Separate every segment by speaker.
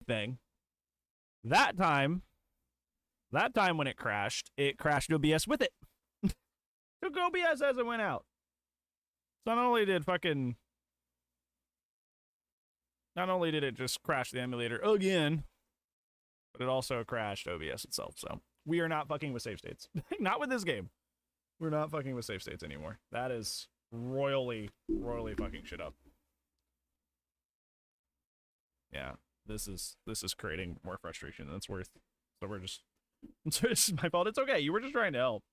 Speaker 1: thing. That time when it crashed OBS with it. Took OBS as it went out. So not only did it just crash the emulator again, but it also crashed OBS itself. So we are not fucking with save states. Not with this game. We're not fucking with save states anymore. That is royally fucking shit up. Yeah, this is creating more frustration than it's worth. So we're just, it's my fault. It's okay. You were just trying to help.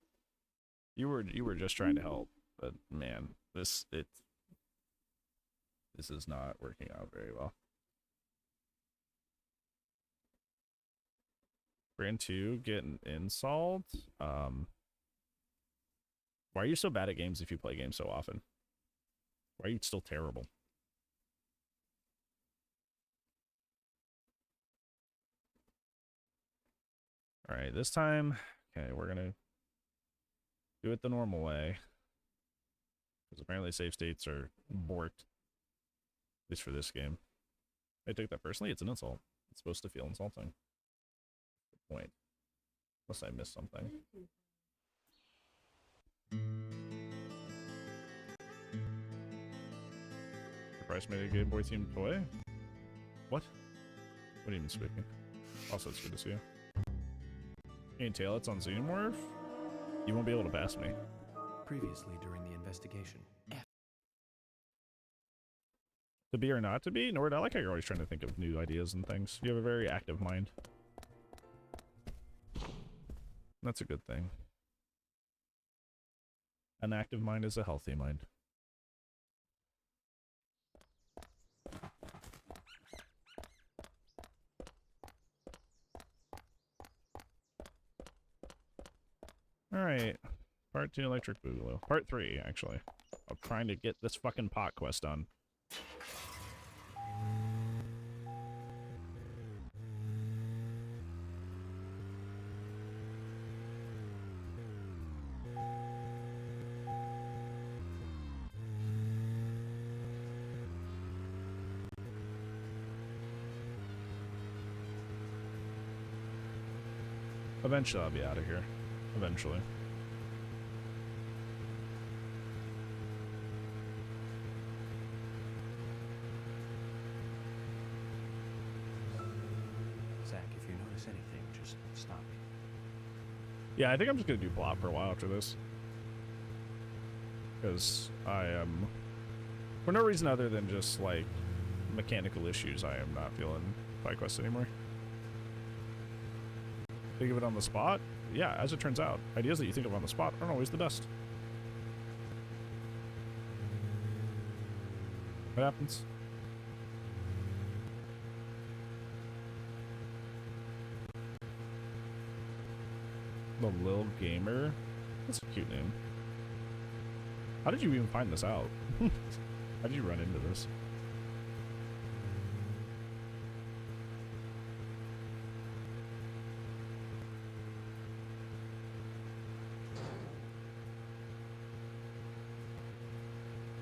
Speaker 1: You were just trying to help. But man, this is not working out very well. Brand 2 getting installed. Why are you so bad at games if you play games so often? Why are you still terrible? All right, this time, okay, we're gonna do it the normal way. Because apparently save states are borked. At least for this game. I take that personally, it's an insult. It's supposed to feel insulting. Good point. Unless I missed something. Surprise made a Game Boy themed toy? What? What do you mean speaking? Also, it's good to see you. Ain't tail, it's on Xenomorph? You won't be able to pass me.
Speaker 2: Previously during the investigation.
Speaker 1: To be or not to be? Nord, I like how you're always trying to think of new ideas and things. You have a very active mind. That's a good thing. An active mind is a healthy mind. Alright. Part 2 Electric Boogaloo. Part 3, actually. I'm trying to get this fucking pot quest done. Eventually I'll be out of here. Eventually.
Speaker 2: Zach, if you notice anything, just stop me.
Speaker 1: Yeah, I think I'm just gonna do plot for a while after this. Because I am, for no reason other than just, like, mechanical issues, I am not feeling FireQuest anymore. Think of it on the spot? Yeah, as it turns out, ideas that you think of on the spot aren't always the best. What happens? The Lil Gamer? That's a cute name. How did you even find this out? How did you run into this?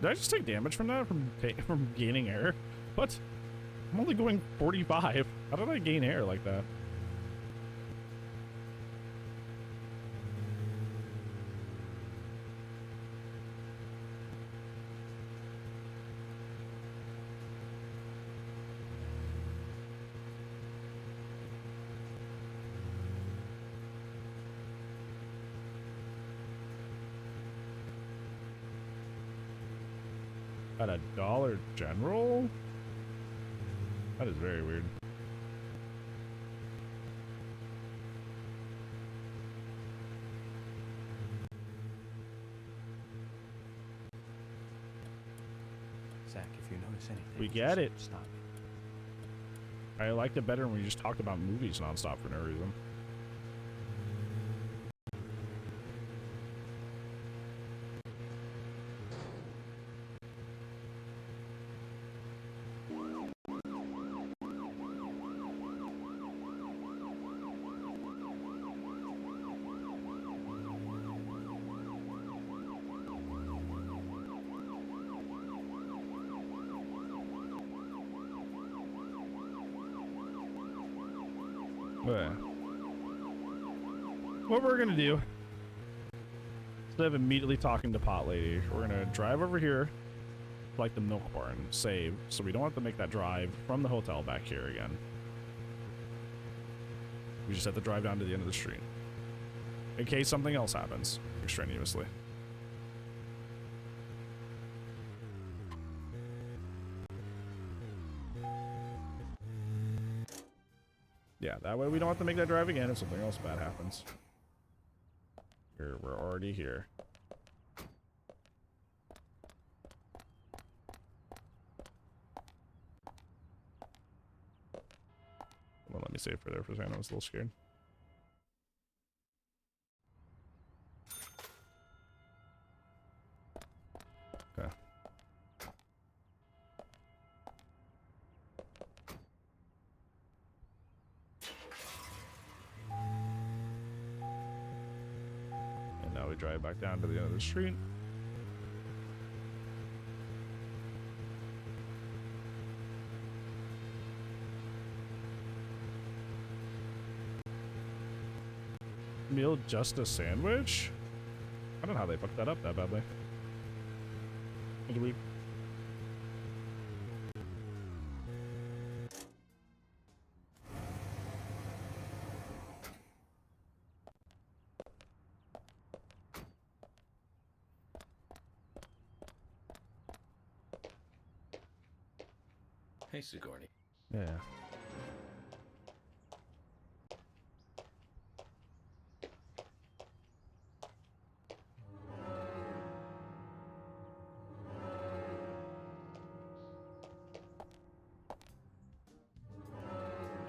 Speaker 1: Did I just take damage from that? From gaining air? What? I'm only going 45. How did I gain air like that? At a Dollar General? That is very weird.
Speaker 2: Zach, if you notice anything,
Speaker 1: We get it.
Speaker 2: stop me.
Speaker 1: I liked it better when we just talked about movies nonstop for no reason. Yeah. What we're gonna do, instead of immediately talking to Pot Lady, we're gonna drive over here, like the milk barn, save, so we don't have to make that drive from the hotel back here again. We just have to drive down to the end of the street. In case something else happens, extraneously. Yeah, that way we don't have to make that drive again if something else bad happens. We're already here. Well, let me save for there for a second. I was a little scared. Okay. And now we drive back down to the end of the street. Meal just a sandwich? I don't know how they fucked that up that badly. What do we...
Speaker 3: Hey, Sigourney.
Speaker 1: Yeah.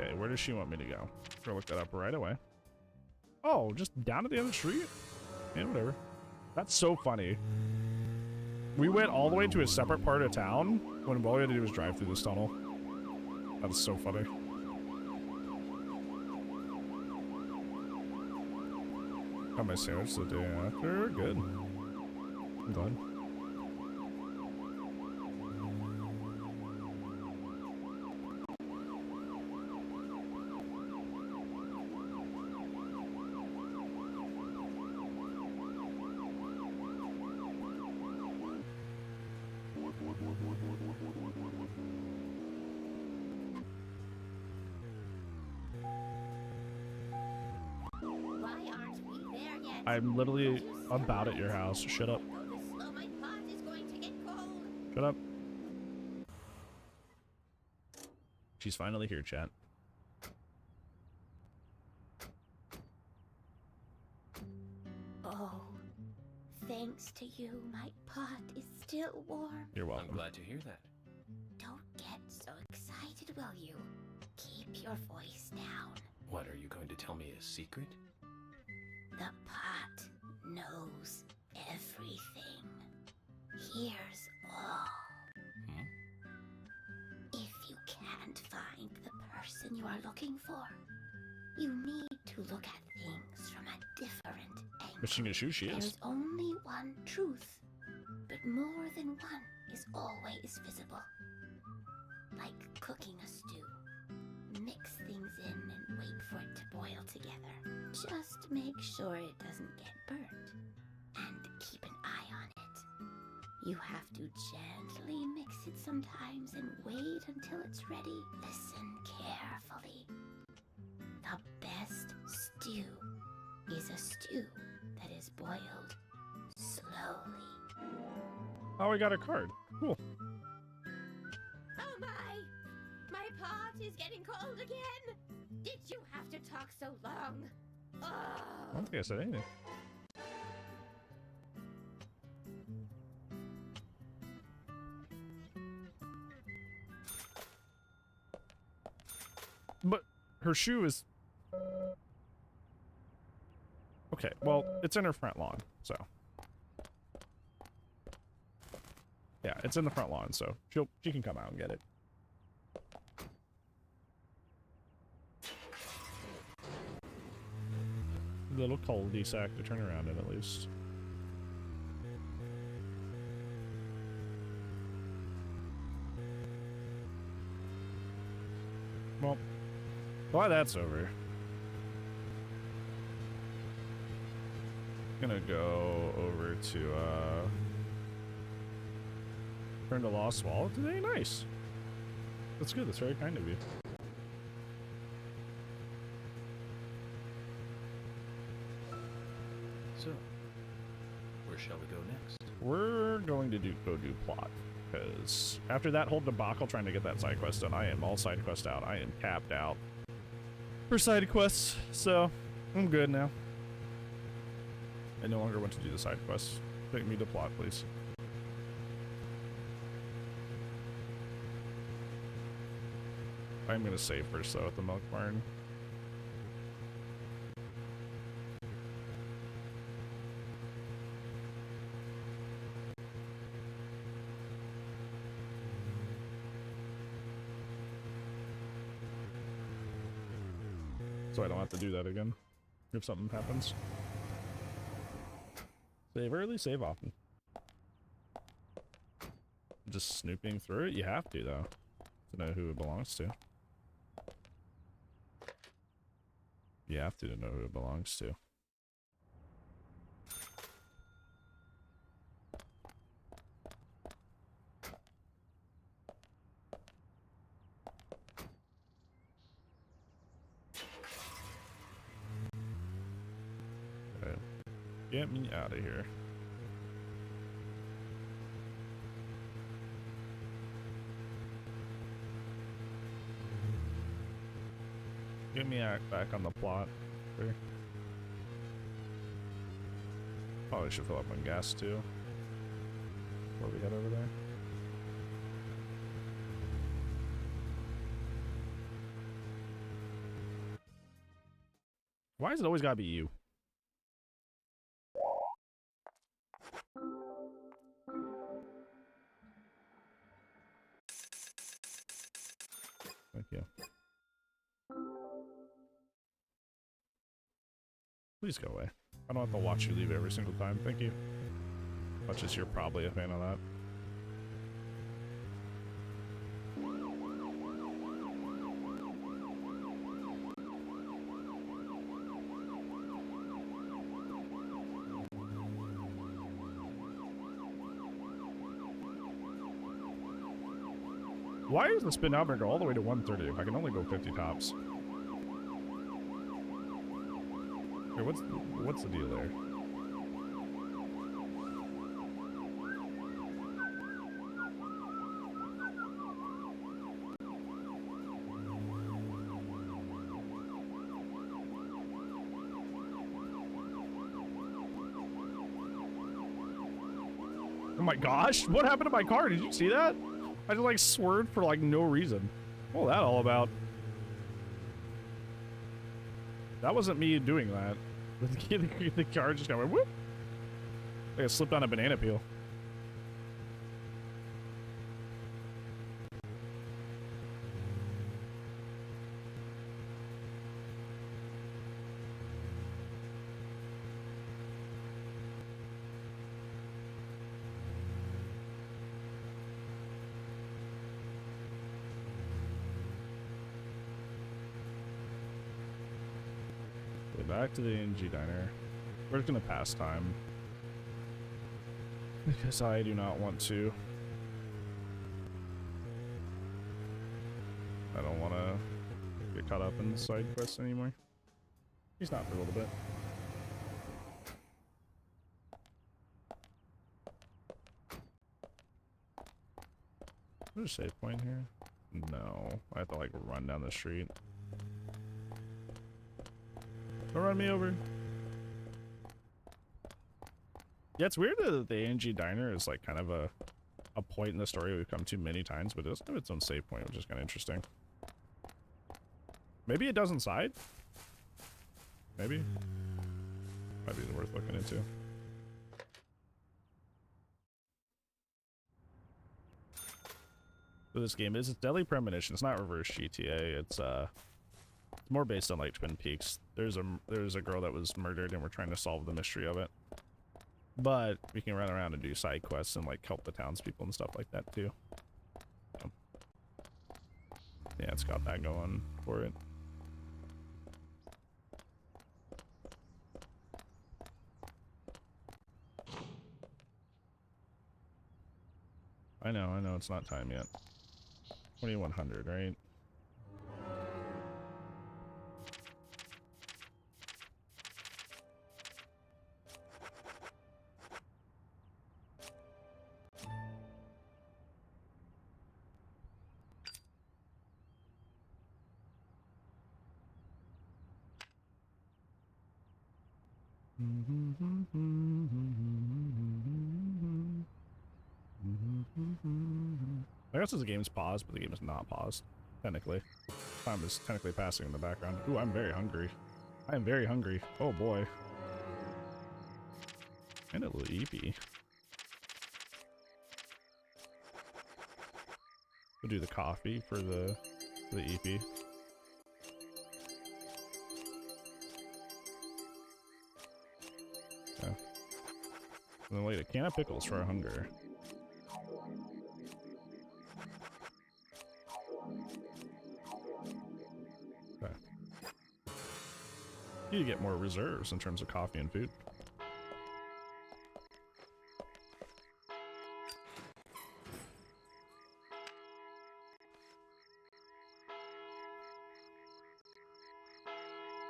Speaker 1: Okay, where does she want me to go? I'm gonna look that up right away. Oh, just down at the end of the street? Yeah, whatever. That's so funny. We went all the way to a separate part of town when all we had to do was drive through this tunnel. That is so funny. Got my sandwich the day after. Good. I'm glad. I'm literally about at your house. Shut up. Shut up. She's finally here, chat.
Speaker 4: Oh, thanks to you, my pot is still warm.
Speaker 1: You're welcome.
Speaker 3: I'm glad to hear that.
Speaker 4: Don't get so excited, will you? Keep your voice down.
Speaker 3: What, are you going to tell me a secret?
Speaker 4: The pot knows everything. Hears all.
Speaker 3: Hmm?
Speaker 4: If you can't find the person you are looking for, you need to look at things from a different angle.
Speaker 1: But she can shoot, she is.
Speaker 4: There's only one truth, but more than one is always visible. Like cooking a stew. Mix things in and wait for it to boil together. Just make sure it doesn't get burnt. And keep an eye on it. You have to gently mix it sometimes and wait until it's ready. Listen carefully. The best stew is a stew that is boiled slowly.
Speaker 1: Oh, we got a card. Cool.
Speaker 4: Oh my! My pot is getting cold again! Did you have to talk so long?
Speaker 1: I
Speaker 4: Oh!
Speaker 1: don't think I said anything. But her shoe is... Okay, well, it's in her front lawn, so... Yeah, it's in the front lawn, so she can come out and get it. A little cul-de-sac to turn around in, at least. Well, while that's over, Gonna go over to turn to Lost Wallet today. Nice. That's good. That's very kind of you.
Speaker 3: So, where shall we go next?
Speaker 1: We're going to go do plot, because after that whole debacle trying to get that side quest done, I am all side quest out. I am capped out for side quests, so I'm good now. I no longer want to do the side quests. Take me to plot, please. I'm gonna save first though at the milk barn. So I don't have to do that again if something happens. Save early, save often. Just snooping through it? You have to, though, to know who it belongs to. You have to know who it belongs to. Okay. Get me out of here. Get me back on the plot. Here. Probably should fill up on gas too. What we got over there? Why has it always gotta be you? Thank you. Please go away. I don't have to watch you leave every single time. Thank you. Much as you're probably a fan of that. Why is the spin out go all the way to 130 if I can only go 50 tops? Okay, what's the deal there? Oh my gosh, what happened to my car? Did you see that? I just like swerved for like no reason. What was that all about? That wasn't me doing that. The car just went whoop. Like I slipped on a banana peel. Back to the NG diner. We're just gonna pass time because I do not want to. I don't want to get caught up in side quests anymore. He's not for a little bit. Is there a save point here? No, I have to like run down the street. Don't run me over. Yeah, it's weird that the ANG Diner is like kind of a point in the story we've come to many times, but it doesn't have its own save point, which is kind of interesting. Maybe it doesn't side? Maybe? Might be worth looking into. So this game is Deadly Premonition. It's not reverse GTA. It's more based on like Twin Peaks. There's a girl that was murdered and we're trying to solve the mystery of it. But we can run around and do side quests and like help the townspeople and stuff like that too. So, yeah, it's got that going for it. I know, it's not time yet. 2100, right? I guess the game's paused, but the game is not paused, technically. Time is technically passing in the background. Ooh, I'm very hungry. I am very hungry. Oh boy. And a little eepy. We'll do the coffee for the EP. Okay. And then wait, a can of pickles for our hunger. Okay. Need to get more reserves in terms of coffee and food.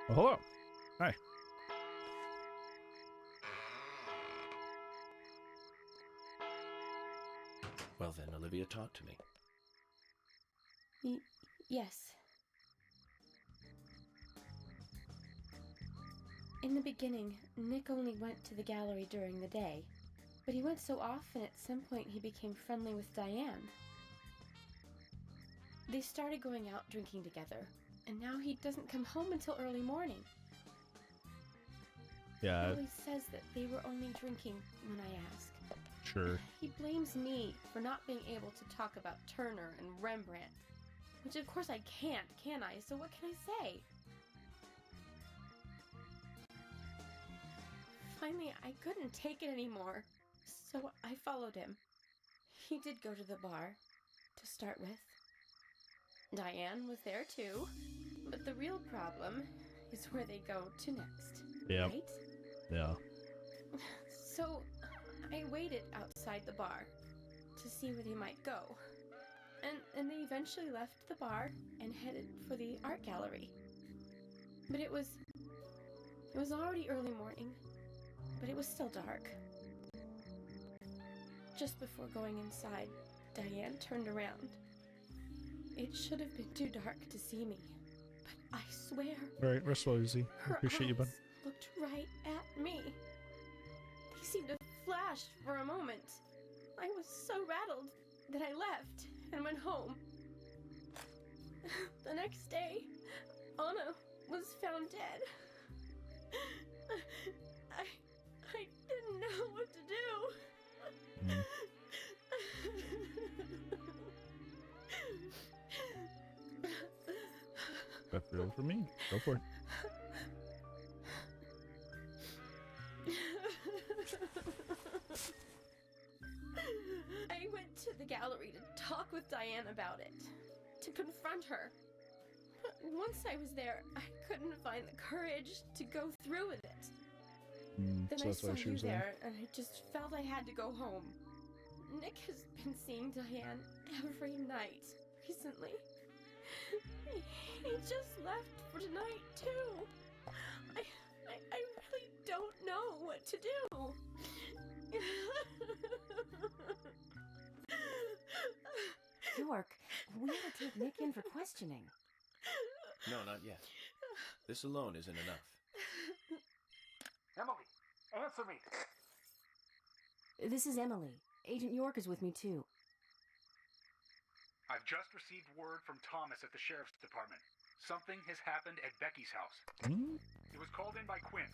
Speaker 1: Oh, hello. Hi.
Speaker 3: Well then, Olivia, talk to me.
Speaker 4: Yes. In the beginning, Nick only went to the gallery during the day, but he went so often at some point he became friendly with Diane. They started going out drinking together, and now he doesn't come home until early morning.
Speaker 1: Yeah.
Speaker 4: He always says that they were only drinking when I ask.
Speaker 1: Sure.
Speaker 4: He blames me for not being able to talk about Turner and Rembrandt. Which of course I can't, can I? So what can I say? Finally, I couldn't take it anymore, so I followed him. He did go to the bar, to start with. Diane was there too, but the real problem is where they go to next, right?
Speaker 1: Yeah.
Speaker 4: So I waited outside the bar to see where they might go. And they eventually left the bar and headed for the art gallery. But it was already early morning, but it was still dark. Just before going inside, Diane turned around. It should have been too dark to see me, but I swear...
Speaker 1: Alright, rest well, easy.
Speaker 4: Her
Speaker 1: Appreciate you, bud.
Speaker 4: eyes looked right at me. They seemed to flash for a moment. I was so rattled that I left and went home. The next day, Anna was found dead. I didn't know what to do.
Speaker 1: That's real for me. Go for it.
Speaker 4: I went to the gallery to talk with Diane about it, to confront her. But once I was there, I couldn't find the courage to go through with it. Then
Speaker 1: so
Speaker 4: I
Speaker 1: that's
Speaker 4: saw
Speaker 1: why she
Speaker 4: you
Speaker 1: was there.
Speaker 4: there, and I just felt I had to go home. Nick has been seeing Diane every night recently. He just left for tonight, too. I really don't know what to do.
Speaker 5: York, we ought to take Nick in for questioning.
Speaker 3: No, not yet. This alone isn't enough.
Speaker 6: Emily, answer me.
Speaker 5: This is Emily. Agent York is with me, too.
Speaker 6: I've just received word from Thomas at the Sheriff's Department. Something has happened at Becky's house. He was called in by Quinn,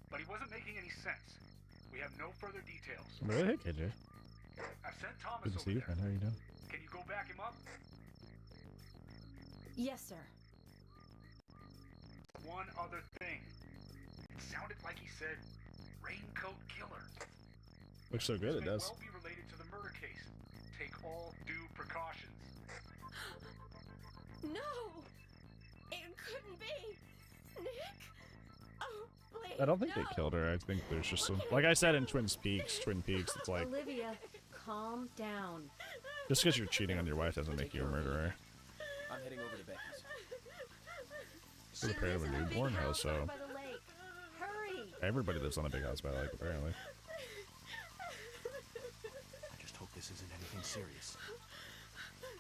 Speaker 6: but he wasn't making any sense. We have no further details.
Speaker 1: Really? Hey, KJ.
Speaker 6: I've sent Thomas
Speaker 1: Good to see
Speaker 6: over
Speaker 1: you,
Speaker 6: there.
Speaker 1: friend. How are you doing?
Speaker 6: Can you go back him up?
Speaker 5: Yes, sir.
Speaker 6: One other thing. It sounded like he said, Raincoat Killer.
Speaker 1: Looks so good,
Speaker 6: This
Speaker 1: it
Speaker 6: may
Speaker 1: does.
Speaker 6: well be related to the murder case. Take all due precautions.
Speaker 4: No! It couldn't be! Nick! Oh, please,
Speaker 1: I don't think
Speaker 4: no.
Speaker 1: they killed her. I think there's just some... Like I said in Twin Peaks, it's like...
Speaker 5: Olivia, calm down.
Speaker 1: Just because you're cheating on your wife doesn't make you a murderer.
Speaker 3: I'm heading over to Becky's.
Speaker 1: It's the parent of a newborn house, so
Speaker 5: By the lake. Hurry!
Speaker 1: everybody lives on a big house by the lake, apparently.
Speaker 2: I just hope this isn't anything serious.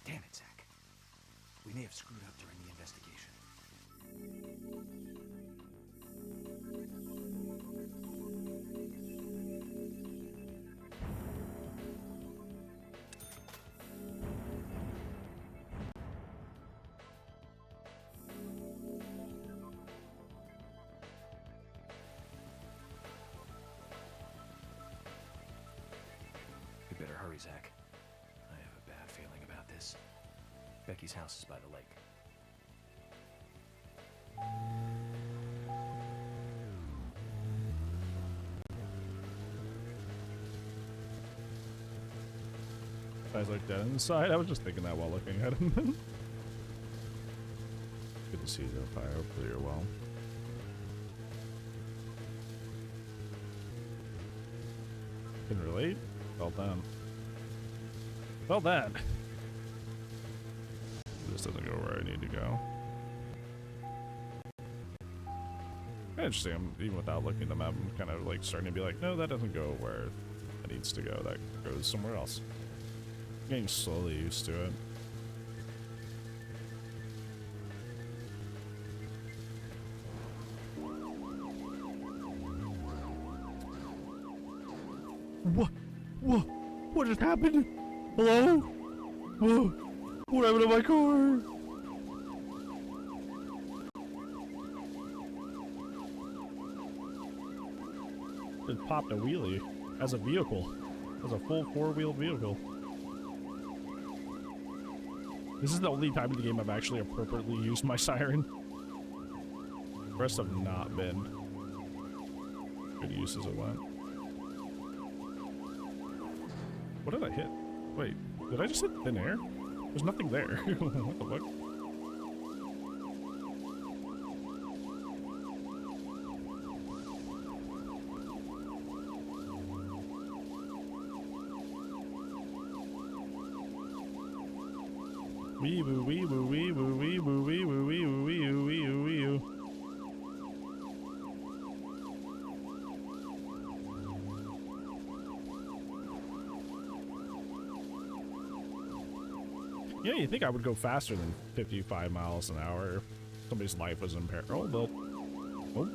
Speaker 2: Damn it, Zach. We may have screwed up during the investigation. We better hurry, Zach. I have a bad feeling about this. Becky's house is by the lake.
Speaker 1: Guy's like dead inside. I was just thinking that while looking at him. Good to see you, though, Fire. Hopefully you're well. Can relate? Felt that. Felt that. This doesn't go where I need to go. Interesting. Even without looking at the map, I'm kind of like starting to be like, no, that doesn't go where it needs to go. That goes somewhere else. I'm getting slowly used to it. What? What? What just happened? Hello? Whoa. What happened to my car? It popped a wheelie as a vehicle. As a full four-wheeled vehicle. This is the only time in the game I've actually appropriately used my siren. The rest have not been good uses of that. What did I hit? Wait, did I just hit thin air? There's nothing there. What the fuck? Wee woo wee woo wee woo wee woo wee woo wee woo wee woo wee woo wee woo. Yeah, you think I would go faster than 55 miles an hour if somebody's life was in peril, but nope,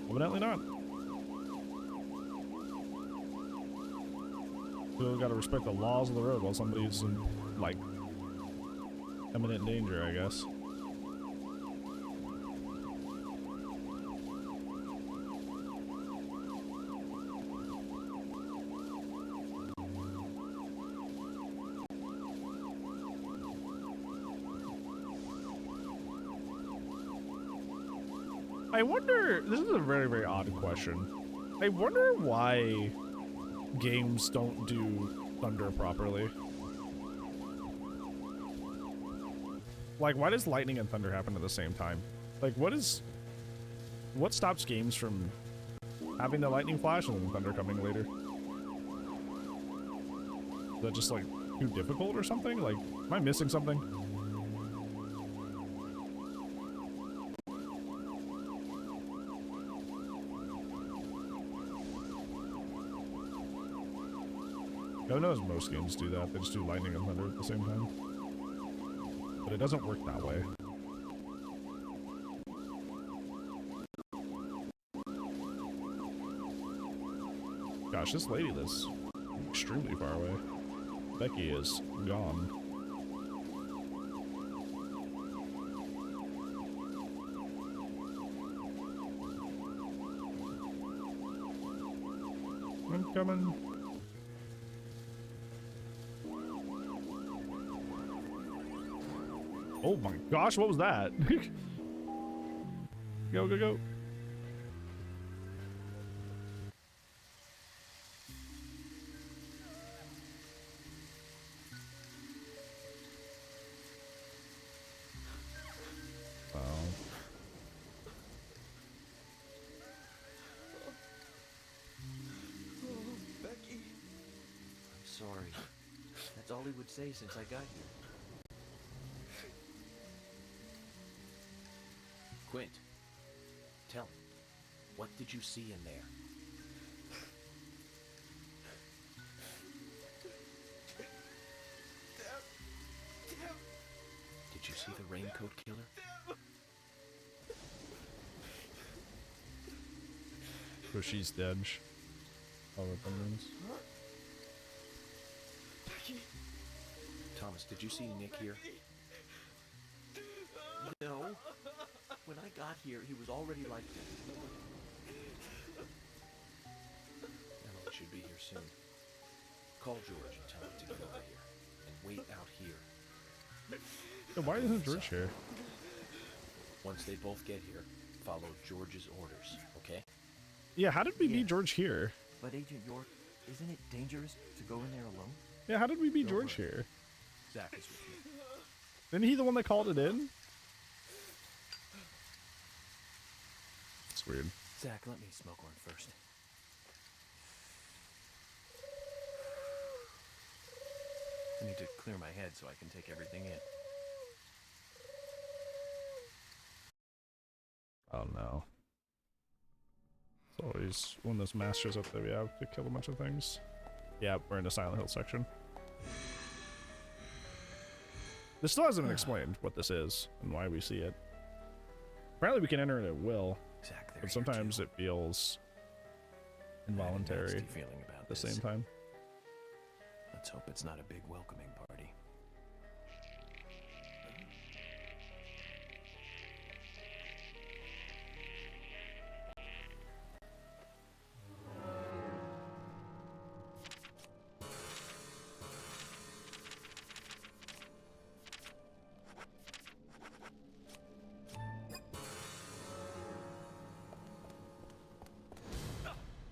Speaker 1: evidently not. Still gotta respect the laws of the road while somebody's in, like, imminent danger, I guess. I wonder, this is a very, very odd question. I wonder why games don't do thunder properly. Like, why does lightning and thunder happen at the same time? Like, what stops games from having the lightning flash and then thunder coming later? Is that just, like, too difficult or something? Like, am I missing something? God knows most games do that. They just do lightning and thunder at the same time. But it doesn't work that way. Gosh, this lady lives extremely far away. Becky is gone. I'm coming. Oh my gosh, what was that? Go, go, go.
Speaker 3: Becky. I'm sorry. That That's all he would say since I got here. Quint, tell me, what did you see in there? Did you see the raincoat killer?
Speaker 1: So she's dead. All of them means.
Speaker 3: Thomas, did you see Nick here? No. When I got here, he was already like that. Emily should be here soon. Call George and tell him to get over here. And wait out here.
Speaker 1: Yeah, why isn't George here?
Speaker 3: Once they both get here, follow George's orders, okay?
Speaker 1: Yeah, how did we meet George here?
Speaker 2: But Agent York, isn't it dangerous to go in there alone?
Speaker 1: Yeah, how did we meet George here?
Speaker 3: Zach is with me.
Speaker 1: Isn't he the one that called it in? It's weird.
Speaker 3: Zach, let me smoke one first. I need to clear my head so I can take everything in.
Speaker 1: Oh no. It's always when this mask shows up that we have to kill a bunch of things. Yeah, we're in the Silent Hill section. This still hasn't been explained what this is and why we see it. Apparently we can enter it at will,
Speaker 3: Zach,
Speaker 1: but sometimes it feels involuntary
Speaker 3: feeling about
Speaker 1: at the same time.
Speaker 3: Let's hope it's not a big welcoming party.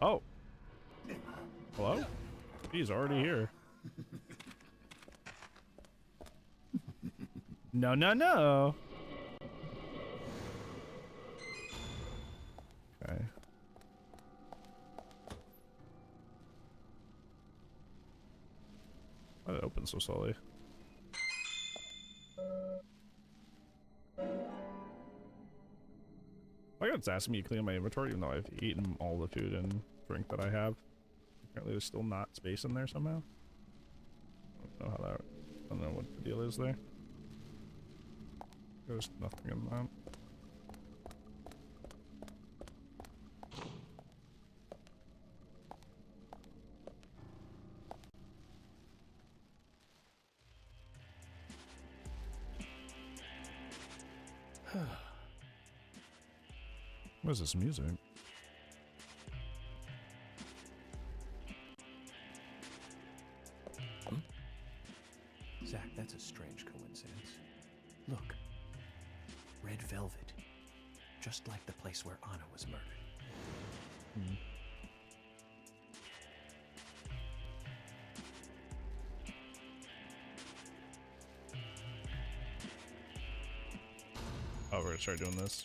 Speaker 1: Oh. Hello? He's already here. No, no, no. Okay. Why did it open so slowly? I got it's asking me to clean my inventory even though I've eaten all the food and drink that I have. Apparently there's still not space in there somehow. I don't know how that, I don't know what the deal is there. There's nothing in that. What is this music?
Speaker 3: Zach, that's a strange coincidence. Look. Red velvet. Just like the place where Anna was murdered.
Speaker 1: Hmm. Oh, we're gonna start doing this.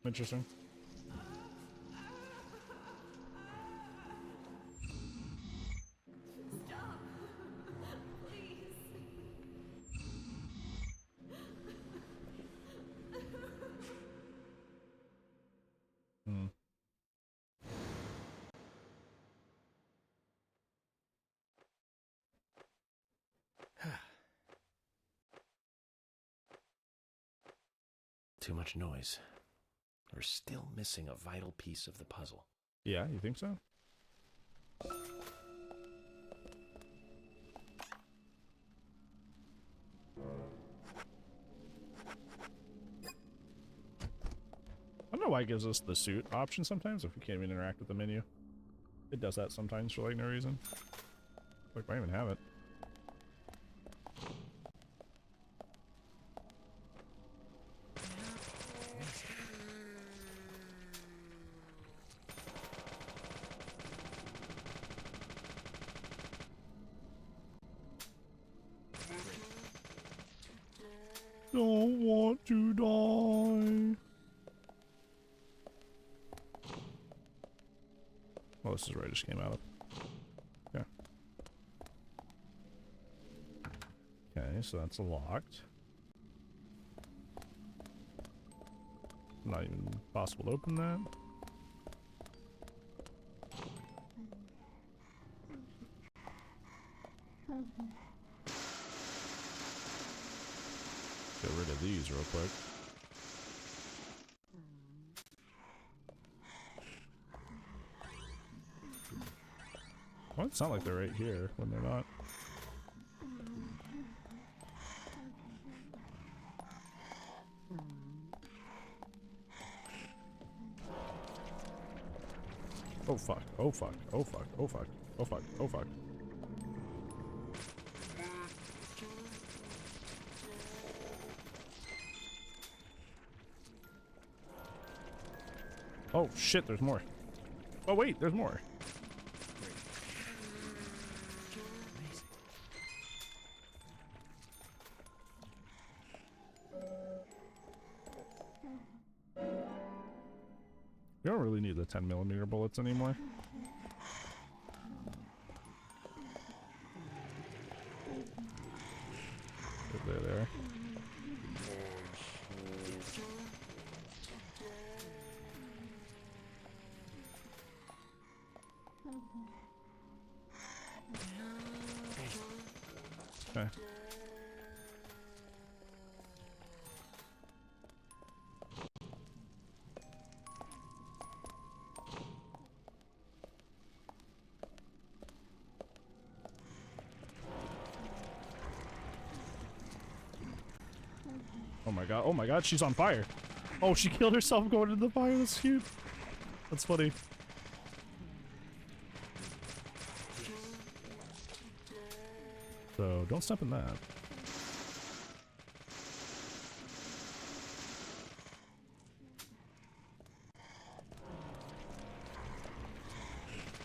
Speaker 1: Interesting. Hmm.
Speaker 3: Too much noise. We're still missing a vital piece of the puzzle.
Speaker 1: Yeah, you think so? I don't know why it gives us the suit option sometimes if we can't even interact with the menu. It does that sometimes for like no reason. Like, I don't even have it. don't want to die. Well, this is where I just came out of. Okay. Okay, so that's locked. Not even possible to open that. Get rid of these real quick. Well, it's not like they're right here when they're not. Oh fuck, oh fuck, oh fuck, oh fuck, oh fuck, oh fuck. Oh shit, there's more. Oh wait, there's more. We don't really need the 10mm bullets anymore. There. Okay. Oh my god, she's on fire. Oh, she killed herself going into the fire. That's cute. That's funny. So, don't step in that.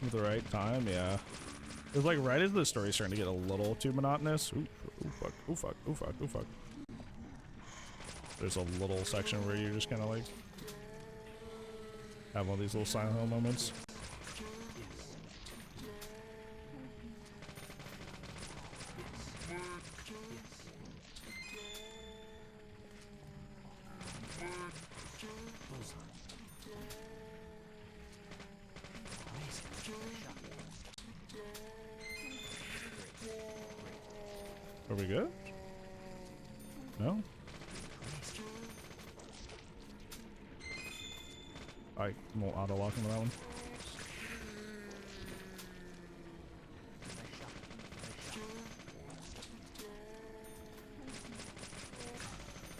Speaker 1: At the right time, yeah. It was like right as the story's starting to get a little too monotonous. Ooh, ooh fuck, ooh fuck, ooh fuck, ooh fuck. There's a little section where you're just kind of like have one of these little Silent Hill moments. Are we good? No? I won't auto lock into that one.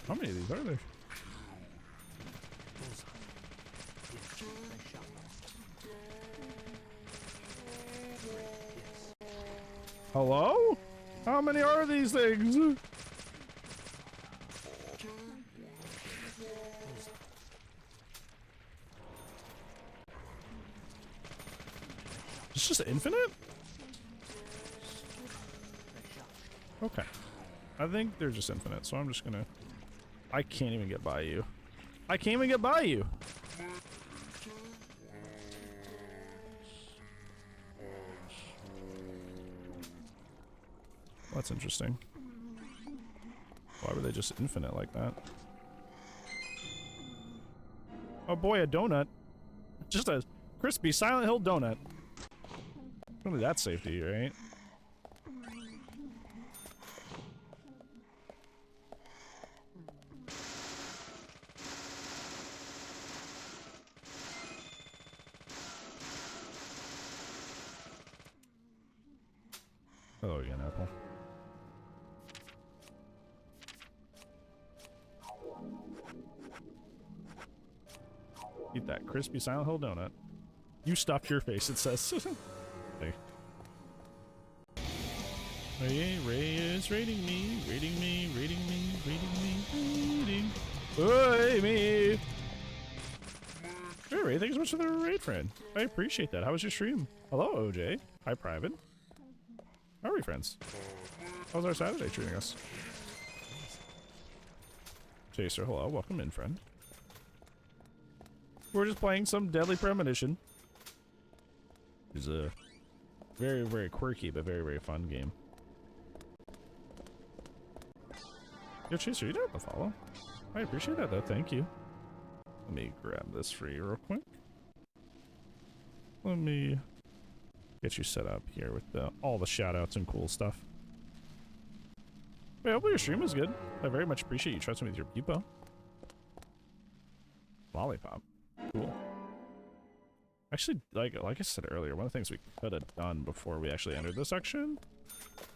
Speaker 1: How many of these are there? Hello? How many are these things? It's just infinite? Okay. I think they're just infinite, so I'm just gonna... I can't even get by you. I can't even get by you! That's interesting. Why were they just infinite like that? Oh boy, a donut. Just a crispy Silent Hill donut. Only that's safety, right? Hello again, Apple. Eat that crispy Silent Hill donut. You stuffed your face, it says. Hey. Ray is rating me, rating me, rating me, rating me, rating. Hey, me! Hey, Ray, thanks so much for the raid, friend. I appreciate that. How was your stream? Hello, OJ. Hi, Private. How are we, friends? How's our Saturday treating us? Chaser, hello. Welcome in, friend. We're just playing some Deadly Premonition. It's a very, very quirky, but very, very fun game. Yo, Chaser, you don't have to follow. I appreciate that, though. Thank you. Let me grab this for you real quick. Let me get you set up here with all the shout-outs and cool stuff. Wait, hopefully your stream is good. I very much appreciate you trusting me with your peepo. Lollipop. Cool. Actually, like I said earlier, one of the things we could have done before we actually entered this section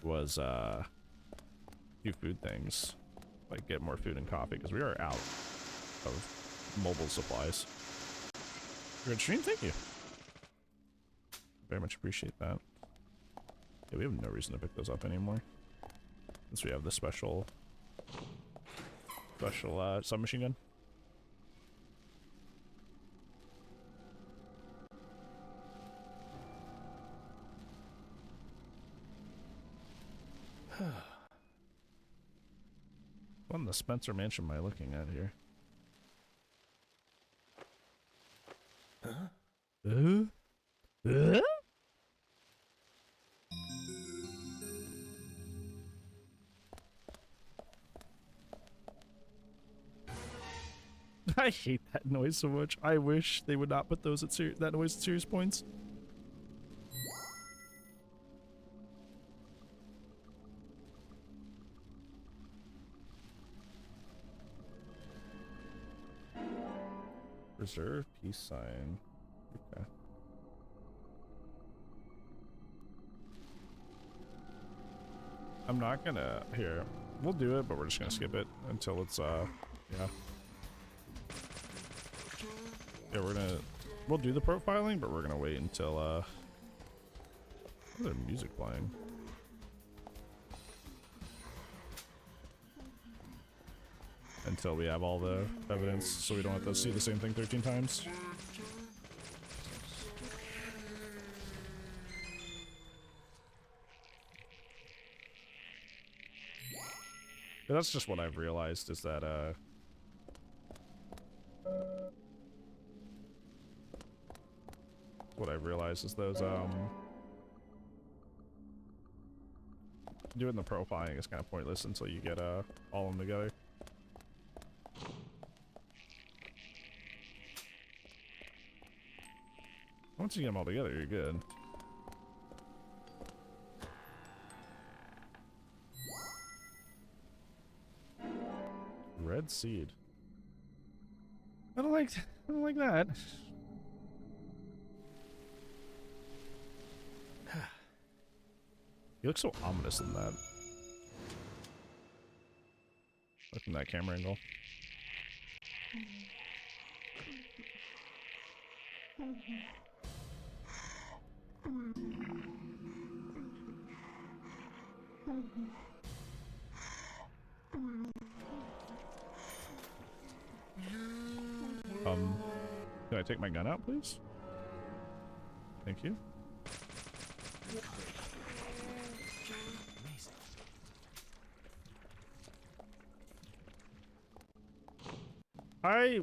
Speaker 1: was do food things. Like get more food and coffee, because we are out of mobile supplies. Good stream, thank you. Very much appreciate that. Yeah, we have no reason to pick those up anymore. Since we have the special submachine gun. What in the Spencer Mansion am I looking at here? Huh? I hate that noise so much. I wish they would not put those at that noise at serious points. Reserve peace sign. Okay. I'm not gonna here. We'll do it, but we're just gonna skip it until it's yeah. Yeah, we'll do the profiling, but we're gonna wait until there's music playing. Until we have all the evidence, so we don't have to see the same thing 13 times. But that's just what I've realized, is that what I've realized is those doing the profiling is kind of pointless until you get all of them together. Once you get them all together, you're good. Red seed. I don't like that. You look so ominous in that. Look from that camera angle. Can I take my gun out, please? Thank you.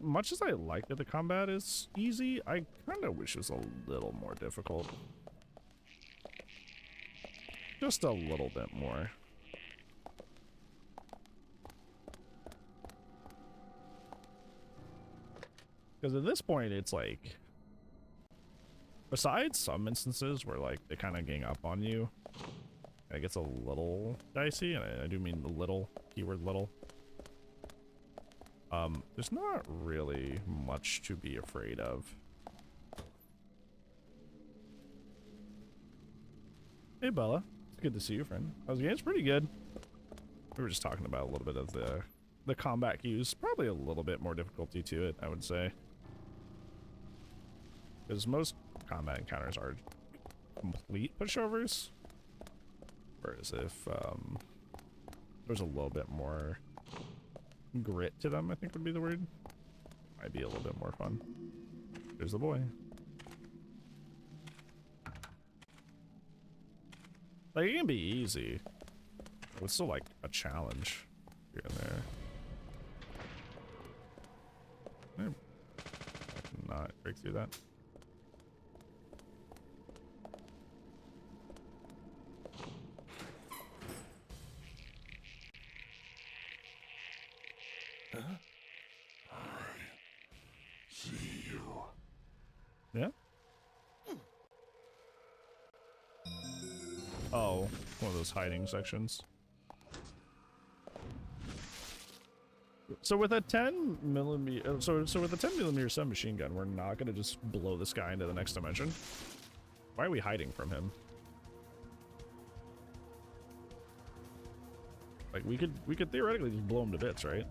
Speaker 1: Much as I like that the combat is easy, I kind of wish it was a little more difficult. Just a little bit more. Because at this point, it's like, besides some instances where like they kind of gang up on you, it gets a little dicey, and I do mean the little, keyword little. There's not really much to be afraid of. Hey Bella, it's good to see you, friend. How's the game? It's pretty good. We were just talking about a little bit of the combat cues. Probably a little bit more difficulty to it, I would say. Because most combat encounters are complete pushovers. Whereas if there's a little bit more grit to them, I think would be the word. Might be a little bit more fun. There's the boy. Like, it can be easy. But it's still like a challenge here and there. do that.
Speaker 2: See you.
Speaker 1: Yeah? Oh, one of those hiding sections. So with a 10mm, so with a 10mm submachine gun, we're not gonna just blow this guy into the next dimension. Why are we hiding from him? Like we could theoretically just blow him to bits, right?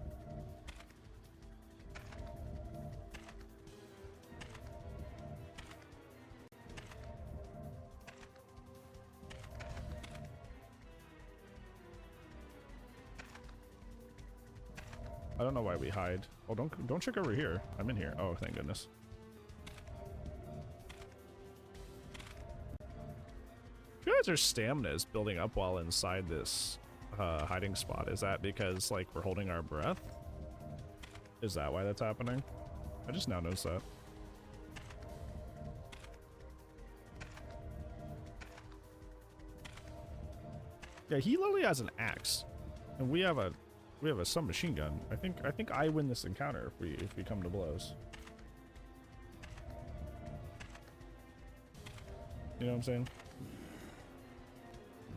Speaker 1: I don't know why we hide. Oh, don't check over here. I'm in here. Oh, thank goodness. If you guys are stamina is building up while inside this hiding spot. Is that because like we're holding our breath? Is that why that's happening? I just now noticed that. Yeah, he literally has an axe, and we have a submachine gun. I think I win this encounter if we come to blows. You know what I'm saying?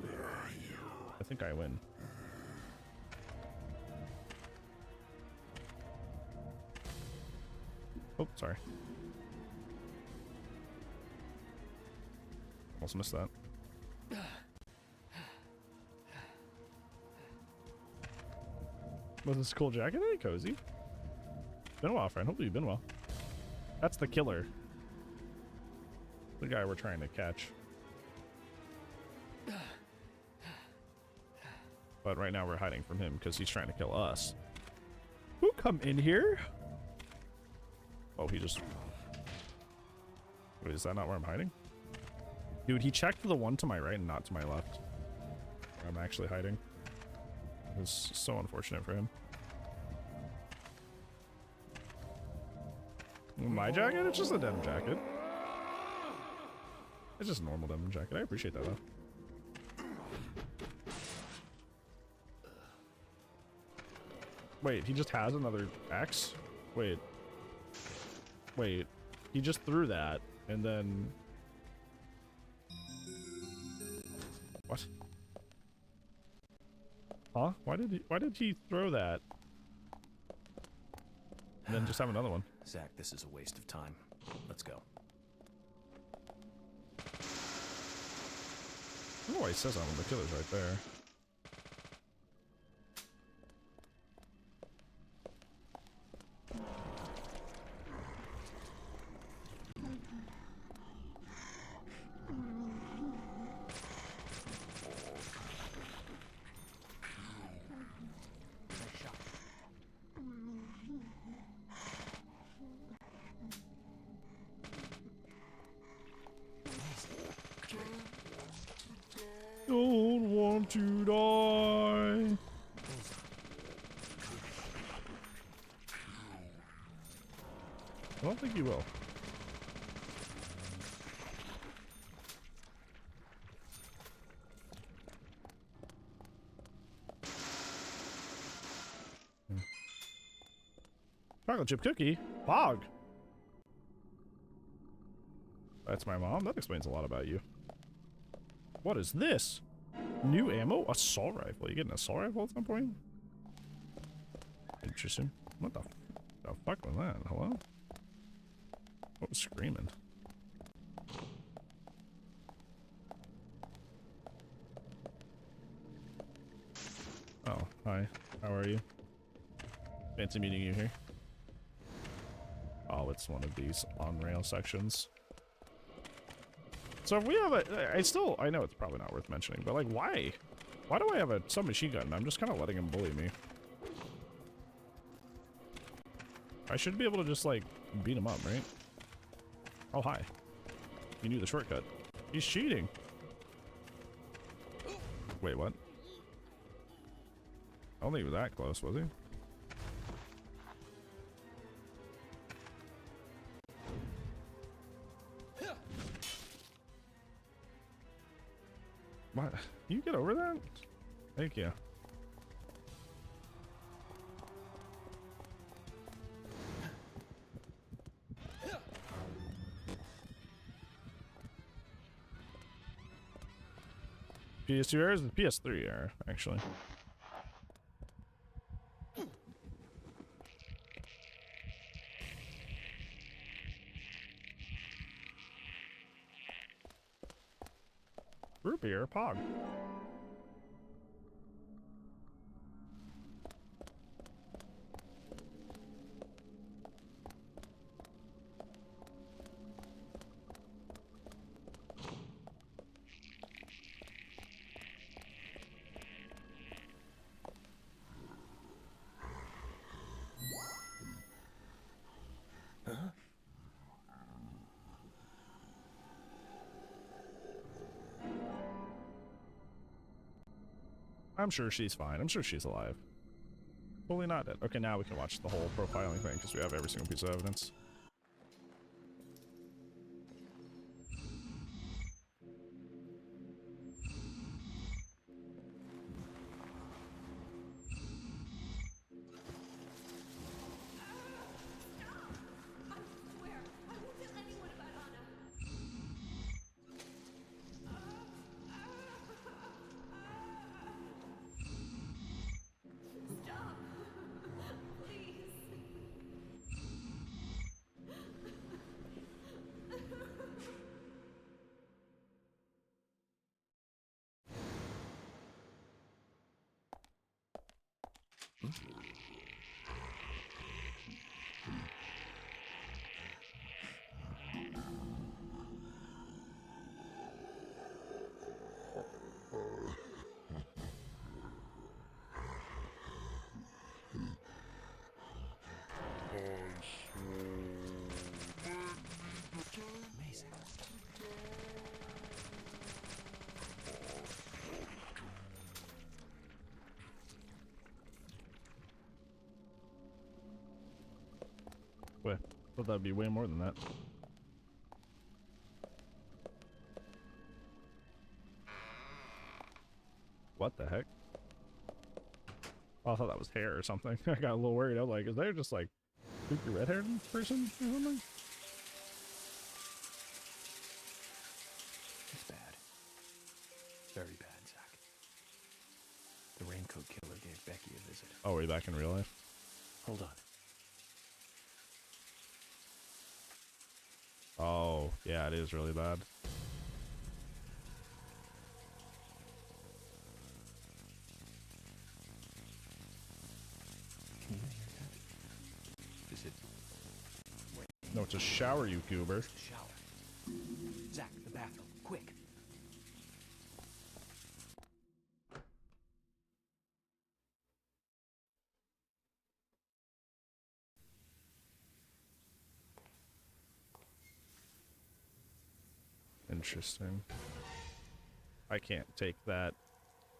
Speaker 2: Where are you?
Speaker 1: I think I win. Oh, sorry. Almost missed that. With this cool jacket, hey, cozy. Been a while, friend. Hopefully you've been well. That's the killer. The guy we're trying to catch. But right now we're hiding from him because he's trying to kill us. Who come in here? Oh, he just... Wait, is that not where I'm hiding? Dude, he checked the one to my right and not to my left. Where I'm actually hiding. It's so unfortunate for him. My jacket? It's just a denim jacket. It's just a normal denim jacket. I appreciate that though. Wait, he just has another axe? Wait. Wait. He just threw that and then... What? Huh? Why did he throw that? And then just have another one.
Speaker 3: Zach, this is a waste of time. Let's go.
Speaker 1: I don't know why he says that when the killer's right there. Don't want to die. I don't think you will. Chocolate chip cookie? Bog. That's my mom? That explains a lot about you. What is this? New ammo? Assault rifle. You get an assault rifle at some point? Interesting. What the fuck was that? Hello? What was screaming? Oh, hi. How are you? Fancy meeting you here. Oh, it's one of these on-rail sections. So if we have a, I know it's probably not worth mentioning, but like, why? Why do I have a submachine gun? I'm just kind of letting him bully me. I should be able to just like beat him up, right? Oh, hi. You knew the shortcut. He's cheating. Wait, what? I don't think he was that close, was he? What? Can you get over that? Thank you. PS2 errors and PS3 error, actually. Root beer, pog. I'm sure she's fine. I'm sure she's alive. Fully not dead. Okay, now we can watch the whole profiling thing because we have every single piece of evidence.
Speaker 3: Amazing.
Speaker 1: Wait, thought that'd be way more than that. What the heck? Oh, I thought that was hair or something. I got a little worried. I was like, is there just like spooky red-haired person or something?
Speaker 3: It's bad. Very bad, Zach. The raincoat killer gave Becky a visit.
Speaker 1: Oh, are we back in real life?
Speaker 3: Hold on.
Speaker 1: Oh, yeah, it is really bad.
Speaker 3: Can you hear that? Is it
Speaker 1: No, it's a shower, you goober.
Speaker 3: the shower? Zach, the bathroom, quick.
Speaker 1: Interesting. I can't take that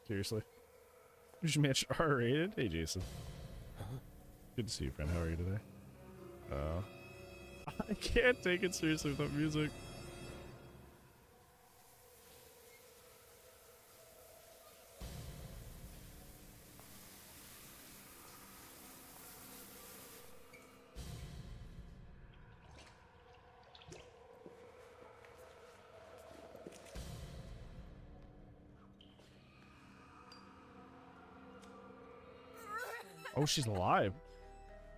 Speaker 1: seriously. You should match R-rated. Hey, Jason. Good to see you, friend. How are you today? I can't take it seriously without music. Oh, she's alive.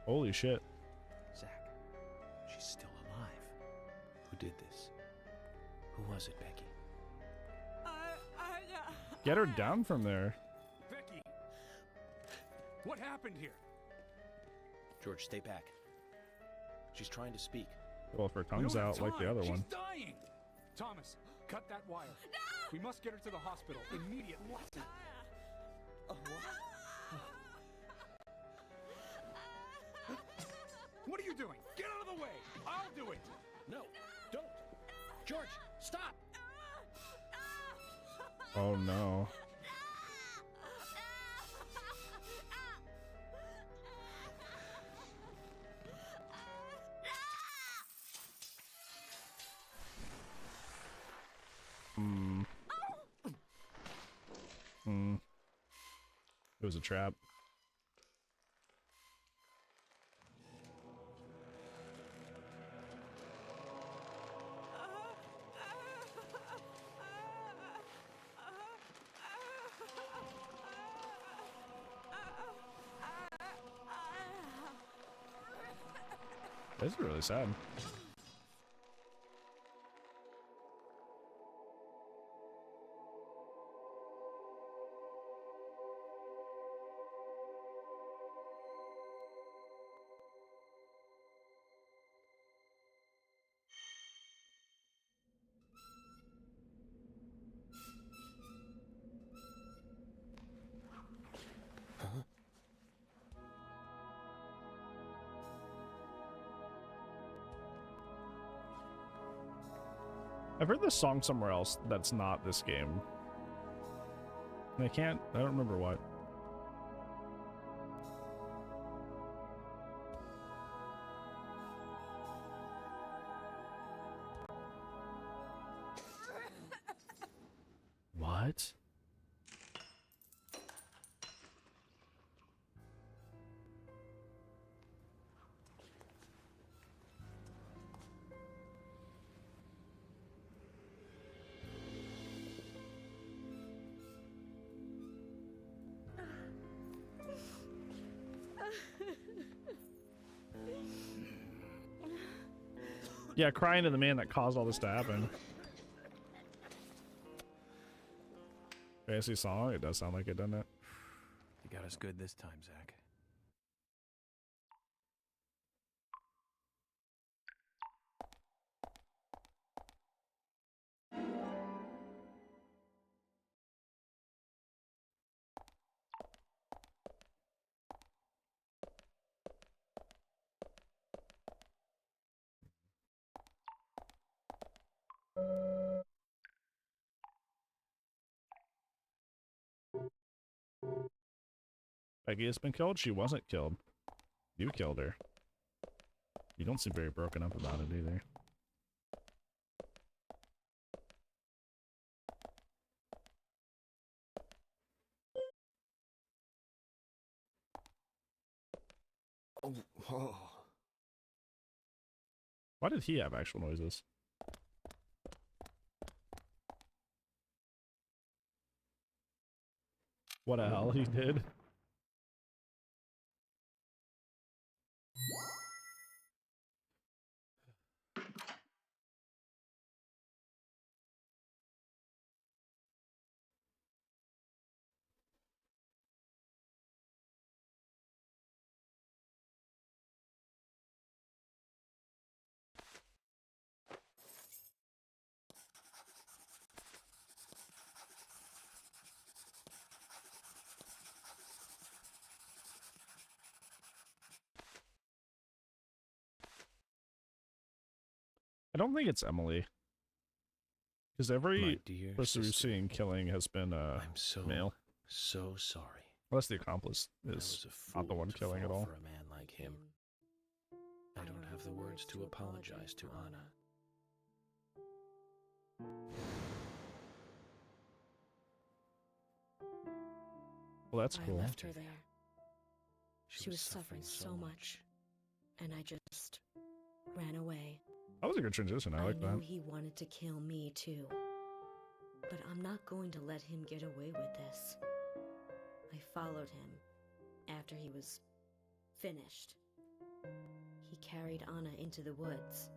Speaker 1: Holy shit.
Speaker 3: Zach, she's still alive. Who did this? Who was it, Becky?
Speaker 1: Get her down from there.
Speaker 6: Becky! What happened here?
Speaker 3: George, stay back. She's trying to speak.
Speaker 1: Well, if her
Speaker 6: We
Speaker 1: tongue's
Speaker 6: don't have
Speaker 1: out like the
Speaker 6: time.
Speaker 1: other
Speaker 6: She's
Speaker 1: one.
Speaker 6: dying! Thomas, cut that wire. No! We must get her to the hospital immediately. What are you doing? Get out of the way! I'll do it!
Speaker 3: No, don't. George, stop.
Speaker 1: Oh no. It was a trap. This is really sad. I've heard this song somewhere else that's not this game. And I don't remember what. What? Yeah, crying to the man that caused all this to happen. Fancy song? It does sound like it, doesn't it?
Speaker 3: You got us good this time, Zach.
Speaker 1: Becky has been killed? She wasn't killed. You killed her. You don't seem very broken up about it either.
Speaker 3: Oh.
Speaker 1: Why did he have actual noises? What the hell he did? I don't think it's Emily. Because every person we've seen killing has been
Speaker 3: I'm so
Speaker 1: male.
Speaker 3: So sorry.
Speaker 1: Unless the accomplice
Speaker 3: I
Speaker 1: is
Speaker 3: was a
Speaker 1: not the
Speaker 3: fool
Speaker 1: one
Speaker 3: to
Speaker 1: killing at
Speaker 3: fall
Speaker 1: all.
Speaker 3: For a man like him, I don't have the words to apologize to Anna.
Speaker 1: Well, that's
Speaker 5: I
Speaker 1: cool.
Speaker 5: left her there. She was suffering so much, and I just ran away.
Speaker 1: That was a good transition. I like
Speaker 5: know
Speaker 1: that.
Speaker 5: he wanted to kill me too, but I'm not going to let him get away with this. I followed him after he was finished. He carried Anna into the woods.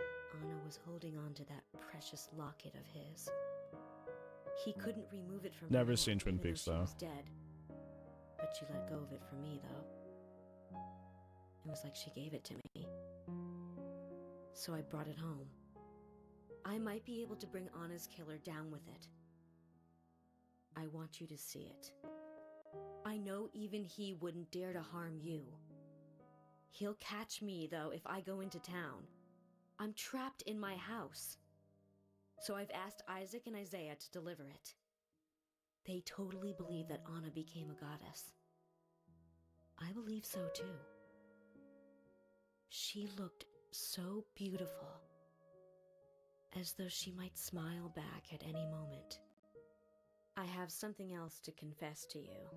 Speaker 5: Anna was holding on to that precious locket of his. He couldn't remove it from her
Speaker 1: Never
Speaker 5: hand,
Speaker 1: seen Twin
Speaker 5: even
Speaker 1: Peaks,
Speaker 5: though she
Speaker 1: though.
Speaker 5: was dead. But she let go of it for me, though. It was like she gave it to me. So I brought it home. I might be able to bring Anna's killer down with it. I want you to see it. I know even he wouldn't dare to harm you. He'll catch me, though, if I go into town. I'm trapped in my house. So I've asked Isaac and Isaiah to deliver it. They totally believe that Anna became a goddess. I believe so, too. She looked so beautiful, as though she might smile back at any moment. I have something else to confess to you.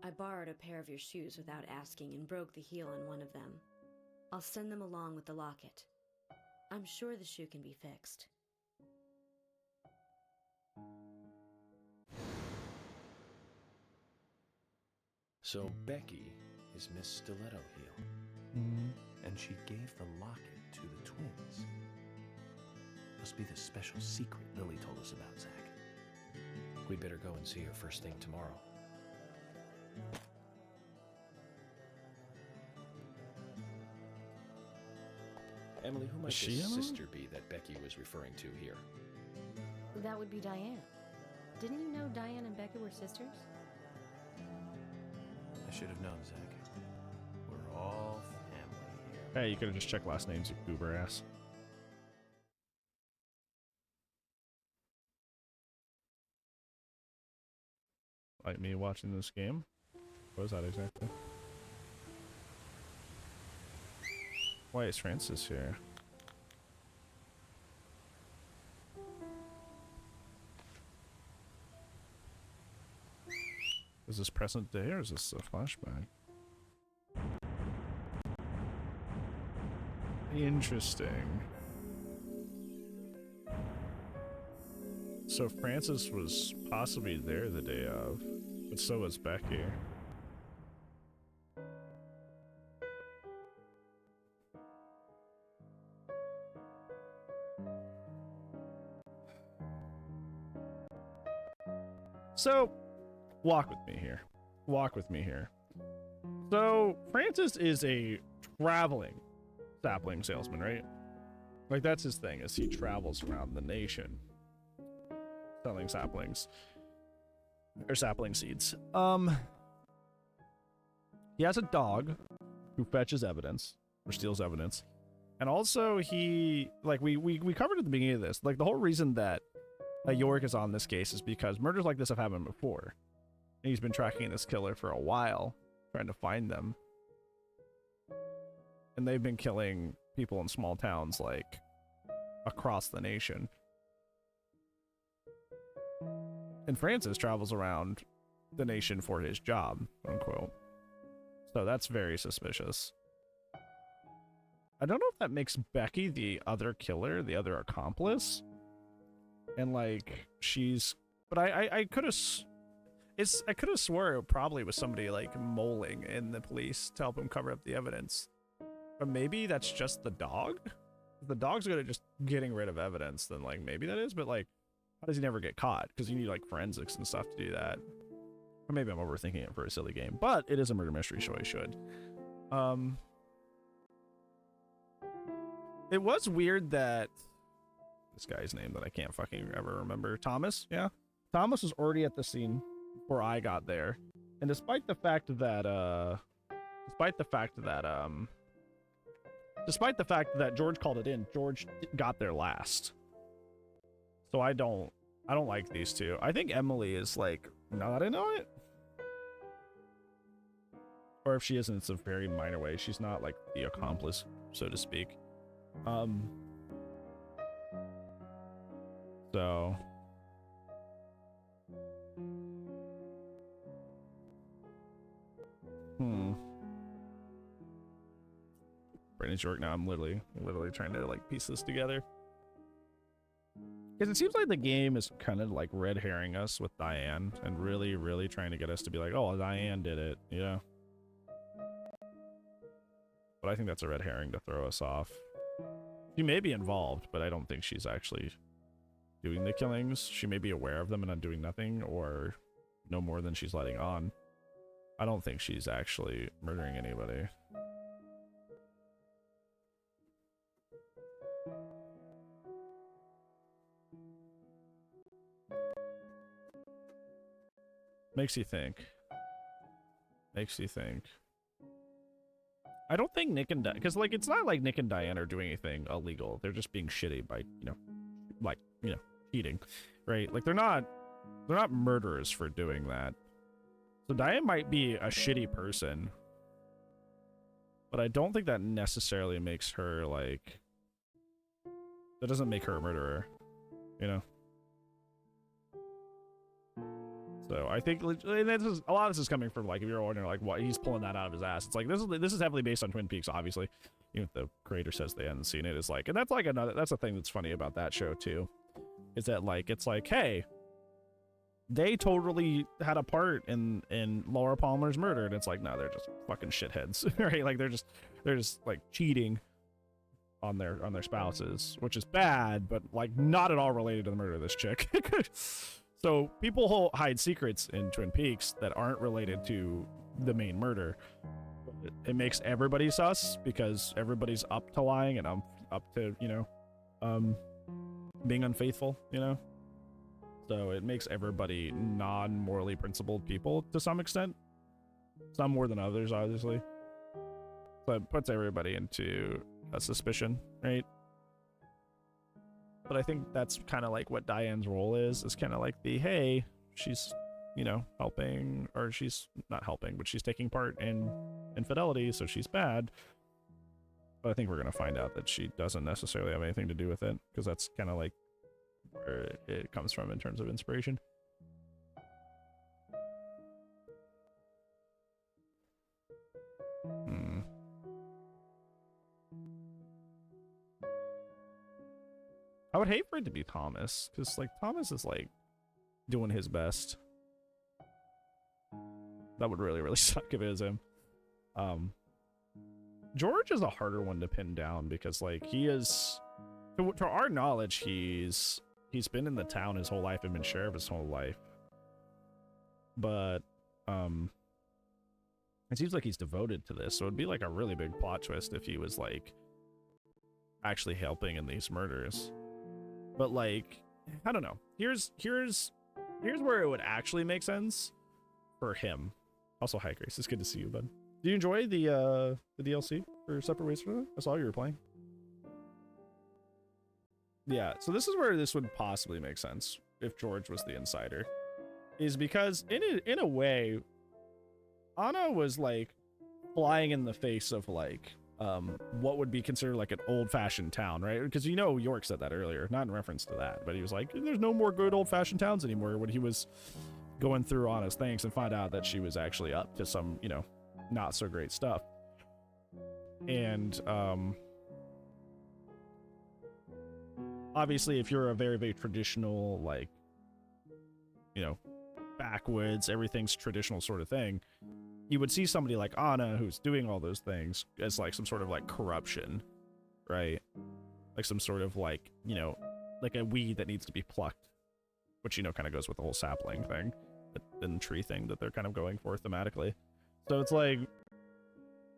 Speaker 5: I borrowed a pair of your shoes without asking and broke the heel on one of them. I'll send them along with the locket. I'm sure the shoe can be fixed.
Speaker 3: So Becky is Miss Stiletto Heel. And she gave the locket to the twins. Must be the special secret Lily told us about, Zach. We'd better go and see her first thing tomorrow. Emily, who might
Speaker 1: she
Speaker 3: this
Speaker 1: Emily?
Speaker 3: sister be that Becky was referring to here?
Speaker 7: That would be Diane. Didn't you know Diane and Becca were sisters?
Speaker 3: I should have known, Zach. We're all family here.
Speaker 1: Hey, you could have just checked last names, you goober ass. Like me watching this game? What was that exactly? Why is Francis here? Is this present day or is this a flashback? Interesting. So Francis was possibly there the day of, but so was Becky. So, walk with me here. Walk with me here. So, Francis is a traveling sapling salesman, right? Like, that's his thing, is he travels around the nation selling saplings. Or sapling seeds. He has a dog who fetches evidence, or steals evidence. And also, he, like, we covered at the beginning of this, like, the whole reason that York is on this case is because murders like this have happened before. And he's been tracking this killer for a while, trying to find them. And they've been killing people in small towns, like, across the nation. And Francis travels around the nation for his job, unquote. So that's very suspicious. I don't know if that makes Becky the other killer, the other accomplice. And like she's, but I could have, I could have swore it probably was somebody like moling in the police to help him cover up the evidence. But maybe that's just the dog. If the dog's good at just getting rid of evidence, then like maybe that is. But like, how does he never get caught? Because you need like forensics and stuff to do that. Or maybe I'm overthinking it for a silly game. But it is a murder mystery, so I should. It was weird that this guy's name that I can't fucking ever remember. Thomas, yeah? Thomas was already at the scene before I got there. And despite the fact that George called it in, George got there last. So I don't like these two. I think Emily is like, now that I know it. Or if she isn't, it's a very minor way. She's not like the accomplice, so to speak. So Brandon's York now. I'm literally trying to like piece this together. Because it seems like the game is kind of like red herring us with Diane and really trying to get us to be like, oh, Diane did it, you know? But I think that's a red herring to throw us off. She may be involved, but I don't think she's actually doing the killings. She may be aware of them and not doing nothing, or no more than she's letting on. I don't think she's actually murdering anybody. Makes you think. Makes you think. I don't think Nick and because like it's not like Nick and Diane are doing anything illegal. They're just being shitty by, cheating, right? Like they're not murderers for doing that. So Diane might be a shitty person, but I don't think that necessarily makes her like, that doesn't make her a murderer, you know? So I think, and this is, a lot of this is coming from, like, if you're wondering, like, what he's pulling that out of his ass. It's like, this is heavily based on Twin Peaks, obviously. Even if the creator says they hadn't seen it, it's like, and that's like that's a thing that's funny about that show too, is that, like, it's like, hey, they totally had a part in Laura Palmer's murder, and it's like, no, they're just fucking shitheads, right? Like, they're just like cheating on their spouses, which is bad, but like not at all related to the murder of this chick. So people hide secrets in Twin Peaks that aren't related to the main murder. It makes everybody sus because everybody's up to lying and up to, you know, being unfaithful, you know? So it makes everybody non-morally principled people to some extent. Some more than others, obviously. So it puts everybody into a suspicion, right? But I think that's kind of like what Diane's role is kind of like the, hey, she's, you know, helping, or she's not helping, but she's taking part in infidelity, so she's bad. But I think we're going to find out that she doesn't necessarily have anything to do with it, because that's kind of like where it comes from in terms of inspiration. I would hate for it to be Thomas, because, like, Thomas is, like, doing his best. That would really, really suck if it was him. George is a harder one to pin down, because, like, he is, to our knowledge, he's been in the town his whole life and been sheriff his whole life. But, it seems like he's devoted to this, so it'd be, like, a really big plot twist if he was, like, actually helping in these murders. But, like, I don't know. Here's where it would actually make sense for him. Also, hi Grace, it's good to see you, bud. Do you enjoy the DLC for Separate Ways from that? I saw you were playing. Yeah, so this is where this would possibly make sense if George was the insider, is because in a way, Anna was like flying in the face of like what would be considered like an old-fashioned town, right? Because, you know, York said that earlier, not in reference to that, but he was like, there's no more good old-fashioned towns anymore, when he was going through Anna's things and find out that she was actually up to some, you know, not so great stuff. And obviously, if you're a very, very traditional, like, you know, backwoods, everything's traditional sort of thing, you would see somebody like Anna, who's doing all those things, as like some sort of like corruption, right? Like some sort of like, you know, like a weed that needs to be plucked, which, you know, kind of goes with the whole sapling thing and tree thing that they're kind of going for thematically. So it's like,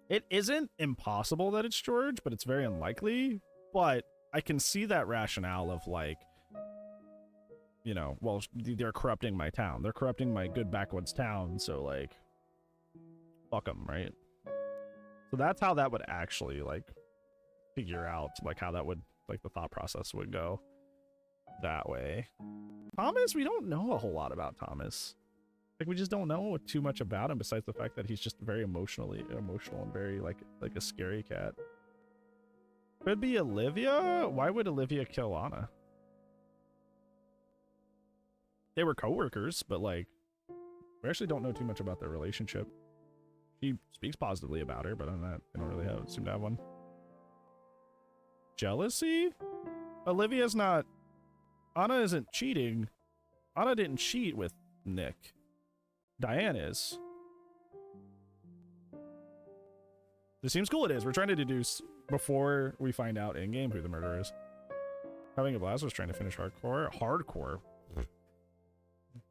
Speaker 1: it isn't impossible that it's George, but it's very unlikely. But I can see that rationale of like, you know, well, they're corrupting my town. They're corrupting my good backwoods town. So like, fuck them, right? So that's how that would actually like figure out like how that would, like, the thought process would go that way. Thomas, we don't know a whole lot about Thomas. Like, we just don't know too much about him besides the fact that he's just very emotional and very like a scary cat. Could be Olivia. Why would Olivia kill Anna? They were co-workers, but like, we actually don't know too much about their relationship. He speaks positively about her, but on that, they don't really seem to have one. Jealousy? Olivia's not... Anna isn't cheating. Anna didn't cheat with Nick. Diane is. This seems cool. It is. We're trying to deduce before we find out in-game who the murderer is. Having a blast was trying to finish hardcore. Hardcore.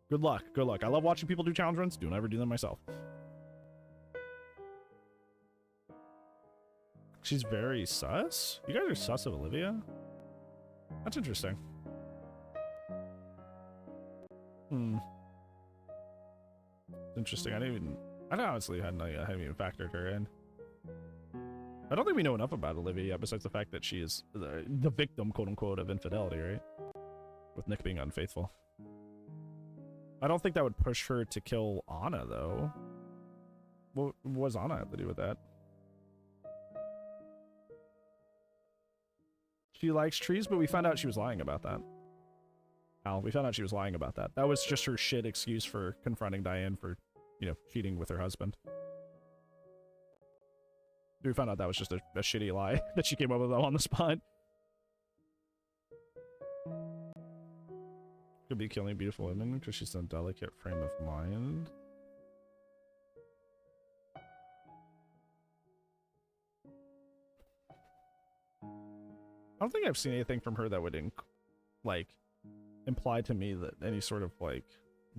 Speaker 1: Good luck. Good luck. I love watching people do challenge runs. Don't ever do them myself. She's very sus? You guys are sus of Olivia? That's interesting. Interesting. I honestly hadn't even factored her in. I don't think we know enough about Olivia yet, besides the fact that she is the victim, quote unquote, of infidelity, right? With Nick being unfaithful. I don't think that would push her to kill Anna, though. What does Anna have to do with that? She likes trees, but we found out she was lying about that. Al. We found out she was lying about that. That was just her shit excuse for confronting Diane for, you know, cheating with her husband. We found out that was just a shitty lie that she came up with on the spot. Could be killing beautiful women because she's in a delicate frame of mind. I don't think I've seen anything from her that would, imply to me that any sort of, like,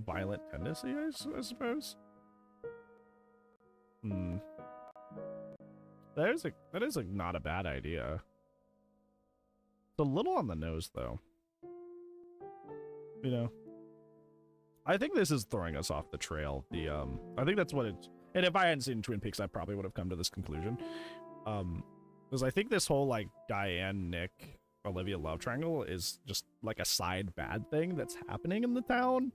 Speaker 1: violent tendency, I suppose. That is, like, not a bad idea. It's a little on the nose, though. You know? I think this is throwing us off the trail. I think that's what it's... And if I hadn't seen Twin Peaks, I probably would have come to this conclusion. Because I think this whole, like, Diane, Nick, Olivia love triangle is just, like, a side bad thing that's happening in the town.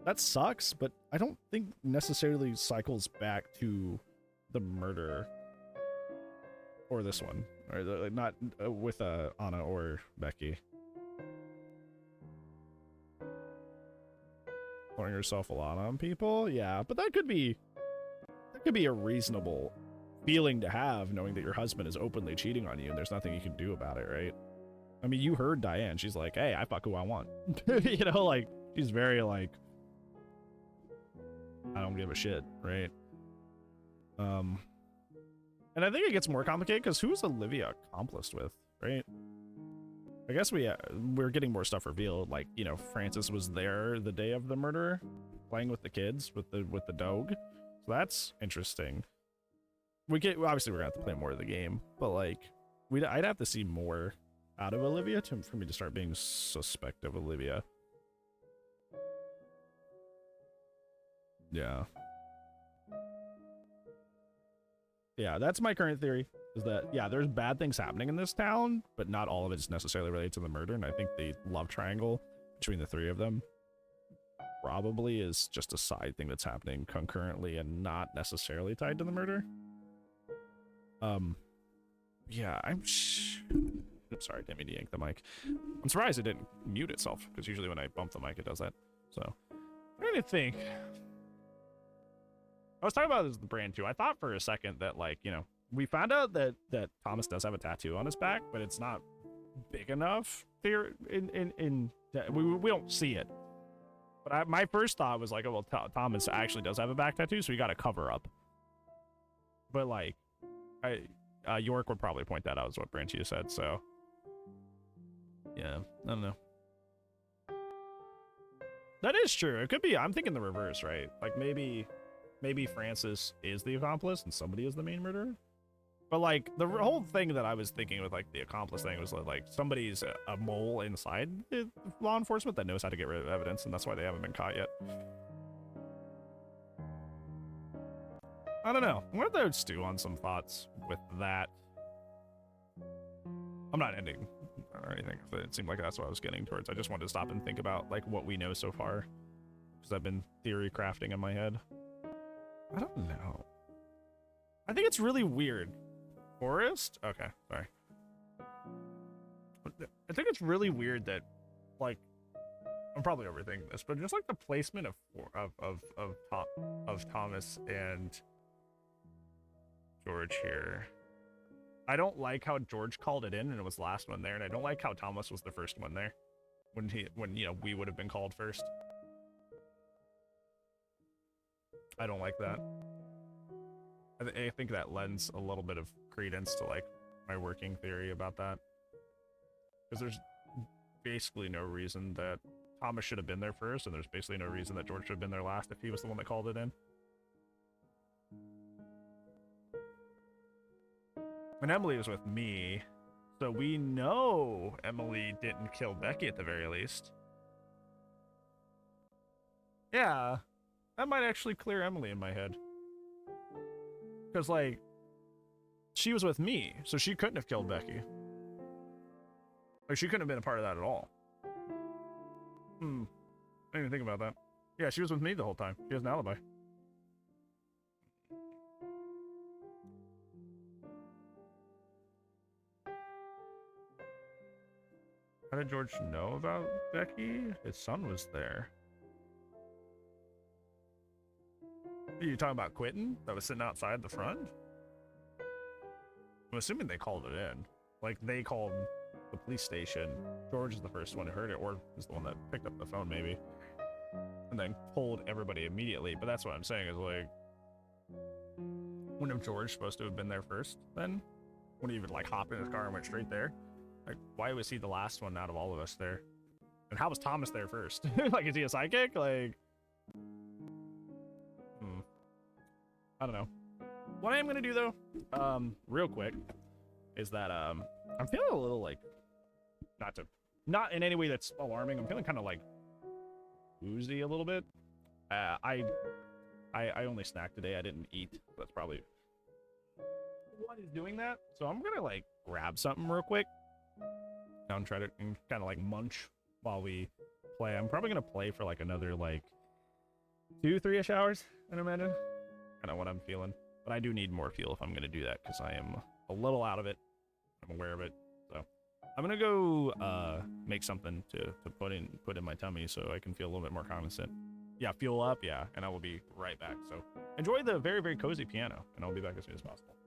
Speaker 1: That sucks, but I don't think necessarily cycles back to the murder. Or this one. Or, like, not with Anna or Becky. Throwing herself a lot on people? Yeah, but that could be a reasonable feeling to have, knowing that your husband is openly cheating on you and there's nothing you can do about it, right? I mean, you heard Diane. She's like, hey, I fuck who I want. You know, like, she's very, like, I don't give a shit, right? And I think it gets more complicated because who's Olivia accomplice with, right? I guess we're getting more stuff revealed. Like, you know, Francis was there the day of the murder, playing with the kids, with the dog. So that's interesting. Obviously we're gonna have to play more of the game, but like, I'd have to see more out of Olivia for me to start being suspect of Olivia. Yeah. Yeah, that's my current theory, is that, yeah, there's bad things happening in this town, but not all of it is necessarily related to the murder, and I think the love triangle between the three of them probably is just a side thing that's happening concurrently and not necessarily tied to the murder. Yeah, I'm sorry, I didn't mean to yank the mic. I'm surprised it didn't mute itself, because usually when I bump the mic, it does that. So, I'm trying to think. I was talking about this with the brand too. I thought for a second that, like, you know, we found out that Thomas does have a tattoo on his back, but it's not big enough there we don't see it. But my first thought was like, oh, well, Thomas actually does have a back tattoo, so he got a cover up. But like, York would probably point that out, is what Branchie said. So yeah, I don't know. That is true. It could be. I'm thinking the reverse, right? Like maybe Francis is the accomplice and somebody is the main murderer. But like the whole thing that I was thinking with like the accomplice thing was like somebody's a mole inside law enforcement that knows how to get rid of evidence, and that's why they haven't been caught yet. I don't know. I'm gonna stew on some thoughts with that. I'm not ending or anything. It seemed like that's what I was getting towards. I just wanted to stop and think about like what we know so far, because I've been theory crafting in my head. I don't know. I think it's really weird. Forest? Okay, sorry. I think it's really weird that, like, I'm probably overthinking this, but just like the placement of Thomas and George here. I don't like how George called it in and it was the last one there, and I don't like how Thomas was the first one there when you know, we would have been called first. I don't like that. I think that lends a little bit of credence to like my working theory about that, because there's basically no reason that Thomas should have been there first, and there's basically no reason that George should have been there last if he was the one that called it in. And Emily was with me, so we know Emily didn't kill Becky at the very least. Yeah, that might actually clear Emily in my head. Because, like, she was with me, so she couldn't have killed Becky. Like, she couldn't have been a part of that at all. I didn't even think about that. Yeah, she was with me the whole time. She has an alibi. How did George know about Becky? His son was there. Are you talking about Quentin that was sitting outside the front? I'm assuming they called it in. Like, they called the police station. George is the first one who heard it, or is the one that picked up the phone, maybe. And then told everybody immediately. But that's what I'm saying is, like, wouldn't have George supposed to have been there first, then? Wouldn't he even, like, hop in his car and went straight there? Like, why was he the last one out of all of us there? And how was Thomas there first? Like, is he a psychic? Like... I don't know. What I am gonna do though, real quick, is that I'm feeling a little like, not in any way that's alarming. I'm feeling kind of like woozy a little bit. I only snacked today. I didn't eat. So that's probably what is doing that. So I'm gonna like grab something real quick and try to kind of like munch while we play. I'm probably gonna play for like another like 2-3-ish hours, I'd imagine. Kind of what I'm feeling, but I do need more fuel if I'm going to do that because I am a little out of it. I'm aware of it, so I'm gonna go make something to put in my tummy so I can feel a little bit more cognizant. Yeah, fuel up, yeah, and I will be right back. So enjoy the very, very cozy piano, and I'll be back as soon as possible.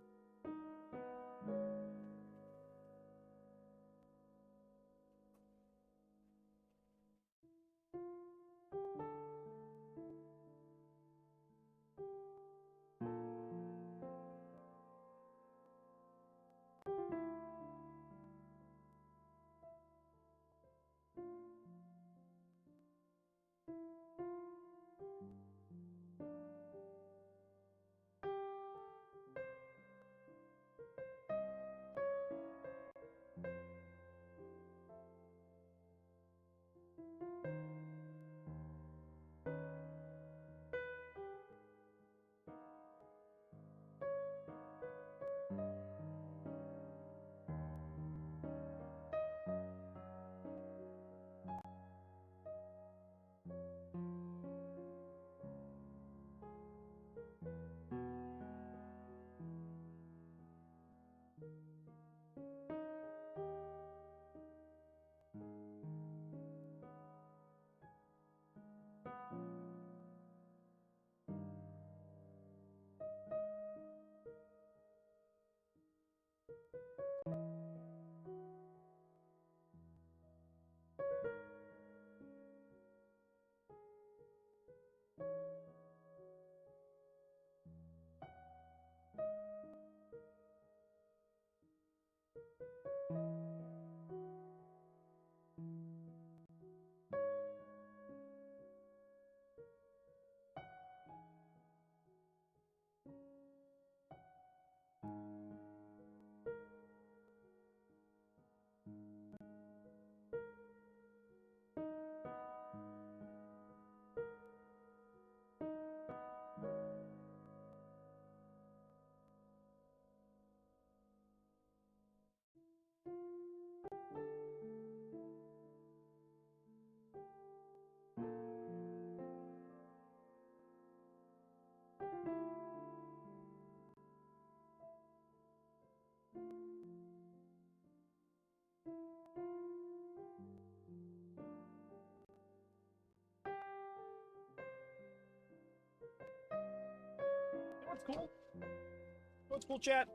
Speaker 1: What's cool? What's cool, chat?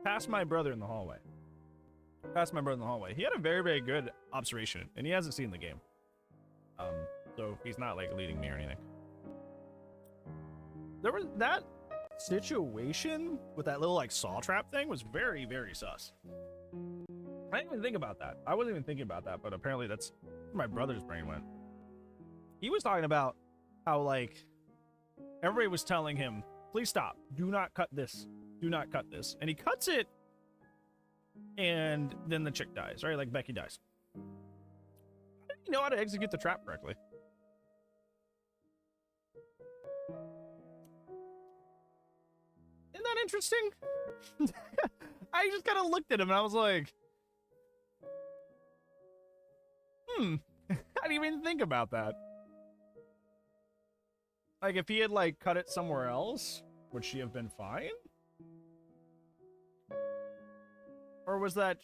Speaker 1: Past my brother in the hallway. He had a very, very good observation, and he hasn't seen the game. So he's not like leading me or anything. There was that situation with that little like saw trap thing was very, very sus. I didn't even think about that. I wasn't even thinking about that, but apparently that's where my brother's brain went. He was talking about how like everybody was telling him, please stop. Do not cut this. Do not cut this. And he cuts it, and then the chick dies, right? Like Becky dies. How did he know how to execute the trap correctly? Isn't that interesting? I just kind of looked at him and I was like, I didn't even think about that. Like, if he had, like, cut it somewhere else, would she have been fine? Or was that,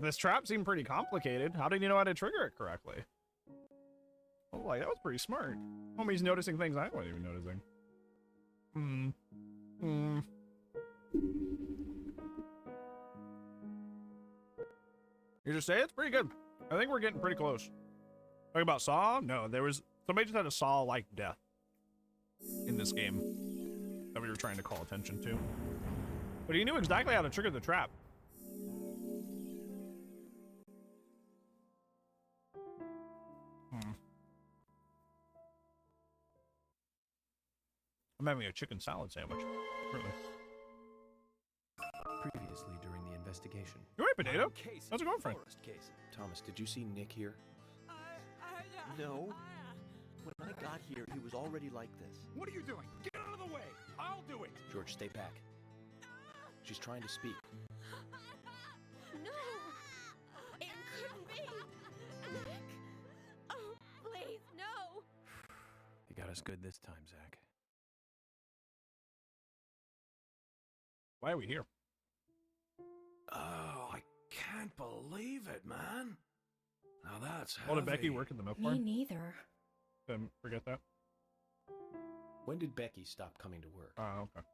Speaker 1: this trap seemed pretty complicated. How did you know how to trigger it correctly? Oh, like, that was pretty smart. Homie's noticing things I wasn't even noticing. You just say it's pretty good. I think we're getting pretty close. Talking about Saw? No, somebody just had a Saw-like death in this game that we were trying to call attention to. But he knew exactly how to trigger the trap. I'm having a chicken salad sandwich. Really.
Speaker 3: Previously during the investigation.
Speaker 1: You right, Potato? How's it going, Frank?
Speaker 3: Thomas, did you see Nick here?
Speaker 8: No. When I got here, he was already like this.
Speaker 6: What are you doing? Get out of the way! I'll do it!
Speaker 3: George, stay back. She's trying to speak.
Speaker 5: No! It couldn't be! Nick! Oh, please, no!
Speaker 3: You got us good this time, Zach.
Speaker 1: Why are we here?
Speaker 2: Oh, I can't believe it, man. Now that's heavy.
Speaker 1: Oh, did Becky work in the milk
Speaker 7: Me
Speaker 1: farm?
Speaker 7: neither.
Speaker 1: Forget that.
Speaker 3: When did Becky stop coming to work?
Speaker 1: Oh, okay.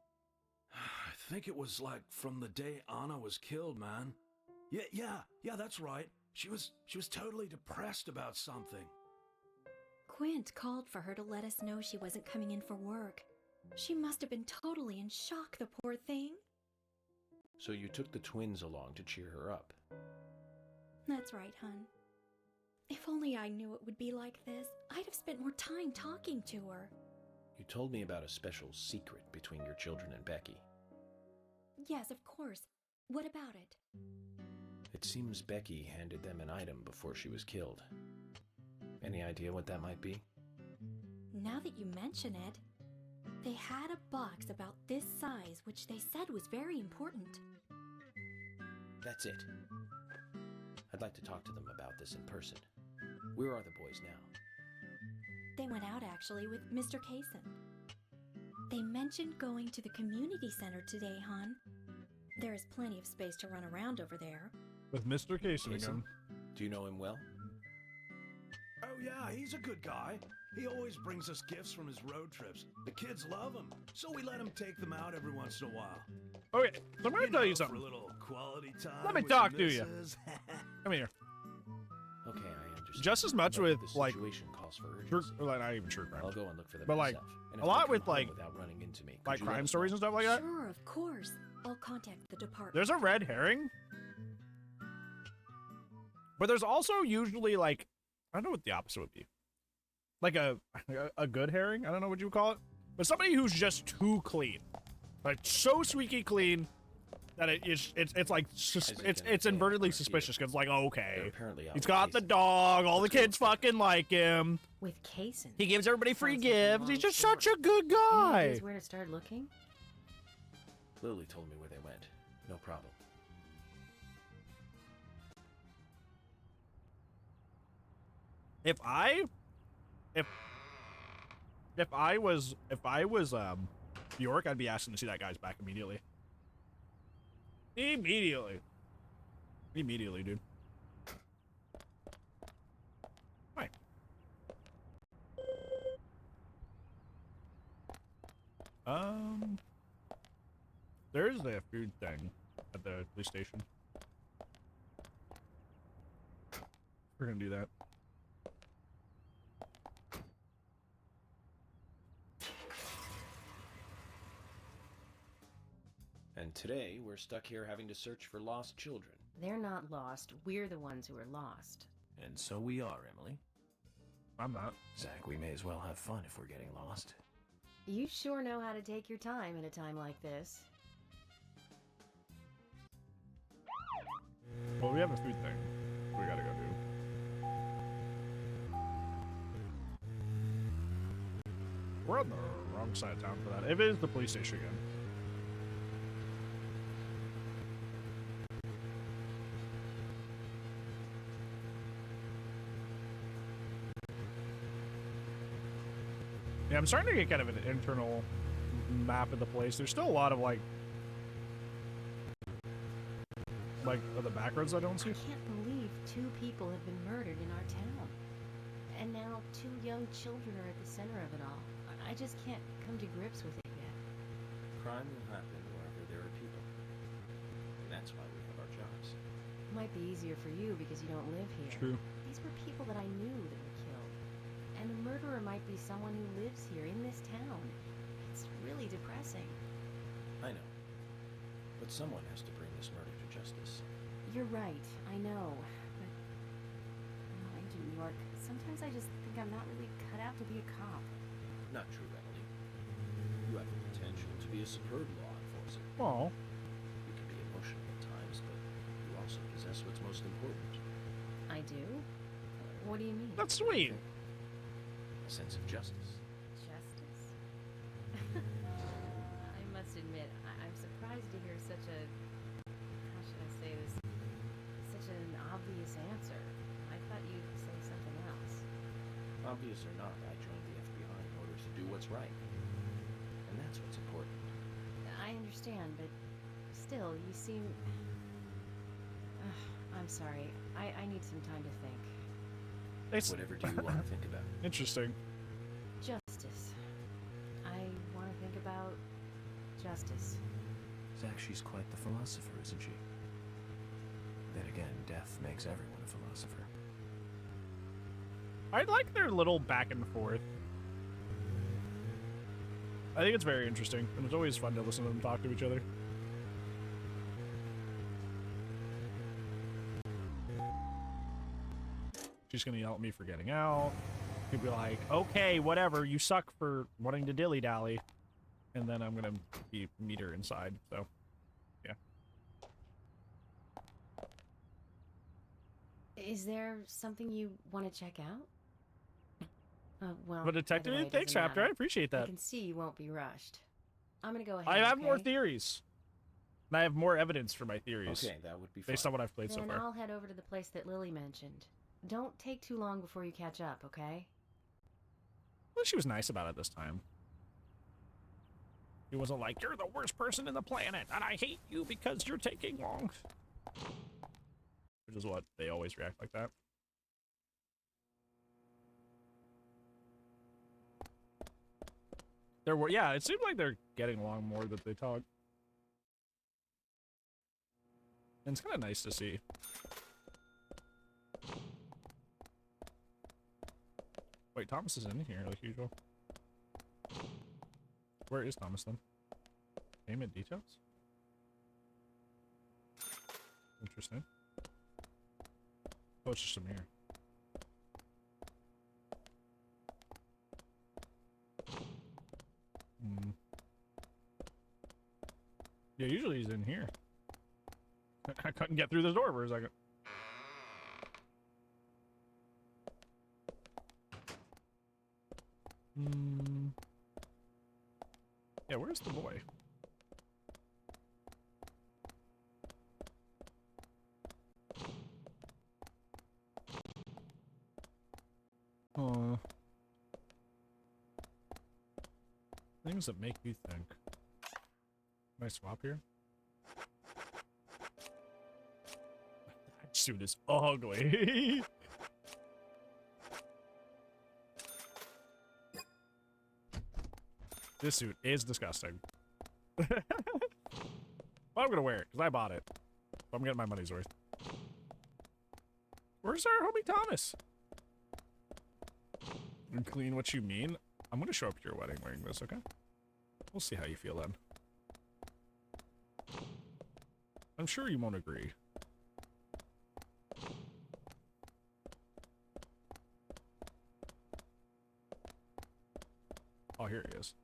Speaker 2: I think it was like from the day Anna was killed, man. Yeah, that's right. She was totally depressed about something.
Speaker 7: Quint called for her to let us know she wasn't coming in for work. She must have been totally in shock, the poor thing.
Speaker 3: So you took the twins along to cheer her up.
Speaker 7: That's right, hun. If only I knew it would be like this, I'd have spent more time talking to her.
Speaker 3: You told me about a special secret between your children and Becky.
Speaker 7: Yes, of course. What about it?
Speaker 3: It seems Becky handed them an item before she was killed. Any idea what that might be?
Speaker 7: Now that you mention it, they had a box about this size which they said was very important.
Speaker 3: That's it. I'd like to talk to them about this in person. Where are the boys now?
Speaker 7: They went out actually with Mr. Kaysen. They mentioned going to the community center today, hon. There is plenty of space to run around over there.
Speaker 1: With Mr. Kaysen again.
Speaker 3: Do you know him well?
Speaker 2: Oh yeah, he's a good guy. He always brings us gifts from his road trips. The kids love him, so we let him take them out every once in a while.
Speaker 1: Okay, so I'm gonna tell you
Speaker 2: For a
Speaker 1: something.
Speaker 2: little quality time.
Speaker 1: Let me
Speaker 2: with
Speaker 1: talk
Speaker 2: the
Speaker 1: to you.
Speaker 2: missus.
Speaker 1: Come here.
Speaker 3: Okay, I understand.
Speaker 1: Just as much
Speaker 3: But
Speaker 1: with,
Speaker 3: the
Speaker 1: like,
Speaker 3: situation calls for
Speaker 1: True,
Speaker 3: urgency.
Speaker 1: like, not even true crime.
Speaker 3: I'll go and look for them
Speaker 1: But, like,
Speaker 3: myself. And
Speaker 1: a
Speaker 3: if
Speaker 1: lot
Speaker 3: they come
Speaker 1: with,
Speaker 3: home
Speaker 1: like-
Speaker 3: without running into me, could
Speaker 1: Like
Speaker 3: you let
Speaker 1: crime
Speaker 3: us
Speaker 1: stories
Speaker 3: know?
Speaker 1: and stuff like that.
Speaker 7: Sure, of course. I'll contact the department.
Speaker 1: There's a red herring. But there's also usually, like, I don't know what the opposite would be. Like a good herring? I don't know what you would call it. But somebody who's just too clean. Like, so squeaky clean that it's like, it's invertedly suspicious, because it's like,
Speaker 3: They're
Speaker 1: okay.
Speaker 3: apparently out
Speaker 1: He's
Speaker 3: with
Speaker 1: got the
Speaker 3: Kaysen.
Speaker 1: dog, all the
Speaker 3: Let's go
Speaker 1: kids fucking like him.
Speaker 7: With Kaysen.
Speaker 1: He gives everybody free
Speaker 7: Sounds like a
Speaker 1: gifts.
Speaker 7: long
Speaker 1: He's just
Speaker 7: story.
Speaker 1: such a good
Speaker 7: Any
Speaker 1: guy.
Speaker 7: ideas where to start looking?
Speaker 3: Lily told me where they went. No problem.
Speaker 1: If I was Bjork, I'd be asking to see that guy's back immediately. Immediately, dude. Hi. There's the food thing at the police station. We're gonna do that.
Speaker 3: And today, we're stuck here having to search for lost children.
Speaker 7: They're not lost. We're the ones who are lost.
Speaker 3: And so we are, Emily.
Speaker 1: I'm not.
Speaker 3: Zach, we may as well have fun if we're getting lost.
Speaker 7: You sure know how to take your time at a time like this.
Speaker 1: Well, we have a food thing we gotta go do. We're on the wrong side of town for that. If it is the police station again. Yeah, I'm starting to get kind of an internal map of the place. There's still a lot of, like, Like, of the back roads I don't see?
Speaker 5: I can't believe 2 people have been murdered in our town. And now 2 young children are at the center of it all. I just can't come to grips with it yet.
Speaker 3: Crime will happen wherever there are people. And that's why we have our jobs.
Speaker 5: Might be easier for you because you don't live here.
Speaker 1: True.
Speaker 5: These were people that I knew that were killed. And the murderer might be someone who lives here in this town. It's really depressing.
Speaker 3: I know. But someone has to bring this murder to justice.
Speaker 5: You're right, I know. But going to New York, sometimes I just think I'm not really cut out to be a cop.
Speaker 3: Not true, Emily. You have the potential to be a superb law enforcer.
Speaker 1: Oh.
Speaker 3: You can be emotional at times, but you also possess what's most important.
Speaker 5: I do? What do you mean?
Speaker 1: That's sweet.
Speaker 3: A sense of justice.
Speaker 5: Justice? I must admit, I'm surprised to hear such a... How should I say this? Such an obvious answer. I thought you'd say something else.
Speaker 3: Obvious or not, I joined the FBI in order to do what's right. And that's what's important.
Speaker 5: I understand, but still, you seem... I'm sorry. I need some time to think.
Speaker 3: Whatever do you want to think about?
Speaker 1: Interesting.
Speaker 5: Justice. I want to think about justice.
Speaker 3: Zach, she's quite the philosopher, isn't she? Then again, death makes everyone a philosopher.
Speaker 1: I like their little back and forth. I think it's very interesting, and it's always fun to listen to them talk to each other. She's gonna yell at me for getting out. He'll be like, okay, whatever, you suck for wanting to dilly-dally. And then I'm gonna meet her inside, so, yeah.
Speaker 5: Is there something you want to check out? Well,
Speaker 1: But Detective
Speaker 5: either way, it
Speaker 1: thanks,
Speaker 5: doesn't
Speaker 1: Chapter, I
Speaker 5: matter.
Speaker 1: appreciate
Speaker 5: I
Speaker 1: that.
Speaker 5: can see you won't be rushed. I'm gonna go ahead.
Speaker 1: I have more
Speaker 5: okay?
Speaker 1: theories. And I have more evidence for my theories.
Speaker 3: Okay, that would be fine.
Speaker 1: Based on what I've played so
Speaker 5: Then
Speaker 1: far.
Speaker 5: I'll head over to the place that Lily mentioned. Don't take too long before you catch up, okay?
Speaker 1: Well, she was nice about it this time. He wasn't like, you're the worst person in the planet, and I hate you because you're taking long. Which is what, they always react like that. Yeah, it seems like they're getting along more that they talk. And it's kind of nice to see. Wait, Thomas is in here like usual. Where is Thomas then? Payment details? Interesting. Oh, it's just a mirror. Hmm. Yeah, usually he's in here. I couldn't get through the door for a second. Hmm. Yeah, where's the boy? Things that make you think. Can I swap here? That suit is ugly. This suit is disgusting. But I'm gonna wear it, because I bought it. So I'm getting my money's worth. Where's our homie Thomas? And clean what you mean? I'm gonna show up to your wedding wearing this, okay? We'll see how you feel then. I'm sure you won't agree. Oh, here he is.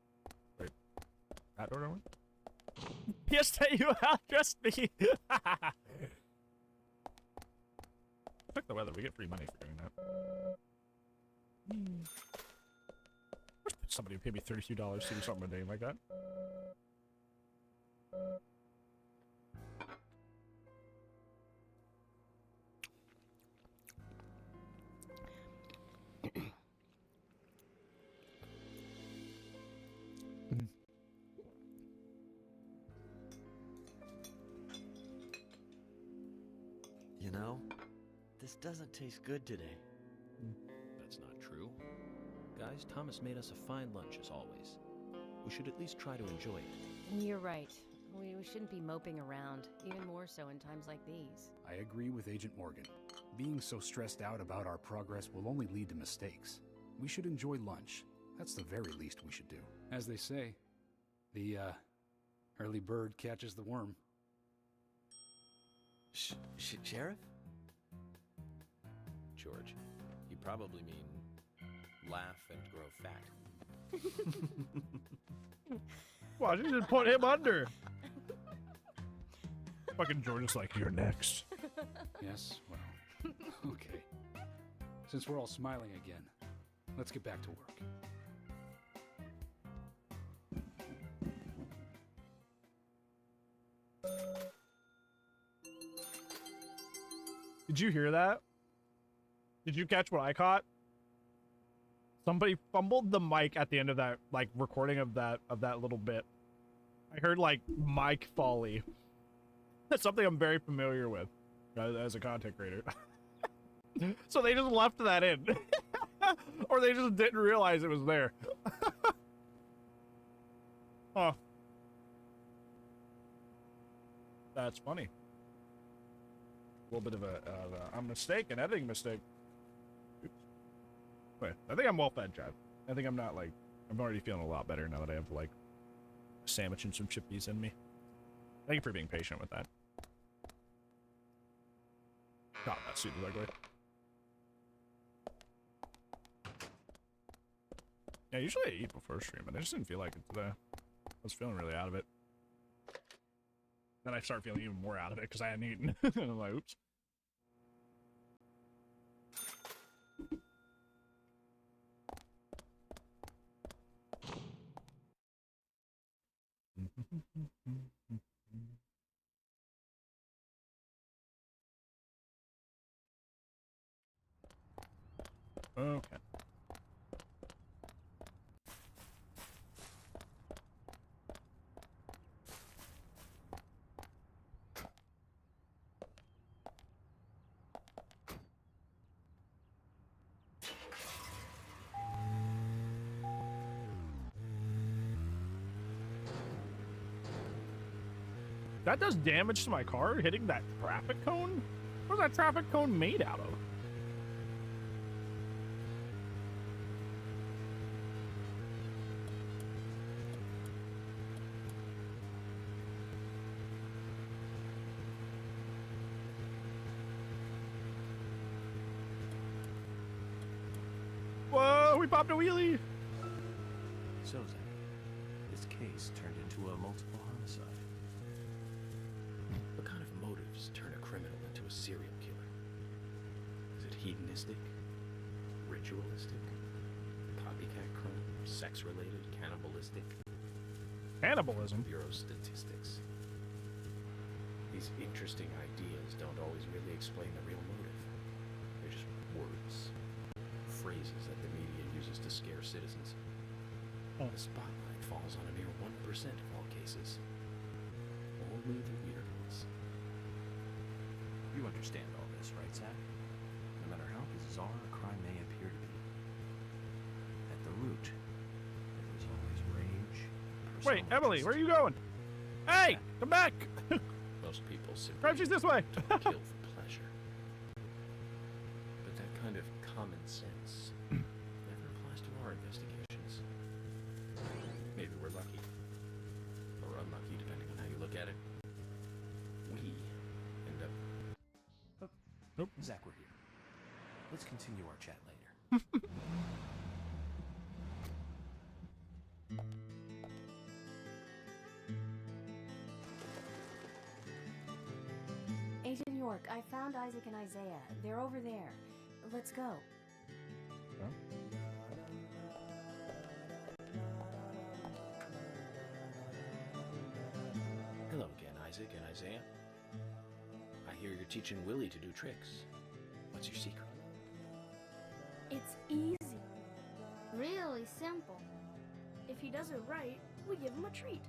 Speaker 1: Wait. That door went? Yes, that you outdressed me! Check the weather. We get free money for doing that. Somebody paid me $32 to do something a day like that.
Speaker 8: No, this doesn't taste good today.
Speaker 3: That's not true. Guys, Thomas made us a fine lunch as always. We should at least try to enjoy it.
Speaker 9: You're right. We shouldn't be moping around, even more so in times like these.
Speaker 10: I agree with Agent Morgan. Being so stressed out about our progress will only lead to mistakes. We should enjoy lunch. That's the very least we should do. As they say, the early bird catches the worm.
Speaker 8: Sheriff?
Speaker 3: George, you probably mean laugh and grow fat.
Speaker 1: Watch, you just put him under. Fucking George is like, you're next.
Speaker 10: Yes, well, okay. Since we're all smiling again, let's get back to work.
Speaker 1: Did you hear that? Did you catch what I caught? Somebody fumbled the mic at the end of that, like, recording of that little bit. I heard, like, mic folly. That's something I'm very familiar with as a content creator. So they just left that in. Or they just didn't realize it was there. Huh. That's funny. A little bit of a mistake, an editing mistake. Oops. Wait, I think I'm well fed, Chad. I think I'm not like, I'm already feeling a lot better now that I have like a sandwich and some chippies in me. Thank you for being patient with that. God, that suit is ugly. Yeah, usually I eat before stream, but I just didn't feel like it today. I was feeling really out of it. Then I start feeling even more out of it because I hadn't eaten. I'm like, oops. Okay. That does damage to my car, hitting that traffic cone? What's that traffic cone made out of? Whoa, we popped a wheelie!
Speaker 3: So, Zach, this case turned into a multiple homicide. What kind of motives turn a criminal into a serial killer? Is it hedonistic? Ritualistic? Copycat crime? Sex-related? Cannibalistic?
Speaker 1: Cannibalism?
Speaker 3: Bureau statistics. These interesting ideas don't always really explain the real motive. They're just words. Phrases that the media uses to scare citizens.
Speaker 1: Oh.
Speaker 3: The spotlight falls on a mere 1% of all cases. Only the weird ones. You understand all this, right, Zach? No matter how bizarre a crime may appear to be, at the root, there is always rage.
Speaker 1: Wait, Emily, where are you going? Hey, come back!
Speaker 3: Most people simply
Speaker 1: Crouchy's this way!
Speaker 3: kill for pleasure. But that kind of common sense never applies to our investigations. Maybe we're lucky. Or unlucky, depending on how you look at it. We end up...
Speaker 1: Nope.
Speaker 3: Zach, we're here. Let's continue our chat later.
Speaker 5: Agent York, I found Isaac and Isaiah. They're over there. Let's go.
Speaker 1: Huh?
Speaker 3: Hello again, Isaac and Isaiah. I hear you're teaching Willie to do tricks. What's your secret?
Speaker 11: It's easy.
Speaker 4: Really simple.
Speaker 11: If he does it right, we give him a treat.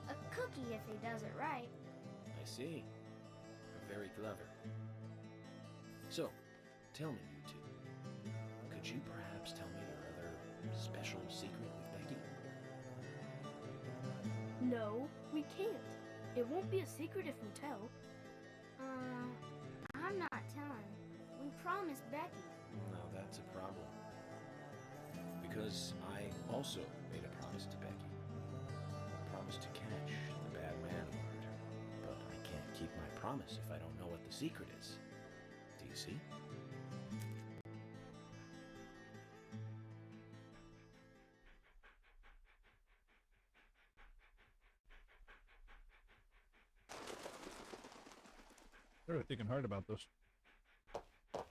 Speaker 4: A cookie if he does it right.
Speaker 3: I see. Very clever. So, tell me, you two. Could you perhaps tell me your other special secret with Becky?
Speaker 11: No, we can't. It won't be a secret if we tell.
Speaker 12: I'm not telling. We promised Becky.
Speaker 3: Now that's a problem. Because I also made a promise to Becky. A promise to catch the bad man lord. But I can't keep my promise if I don't know what the secret is. Do you see?
Speaker 1: They're thinking hard about this.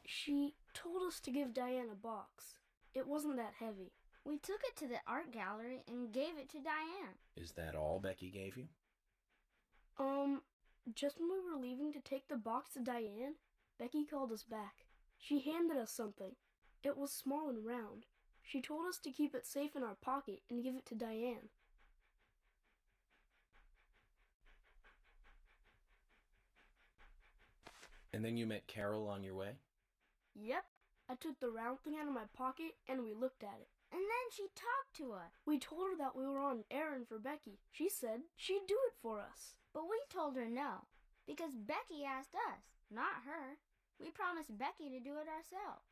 Speaker 11: She told us to give Diane a box. It wasn't that heavy.
Speaker 12: We took it to the art gallery and gave it to Diane.
Speaker 3: Is that all Becky gave you?
Speaker 11: Just when we were leaving to take the box to Diane, Becky called us back. She handed us something. It was small and round. She told us to keep it safe in our pocket and give it to Diane.
Speaker 3: And then you met Carol on your way?
Speaker 11: Yep. I took the round thing out of my pocket and we looked at it.
Speaker 12: And then she talked to us.
Speaker 11: We told her that we were on an errand for Becky. She said she'd do it for us.
Speaker 12: But we told her no, because Becky asked us, not her. We promised Becky to do it ourselves.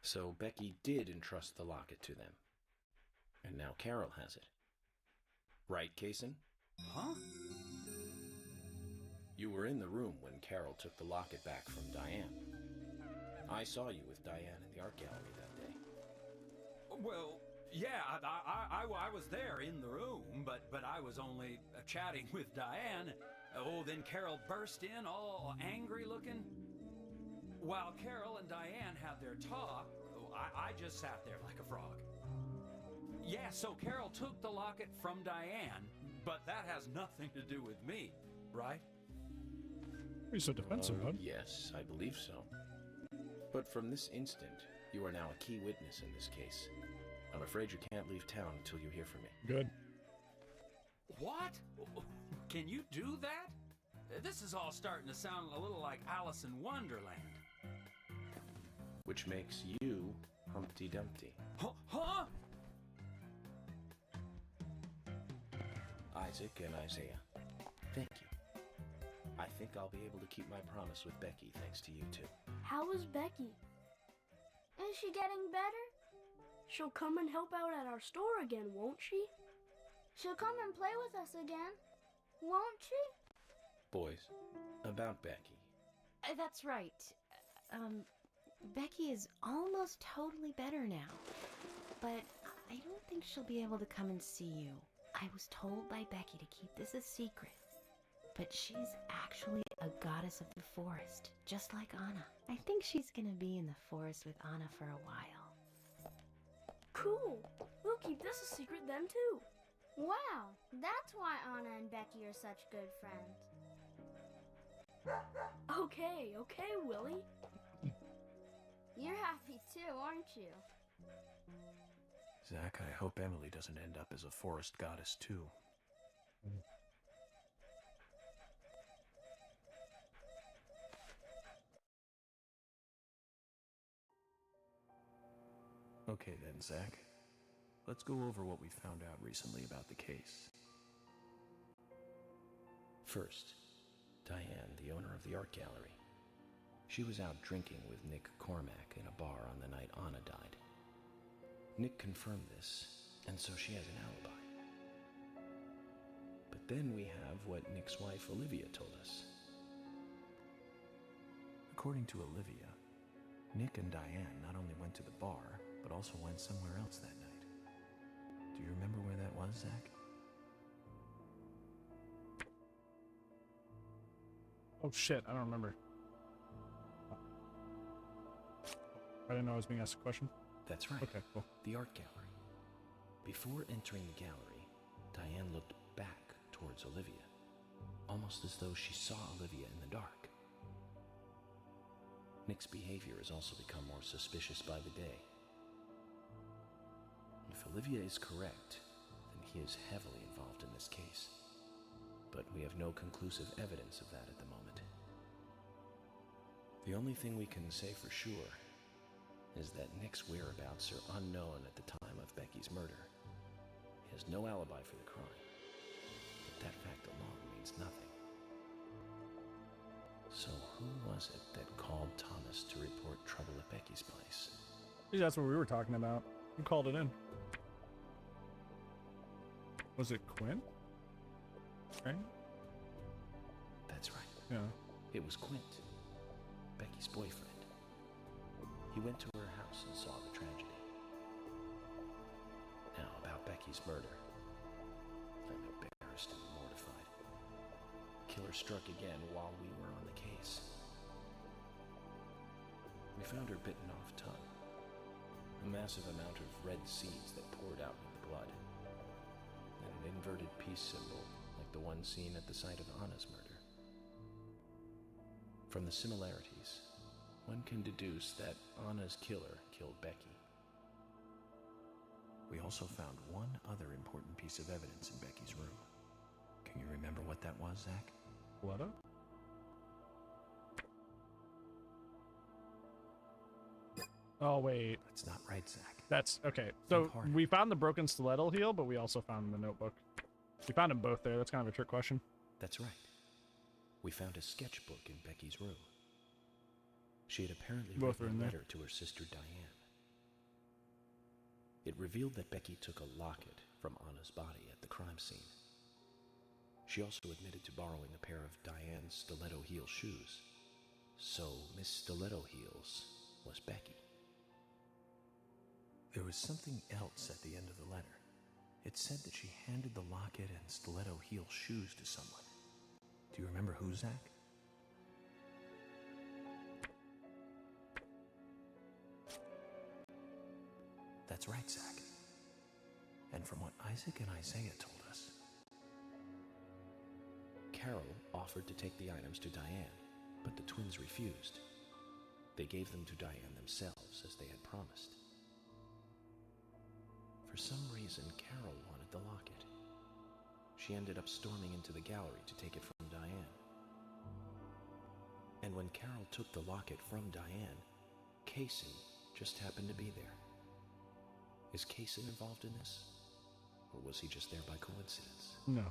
Speaker 3: So Becky did entrust the locket to them. And now Carol has it. Right, Kaysen?
Speaker 2: Huh?
Speaker 3: You were in the room when Carol took the locket back from Diane. I saw you with Diane in the art gallery that day.
Speaker 2: Well, yeah, I was there in the room, but I was only chatting with Diane. Oh, then Carol burst in, all angry looking. While Carol and Diane had their talk, I just sat there like a frog. Yeah, so Carol took the locket from Diane, but that has nothing to do with me, right?
Speaker 1: You're so defensive, bud.
Speaker 3: Yes, I believe so. But from this instant, you are now a key witness in this case. I'm afraid you can't leave town until you hear from me.
Speaker 1: Good.
Speaker 2: What? Can you do that? This is all starting to sound a little like Alice in Wonderland.
Speaker 3: Which makes you Humpty Dumpty.
Speaker 2: Huh?
Speaker 3: Isaac and Isaiah, thank you. I think I'll be able to keep my promise with Becky thanks to you two.
Speaker 11: How is Becky?
Speaker 12: Is she getting better?
Speaker 11: She'll come and help out at our store again, won't she?
Speaker 12: She'll come and play with us again, won't she?
Speaker 3: Boys, about Becky.
Speaker 9: That's right. Becky is almost totally better now. But I don't think she'll be able to come and see you. I was told by Becky to keep this a secret. But she's actually a goddess of the forest, just like Anna. I think she's gonna be in the forest with Anna for a while.
Speaker 11: Cool. We'll keep this a secret then, too.
Speaker 12: Wow, that's why Anna and Becky are such good friends.
Speaker 11: Okay, Willie.
Speaker 12: You're happy too, aren't you?
Speaker 3: Zach, I hope Emily doesn't end up as a forest goddess too. Okay then, Zach. Let's go over what we found out recently about the case. First, Diane, the owner of the art gallery. She was out drinking with Nick Cormack in a bar on the night Anna died. Nick confirmed this, and so she has an alibi. But then we have what Nick's wife Olivia told us. According to Olivia, Nick and Diane not only went to the bar, but also went somewhere else that night. Do you remember where that was, Zach?
Speaker 1: Oh shit, I don't remember. I didn't know I was being asked a question.
Speaker 3: That's right.
Speaker 1: Okay, cool.
Speaker 3: The art gallery. Before entering the gallery, Diane looked back towards Olivia, almost as though she saw Olivia in the dark. Nick's behavior has also become more suspicious by the day. If Olivia is correct, then he is heavily involved in this case. But we have no conclusive evidence of that at the moment. The only thing we can say for sure is that Nick's whereabouts are unknown at the time of Becky's murder. He has no alibi for the crime, but that fact alone means nothing. So who was it that called Thomas to report trouble at Becky's place?
Speaker 1: See, that's what we were talking about. Who called it in? Was it Quint? Right?
Speaker 3: That's right.
Speaker 1: Yeah.
Speaker 3: It was Quint, Becky's boyfriend. He went to her house and saw the tragedy. Now, about Becky's murder. I'm embarrassed and mortified. Killer struck again while we were on the case. We found her bitten off tongue. A massive amount of red seeds that poured out in the blood. And an inverted peace symbol like the one seen at the site of Anna's murder. From the similarities, one can deduce that Anna's killer killed Becky. We also found one other important piece of evidence in Becky's room. Can you remember what that was, Zach?
Speaker 1: What? Oh, wait.
Speaker 3: That's not right, Zach.
Speaker 1: That's okay. So we found the broken stiletto heel, but we also found the notebook. We found them both there. That's kind of a trick question.
Speaker 3: That's right. We found a sketchbook in Becky's room. She had apparently written a letter to her sister Diane. It revealed that Becky took a locket from Anna's body at the crime scene. She also admitted to borrowing a pair of Diane's stiletto heel shoes. So Miss Stiletto Heels was Becky. There was something else at the end of the letter. It said that she handed the locket and stiletto heel shoes to someone. Do you remember who, Zach? That's right, Zach. And from what Isaac and Isaiah told us, Carol offered to take the items to Diane, but the twins refused. They gave them to Diane themselves, as they had promised. For some reason, Carol wanted the locket. She ended up storming into the gallery to take it from Diane. And when Carol took the locket from Diane, Kaysen just happened to be there. Is Kaysen involved in this? Or was he just there by coincidence?
Speaker 1: No.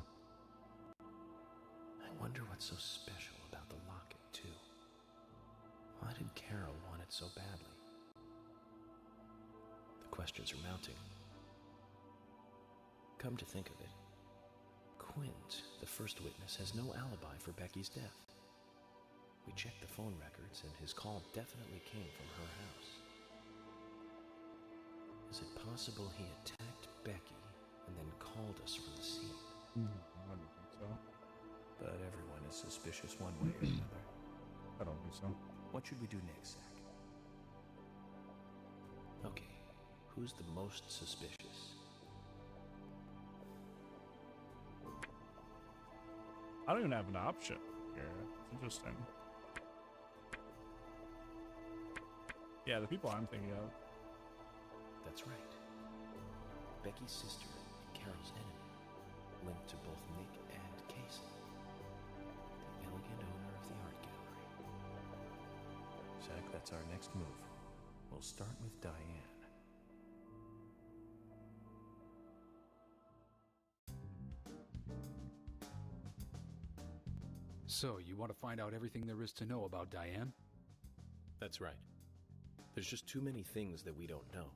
Speaker 3: I wonder what's so special about the locket, too. Why did Carol want it so badly? The questions are mounting. Come to think of it, Quint, the first witness, has no alibi for Becky's death. We checked the phone records, and his call definitely came from her house. Is it possible he attacked Becky and then called us from the scene?
Speaker 1: I don't think so.
Speaker 3: But everyone is suspicious one way or another.
Speaker 1: I don't think so.
Speaker 3: What should we do next, Zach? Okay, who's the most suspicious?
Speaker 1: I don't even have an option here. It's interesting. Yeah, the people I'm thinking of.
Speaker 3: That's right. Becky's sister and Carol's enemy, linked to both Nick and Kaysen, the elegant owner of the art gallery. Zach, that's our next move. We'll start with Diane.
Speaker 10: So, you want to find out everything there is to know about Diane?
Speaker 3: That's right. There's just too many things that we don't know.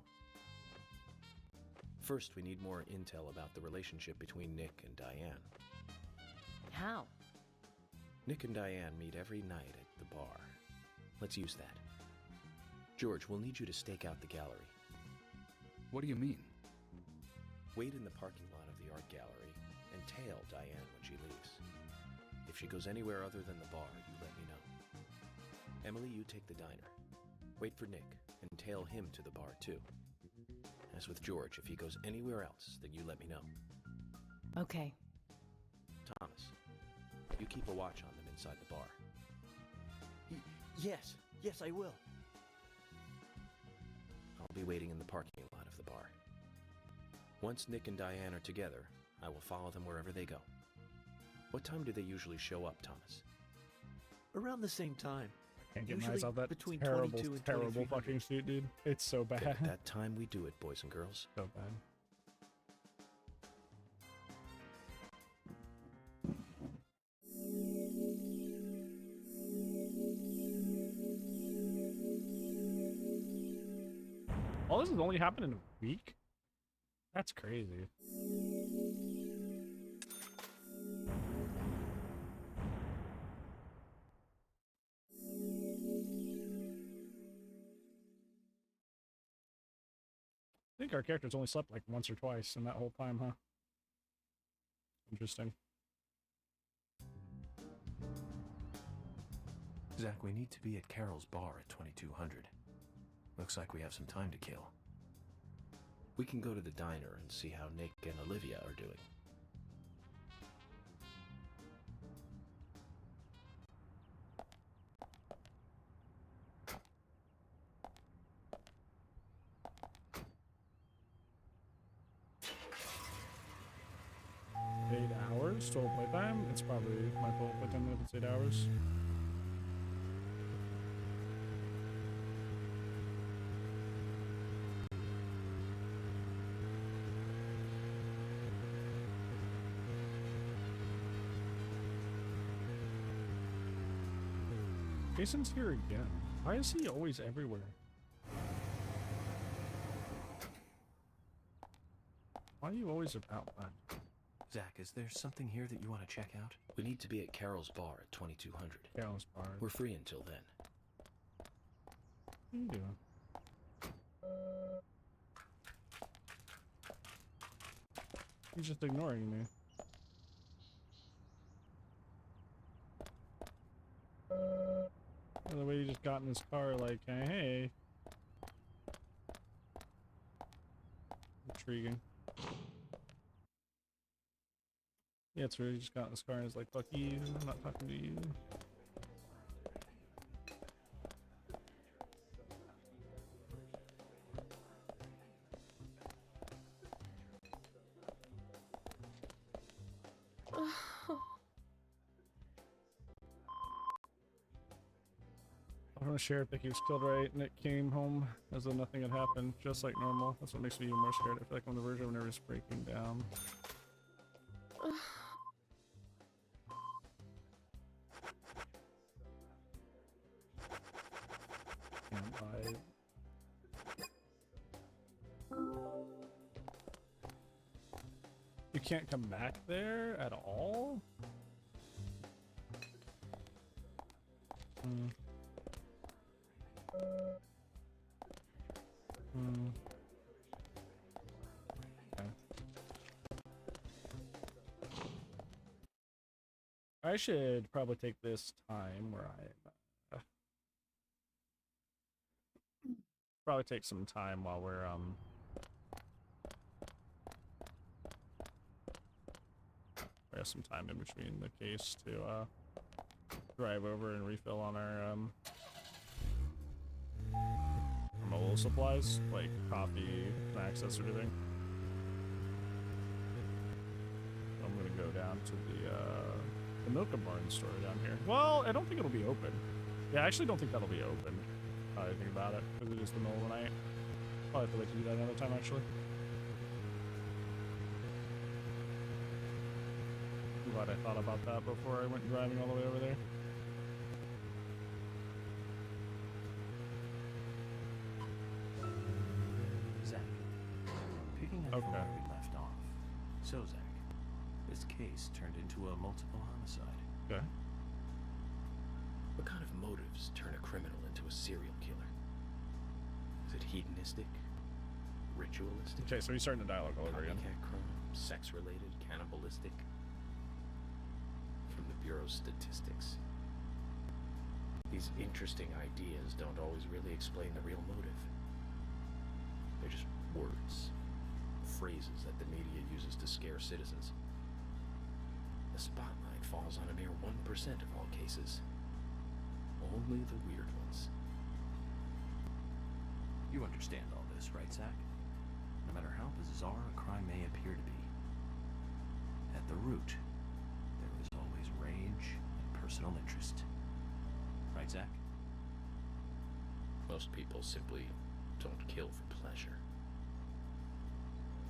Speaker 3: First, we need more intel about the relationship between Nick and Diane.
Speaker 9: How?
Speaker 3: Nick and Diane meet every night at the bar. Let's use that. George, we'll need you to stake out the gallery.
Speaker 10: What do you mean?
Speaker 3: Wait in the parking lot of the art gallery and tail Diane when she leaves. If she goes anywhere other than the bar, you let me know. Emily, you take the diner. Wait for Nick and tail him to the bar too. As with George, if he goes anywhere else, then you let me know.
Speaker 9: Okay.
Speaker 3: Thomas, you keep a watch on them inside the bar.
Speaker 8: Yes, I will.
Speaker 3: I'll be waiting in the parking lot of the bar. Once Nick and Diane are together, I will follow them wherever they go. What time do they usually show up, Thomas?
Speaker 8: Around the same time.
Speaker 1: Can't get my
Speaker 8: Usually
Speaker 1: eyes off that
Speaker 8: between
Speaker 1: terrible,
Speaker 8: 22 and
Speaker 1: terrible
Speaker 8: 2300.
Speaker 1: fucking suit, dude. It's so bad.
Speaker 3: Then at that time we do it, boys and girls.
Speaker 1: So bad. All this has only happened in a week? That's crazy. I think our characters only slept like once or twice in that whole time, huh? Interesting.
Speaker 3: Zach, we need to be at Carol's bar at 2200. Looks like we have some time to kill. We can go to the diner and see how Nick and Olivia are doing.
Speaker 1: Total playtime? It's probably my total playtime if it's 8 hours. Jason's here again. Why is he always everywhere? Why are you always about, man?
Speaker 3: Zach, is there something here that you want to check out? We need to be at Carol's bar at 2200.
Speaker 1: Carol's bar.
Speaker 3: We're free until then.
Speaker 1: What are you doing? He's just ignoring me. The way he just got in his car like, hey. Intriguing. Yeah, it's really just got in his car and is like, fuck you, I'm not talking to you. I want to share Becky was killed right. Nick came home as though nothing had happened, just like normal. That's what makes me even more scared. I feel like I'm on the verge of nervous breaking down. You can't come back there at all? Okay. I should probably take this time where I probably take some time while we're we have some time in between the case to drive over and refill on our mobile supplies, like coffee, snacks, that sort of thing. So I'm gonna go down to the Milk and Barn store down here. Well, I don't think it'll be open. Yeah, I actually don't think that'll be open. I think about it, because it is the middle of the night. Probably have to wait to do that another time, actually. I'm glad I thought about that before I went driving all the way over there.
Speaker 3: Zach, picking up from where we left off. So, Zach, this case turned into a multiple homicide.
Speaker 1: Okay.
Speaker 3: What kind of motives turn a criminal into a serial killer? Is it hedonistic? Ritualistic?
Speaker 1: Okay, so he's starting to dialogue all over again.
Speaker 3: Copycat crime? Sex-related? Cannibalistic? From the Bureau's statistics, these interesting ideas don't always really explain the real motive. They're just words, phrases that the media uses to scare citizens. The spotlight falls on a mere 1% of all cases. Only the weird ones.
Speaker 8: You understand all this, right, Zach?
Speaker 3: no matter how bizarre a crime may appear to be, at the root, there is always rage and personal interest. Right, Zach?
Speaker 13: Most people simply don't kill for pleasure.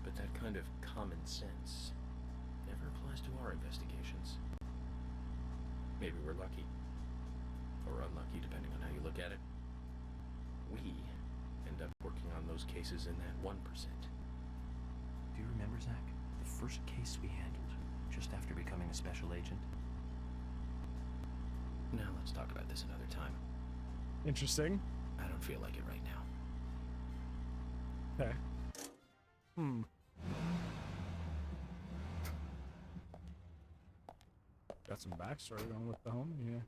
Speaker 13: But that kind of common sense never applies to our investigations. Maybe we're lucky. Or unlucky, depending on how you look at it. We end up working on those cases in that 1%.
Speaker 3: Do you remember, Zach, the first case we handled just after becoming a special agent?
Speaker 13: Now let's talk about this another time.
Speaker 1: Interesting.
Speaker 13: I don't feel like it right now.
Speaker 1: Okay. Got some backstory going with the home, yeah.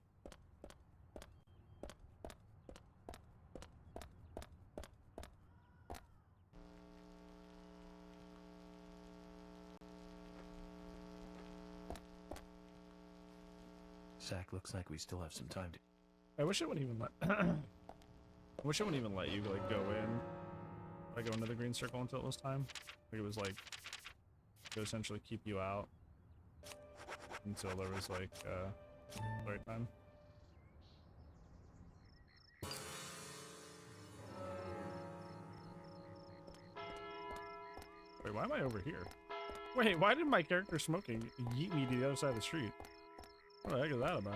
Speaker 3: Zach, looks like we still have some time to...
Speaker 1: I wish it wouldn't even let... I wish it wouldn't even let you, like, go in. Like, go into the green circle until it was time. Like, it was, like... to essentially keep you out. Until there was, like, the right time. Wait, why am I over here? Wait, why did my character smoking yeet me to the other side of the street? What the heck is that about?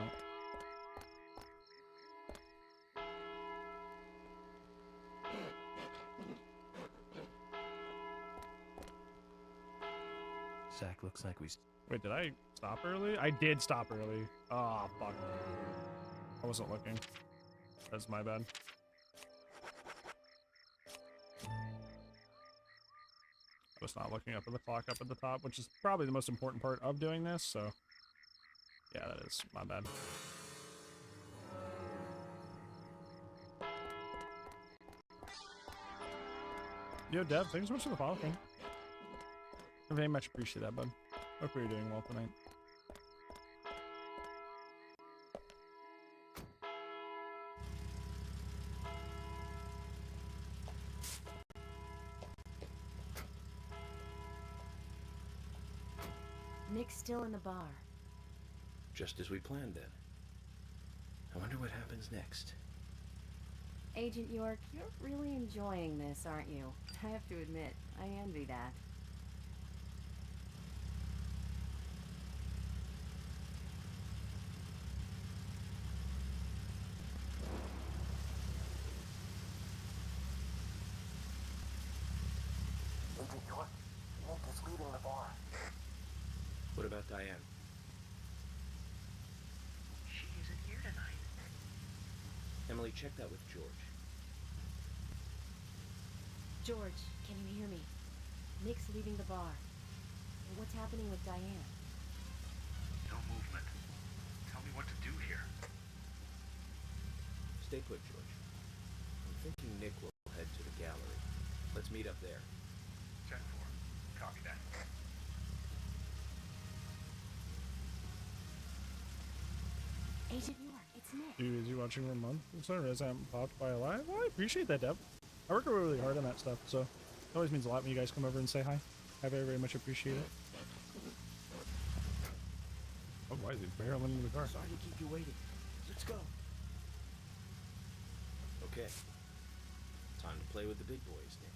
Speaker 3: Zach, looks like we...
Speaker 1: Wait, did I stop early? I did stop early. Oh, fuck. I wasn't looking. That's my bad. I was not looking up at the clock up at the top, which is probably the most important part of doing this, so... Yeah, that is my bad. Yo, Dev, thanks so much for the follow thing. I very much appreciate that, bud. Hope you're doing well tonight.
Speaker 5: Nick's still in the bar.
Speaker 13: Just as we planned then. I wonder what happens next.
Speaker 5: Agent York, you're really enjoying this, aren't you? I have to admit, I envy that.
Speaker 3: Agent York, Nick is leaving the bar.
Speaker 13: What about Diane?
Speaker 8: She isn't here tonight.
Speaker 13: Emily, check that with George.
Speaker 5: George, can you hear me? Nick's leaving the bar. What's happening with Diane?
Speaker 6: No movement. Tell me what to do here.
Speaker 13: Stay put, George. I'm thinking Nick will head to the gallery. Let's meet up there.
Speaker 6: 10-4. Copy that.
Speaker 5: Agent York, it's Nick.
Speaker 1: Dude, is you watching for a month? I'm sorry, I haven't popped by alive. Well, I appreciate that, Dev. I work really hard on that stuff, so it always means a lot when you guys come over and say hi. I very, very much appreciate it. Oh, why is he barreling into the car?
Speaker 8: Sorry to keep you waiting. Let's go.
Speaker 13: Okay. Time to play with the big boys, Nick.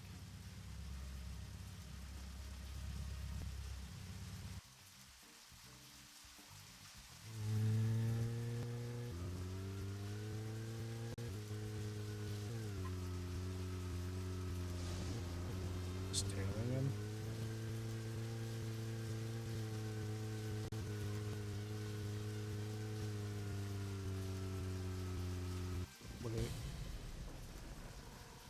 Speaker 1: Just tailing him. Wait.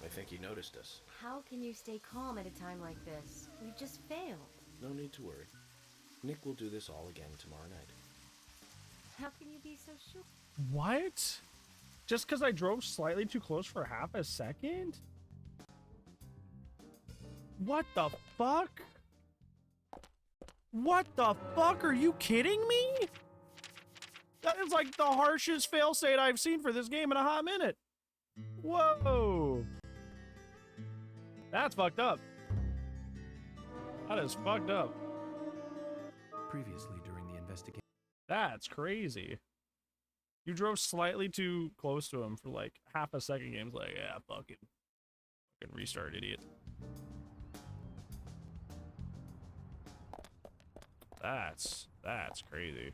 Speaker 13: I think he noticed us.
Speaker 5: How can you stay calm at a time like this? We've just failed.
Speaker 13: No need to worry. Nick will do this all again tomorrow night.
Speaker 5: How can you be so sure?
Speaker 1: What? Just because I drove slightly too close for half a second? What the fuck? What the fuck? Are you kidding me? That is like the harshest fail state I've seen for this game in a hot minute. Whoa. That's fucked up. That is fucked up.
Speaker 3: Previously during the investigation.
Speaker 1: That's crazy. You drove slightly too close to him for like half a second. Game's like, yeah, fucking restart, idiot. That's crazy.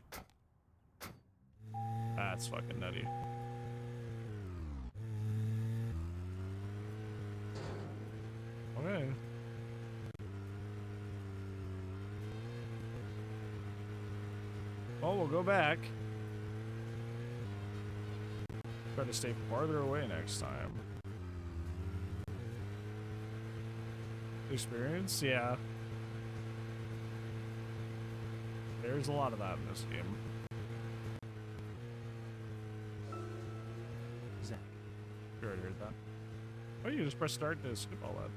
Speaker 1: That's fucking nutty. Okay. Well, we'll go back. Try to stay farther away next time. Experience? Yeah. There's a lot of that in this game.
Speaker 3: Zach.
Speaker 1: You already heard that. Oh, you just press start to skip all that.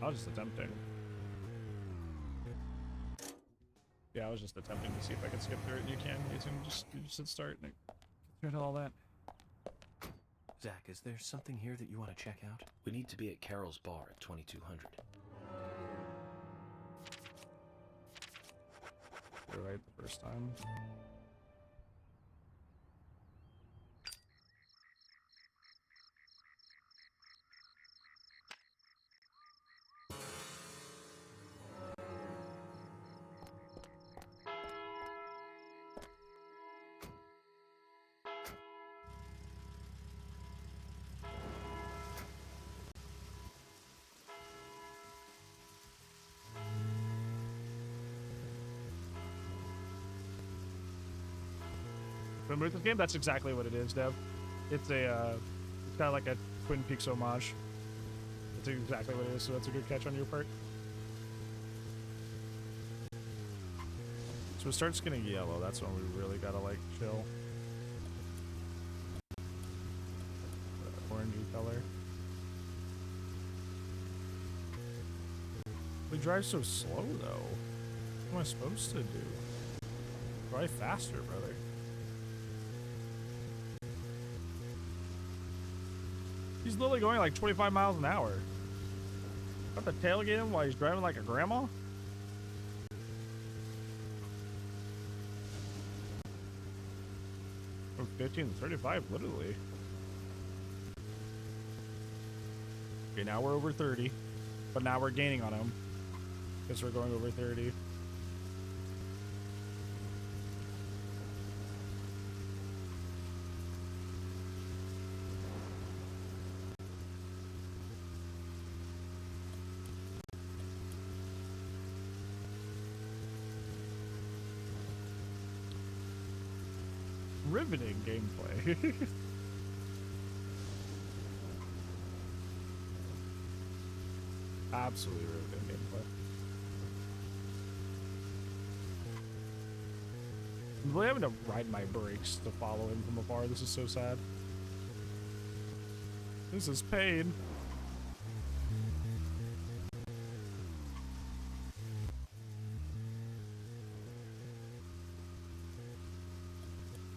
Speaker 1: I was just attempting. Yeah, I was just attempting to see if I could skip through it, and you can. You just hit start and it gets rid of all that.
Speaker 3: Zach, is there something here that you want to check out?
Speaker 13: We need to be at Carol's bar at 2200.
Speaker 1: You're right the first time. Remember this game? That's exactly what it is, Dev. It's a, it's kind of like a Twin Peaks homage. That's exactly what it is, so that's a good catch on your part. So it starts getting yellow, that's when we really gotta, like, chill. Orangey color. We drive so slow, though. What am I supposed to do? Drive faster, brother. He's literally going like 25 miles an hour. Got to tailgate him while he's driving like a grandma? From 15 to 35, literally. Okay, now we're over 30. But now we're gaining on him. Because we're going over 30. Riveting gameplay. Absolutely riveting gameplay. I'm really having to ride my brakes to follow him from afar. This is so sad. This is pain.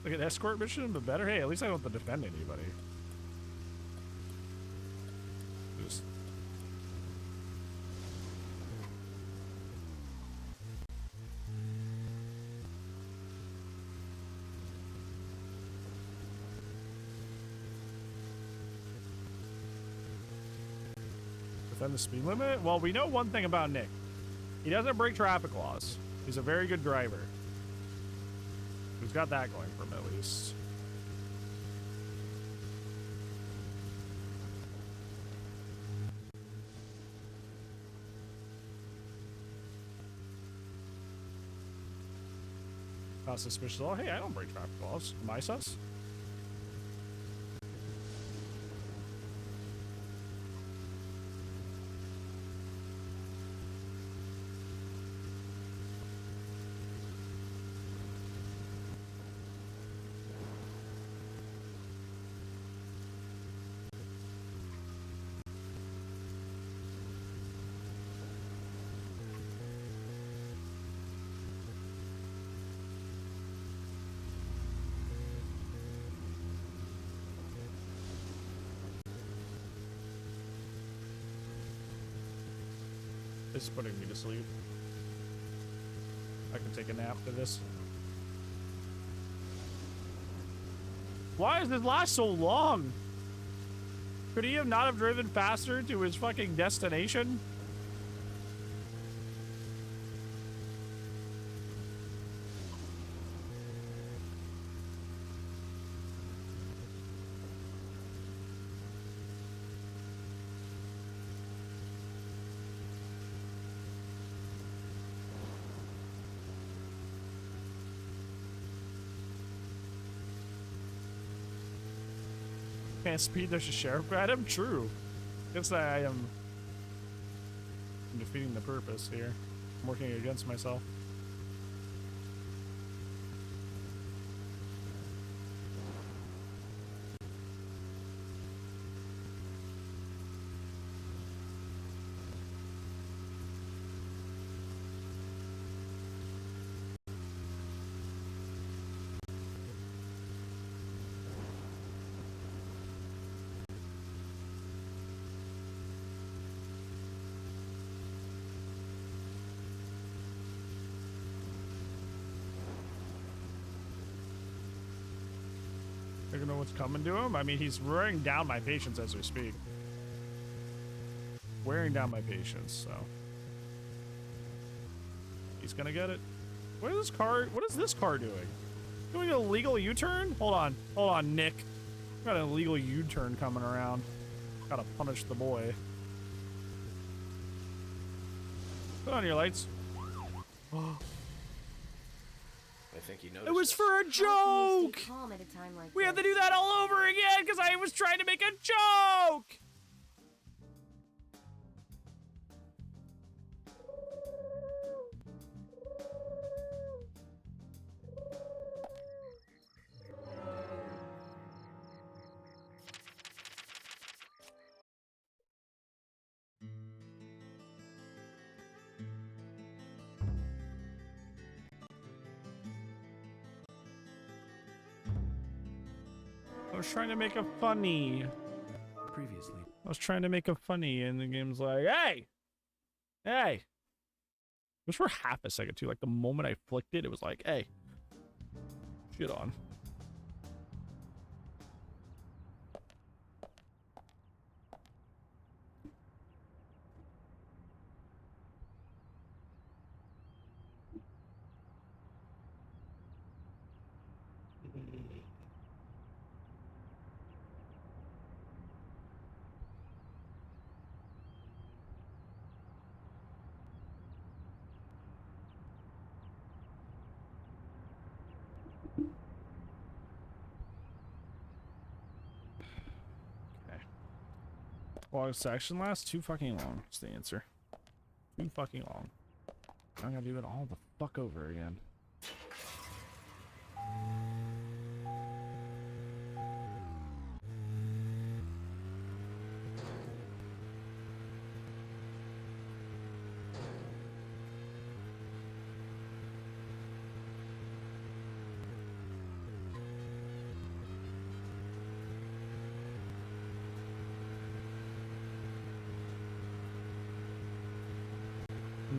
Speaker 1: Like an escort mission, but better. Hey, at least I don't have to defend anybody. Just defend the speed limit? Well, we know one thing about Nick. He doesn't break traffic laws. He's a very good driver. We've got that going for him at least. Not suspicious at all. Hey, I don't break traffic laws. Am I sus? This is putting me to sleep. I can take a nap for this. Why does this last so long? Could he have not have driven faster to his fucking destination? Can't speed, there's a sheriff at him? True. Guess that I am defeating the purpose here. I'm working against myself. I don't know what's coming to him. I mean, he's wearing down my patience as we speak. Wearing down my patience, so. He's gonna get it. What is this car doing? Doing a legal U-turn? Hold on, Nick. Got an illegal U-turn coming around. Gotta punish the boy. Put on your lights.
Speaker 13: I think you noticed.
Speaker 1: It was for a joke!
Speaker 9: Calm at a time like
Speaker 1: We have to do that all over again because I was trying to make a joke! I was trying to make a funny.
Speaker 3: Previously.
Speaker 1: I was trying to make a funny, and the game's like, hey! Hey! It was for half a second, too. Like, the moment I flicked it, it was like, hey. Shit on. Longest section lasts too fucking long. That's the answer. Too fucking long. I'm gonna do it all the fuck over again.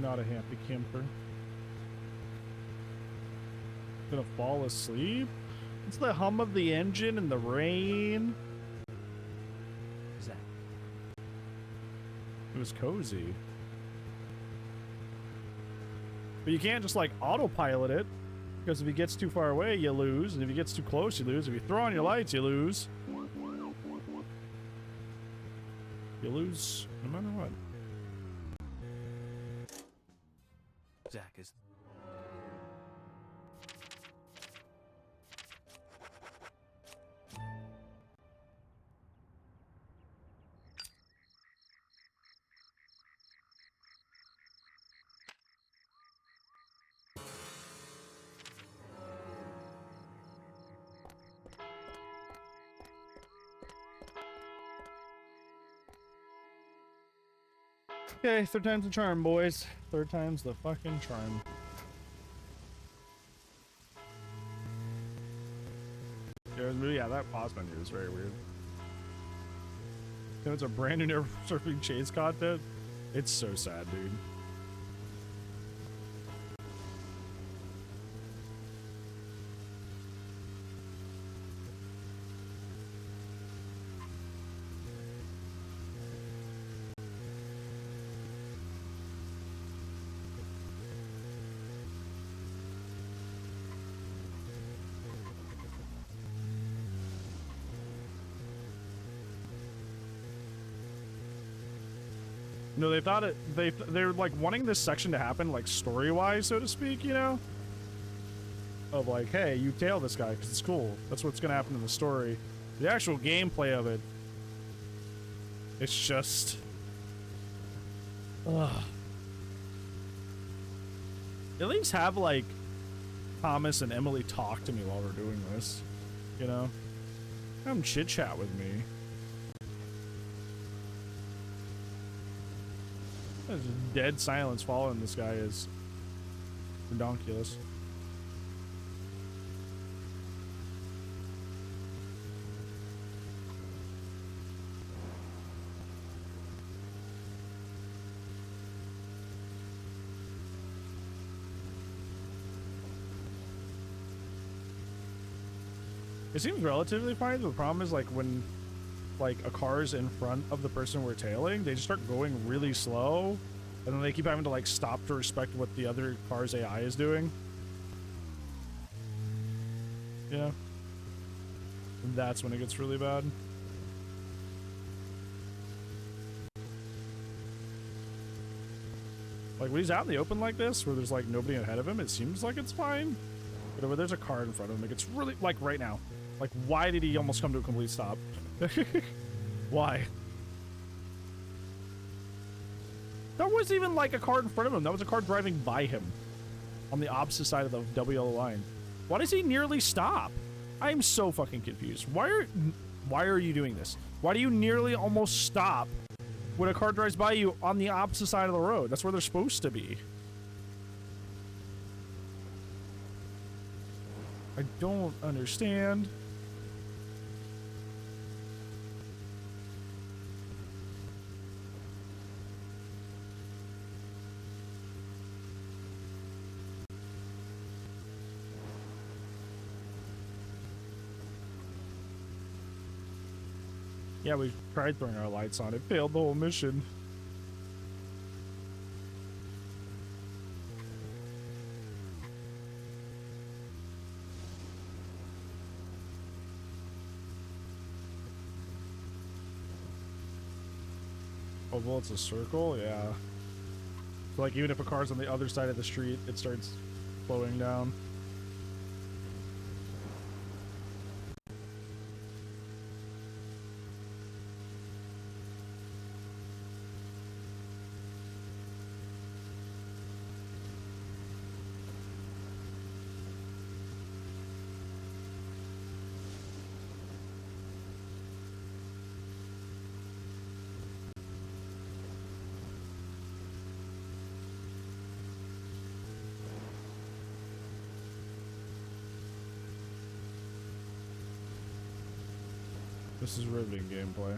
Speaker 1: Not a happy camper. Gonna fall asleep? It's the hum of the engine and the rain.
Speaker 3: Zach.
Speaker 1: It was cozy. But you can't just like autopilot it, because if he gets too far away, you lose, and if he gets too close, you lose. If you throw on your lights, you lose. You lose no matter what.
Speaker 3: Zach is.
Speaker 1: Okay, third time's the charm, boys. Third time's the fucking charm. Yeah, that pause menu is very weird. You know, it's a brand new Never Surfing Chase content. It's so sad, dude. No, they thought it. They're like wanting this section to happen like story-wise, so to speak. You know, of like, hey, you tail this guy because it's cool. That's what's gonna happen in the story. The actual gameplay of it, it's just, ugh. At least have like Thomas and Emily talk to me while we're doing this. You know, come chit chat with me. There's just dead silence following this guy is redonkulous. It seems relatively fine. The problem is like when like a car's in front of the person we're tailing, they just start going really slow, and then they keep having to like stop to respect what the other car's AI is doing. Yeah. And that's when it gets really bad. Like when he's out in the open like this, where there's like nobody ahead of him, it seems like it's fine. But when there's a car in front of him, it gets really, like right now. Like, why did he almost come to a complete stop? Why? That wasn't even like a car in front of him. That was a car driving by him on the opposite side of the double yellow line. Why does he nearly stop? I'm so fucking confused. Why are you doing this? Why do you nearly almost stop when a car drives by you on the opposite side of the road? That's where they're supposed to be. I don't understand. Yeah, we tried throwing our lights on. It failed the whole mission. Oh, well, it's a circle? Yeah. So, like, even if a car's on the other side of the street, it starts slowing down. This is riveting gameplay.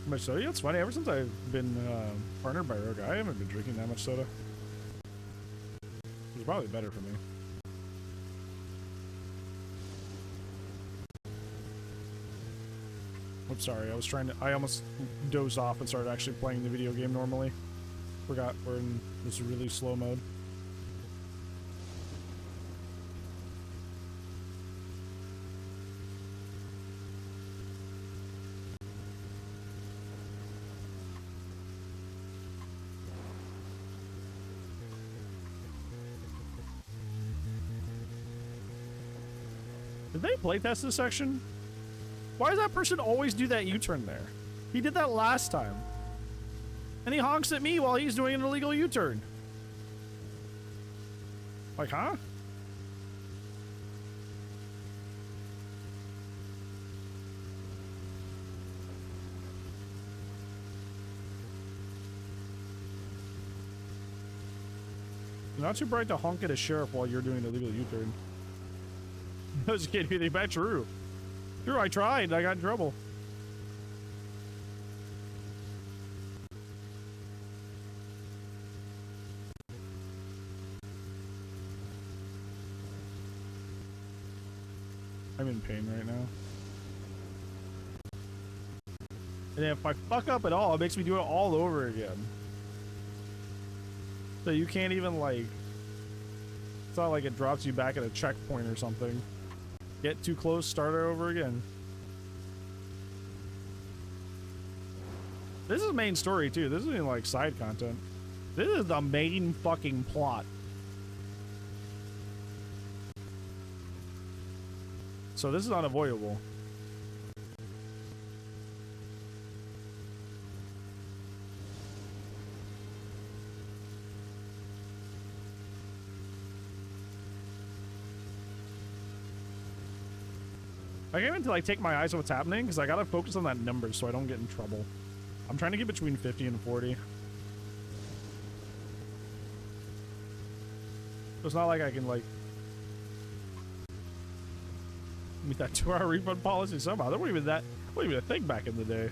Speaker 1: How much soda? Yeah, it's funny. Ever since I've been partnered by Rogue, I haven't been drinking that much soda. It's probably better for me. I'm sorry, I almost dozed off and started actually playing the video game normally. Forgot we're in this really slow mode. Did they playtest this section? Why does that person always do that U-turn there? He did that last time. And he honks at me while he's doing an illegal U-turn. Like, huh? Not too bright to honk at a sheriff while you're doing an illegal U-turn. I was kidding. Anything bad? True. True, I tried. I got in trouble. I'm in pain right now. And if I fuck up at all, it makes me do it all over again. So you can't even, like, It's not like it drops you back at a checkpoint or something. Get too close, start it over again. This is main story too. This isn't even like side content. This is the main fucking plot. So this is unavoidable. I can't even like take my eyes off what's happening because I gotta focus on that number so I don't get in trouble. I'm trying to get between 50 and 40. So it's not like I can like meet that 2-hour refund policy somehow. That wasn't even a thing back in the day.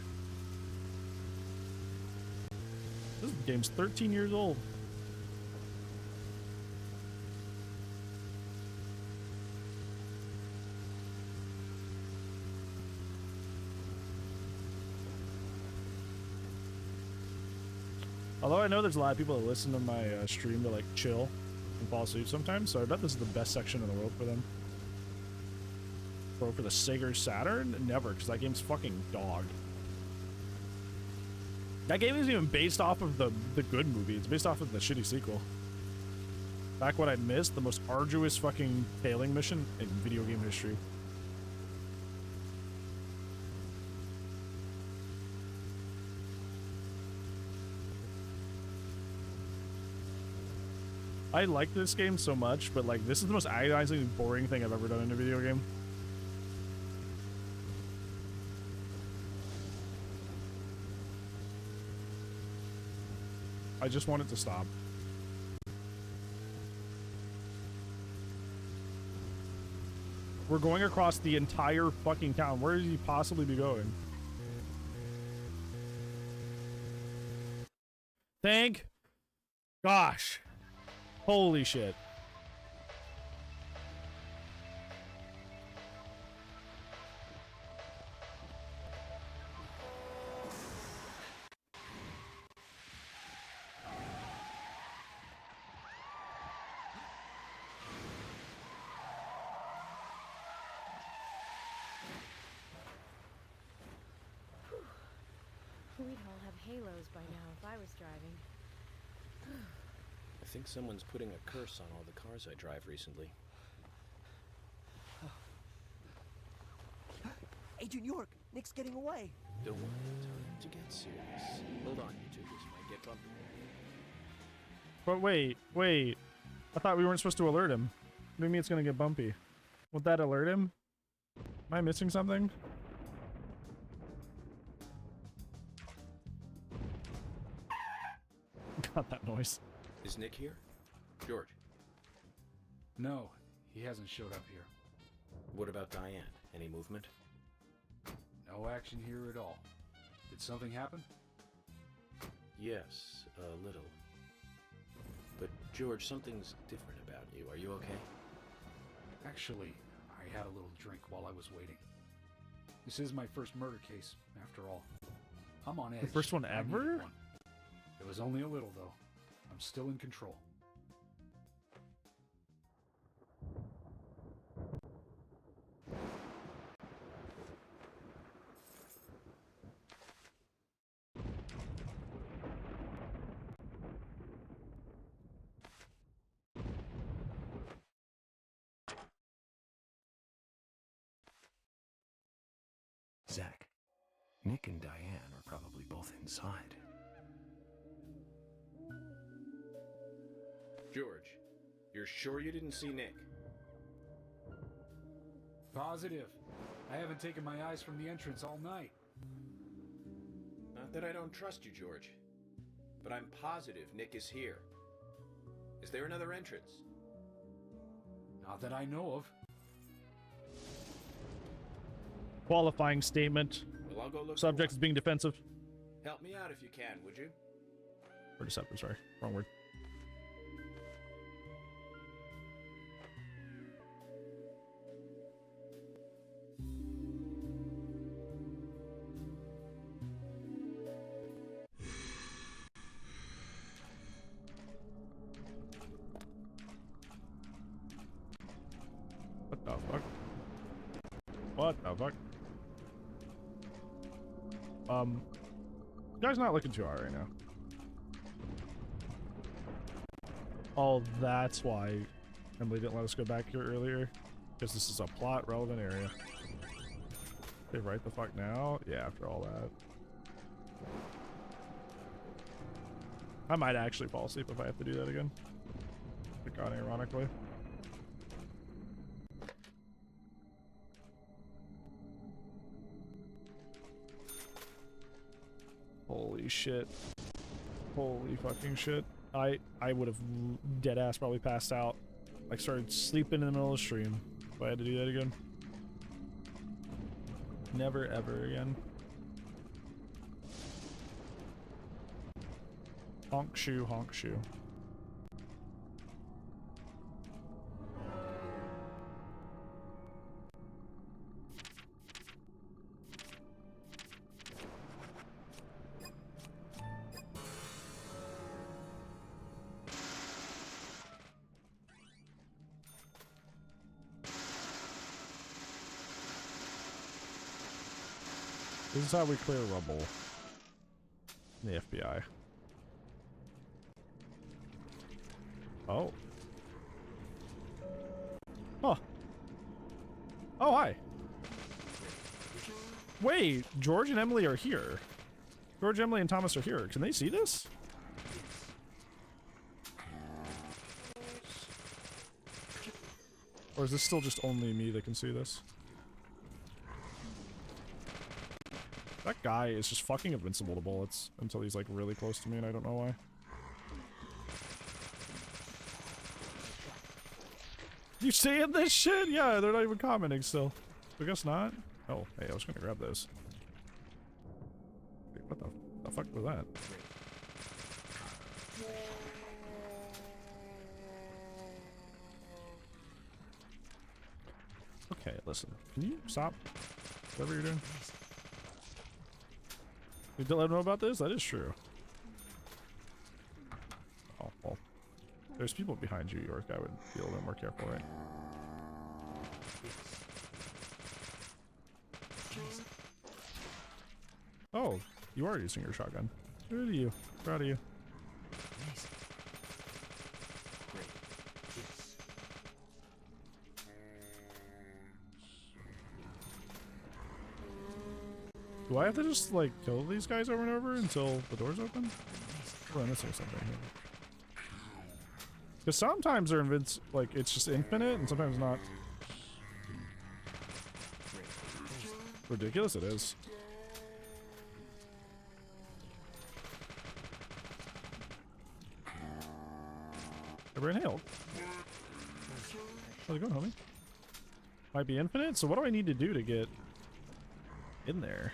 Speaker 1: This game's 13 years old. Although I know there's a lot of people that listen to my stream to like chill and fall asleep sometimes, so I bet this is the best section in the world for them. Bro, for the Sega Saturn? Never, because that game's fucking dog. That game isn't even based off of the good movie. It's based off of the shitty sequel. Back what I missed, the most arduous fucking tailing mission in video game history. I like this game so much, but like this is the most agonizingly boring thing I've ever done in a video game. I just want it to stop. We're going across the entire fucking town. Where does he possibly be going? Thank gosh. Holy shit.
Speaker 5: We'd all have halos by now if I was driving.
Speaker 13: I think someone's putting a curse on all the cars I drive recently.
Speaker 8: Agent York, Nick's getting away.
Speaker 13: Don't worry, time to get serious. Hold on, you two, this might get bumpy.
Speaker 1: But wait. I thought we weren't supposed to alert him. What do you mean it's gonna get bumpy? Would that alert him? Am I missing something? Got that noise.
Speaker 13: Is Nick here? George?
Speaker 10: No, he hasn't showed up here.
Speaker 13: What about Diane? Any movement?
Speaker 10: No action here at all. Did something happen?
Speaker 13: Yes, a little. But George, something's different about you. Are you okay?
Speaker 10: Actually, I had a little drink while I was waiting. This is my first murder case, after all. I'm on edge.
Speaker 1: The first one
Speaker 10: I needed
Speaker 1: ever?
Speaker 10: one. It was only a little, though. I'm still in control.
Speaker 3: Zach, Nick and Diane are probably both inside.
Speaker 13: George, you're sure you didn't see Nick?
Speaker 10: Positive. I haven't taken my eyes from the entrance all night.
Speaker 13: Not that I don't trust you, George. But I'm positive Nick is here. Is there another entrance?
Speaker 10: Not that I know of.
Speaker 1: Qualifying statement.
Speaker 13: Well, I'll go look.
Speaker 1: Subject is being defensive.
Speaker 13: Help me out if you can, would you?
Speaker 1: Or deceptive, sorry. Wrong word. What the fuck? Guy's not looking too hard right now. Oh, that's why Emily didn't let us go back here earlier. Because this is a plot relevant area. Okay, right the fuck now? Yeah, after all that. I might actually fall asleep if I have to do that again. God, ironically. Holy shit. Holy fucking shit. I would have dead ass probably passed out. Like started sleeping in the middle of the stream if I had to do that again. Never ever again. Honk shoe, honk shoe. This is how we clear rubble in the FBI. Oh. Huh. Oh, hi. Wait, George and Emily are here. George, Emily, and Thomas are here. Can they see this? Or is this still just only me that can see this? That guy is just fucking invincible to bullets until he's like really close to me and I don't know why. You seeing this shit? Yeah, they're not even commenting still. I guess not. Oh, hey, I was gonna grab those. Wait, what the fuck was that? Okay, listen. Can you stop whatever you're doing? You didn't let them know about this? That is true. Oh, well. There's people behind you, York. I would be a little bit more careful, right? Oh, you are using your shotgun. Good of you. Proud of you. Do I have to just like kill these guys over and over until the door's open? Oh, I'm missing something here. Because sometimes they're like it's just infinite and sometimes not. Ridiculous it is. Everyone hailed. How's it going, homie? Might be infinite, so what do I need to do to get in there?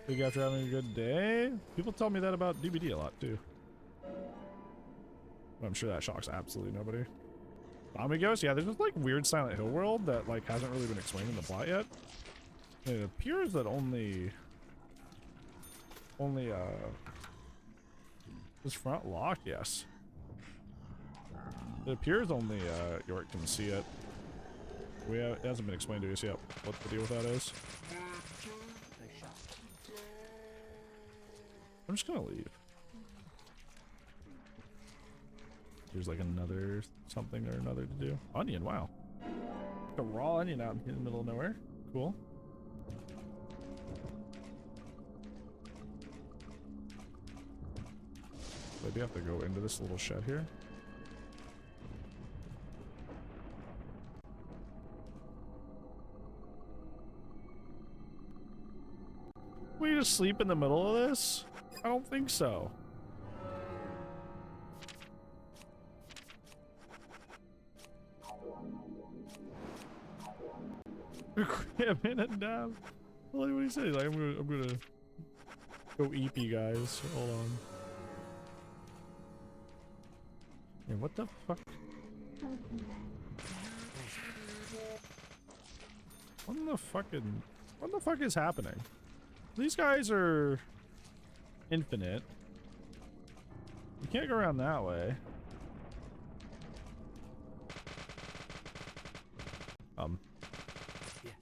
Speaker 1: Big after having a good day? People tell me that about DBD a lot too. But I'm sure that shocks absolutely nobody. Amigos? Yeah, there's this like weird Silent Hill world that like hasn't really been explained in the plot yet. And it appears that only is front locked, yes. It appears only York can see it. It hasn't been explained to us yet what the deal with that is. I'm just gonna leave. There's like another something or another to do. Onion, wow. Like a raw onion out in the middle of nowhere. Cool. Maybe I have to go into this little shed here. We just sleep in the middle of this? I don't think so. Cramming it down. What do you say? Like, I'm gonna go eepy, guys. Hold on. Yeah, what the fuck? What the fuck is happening? These guys are infinite. You can't go around that way.
Speaker 3: Yes.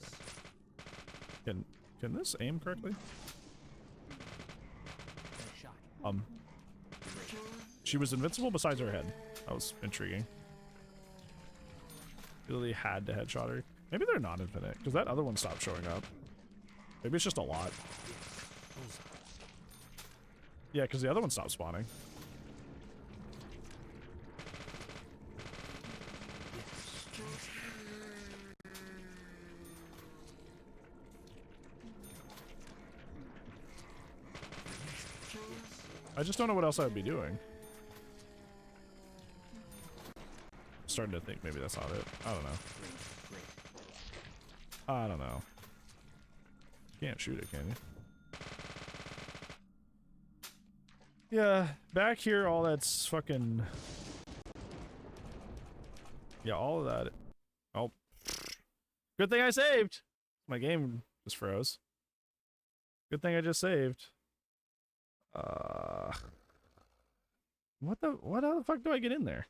Speaker 1: Can this aim correctly? She was invincible besides her head. That was intriguing. Really had to headshot her. Maybe they're not infinite, because that other one stopped showing up. Maybe it's just a lot. Yeah, because the other one stopped spawning. I just don't know what else I would be doing. Starting to think maybe that's not it. I don't know. I don't know. You can't shoot it, can you? Yeah, back here, all that's fucking... Yeah, all of that. Oh. Good thing I saved! My game just froze. Good thing I just saved. What the fuck do I get in there?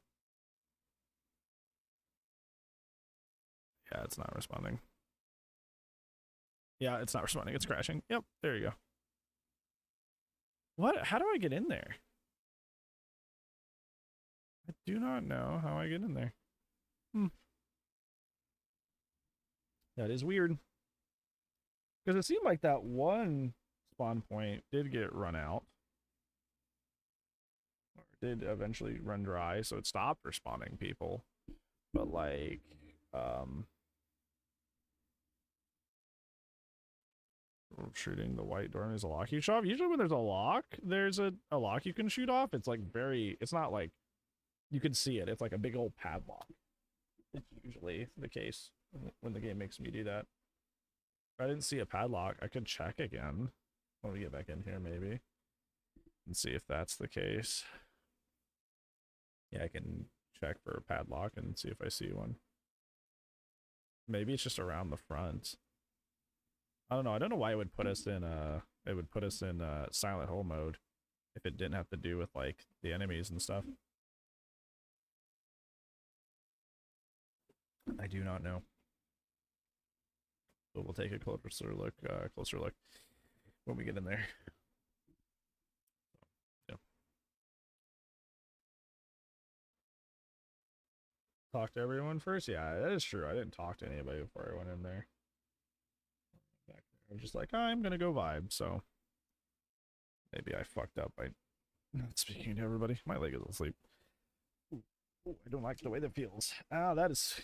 Speaker 1: Yeah, it's not responding. Yeah, it's not responding. It's crashing. Yep, there you go. What? How do I get in there? I do not know how I get in there. That is weird. Because it seemed like that one spawn point did get run out. Or did eventually run dry, so it stopped respawning people. But like, shooting the white door, there's a lock you shoot off. Usually when there's a lock you can shoot off. It's like it's not like you can see it. It's like a big old padlock. It's usually the case when the game makes me do that. If I didn't see a padlock, I could check again when we get back in here maybe and see if that's the case. Yeah, I can check for a padlock and see if I see one. Maybe it's just around the front. I don't know. I don't know why it would put us in Silent Hill mode if it didn't have to do with like the enemies and stuff. I do not know. But we'll take a closer look when we get in there. Yeah. Talk to everyone first? Yeah, that is true. I didn't talk to anybody before I went in there. I was just like, I'm gonna go vibe, so maybe I fucked up by not speaking to everybody. My leg is asleep. Ooh, I don't like the way that feels. Ah, that is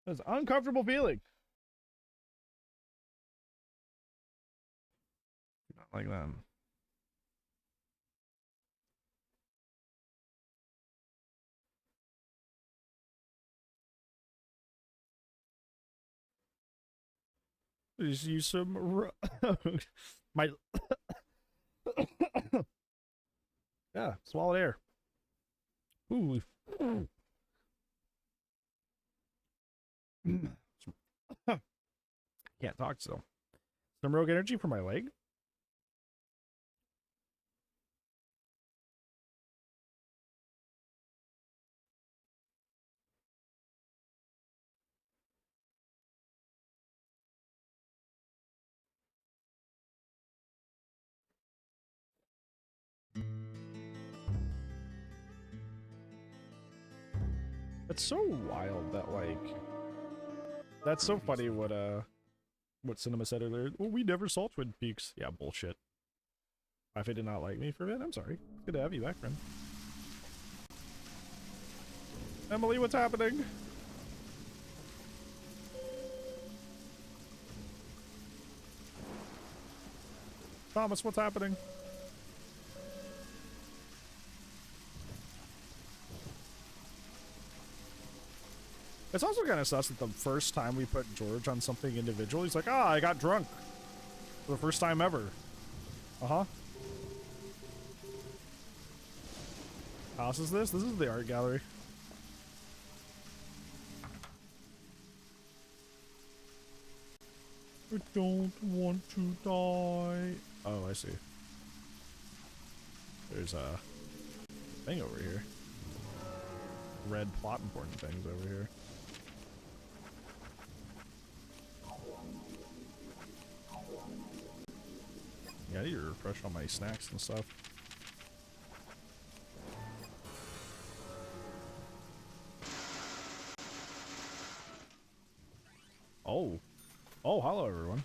Speaker 1: an uncomfortable feeling. Not like that. Just use some my yeah, swallowed air. Ooh. Can't talk still. Some rogue energy for my leg. It's so wild that like that's so funny what Cinema said earlier. Well, we never saw Twin Peaks. Yeah, bullshit. If it did not like me for it, I'm sorry. Good to have you back, friend. Emily, what's happening? Thomas, what's happening? It's also kind of sus that the first time we put George on something individual, he's like, I got drunk. For the first time ever. Uh-huh. House is this? This is the art gallery. I don't want to die. Oh, I see. There's a thing over here. Red plot important things over here. Yeah, I need to refresh all my snacks and stuff. Oh. Oh, hello everyone.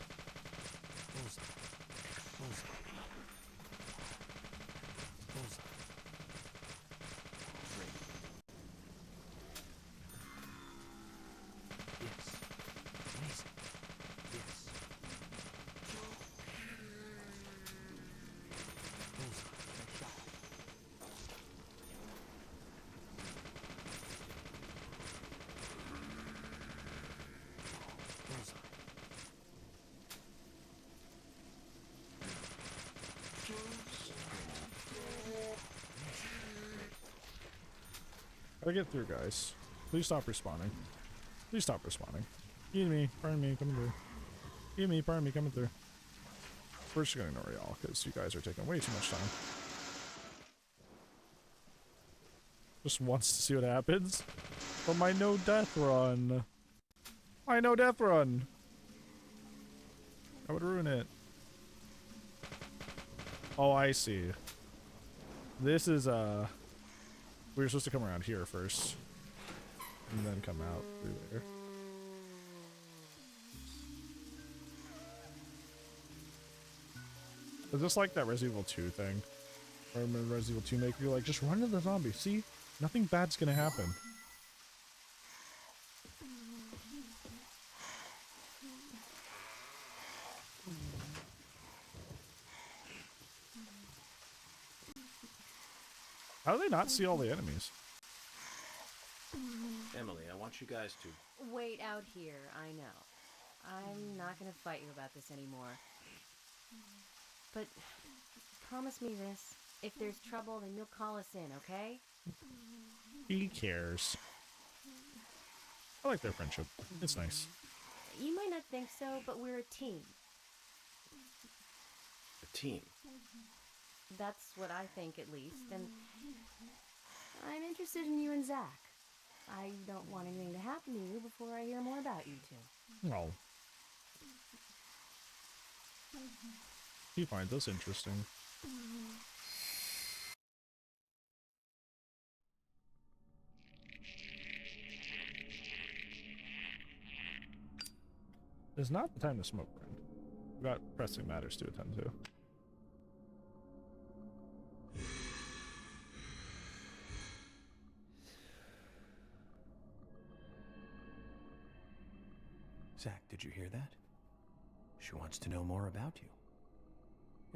Speaker 1: Gotta get through, guys. Please stop respawning. Please stop respawning. Eat me, pardon me, coming through. Eat me, pardon me, coming through. We're just gonna ignore y'all, because you guys are taking way too much time. Just wants to see what happens. But my no death run. My no death run. I would ruin it. Oh, I see. This is, we were supposed to come around here first. And then come out through there. Is this like that Resident Evil 2 thing? I remember Resident Evil 2 make you like, just run into the zombie. See? Nothing bad's gonna happen. How do they not see all the enemies?
Speaker 13: Emily, I want you guys to...
Speaker 9: Wait out here, I know. I'm not gonna fight you about this anymore. But promise me this. If there's trouble, then you'll call us in, okay?
Speaker 1: He cares. I like their friendship. It's nice.
Speaker 9: You might not think so, but we're a team.
Speaker 13: A team?
Speaker 9: That's what I think, at least, and I'm interested in you and Zach. I don't want anything to happen to you before I hear more about you two.
Speaker 1: No. He finds us interesting. It's not the time to smoke, friend. We've got pressing matters to attend to.
Speaker 3: Zach, did you hear that? She wants to know more about you.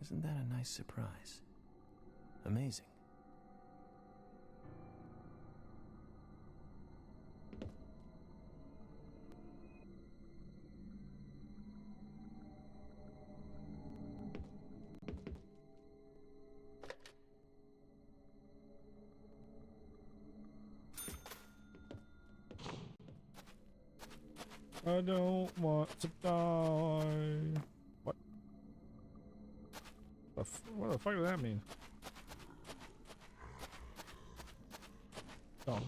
Speaker 3: Isn't that a nice surprise? Amazing.
Speaker 1: I don't want to die. What? What the fuck does that mean? Oh.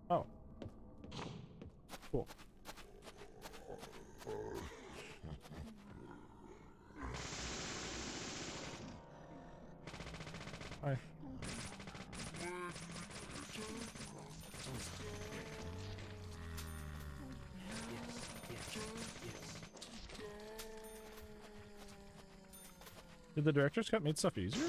Speaker 1: Oh. Cool. Hi. Did the director's cut made stuff easier?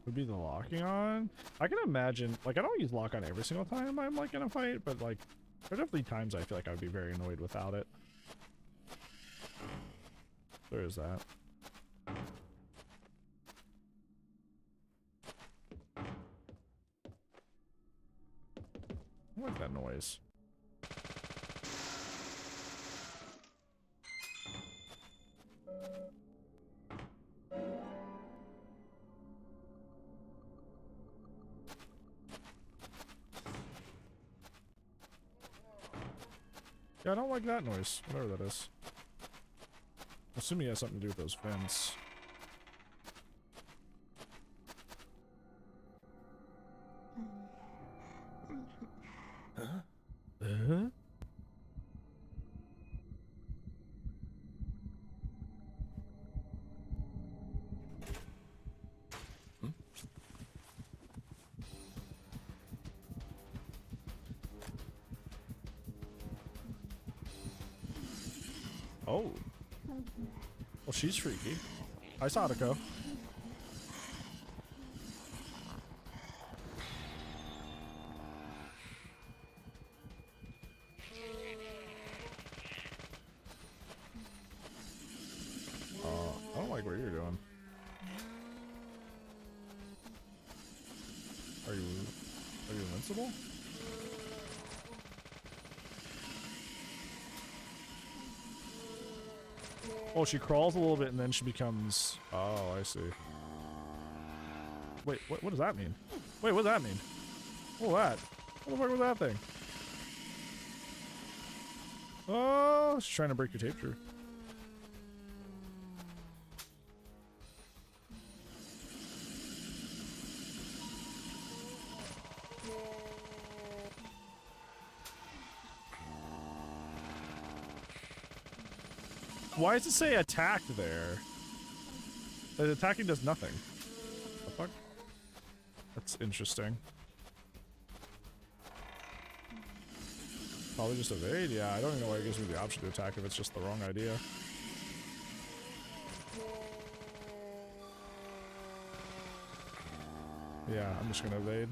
Speaker 1: Would be the locking on? I can imagine, like, I don't use lock on every single time I'm like in a fight, but like, there are definitely times I feel like I would be very annoyed without it. There is that. I like that noise. Yeah, I don't like that noise. Whatever that is. I'm assuming it has something to do with those vents.
Speaker 3: Huh?
Speaker 1: Uh-huh. Oh. Well, she's freaky. Hi, Sadako. I don't like what you're doing. Are you invincible? Oh, she crawls a little bit and then she becomes... Oh, I see. Wait, what does that mean? Wait, what does that mean? What was that? What the fuck was that thing? Oh, she's trying to break your tape through. Why does it say attack there? The attacking does nothing. The fuck? That's interesting. Probably just evade? Yeah, I don't even know why it gives me the option to attack if it's just the wrong idea. Yeah, I'm just gonna evade.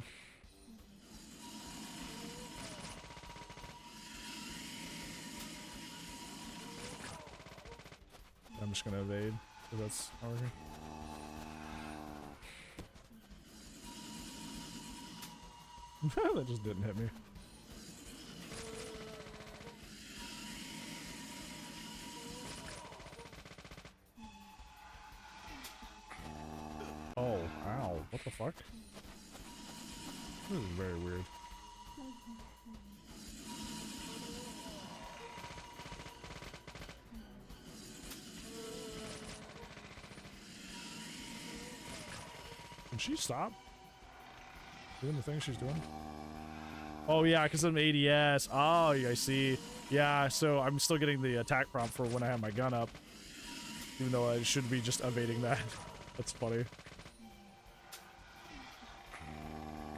Speaker 1: I'm just gonna evade, because that's working. That just didn't hit me. Oh, ow. What the fuck? This is very weird. Can she stop doing the thing she's doing? Oh yeah, because I'm ADS. Oh, I see. Yeah, so I'm still getting the attack prompt for when I have my gun up. Even though I should be just evading that. That's funny.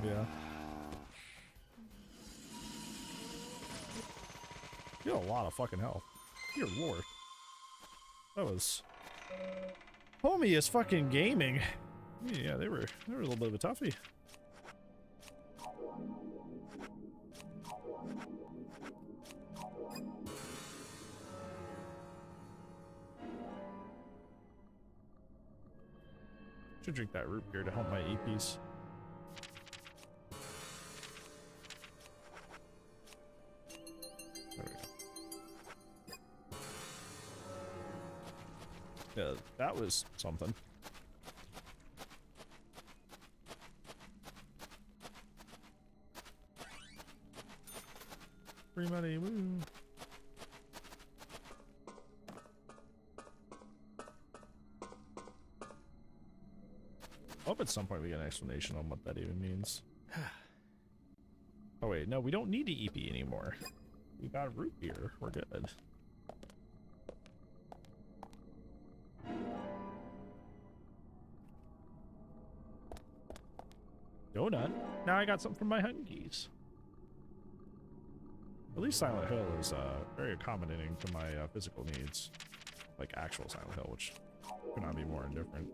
Speaker 1: Yeah. You have a lot of fucking health. Dear lord. That was... Homie is fucking gaming. Yeah, they were a little bit of a toughie. Should drink that root beer to help my EPs. There we go. Yeah, that was something. Free money, woo! I hope at some point we get an explanation on what that even means. Oh wait, no, we don't need the EP anymore. We got root beer. We're good. Donut? Now I got something from my hungies. At least Silent Hill is very accommodating to my physical needs. Like actual Silent Hill, which could not be more indifferent.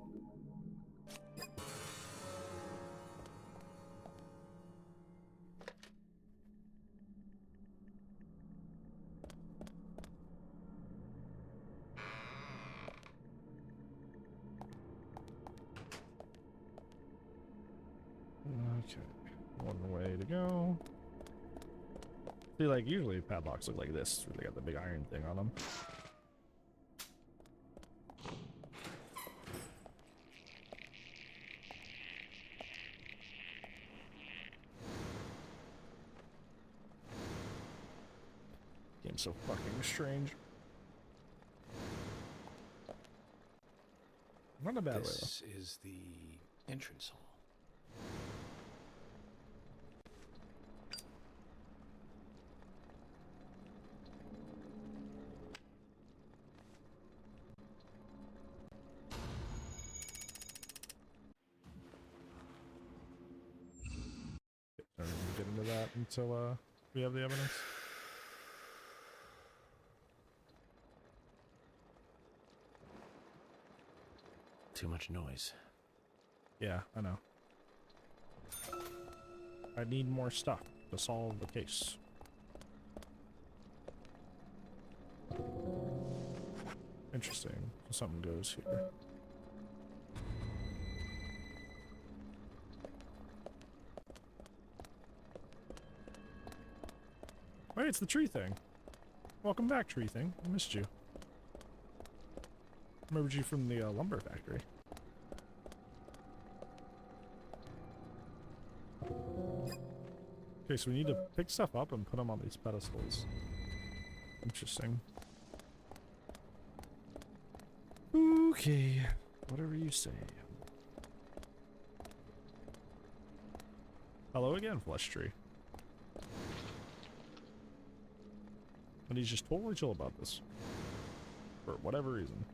Speaker 1: Okay, one way to go. See, like, usually padlocks look like this, where they got the big iron thing on them. game's so fucking strange. Not a bad way, though.
Speaker 3: This is the entrance hall.
Speaker 1: Are we gonna get into that until we have the evidence?
Speaker 3: Too much noise.
Speaker 1: Yeah, I know. I need more stuff to solve the case. Interesting. Something goes here. Hey, it's the tree thing. Welcome back, tree thing. I missed you. Remembered you from the lumber factory. Okay, so we need to pick stuff up and put them on these pedestals. Interesting. Okay, whatever you say. Hello again, flesh tree. And he's just totally chill about this. For whatever reason.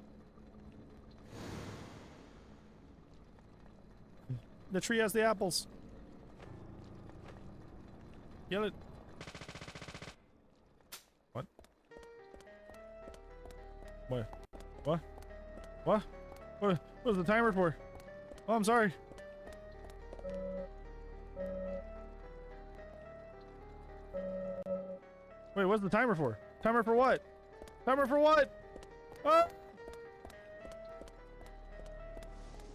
Speaker 1: The tree has the apples. Yell it. What? What? What? What? What was the timer for? Oh, I'm sorry. Wait, what's the timer for? Timer for what? Timer for what? Ah!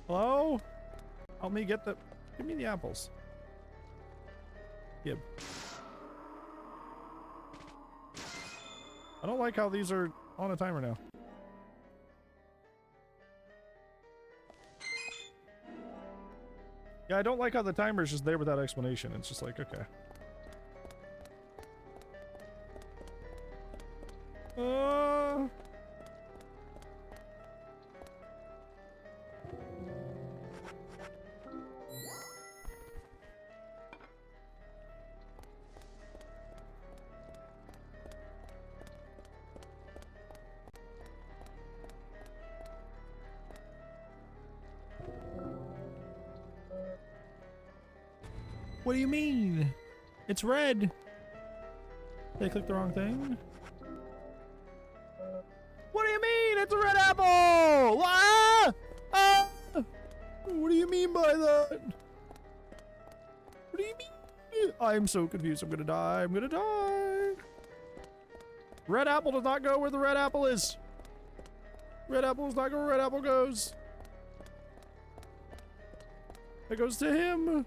Speaker 1: Hello? Help me get the... Give me the apples. Gib. I don't like how these are on a timer now. Yeah, I don't like how the timer is just there without explanation. It's just like, okay. What do you mean? It's red. Did I click the wrong thing? What do you mean? It's a red apple! Ah! Ah! What do you mean by that? What do you mean? I'm so confused. I'm gonna die. I'm gonna die. Red apple does not go where the red apple is. Red apple does not go where red apple goes. It goes to him.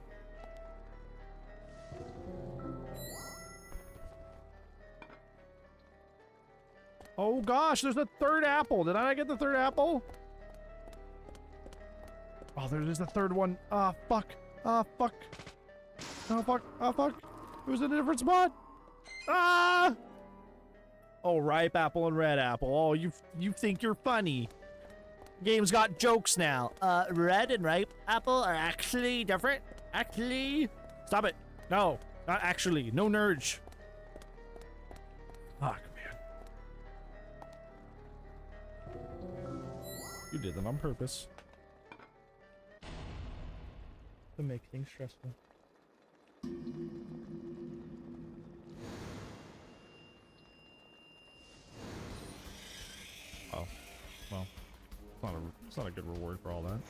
Speaker 1: Oh gosh, there's a third apple. Did I not get the third apple? Oh, there's the third one. Ah, fuck. Ah, fuck. Oh, fuck. Ah, fuck. It was in a different spot. Ah! Oh, ripe apple and red apple. Oh, you think you're funny. Game's got jokes now. Red and ripe apple are actually different. Actually. Stop it. No, not actually. No nudge. Fuck. You did that on purpose. To make things stressful. Oh. Well. It's not a good reward for all that.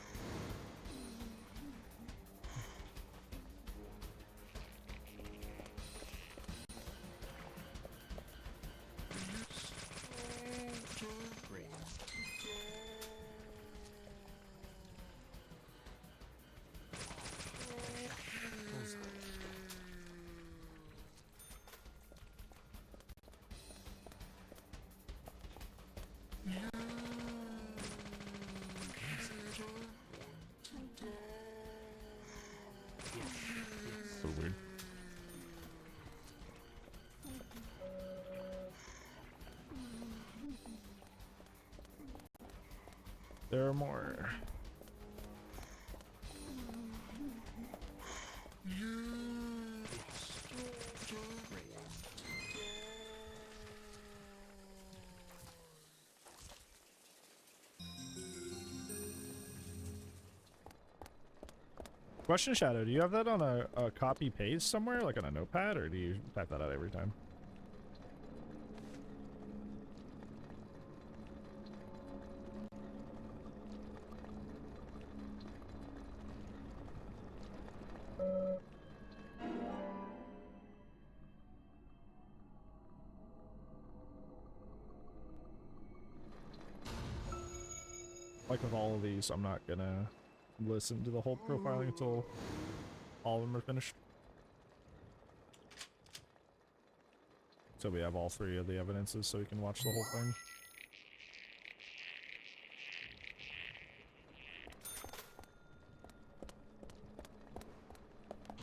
Speaker 1: there are more. Question, Shadow, do you have that on a copy paste somewhere, like on a notepad, or do you type that out every time? Like with all of these, I'm not gonna listen to the whole profiling until all of them are finished. So we have all three of the evidences so we can watch the whole thing.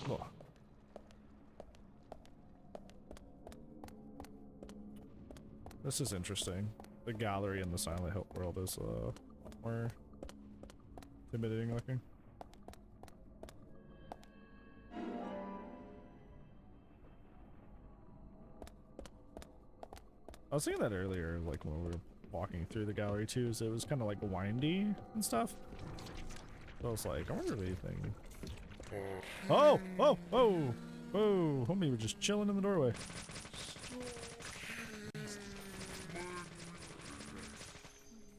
Speaker 1: Oh. This is interesting. The gallery in the Silent Hill world is more intimidating looking. I was thinking that earlier, like when we were walking through the gallery too, is it was kind of like windy and stuff. So I was like, I wonder if anything. Oh, oh, oh, oh! Homie was just chilling in the doorway.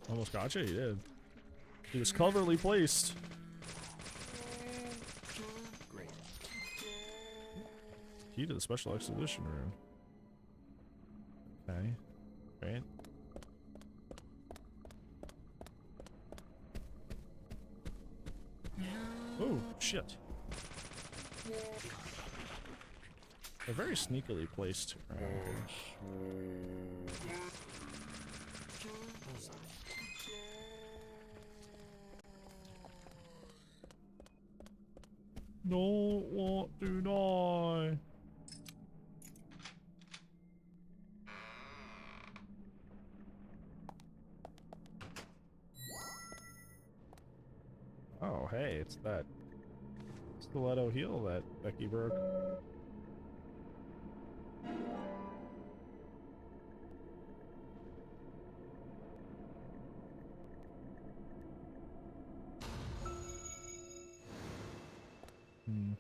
Speaker 1: Almost got you. He did. He was cleverly placed. Key to the special exhibition room. Okay. Great. Oh, shit. They're very sneakily placed around here. Don't want to die. Oh, hey, it's that stiletto heel that Becky broke. Hmm.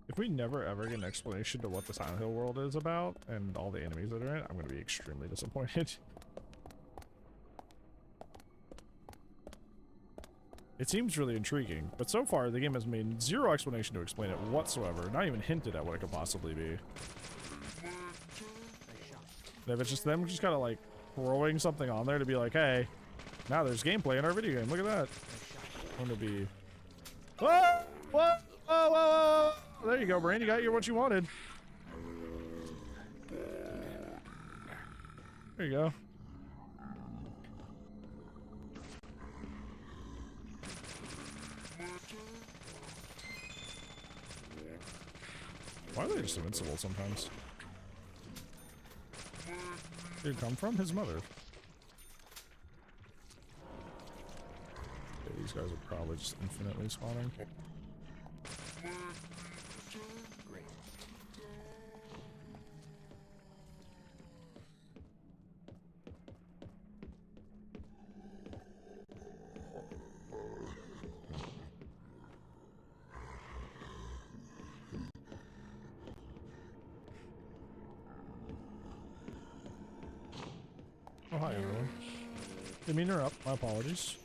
Speaker 1: If we never ever get an explanation to what the Silent Hill world is about and all the enemies that are in it, I'm going to be extremely disappointed. It seems really intriguing, but so far the game has made zero explanation to explain it whatsoever, not even hinted at what it could possibly be. And if it's just them just kind of like throwing something on there to be like, hey, now there's gameplay in our video game, look at that. I'm going to be... Whoa! Whoa! Whoa! Whoa! Whoa! There you go, Brain. You got what you wanted. There you go. Why are they just invincible sometimes? Where'd it come from? His mother. Okay, these guys are probably just infinitely spawning. Oh, hi everyone. Didn't mean to interrupt. My apologies.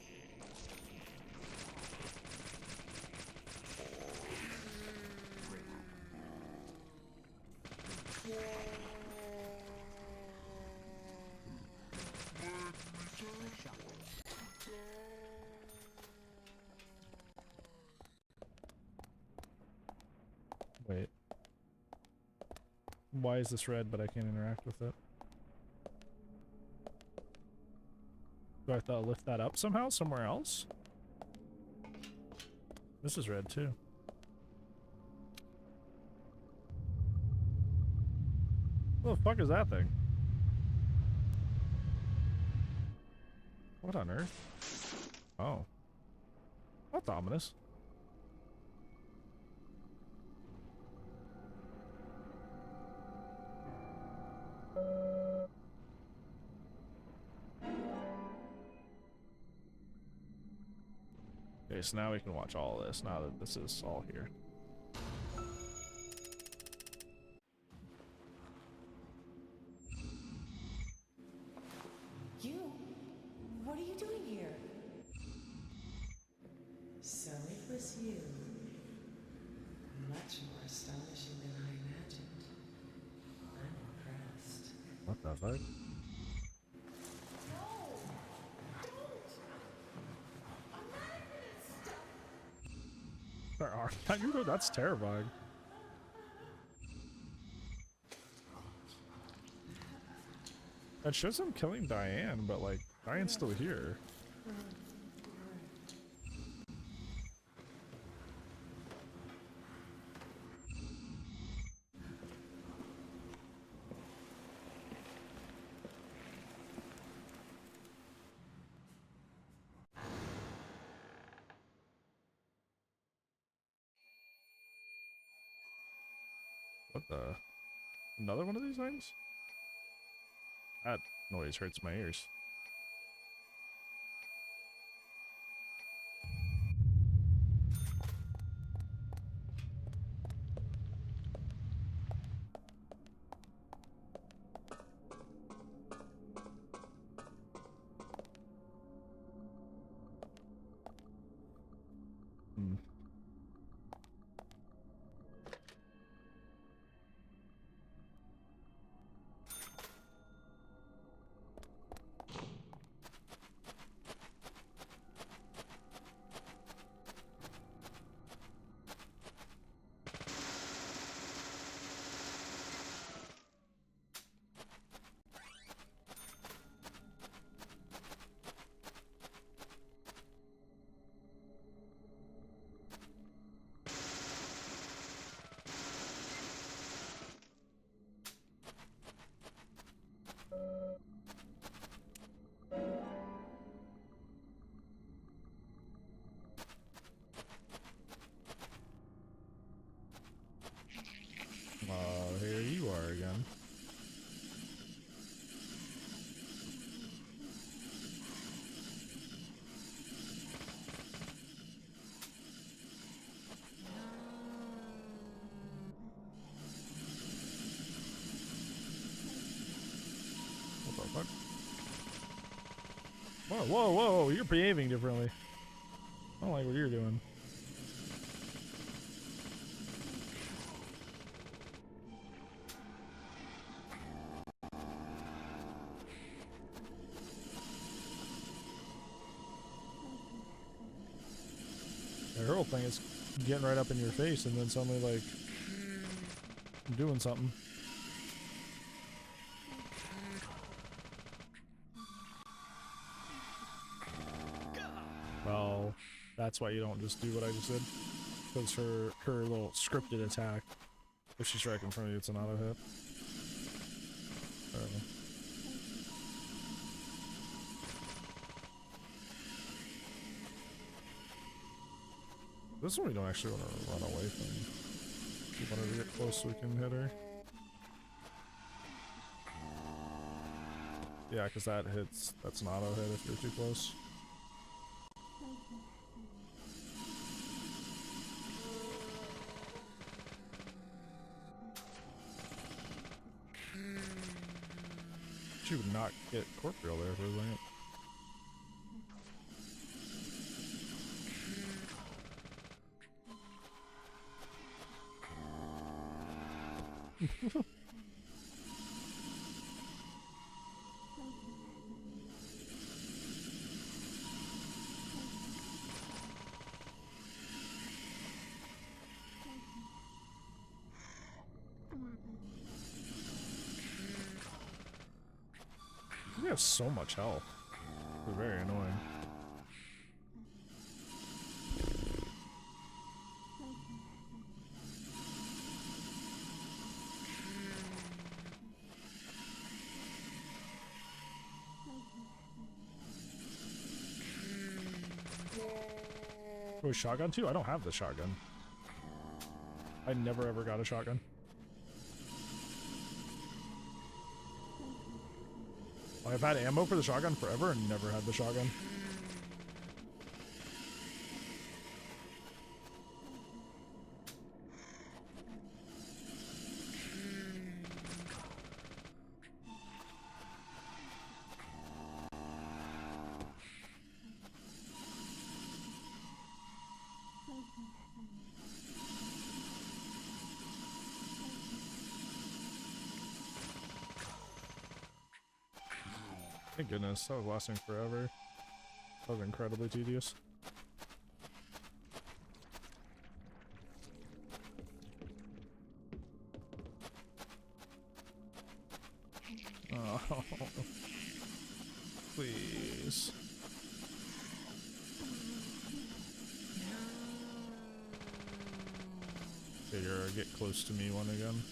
Speaker 1: Wait. Why is this red, but I can't interact with it? Do I have to lift that up somehow, somewhere else? This is red too. What the fuck is that thing? What on earth? Oh. That's ominous. Okay, so now we can watch all of this, now that this is all here.
Speaker 14: You? What are you doing here? So it was you. Much more astonishing than I imagined. I'm impressed.
Speaker 1: What the fuck? That's terrifying. That shows him killing Diane, but like, Diane's still here. What the? Another one of these things? That noise hurts my ears. Hmm. Here you are again. What the fuck? Whoa, whoa, whoa, you're behaving differently. I don't like what you're doing. Her whole thing is getting right up in your face and then suddenly like doing something. Well, that's why you don't just do what I just did. Because her little scripted attack, if she's right in front of you, it's an auto hit. I don't know. This one we don't actually want to run away from. We want her to get close so we can hit her. Yeah, because that hits, that's an auto hit if you're too close. She would not get corporeal there for a second. We have so much health. They're very annoying. Oh, shotgun too? I don't have the shotgun. I never ever got a shotgun. I've had ammo for the shotgun forever and never had the shotgun. Thank goodness, that was lasting forever. That was incredibly tedious. Oh, please. Figure, get close to me one again.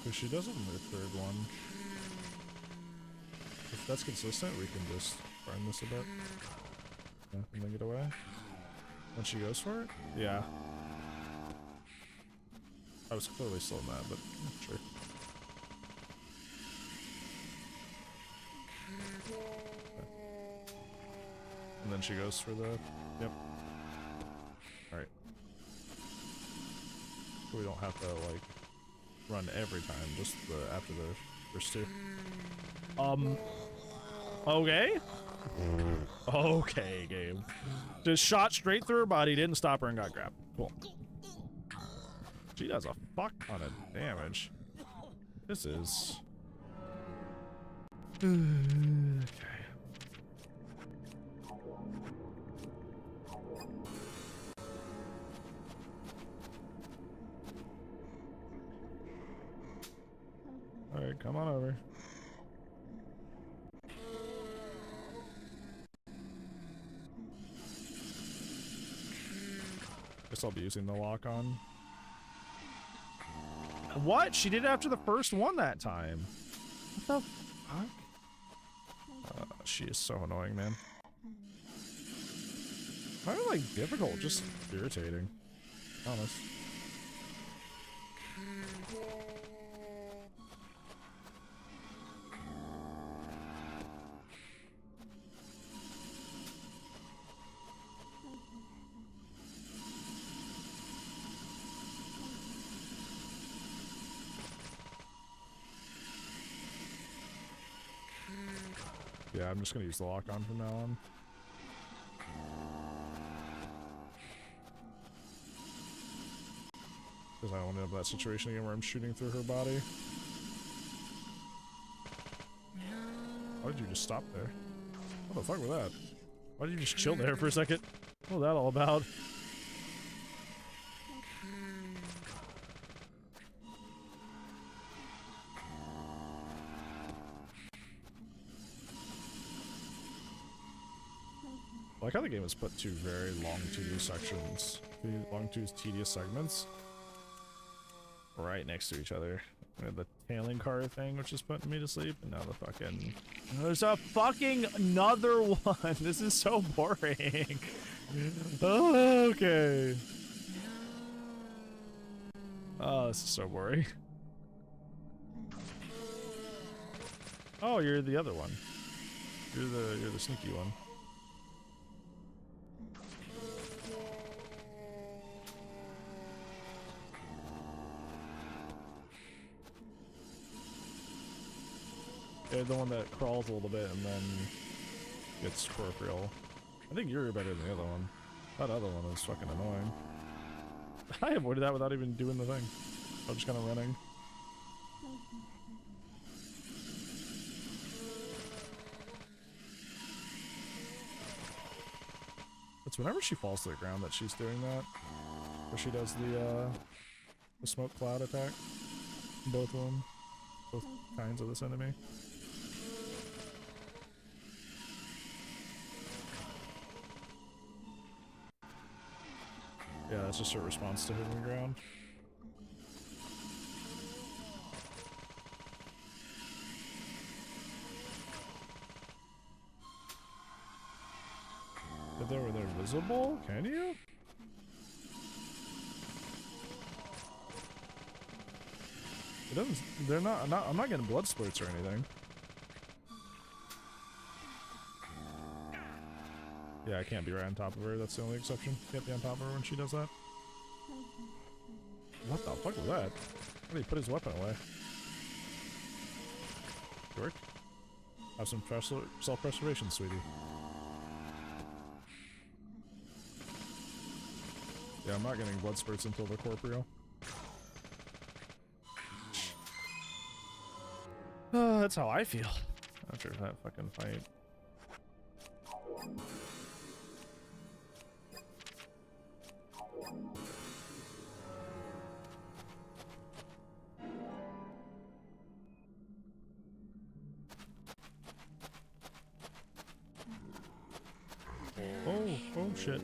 Speaker 1: If she doesn't the third one. If that's consistent, we can just burn this a bit. Yeah, and then get away. When she goes for it? Yeah. I was clearly still mad, but sure. Okay. And then she goes for the... Yep. Alright. We don't have to, like, run every time, just the after the first two. Okay? Okay, game. Just shot straight through her body, didn't stop her, and got grabbed. Cool. She does a fuck ton of damage. This is... okay. Alright, come on over. Guess I'll be using the lock on. What? She did it after the first one that time. What the fuck? She is so annoying, man. Not like difficult, just irritating. Honest. Yeah, I'm just gonna use the lock on from now on. Because I don't want to have that situation again where I'm shooting through her body. Why did you just stop there? What the fuck was that? Why did you just chill there for a second? What was that all about? I like how the game has put two very long tedious sections, tedious segments right next to each other. We have the tailing car thing, which is putting me to sleep, and now the fucking... There's a fucking another one! This is so boring! Okay. Oh, this is so boring. Oh, you're the other one. You're the sneaky one. Yeah, the one that crawls a little bit and then gets corporeal. I think you're better than the other one. That other one is fucking annoying. I avoided that without even doing the thing. I was just kind of running. So whenever she falls to the ground that she's doing that. Where she does the smoke cloud attack. Both of them. Both kinds of this enemy. Yeah, that's just her response to hitting the ground. If they're visible, can you? It doesn't. They're not. I'm not getting blood splurts or anything. Yeah, I can't be right on top of her. That's the only exception. Can't be on top of her when she does that. What the fuck was that? Where did he put his weapon away? Dork? Have some self-preservation, sweetie. Yeah, I'm not getting blood spurts until they're corporeal. That's how I feel after that fucking fight. Oh shit.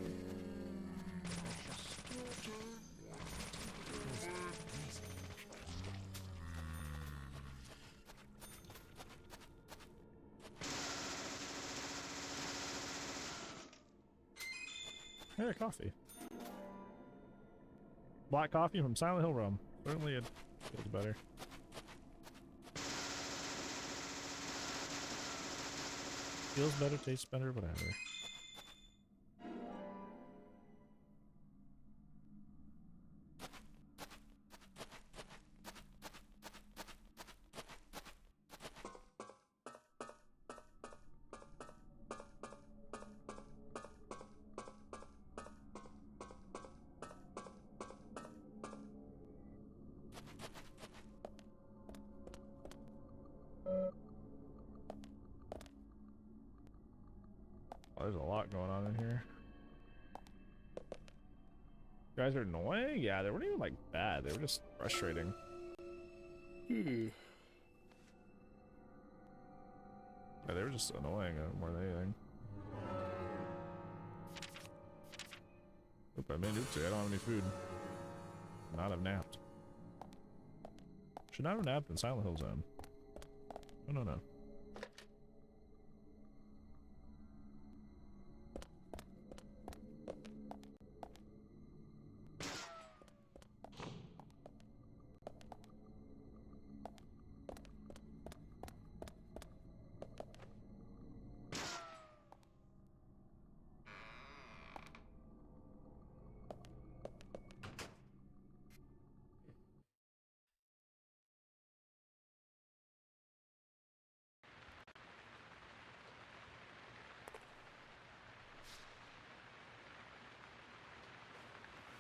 Speaker 1: Hey, coffee. Black coffee from Silent Hill Rum. Certainly it feels better. Feels better, tastes better, whatever. There's a lot going on in here. You guys are annoying? Yeah, they weren't even like bad. They were just frustrating. Yeah, they were just annoying more than anything. Oop, I made oopsie. I don't have any food. Not have napped. Should not have napped in Silent Hill Zone. No.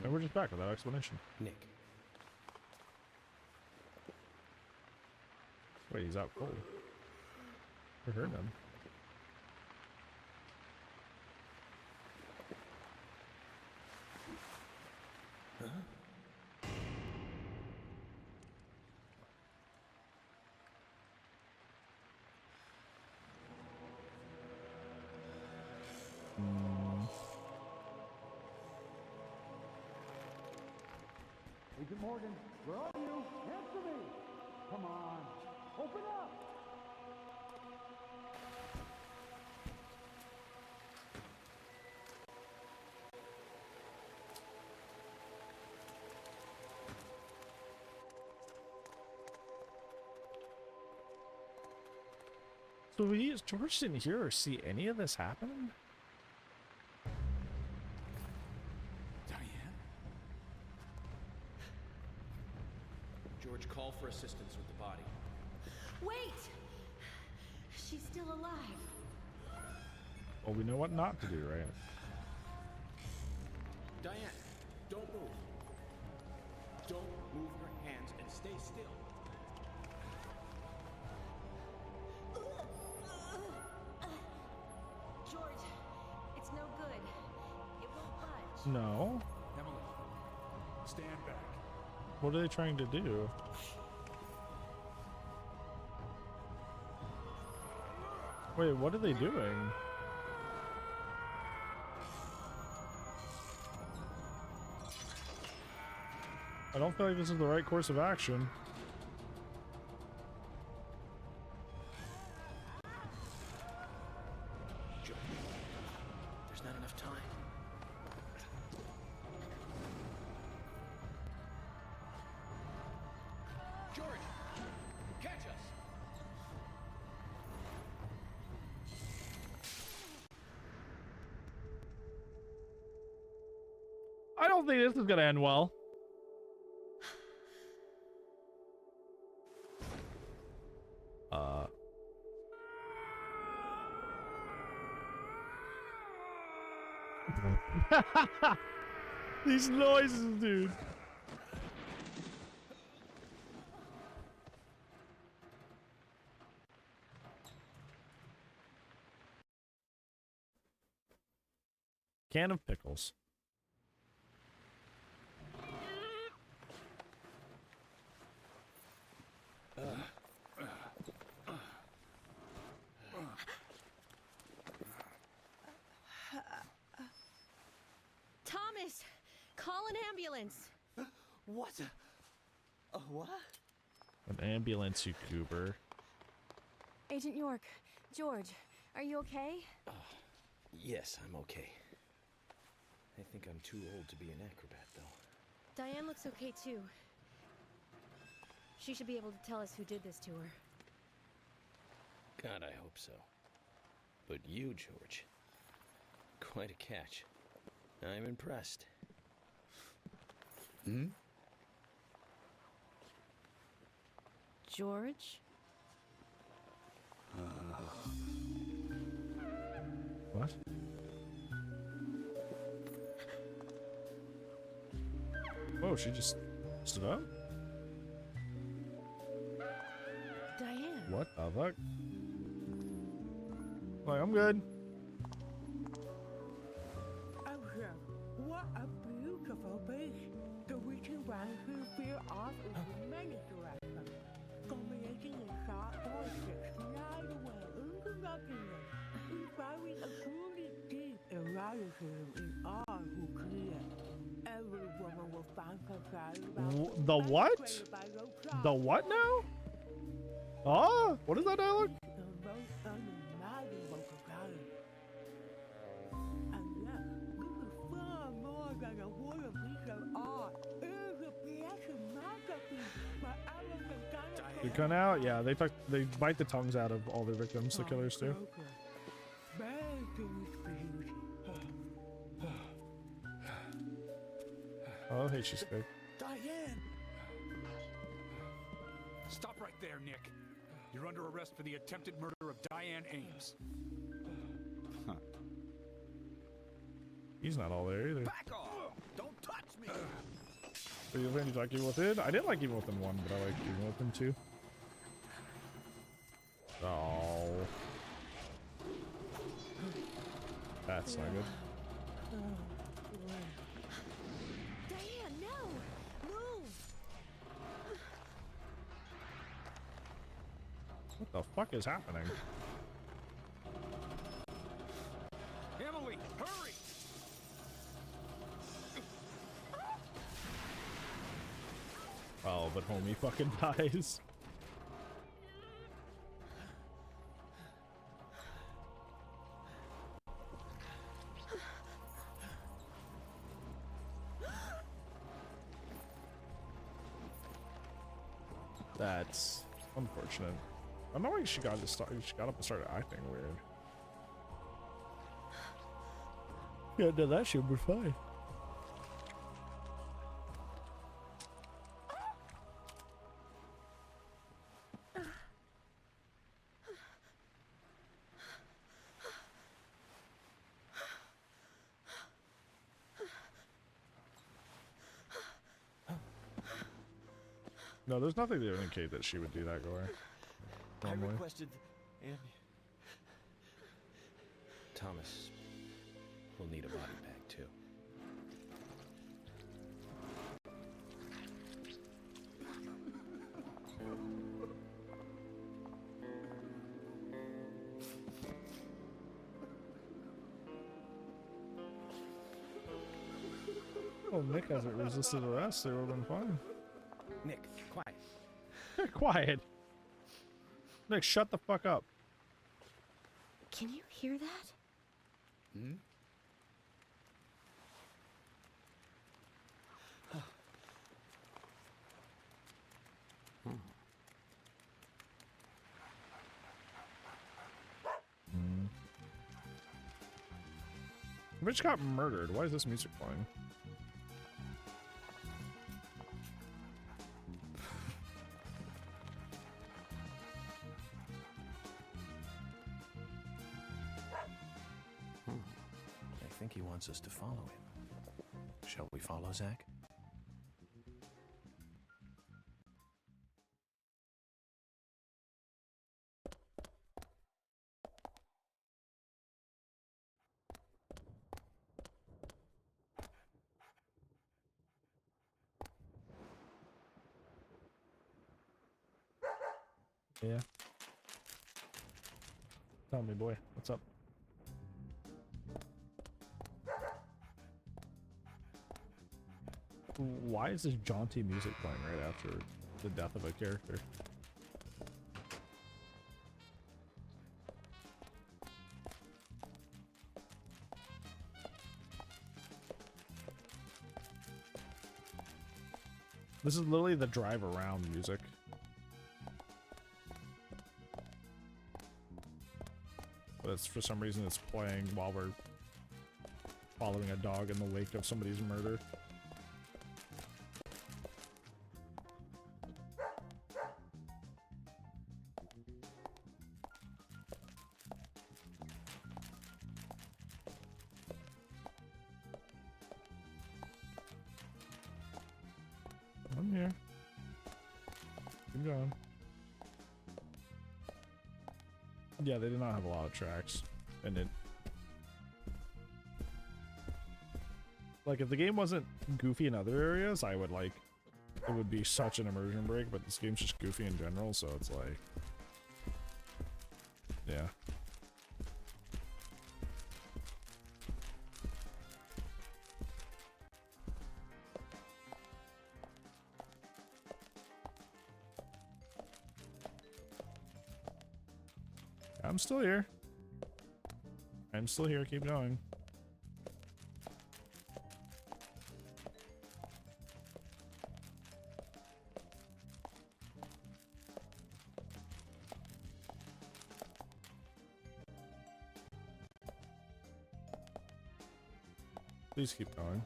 Speaker 1: And we're just back without explanation.
Speaker 3: Nick.
Speaker 1: Wait, he's out cold. We heard him.
Speaker 3: Huh?
Speaker 6: Agent Morgan, where are you? Answer me! Come on, open up!
Speaker 1: So George didn't hear or see any of this happening?
Speaker 13: George, call for assistance with the body.
Speaker 5: Wait! She's still alive.
Speaker 1: Well, we know what not to do, right?
Speaker 13: Diane, don't move. Don't move your hands and stay still.
Speaker 5: George, it's no good. It
Speaker 1: No.
Speaker 6: Emily, stand back.
Speaker 1: What are they trying to do? Wait, what are they doing? I don't feel like this is the right course of action.
Speaker 3: There's not enough time.
Speaker 2: George, catch us!
Speaker 1: I don't think this is gonna end well. These noises, dude. Can of pickles.
Speaker 5: Thomas, call an ambulance.
Speaker 8: What? What?
Speaker 1: An ambulance, you goober.
Speaker 5: Agent York, George, are you okay?
Speaker 3: Yes, I'm okay. I think I'm too old to be an acrobat, though.
Speaker 5: Diane looks okay too. She should be able to tell us who did this to her.
Speaker 3: God, I hope so. But you, George, quite a catch. I'm impressed. Hmm?
Speaker 5: George?
Speaker 1: What? Oh, she just stood up?
Speaker 5: Diane.
Speaker 1: What the fuck? Like, I'm good.
Speaker 15: What a beautiful beach. The reaching round who veer off into many directions, culminating in sharp voices glide away into nothingness, inspiring a truly deep eroticism in all who clear. Every woman will find herself
Speaker 1: The what? The what now? Oh, what is that dialogue?
Speaker 15: the most unimaginable desire. And yet, this is far more than a wooden piece of art. It is a piece of masterpiece by elegant
Speaker 1: You cut out? Yeah, they bite the tongues out of all their victims, the killers do. Oh, hey, she's good.
Speaker 6: Diane! Stop right there, Nick. You're under arrest for the attempted murder of Diane Ames. Huh.
Speaker 1: He's not all there either.
Speaker 6: Back off! Don't touch me!
Speaker 1: So you like Evil Within? I didn't like Evil Within 1, but I like Evil Within 2. Oh. That's not good.
Speaker 5: Diane, no! Move!
Speaker 1: What the fuck is happening?
Speaker 6: Emily, hurry!
Speaker 1: Oh, but homie fucking dies. That's unfortunate. I don't know why she got up and started acting weird. Yeah, no, that should be fine. No, there's nothing to indicate that she would do that, Gore.
Speaker 8: I requested
Speaker 3: Thomas will need a body bag, too.
Speaker 1: Nick hasn't resisted arrest, they would have been fine.
Speaker 10: Nick, quiet.
Speaker 1: Quiet. Nick, shut the fuck up.
Speaker 5: Can you hear that?
Speaker 10: Hmm?
Speaker 1: Rich got murdered. Why is this music playing?
Speaker 3: I think he wants us to follow him. Shall we follow, Zach?
Speaker 1: Yeah. Tell me, boy. What's up? Why is this jaunty music playing right after the death of a character? This is literally the drive around music. But it's, for some reason, it's playing while we're following a dog in the wake of somebody's murder. I'm here. Keep going. Yeah, they did not have a lot of tracks, and it... Like, if the game wasn't goofy in other areas, I would, like... It would be such an immersion break, but this game's just goofy in general, so it's like... Yeah. I'm still here. I'm still here. Keep going. Please keep going.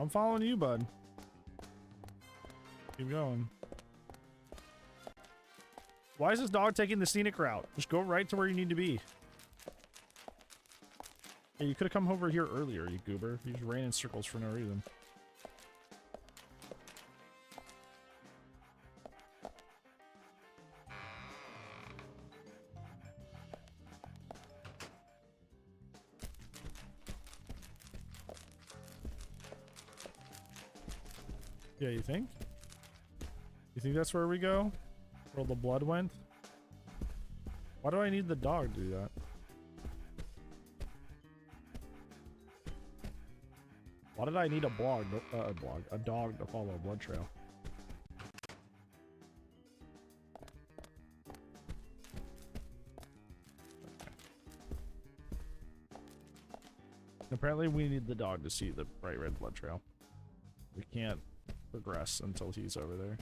Speaker 1: I'm following you, bud. Keep going. Why is this dog taking the scenic route? Just go right to where you need to be. Yeah, you could have come over here earlier, you goober. You just ran in circles for no reason. Yeah, you think? You think that's where we go? Where the blood went? Why do I need the dog to do that? Why did I need a dog to follow a blood trail? Apparently we need the dog to see the bright red blood trail. We can't progress until he's over there.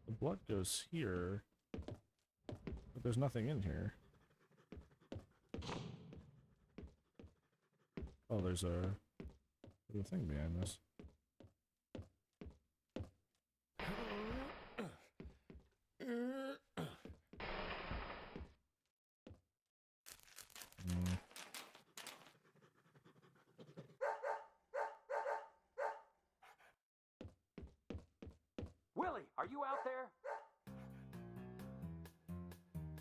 Speaker 1: The blood goes here, but there's nothing in here. Oh, there's a thing behind this.
Speaker 2: Willie, are you out there?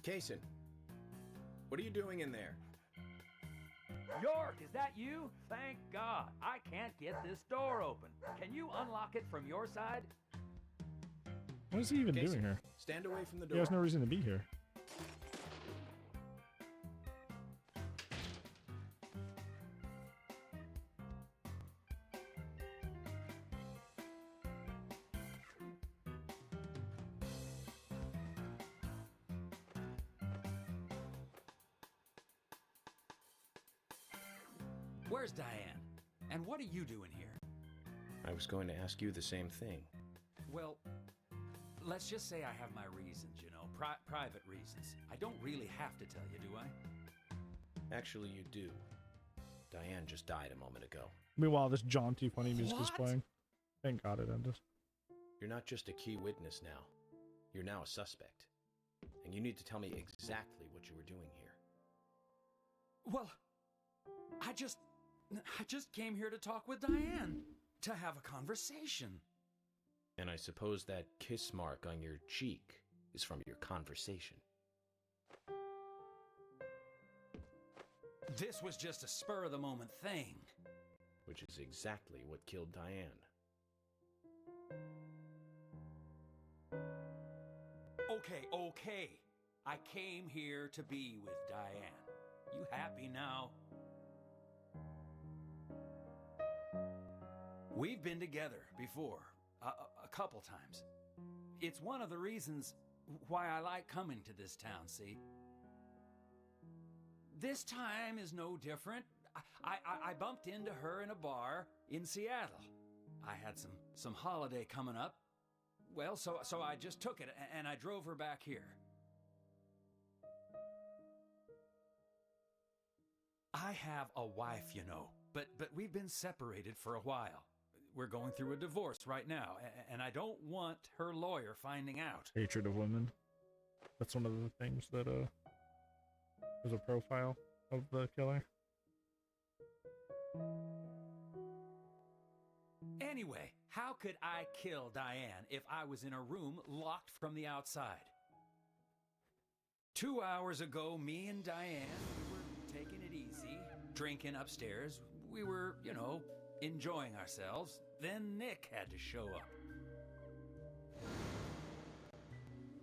Speaker 13: Kaysen, what are you doing in there?
Speaker 2: York, is that you? Thank God. I can't get this door open. Can you unlock it from your side?
Speaker 1: What is he even doing here?
Speaker 13: Stand away from the door.
Speaker 1: He has no reason to be here.
Speaker 2: Where's Diane? And what are you doing here?
Speaker 13: I was going to ask you the same thing.
Speaker 2: Well, let's just say I have my reasons, you know, private reasons. I don't really have to tell you, do I?
Speaker 13: Actually, you do. Diane just died a moment ago.
Speaker 1: Meanwhile, this jaunty, funny music is
Speaker 2: What?
Speaker 1: playing. Thank God it ended.
Speaker 13: You're not just a key witness now. You're now a suspect. And you need to tell me exactly what you were doing here.
Speaker 2: Well, I just came here to talk with Diane, to have a conversation.
Speaker 13: And I suppose that kiss mark on your cheek is from your conversation.
Speaker 2: This was just a spur-of-the-moment thing.
Speaker 13: Which is exactly what killed Diane.
Speaker 2: Okay. I came here to be with Diane. You happy now? We've been together before, a couple times. It's one of the reasons why I like coming to this town, see? This time is no different. I bumped into her in a bar in Seattle. I had some holiday coming up. Well, so I just took it and I drove her back here. I have a wife, you know, but we've been separated for a while. We're going through a divorce right now, and I don't want her lawyer finding out.
Speaker 1: Hatred of women. That's one of the things that is a profile of the killer.
Speaker 2: Anyway, how could I kill Diane if I was in a room locked from the outside? 2 hours ago, me and Diane, we were taking it easy, drinking upstairs. We were, you know, enjoying ourselves. Then Nick had to show up.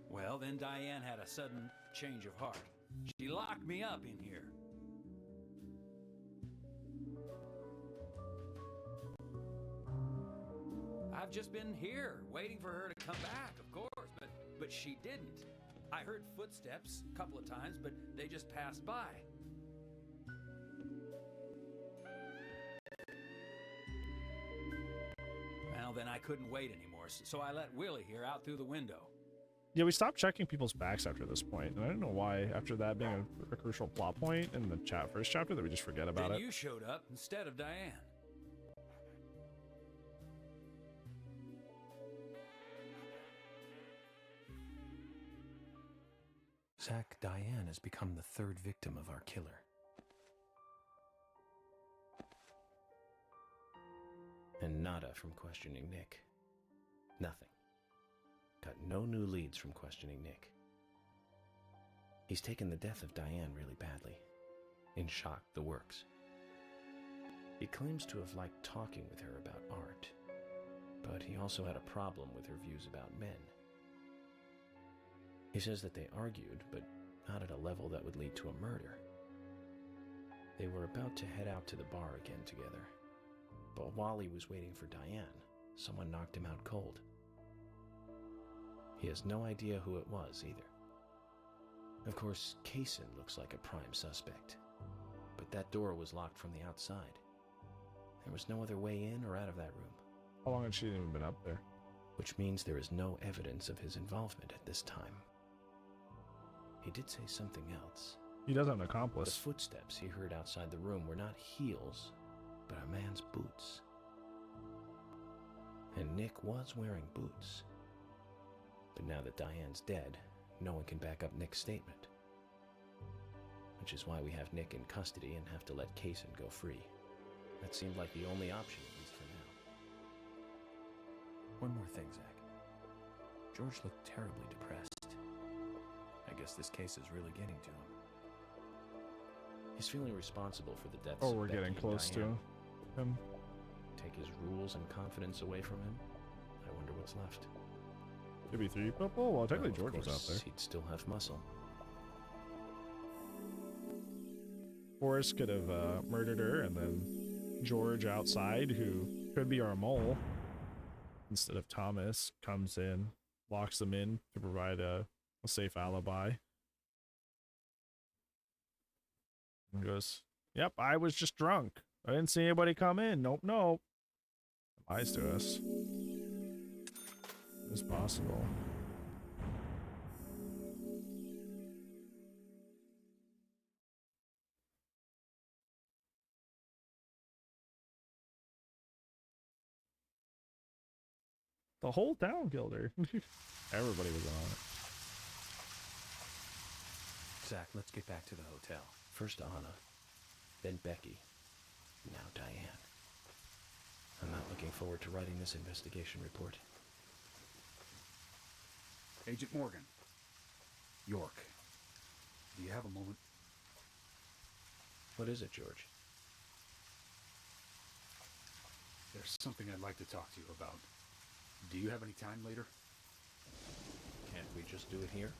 Speaker 2: Well, then Diane had a sudden change of heart. She locked me up in here. I've just been here, waiting for her to come back, of course, but she didn't. I heard footsteps a couple of times, but they just passed by. Well, then I couldn't wait anymore, so I let Willie here out through the window.
Speaker 1: Yeah, we stopped checking people's backs after this point, and I don't know why, after that being a crucial plot point in the first chapter, that we just forget about
Speaker 2: Then
Speaker 1: it.
Speaker 2: you showed up instead of Diane.
Speaker 3: Zach, Diane has become the third victim of our killer.
Speaker 13: And nada from questioning Nick. Nothing. Got no new leads from questioning Nick. He's taken the death of Diane really badly. In shock, the works. He claims to have liked talking with her about art, but he also had a problem with her views about men. He says that they argued, but not at a level that would lead to a murder. They were about to head out to the bar again together, but while he was waiting for Diane, someone knocked him out cold. He has no idea who it was either. Of course, Kaysen looks like a prime suspect, but that door was locked from the outside. There was no other way in or out of that room.
Speaker 1: How long had she even been up there?
Speaker 13: Which means there is no evidence of his involvement at this time. He did say something else.
Speaker 1: He does have an accomplice.
Speaker 13: The footsteps he heard outside the room were not heels, but a man's boots. And Nick was wearing boots. But now that Diane's dead, no one can back up Nick's statement. Which is why we have Nick in custody and have to let Kaysen go free. That seemed like the only option, at least for now. One more thing, Zach.
Speaker 3: George looked terribly depressed. I guess this case is really getting to him.
Speaker 13: He's feeling responsible for the deaths
Speaker 1: Oh,
Speaker 13: of
Speaker 1: we're
Speaker 13: Becky
Speaker 1: getting
Speaker 13: and
Speaker 1: close
Speaker 13: Diane.
Speaker 1: to him.
Speaker 13: Take his rules and confidence away from him? I wonder what's left.
Speaker 1: Could be 3 people? Well, technically
Speaker 13: Well, of
Speaker 1: George was out there.
Speaker 13: course, he'd still have muscle.
Speaker 1: Forrest could have murdered her, and then George outside, who could be our mole, instead of Thomas, comes in, locks them in to provide a safe alibi. And goes, "Yep, I was just drunk. I didn't see anybody come in. Nope, nope." Lies to us. It's possible. The whole town killed her. Everybody was on it.
Speaker 3: Zach, let's get back to the hotel.
Speaker 13: First Anna, then Becky, now Diane. I'm not looking forward to writing this investigation report.
Speaker 10: Agent Morgan. York. Do you have a moment?
Speaker 13: What is it, George?
Speaker 10: There's something I'd like to talk to you about. Do you have any time later?
Speaker 13: Can't we just do it here?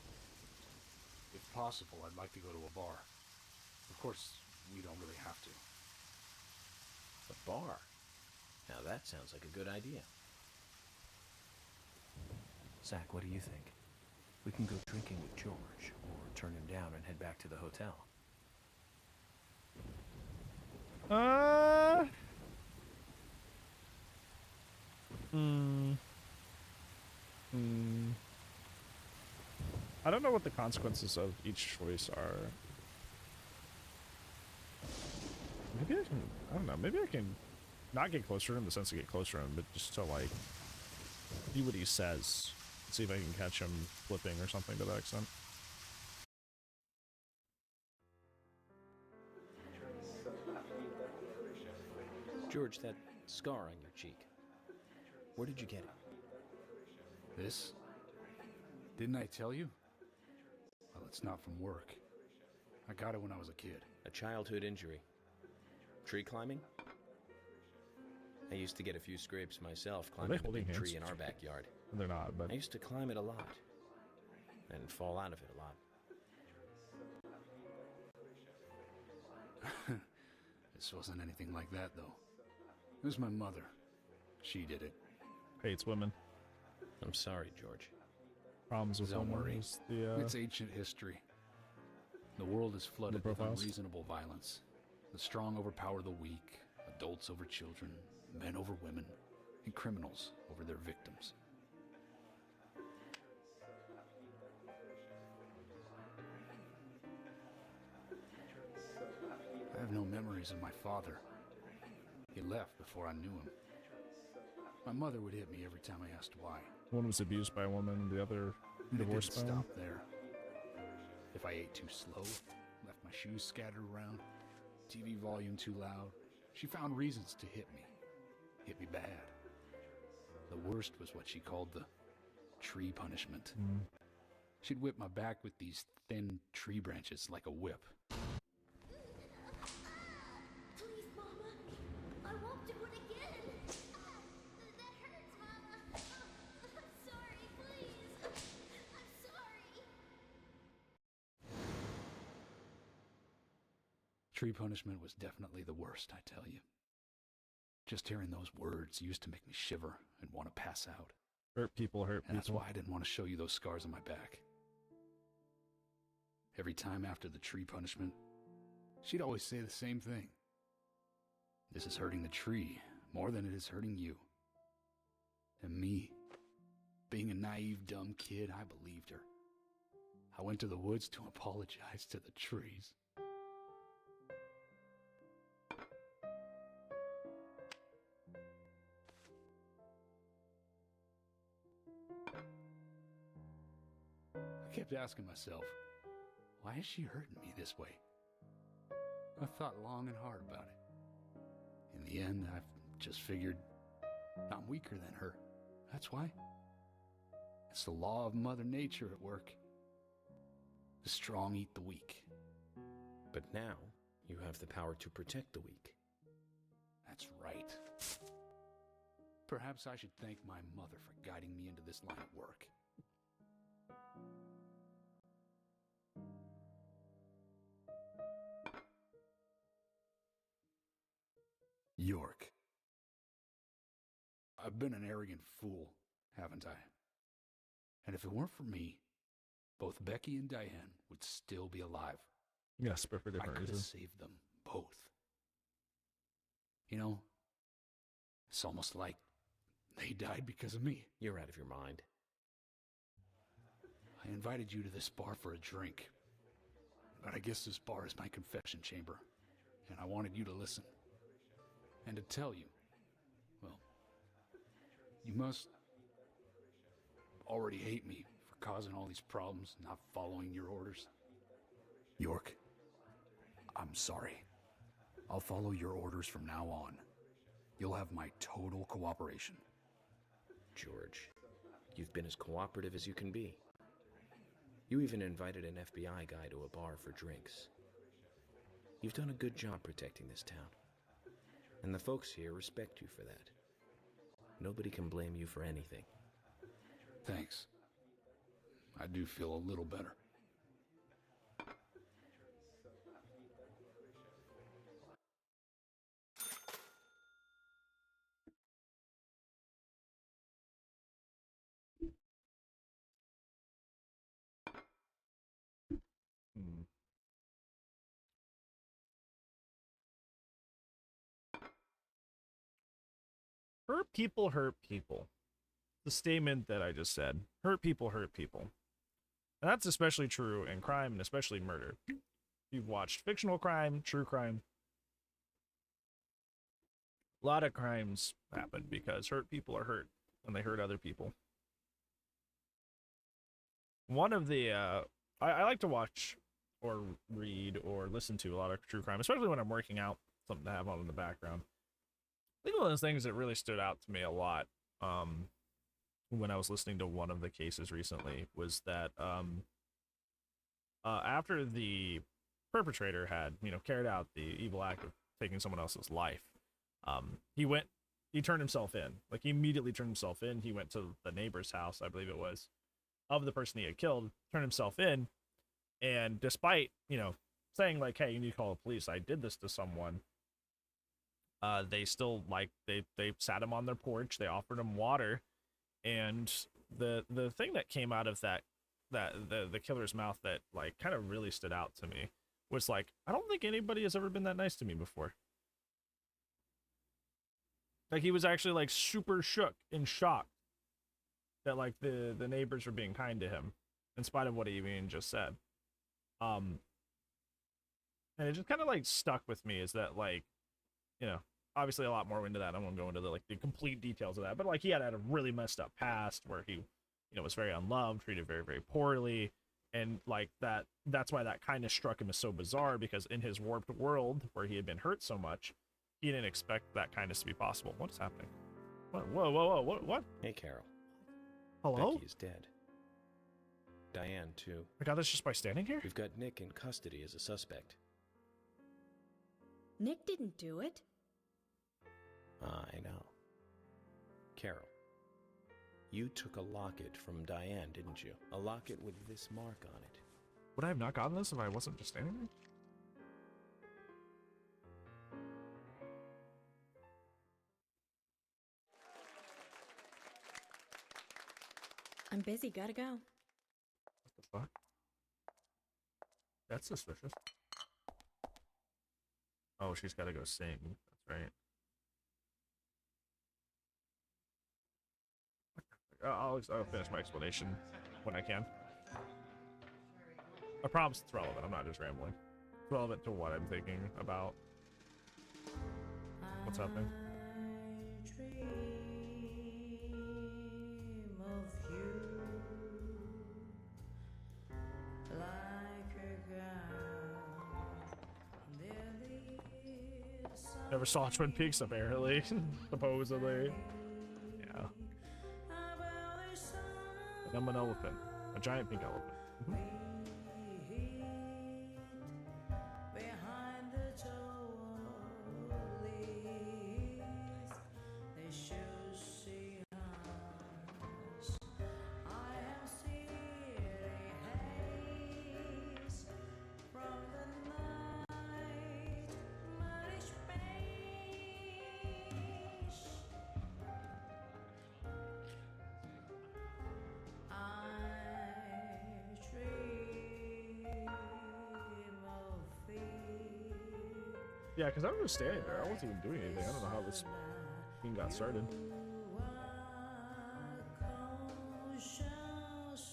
Speaker 10: If possible, I'd like to go to a bar. Of course, we don't really have to.
Speaker 13: A bar? Now that sounds like a good idea.
Speaker 3: Zach, what do you think? We can go drinking with George, or turn him down and head back to the hotel.
Speaker 1: I don't know what the consequences of each choice are. Maybe I can, I don't know, maybe I can not get closer to him in the sense to get closer to him, but just to like see what he says. See if I can catch him flipping or something to that extent.
Speaker 13: George, that scar on your cheek. Where did you get it?
Speaker 10: This? Didn't I tell you? Well, it's not from work. I got it when I was a kid.
Speaker 13: A childhood injury. Tree climbing? I used to get a few scrapes myself climbing a big tree in our backyard.
Speaker 1: They're not, but
Speaker 13: I used to climb it a lot. And fall out of it a lot.
Speaker 10: This wasn't anything like that, though. It was my mother. She did it.
Speaker 1: Hates women.
Speaker 13: I'm sorry, George.
Speaker 1: Problems with
Speaker 10: Don't
Speaker 1: women
Speaker 10: worry.
Speaker 1: is the,
Speaker 10: It's ancient history. The world is flooded with unreasonable violence. The strong overpower the weak, adults over children, men over women, and criminals over their victims. I have no memories of my father. He left before I knew him. My mother would hit me every time I asked why.
Speaker 1: one was abused by a woman and the other divorced by
Speaker 10: It
Speaker 1: a
Speaker 10: didn't
Speaker 1: woman.
Speaker 10: stop there. If I ate too slow, left my shoes scattered around, TV volume too loud, she found reasons to hit me. Hit me bad. The worst was what she called the tree punishment. She'd whip my back with these thin tree branches like a whip.
Speaker 4: Please, Mama. I won't do it again. That hurts, Mama. I'm sorry, please. I'm sorry.
Speaker 10: Tree punishment was definitely the worst, I tell you. Just hearing those words used to make me shiver and want to pass out.
Speaker 1: Hurt people hurt
Speaker 10: And that's
Speaker 1: people.
Speaker 10: why I didn't want to show you those scars on my back. Every time after the tree punishment, she'd always say the same thing. This is hurting the tree more than it is hurting you. And me, being a naive, dumb kid, I believed her. I went to the woods to apologize to the trees. I kept asking myself, why is she hurting me this way? I thought long and hard about it. In the end, I've just figured I'm weaker than her. That's why. It's the law of Mother Nature at work. The strong eat the weak.
Speaker 13: But now, you have the power to protect the weak.
Speaker 10: That's right. Perhaps I should thank my mother for guiding me into this line of work. York. I've been an arrogant fool, haven't I? And if it weren't for me, both Becky and Diane would still be alive.
Speaker 1: Yes, but for
Speaker 10: I
Speaker 1: different
Speaker 10: could have
Speaker 1: reasons.
Speaker 10: saved them both. You know, it's almost like they died because of me.
Speaker 13: You're out of your mind.
Speaker 10: I invited you to this bar for a drink. But I guess this bar is my confession chamber. And I wanted you to listen. And to tell you, well, you must already hate me for causing all these problems, not following your orders. York, I'm sorry. I'll follow your orders from now on. You'll have my total cooperation.
Speaker 13: George, you've been as cooperative as you can be. You even invited an FBI guy to a bar for drinks. You've done a good job protecting this town. And the folks here respect you for that. Nobody can blame you for anything.
Speaker 10: Thanks. I do feel a little better.
Speaker 1: Hurt people hurt people. The statement that I just said. Hurt people hurt people. And that's especially true in crime and especially murder. You've watched fictional crime, true crime. A lot of crimes happen because hurt people are hurt and they hurt other people. One of the, I like to watch or read or listen to a lot of true crime, especially when I'm working out, something to have on in the background. I think one of those things that really stood out to me a lot when I was listening to one of the cases recently was that after the perpetrator had, carried out the evil act of taking someone else's life, he turned himself in. Like, he immediately turned himself in. He went to the neighbor's house, I believe it was, of the person he had killed, turned himself in, and despite, saying, like, hey, you need to call the police, I did this to someone, they still, they sat him on their porch, they offered him water, and the thing that came out of the killer's mouth that, like, kind of really stood out to me was, like, I don't think anybody has ever been that nice to me before. Like, he was actually, like, super shook and shocked that, like, the neighbors were being kind to him, in spite of what he even just said. And it just kind of, like, stuck with me, is that, like, obviously a lot more into that. I won't go into the complete details of that, but, like, he had a really messed up past where he, was very unloved, treated very, very poorly. And, like, that's why that kind of struck him as so bizarre, because in his warped world where he had been hurt so much, he didn't expect that kindness to be possible. What is happening? What? Whoa, what?
Speaker 13: Hey, Carol.
Speaker 1: Hello?
Speaker 13: Becky is dead. Diane, too.
Speaker 1: I got this just by standing here?
Speaker 13: We've got Nick in custody as a suspect.
Speaker 7: Nick didn't do it.
Speaker 13: I know. Carol, you took a locket from Diane, didn't you? A locket with this mark on it.
Speaker 1: Would I have not gotten this if I wasn't just standing there?
Speaker 7: I'm busy, gotta go.
Speaker 1: What the fuck? That's suspicious. Oh, she's gotta go sing. That's right. I'll finish my explanation when I can. I promise it's relevant. I'm not just rambling. It's relevant to what I'm thinking about. What's happening? Never saw Twin Peaks, apparently. Supposedly. Yeah. I'm an elephant. A giant pink elephant.
Speaker 14: Behind the trolleys, they should see us. I am seeing haze from the night, muddy space. I dream of thee.
Speaker 1: Yeah, because I was just standing there. I wasn't even doing anything. I don't know how this thing got started.
Speaker 14: Conscious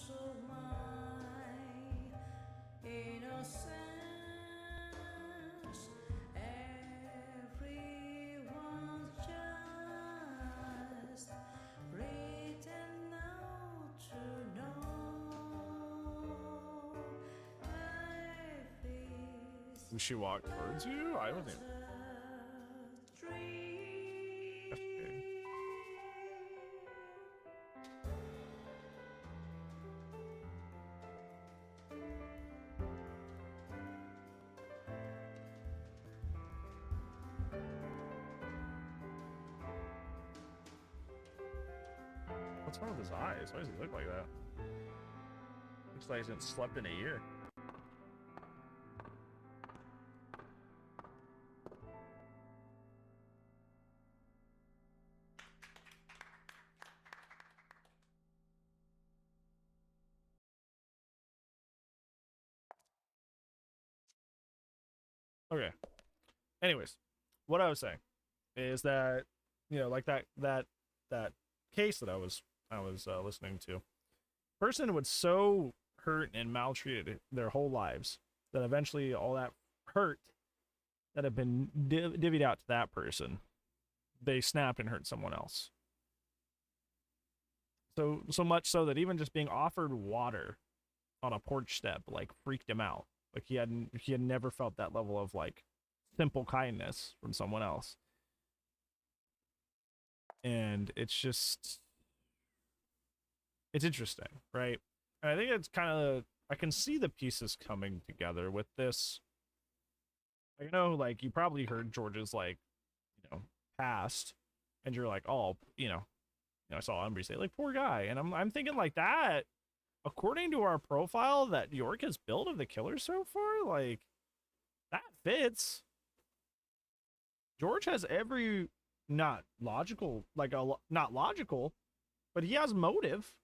Speaker 14: of my innocence, everyone's just pretend not to know life is
Speaker 1: Did she walk towards you? I wasn't even. That's okay. What's wrong with his eyes? Why does he look like that? Looks like he hasn't slept in a year. Okay. Anyways, what I was saying is that, you know, like that case that I was listening to, person would so hurt and maltreated their whole lives that eventually all that hurt that had been divvied out to that person, they snap and hurt someone else. So much so that even just being offered water on a porch step like freaked him out. Like he had never felt that level of like simple kindness from someone else. And it's interesting, right? And I think it's kind of, I can see the pieces coming together with this. I know, like, you probably heard George's, like, you know, past, and you're like, oh, I saw Umbry say, like, poor guy. And I'm thinking like that, according to our profile that York has built of the killer so far, like, that fits. George has every, not logical, not logical, but he has motive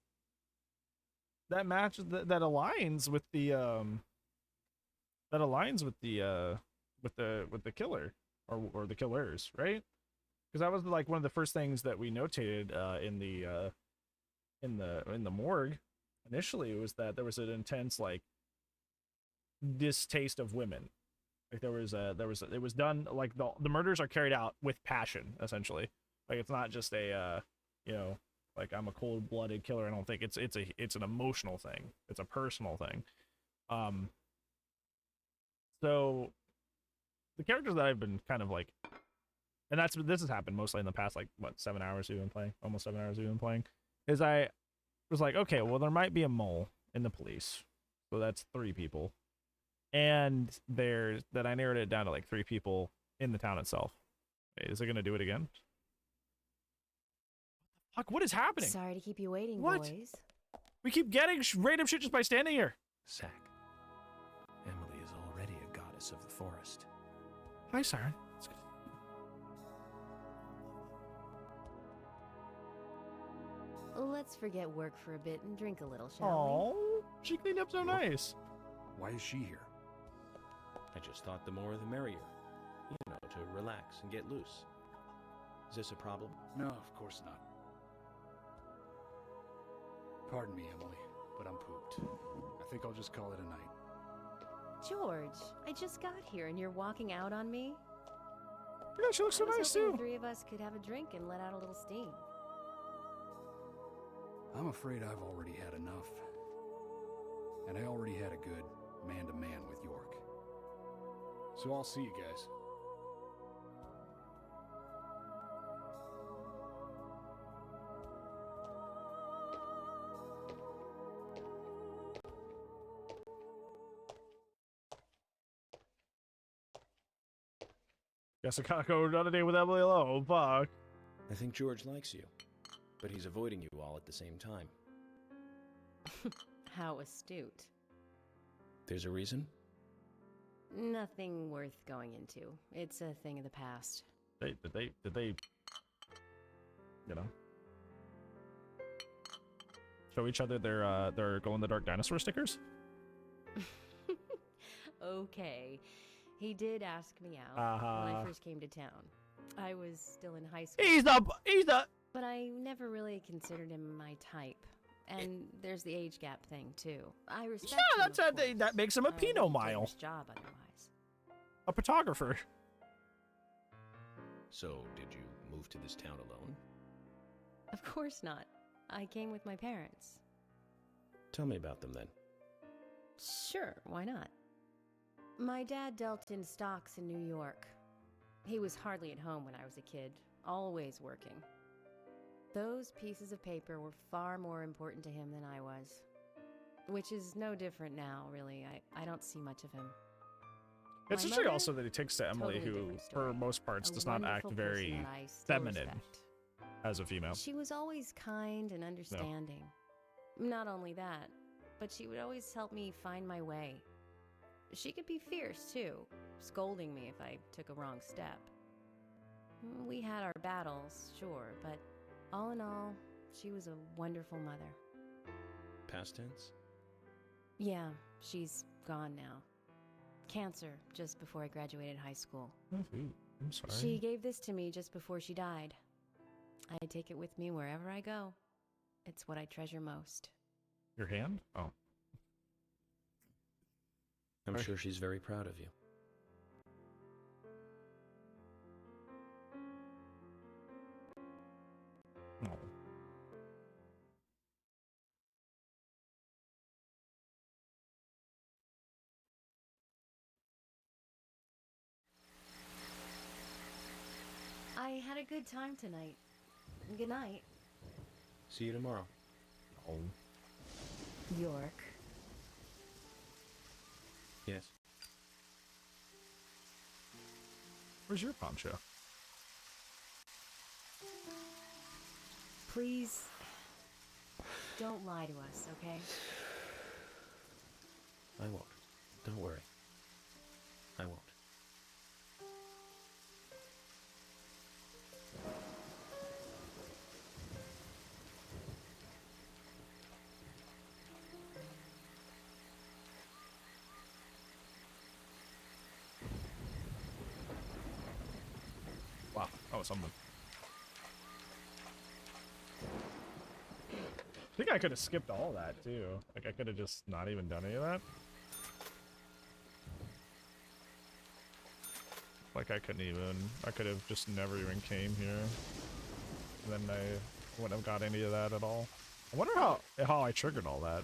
Speaker 1: that matches, that aligns with the, with the killer or the killers, right? Because that was like one of the first things that we notated in the morgue initially, was that there was an intense like distaste of women. Like it was done, like the murders are carried out with passion, essentially. Like it's not just a like I'm a cold-blooded killer. I don't think it's an emotional thing. It's a personal thing. So the characters that I've been kind of like, and this has happened mostly in the past, like, what, 7 hours we've been playing, almost 7 hours we've been playing, is I was like, okay, well, there might be a mole in the police, so that's 3 people, and that I narrowed it down to like 3 people in the town itself. Wait, is it gonna do it again? Fuck, what is happening?
Speaker 9: Sorry to keep you waiting,
Speaker 1: What?
Speaker 9: boys.
Speaker 1: We keep getting random shit just by standing here.
Speaker 3: Sack. Emily is already a goddess of the forest.
Speaker 1: Hi, Siren.
Speaker 9: Let's forget work for a bit and drink a little, shall
Speaker 1: Oh, she cleaned up so nice.
Speaker 10: Why is she here?
Speaker 13: I just thought the more the merrier. You know, to relax and get loose. Is this a problem?
Speaker 10: No, of course not. Pardon me, Emily, but I'm pooped. I think I'll just call it a night.
Speaker 9: we? George, I just got here and you're walking out on me?
Speaker 1: Yeah, she looks so
Speaker 9: I was
Speaker 1: nice
Speaker 9: hoping
Speaker 1: too.
Speaker 9: the 3 of us could have a drink and let out a little steam.
Speaker 10: I'm afraid I've already had enough. And I already had a good man-to-man with York. So I'll see you guys.
Speaker 1: Guess I gotta go on a date with Emily alone. Fuck.
Speaker 3: I think George likes you, but he's avoiding you all at the same time.
Speaker 16: How astute.
Speaker 3: There's a reason?
Speaker 16: Nothing worth going into. It's a thing of the past.
Speaker 1: Did they, you know, show each other their glow-in-the-dark dinosaur stickers?
Speaker 16: Okay. He did ask me out when I first came to town. I was still in high school.
Speaker 1: He's the.
Speaker 16: But I never really considered him my type. And there's the age gap thing too. I respect.
Speaker 1: Yeah,
Speaker 16: him,
Speaker 1: that makes him a Pinot Mile.
Speaker 16: Job otherwise.
Speaker 1: A photographer.
Speaker 3: So, did you move to this town alone?
Speaker 16: Of course not. I came with my parents.
Speaker 3: Tell me about them then.
Speaker 16: Sure, why not? My dad dealt in stocks in New York. He was hardly at home when I was a kid, always working. Those pieces of paper were far more important to him than I was. Which is no different now, really. I don't see much of him.
Speaker 1: It's
Speaker 16: My
Speaker 1: interesting
Speaker 16: mother,
Speaker 1: also that he takes to Emily,
Speaker 16: totally
Speaker 1: who,
Speaker 16: different story.
Speaker 1: for most parts,
Speaker 16: A
Speaker 1: does not act
Speaker 16: wonderful
Speaker 1: very
Speaker 16: person that I still
Speaker 1: feminine
Speaker 16: respect.
Speaker 1: as a female.
Speaker 16: She was always kind and understanding. Not only that, but she would always help me find my way. She could be fierce, too, scolding me if I took a wrong step. We had our battles, sure, but all in all, she was a wonderful mother.
Speaker 3: Past tense?
Speaker 16: Yeah, she's gone now. Cancer, just before I graduated high school.
Speaker 1: I'm sorry.
Speaker 16: She gave this to me just before she died. I take it with me wherever I go. It's what I treasure most.
Speaker 1: Your hand? Oh.
Speaker 3: I'm sure she's very proud of you.
Speaker 1: Oh.
Speaker 16: I had a good time tonight. Good night.
Speaker 3: See you tomorrow.
Speaker 1: Oh.
Speaker 16: York.
Speaker 3: Yes.
Speaker 1: Where's your poncho?
Speaker 16: Please, don't lie to us, okay?
Speaker 3: I won't. Don't worry. I won't.
Speaker 1: Wow, that was something. I think I could have skipped all that too. Like I could have just not even done any of that. Like I couldn't even. I could have just never even came here. And then I wouldn't have got any of that at all. I wonder how I triggered all that.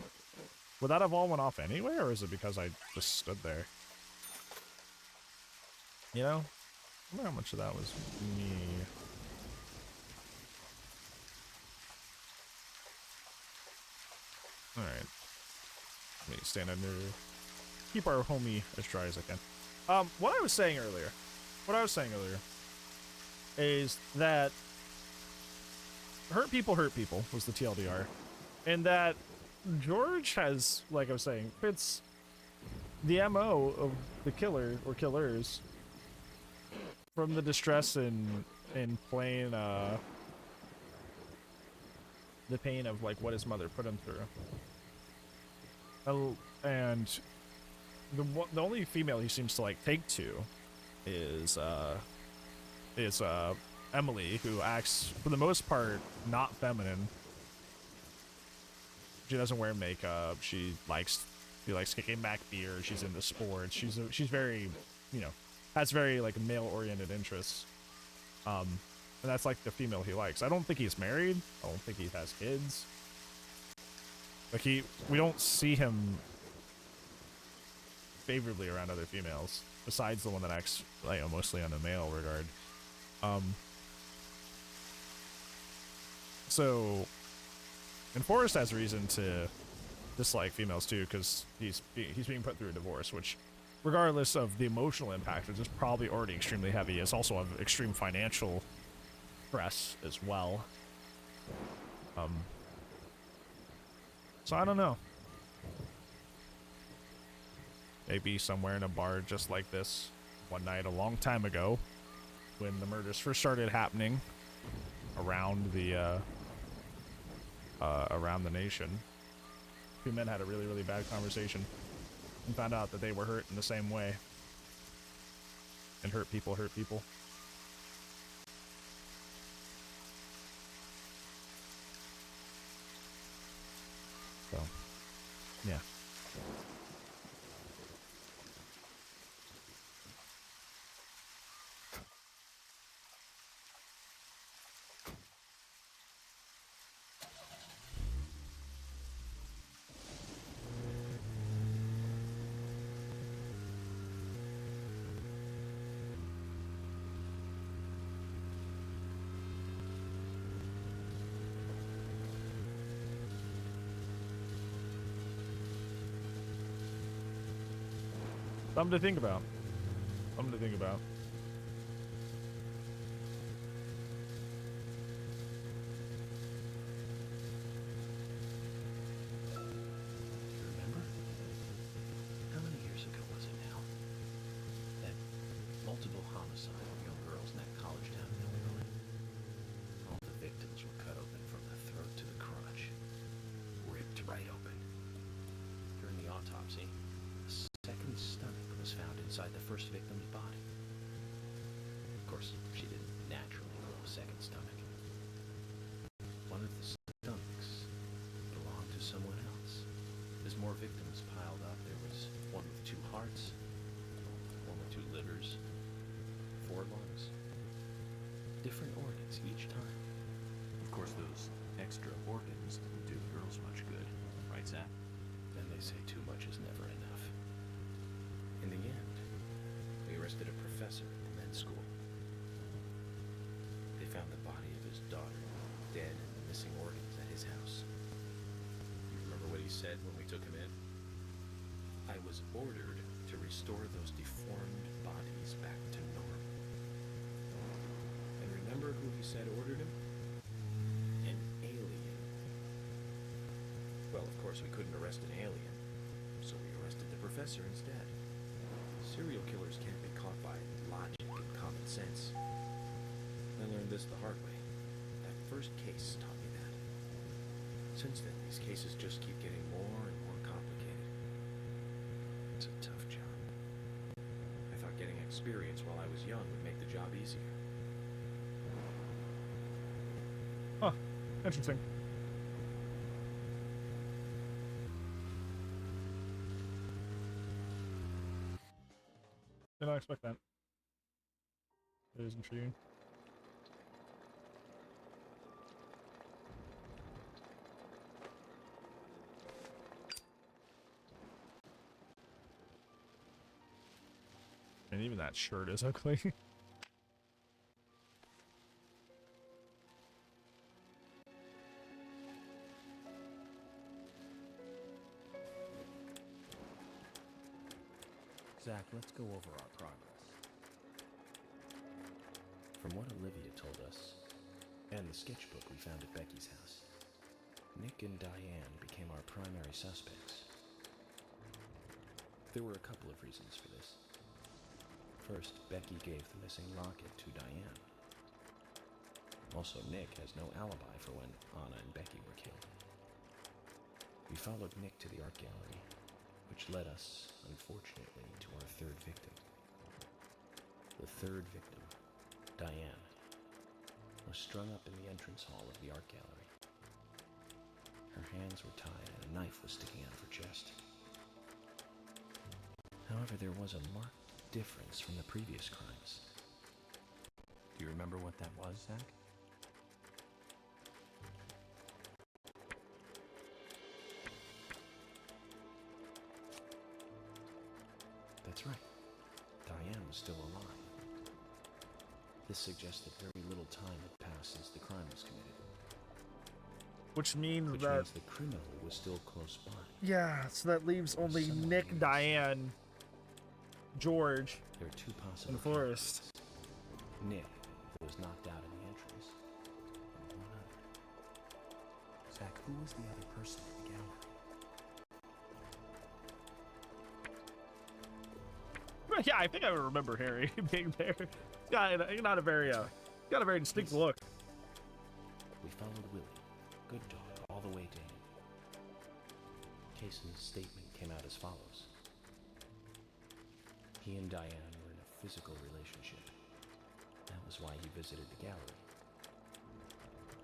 Speaker 1: Would that have all went off anyway, or is it because I just stood there? You know? I wonder how much of that was me. Alright. Let me stand under. Keep our homie as dry as I can. What I was saying earlier is that hurt people was the TLDR. And that George has, like I was saying, fits the MO of the killer or killers from the distress in playing the pain of like what his mother put him through. And the only female he seems to like take to is Emily, who acts for the most part not feminine. She doesn't wear makeup. She likes kicking back beer. She's into sports. She's very, you know, has very like male oriented interests. And that's like the female he likes. I don't think he's married. I don't think he has kids. Like we don't see him favorably around other females, besides the one that acts like mostly on a male regard. So, and Forrest has reason to dislike females too, because he's being put through a divorce, which regardless of the emotional impact, which is probably already extremely heavy, it's also of extreme financial stress as well. So I don't know. Maybe somewhere in a bar just like this, one night a long time ago, when the murders first started happening around the nation, two men had a really, really bad conversation and found out that they were hurt in the same way. And hurt people hurt people. So, yeah. Something to think about. Something to think about.
Speaker 3: Remember? How many years ago was it now? That multiple homicide of young girls in that college town in Illinois? All the victims were cut open from the throat to the crotch. Ripped right open. During the autopsy, a second stomach was found inside the first victim's body. Of course, she didn't naturally grow a second stomach. One of the stomachs belonged to someone else. As more victims piled up, there was one with 2 hearts, one with 2 livers, 4 lungs. Different organs each time.
Speaker 8: Of course, those extra organs didn't do the girls much good, right, Zach?
Speaker 3: And they say too much is never enough. In the end, they arrested a professor at the men's school. They found the body of his daughter, dead and missing organs at his house. You remember what he said when we took him in? I was ordered to restore those deformed bodies back to normal. And remember who he said ordered him? An alien. Well, of course, we couldn't arrest an alien, so we arrested the professor instead. Serial killers can't be caught by logic and common sense. I learned this the hard way. That first case taught me that. Since then, these cases just keep getting more and more complicated. It's a tough job. I thought getting experience while I was young would make the job easier.
Speaker 1: Huh. Interesting. Did not expect that. It is intriguing. And even that shirt is ugly.
Speaker 3: Zach, let's go over our progress. From what Olivia told us, and the sketchbook we found at Becky's house, Nick and Diane became our primary suspects. There were a couple of reasons for this. First, Becky gave the missing locket to Diane. Also, Nick has no alibi for when Anna and Becky were killed. We followed Nick to the art gallery, which led us, unfortunately, to our third victim. The third victim, Diane, was strung up in the entrance hall of the art gallery. Her hands were tied and a knife was sticking out of her chest. However, there was a marked difference from the previous crimes.
Speaker 8: Do you remember what that was, Zach?
Speaker 3: That's right. Diane was still alive. This suggests that very little time had passed since the crime was committed.
Speaker 1: Which means
Speaker 3: Which
Speaker 1: that...
Speaker 3: means the criminal was still close by.
Speaker 1: Yeah, so that leaves only
Speaker 3: Someone
Speaker 1: Nick,
Speaker 3: used
Speaker 1: Diane, George
Speaker 3: There are two
Speaker 1: in
Speaker 3: possible
Speaker 1: the forest.
Speaker 3: candidates. Nick, who was knocked out in the entrance, and one other. Zach, who was the other person in the gallery?
Speaker 1: Yeah, I think I would remember Harry being there. He's got a very distinct look.
Speaker 3: We followed Willie, good dog, all the way to him. Cason's statement came out as follows. He and Diane were in a physical relationship. That was why he visited the gallery.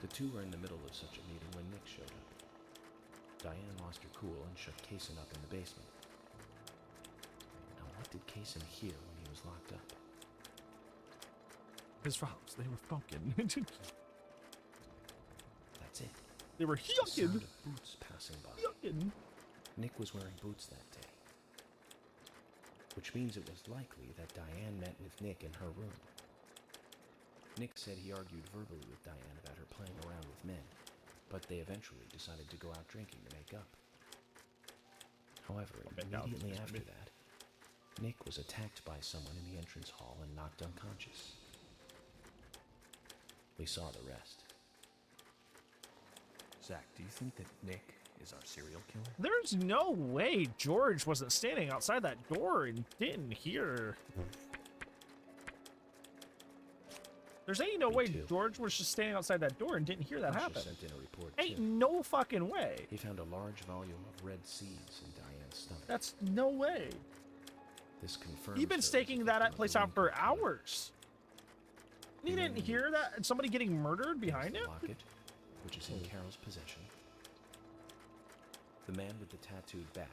Speaker 3: The two were in the middle of such a meeting when Nick showed up. Diane lost her cool and shut Cason up in the basement. Now, what did Cason hear when he was locked up?
Speaker 1: His follows, they were funkin'.
Speaker 3: That's it.
Speaker 1: They were
Speaker 3: The sound
Speaker 1: yuckin'.
Speaker 3: of boots passing by.
Speaker 1: Yuckin'.
Speaker 3: Nick was wearing boots that day. Which means it was likely that Diane met with Nick in her room. Nick said he argued verbally with Diane about her playing around with men, but they eventually decided to go out drinking to make up. However, immediately after that, Nick was attacked by someone in the entrance hall and knocked unconscious. We saw the rest.
Speaker 8: Zach, do you think that Nick is our serial killer?
Speaker 1: There's no way George wasn't standing outside that door and didn't hear. There's ain't no way George was just standing outside that door and didn't hear that
Speaker 3: Russia
Speaker 1: happen.
Speaker 3: sent in a report
Speaker 1: Ain't
Speaker 3: too.
Speaker 1: no fucking way.
Speaker 3: He found a large volume of red seeds in Diane's stomach.
Speaker 1: That's no way.
Speaker 3: This confirms
Speaker 1: You've been staking that place out for hours. You didn't hear that? And somebody getting murdered behind
Speaker 3: the
Speaker 1: him?
Speaker 3: locket, which is in Carol's possession. The man with the tattooed back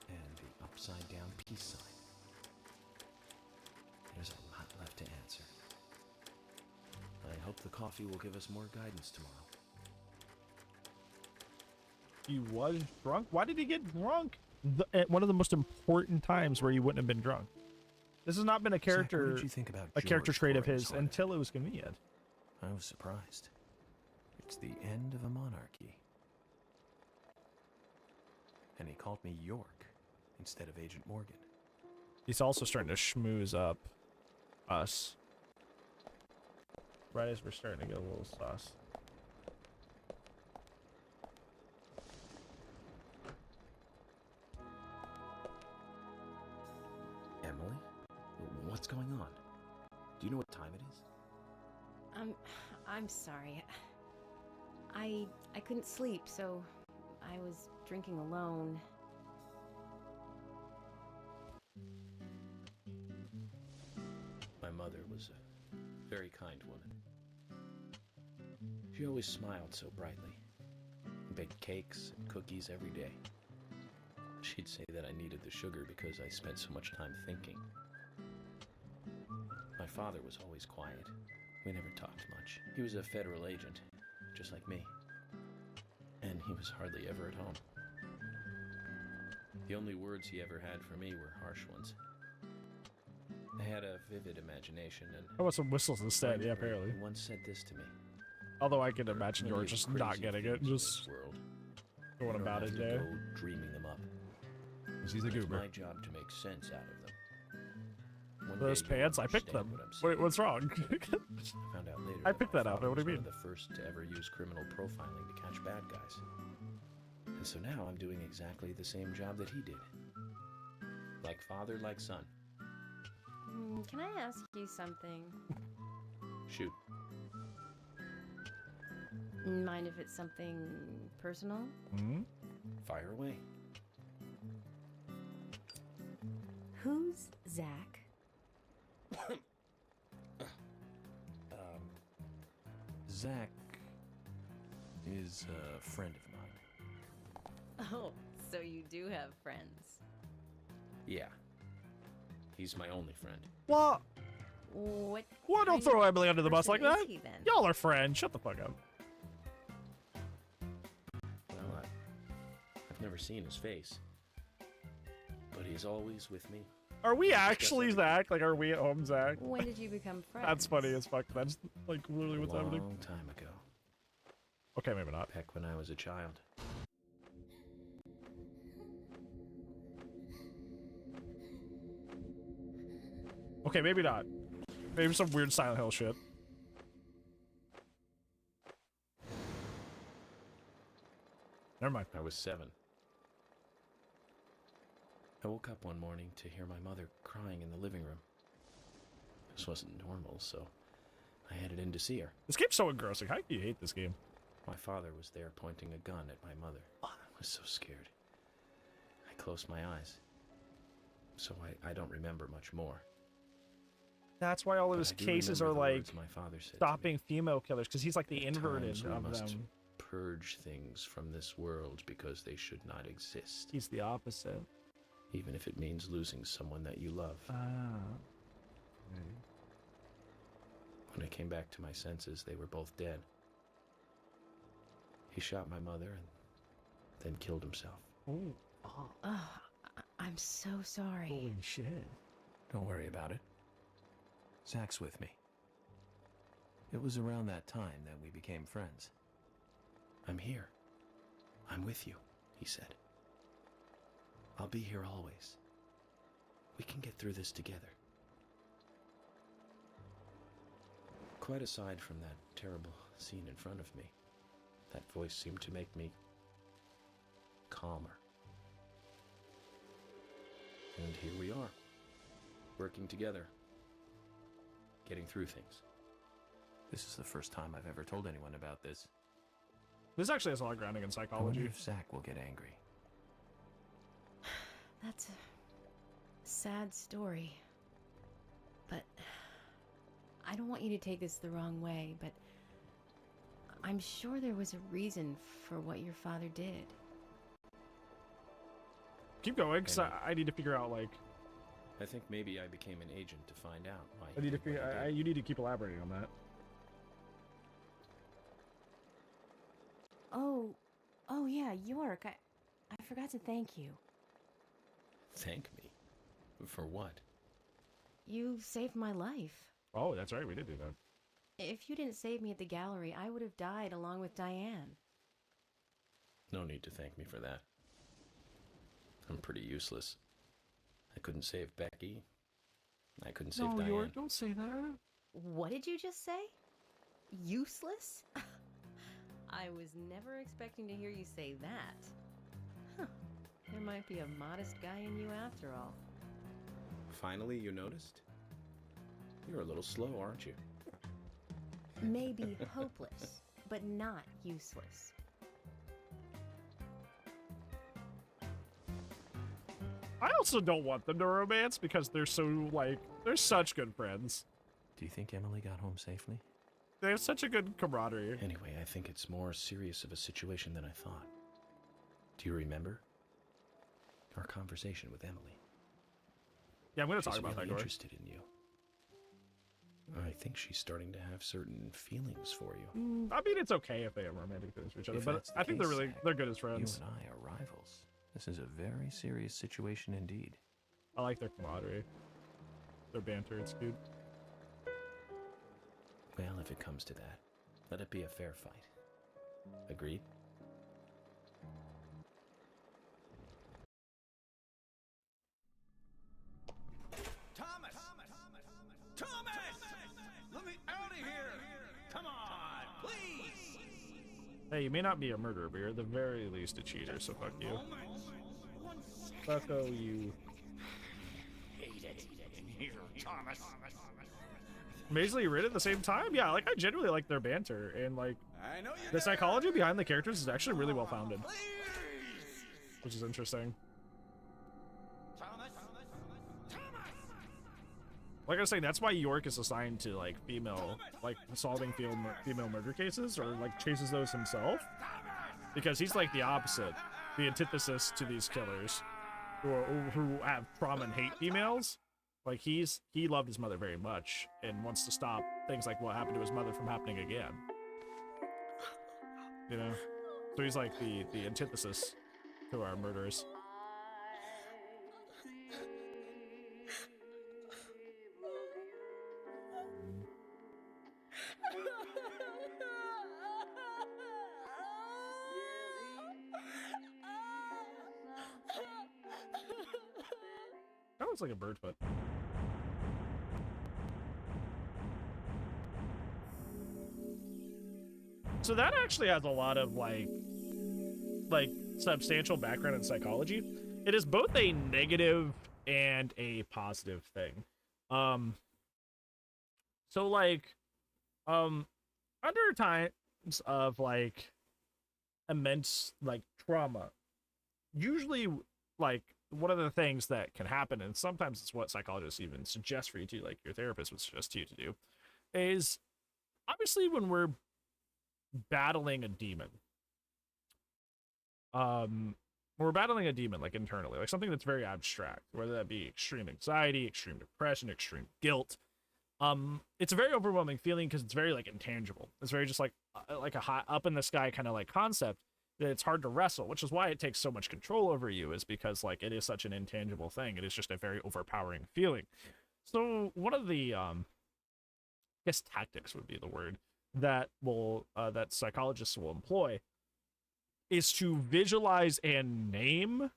Speaker 3: and the upside down peace sign. There's a lot left to answer. I hope the coffee will give us more guidance tomorrow.
Speaker 1: He was drunk? Why did he get drunk at one of the most important times where he wouldn't have been drunk? This has not been a character,
Speaker 3: Zach, what did you think about
Speaker 1: a character
Speaker 3: George
Speaker 1: trait of
Speaker 3: pouring his
Speaker 1: his
Speaker 3: heart
Speaker 1: until it was convenient.
Speaker 3: I was surprised. It's the end of a monarchy. And he called me York instead of Agent Morgan.
Speaker 1: He's also starting to schmooze up us. Right as we're starting to get a little sus.
Speaker 3: Emily? What's going on? Do you know what time it is?
Speaker 16: I'm sorry. I couldn't sleep, so I was drinking alone.
Speaker 3: My mother was a very kind woman. She always smiled so brightly. Baked cakes and cookies every day. She'd say that I needed the sugar because I spent so much time thinking. My father was always quiet. We never talked much. He was a federal agent, just like me. And he was hardly ever at home. The only words he ever had for me were harsh ones. I had a vivid imagination, and
Speaker 1: I want some whistles instead, yeah, apparently.
Speaker 3: he once said this to me.
Speaker 1: Although I can imagine
Speaker 3: Plenty
Speaker 1: George
Speaker 3: of
Speaker 1: just
Speaker 3: crazy
Speaker 1: not getting it,
Speaker 3: things in
Speaker 1: just
Speaker 3: this world.
Speaker 1: going
Speaker 3: You don't
Speaker 1: about
Speaker 3: have
Speaker 1: it
Speaker 3: to
Speaker 1: there.
Speaker 3: go dreaming them up.
Speaker 1: He's a
Speaker 3: It's
Speaker 1: goober.
Speaker 3: my job to make sense out of them. One
Speaker 1: Those
Speaker 3: day you'll
Speaker 1: pants, I picked
Speaker 3: understand
Speaker 1: them.
Speaker 3: what I'm saying.
Speaker 1: Wait, what's wrong?
Speaker 3: I found out later
Speaker 1: I picked
Speaker 3: my
Speaker 1: that up.
Speaker 3: father
Speaker 1: What do you
Speaker 3: was
Speaker 1: mean?
Speaker 3: one of the first to ever use criminal profiling to catch bad guys. And so now I'm doing exactly the same job that he did. Like father, like son.
Speaker 16: Can I ask you something?
Speaker 3: Shoot.
Speaker 16: Mind if it's something personal?
Speaker 3: Fire away.
Speaker 16: Who's Zach?
Speaker 3: Zach is a friend of mine.
Speaker 16: Oh, so you do have friends.
Speaker 3: Yeah. He's my only friend.
Speaker 1: What?
Speaker 16: What?
Speaker 1: What? Don't
Speaker 16: kind
Speaker 1: throw
Speaker 16: of
Speaker 1: Emily under the bus like
Speaker 16: person
Speaker 1: that.
Speaker 16: is he, then?
Speaker 1: Y'all are friends. Shut the fuck up.
Speaker 3: Well, I've never seen his face. But he's always with me.
Speaker 1: Are we actually Zach? Like, are we at home Zach?
Speaker 16: When did you become friends?
Speaker 1: That's funny as fuck. That's like literally what's happening.
Speaker 3: A long time ago.
Speaker 1: Okay, maybe not.
Speaker 3: Back when I was a child.
Speaker 1: Okay, maybe not. Maybe some weird Silent Hill shit. Never mind.
Speaker 3: I was 7. I woke up one morning to hear my mother crying in the living room. This wasn't normal, so I headed in to see her.
Speaker 1: This game's so engrossing. How do you hate this game?
Speaker 3: My father was there pointing a gun at my mother. I was so scared. I closed my eyes. So I don't remember much more.
Speaker 1: That's why all of his cases are like
Speaker 3: my father said
Speaker 1: stopping female killers, because he's like the inverted
Speaker 3: we
Speaker 1: of
Speaker 3: must
Speaker 1: them.
Speaker 3: purge things from this world because they should not exist.
Speaker 1: He's the opposite.
Speaker 3: Even if it means losing someone that you love. When I came back to my senses, they were both dead. He shot my mother and then killed himself.
Speaker 16: I'm so sorry.
Speaker 1: Holy shit.
Speaker 3: Don't worry about it. Zach's with me. It was around that time that we became friends. I'm here. I'm with you, he said. I'll be here always. We can get through this together. Quite aside from that terrible scene in front of me, that voice seemed to make me calmer. And here we are, working together, getting through things. This is the first time I've ever told anyone about this.
Speaker 1: This actually has a lot of grounding in
Speaker 3: I wonder
Speaker 1: psychology.
Speaker 3: if Zach will get angry.
Speaker 16: That's a sad story. But I don't want you to take this the wrong way, but I'm sure there was a reason for what your father did.
Speaker 1: Keep going, because I need to figure out, like...
Speaker 3: I think maybe I became an agent to find out why.
Speaker 1: I need to figure, you need to keep elaborating on that.
Speaker 16: Oh yeah, York, I forgot to thank you.
Speaker 3: Thank me? For what?
Speaker 16: You saved my life.
Speaker 1: Oh, that's right, we did do that.
Speaker 16: If you didn't save me at the gallery, I would have died along with Diane.
Speaker 3: No need to thank me for that. I'm pretty useless. I couldn't save Becky. I couldn't save Diane.
Speaker 1: York, don't say that.
Speaker 16: What did you just say? Useless? I was never expecting to hear you say that. Huh. There might be a modest guy in you after all.
Speaker 3: Finally, you noticed? You're a little slow, aren't you?
Speaker 16: Maybe hopeless, but not useless.
Speaker 1: I also don't want them to romance because they're so, like, they're such good friends.
Speaker 3: Do you think Emily got home safely?
Speaker 1: They have such a good camaraderie.
Speaker 3: Anyway, I think it's more serious of a situation than I thought. Do you remember? Our conversation with Emily.
Speaker 1: Yeah, I'm going to
Speaker 3: She's
Speaker 1: talk about
Speaker 3: really
Speaker 1: that, Dory.
Speaker 3: interested in you. I think she's starting to have certain feelings for you.
Speaker 1: I mean, it's okay if they have romantic feelings for each other,
Speaker 3: If
Speaker 1: but
Speaker 3: that's the
Speaker 1: I think they're
Speaker 3: case,
Speaker 1: really,
Speaker 3: Zach,
Speaker 1: they're good as friends.
Speaker 3: You and I are rivals. This is a very serious situation indeed.
Speaker 1: I like their camaraderie. Their banter, it's good.
Speaker 3: Well, if it comes to that, let it be a fair fight. Agreed?
Speaker 2: Thomas! Let me out of here! Come on, please!
Speaker 1: Hey, you may not be a murderer, but you're at the very least a cheater, so fuck you. Fucko you.
Speaker 2: Hate it in here, Thomas.
Speaker 1: Amazingly you read it at the same time? Yeah, like, I genuinely like their banter, and, like,
Speaker 2: I know you
Speaker 1: the psychology behind the characters is actually really well founded. Which is interesting. Like I was saying, that's why York is assigned to, like, female, like, solving female murder cases, or, like, chases those himself. Because he's, like, the opposite. The antithesis to these killers. Who have trauma and hate females. Like, he loved his mother very much, and wants to stop things like what happened to his mother from happening again. You know? So he's, like, the antithesis to our murderers. That looks like a bird foot. So that actually has a lot of like substantial background in psychology. It is both a negative and a positive thing. So like under times of like immense like trauma, usually like one of the things that can happen, and sometimes it's what psychologists even suggest for you to, like your therapist would suggest to you to do, is obviously when we're battling a demon, we're battling a demon like internally, like something that's very abstract, whether that be extreme anxiety, extreme depression, extreme guilt. It's a very overwhelming feeling because it's very like intangible. It's very just like a high up in the sky kind of like concept that it's hard to wrestle, which is why it takes so much control over you, is because like it is such an intangible thing. It is just a very overpowering feeling. So one of the I guess tactics would be the word that will that psychologists will employ is to visualize and name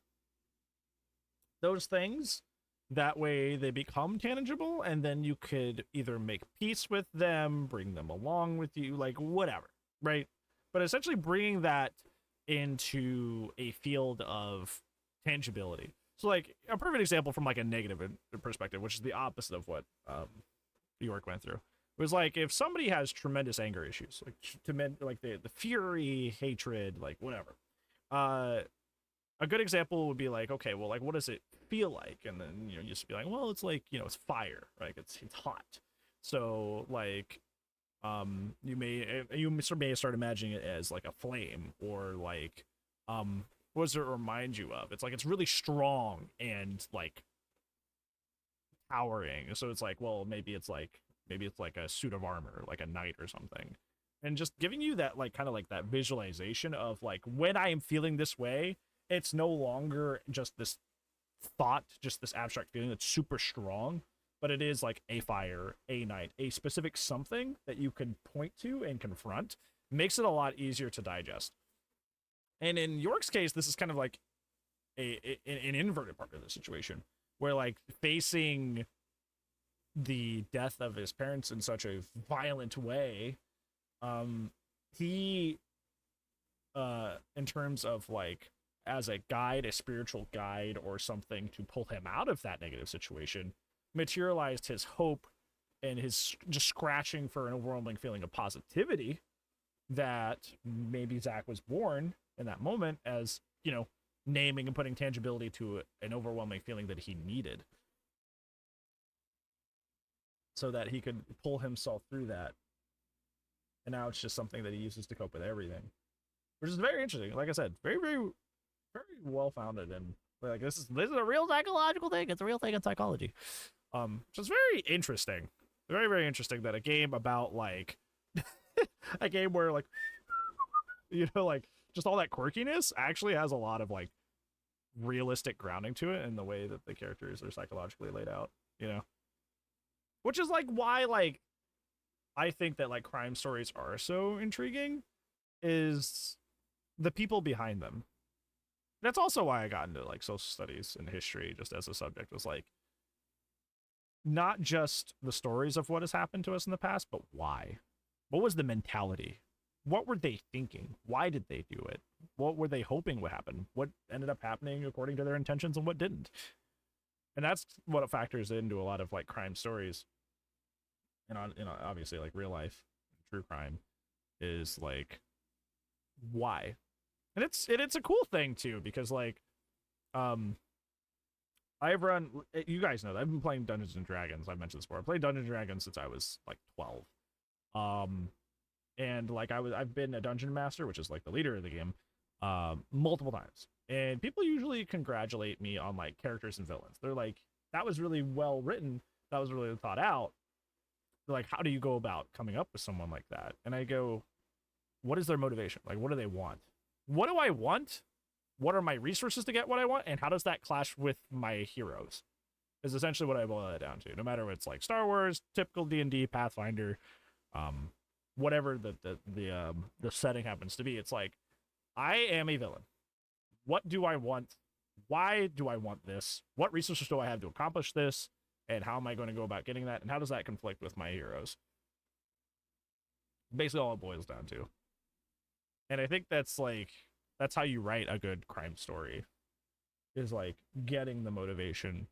Speaker 1: those things. That way they become tangible, and then you could either make peace with them, bring them along with you, like whatever, right? But essentially bringing that into a field of tangibility. So like a perfect example from like a negative perspective, which is the opposite of what York went through, was like if somebody has tremendous anger issues, like the fury, hatred, like whatever. A good example would be like, okay, well, like what does it feel like? And then you just be like, well, it's like, it's fire, right? It's hot. So like you may start imagining it as like a flame, or like what does it remind you of? It's like it's really strong and like towering. So it's like, well, maybe it's like a suit of armor, like a knight or something. And just giving you that like kind of like that visualization of like when I am feeling this way, it's no longer just this thought, just this abstract feeling that's super strong, but it is like a fire, a knight, a specific something that you can point to and confront. Makes it a lot easier to digest. And in York's case, this is kind of like an inverted part of the situation, where like facing the death of his parents in such a violent way, he in terms of like as a guide, a spiritual guide or something to pull him out of that negative situation, materialized his hope and his just scratching for an overwhelming feeling of positivity that maybe Zach was born in that moment as, naming and putting tangibility to an overwhelming feeling that he needed, so that he could pull himself through that. And now it's just something that he uses to cope with everything, which is very interesting. Like I said, very, very, very well founded, and like this is a real psychological thing. It's a real thing in psychology. So it's very interesting, very, very interesting that a game about like a game where like like just all that quirkiness actually has a lot of like realistic grounding to it in the way that the characters are psychologically laid out. Which is like why like I think that like crime stories are so intriguing, is the people behind them. That's also why I got into like social studies and history just as a subject, was like not just the stories of what has happened to us in the past, but why. What was the mentality? What were they thinking? Why did they do it? What were they hoping would happen? What ended up happening according to their intentions and what didn't? And that's what factors into a lot of like crime stories. And obviously like real life true crime is like why. And it's a cool thing too, because like I've run, you guys know that I've been playing Dungeons and Dragons. I've mentioned this before. I played Dungeons and Dragons since I was like 12. And like I've been a dungeon master, which is like the leader of the game, multiple times. And people usually congratulate me on like characters and villains. They're like, that was really well written. That was really thought out. They're like, how do you go about coming up with someone like that? And I go, what is their motivation? Like, what do they want? What do I want? What are my resources to get what I want? And how does that clash with my heroes? Is essentially what I boil that down to. No matter what it's like Star Wars, typical D&D, Pathfinder, whatever the setting happens to be, it's like, I am a villain. What do I want? Why do I want this? What resources do I have to accomplish this? And how am I going to go about getting that? And how does that conflict with my heroes? Basically all it boils down to. And I think that's like, that's how you write a good crime story, is like getting the motivation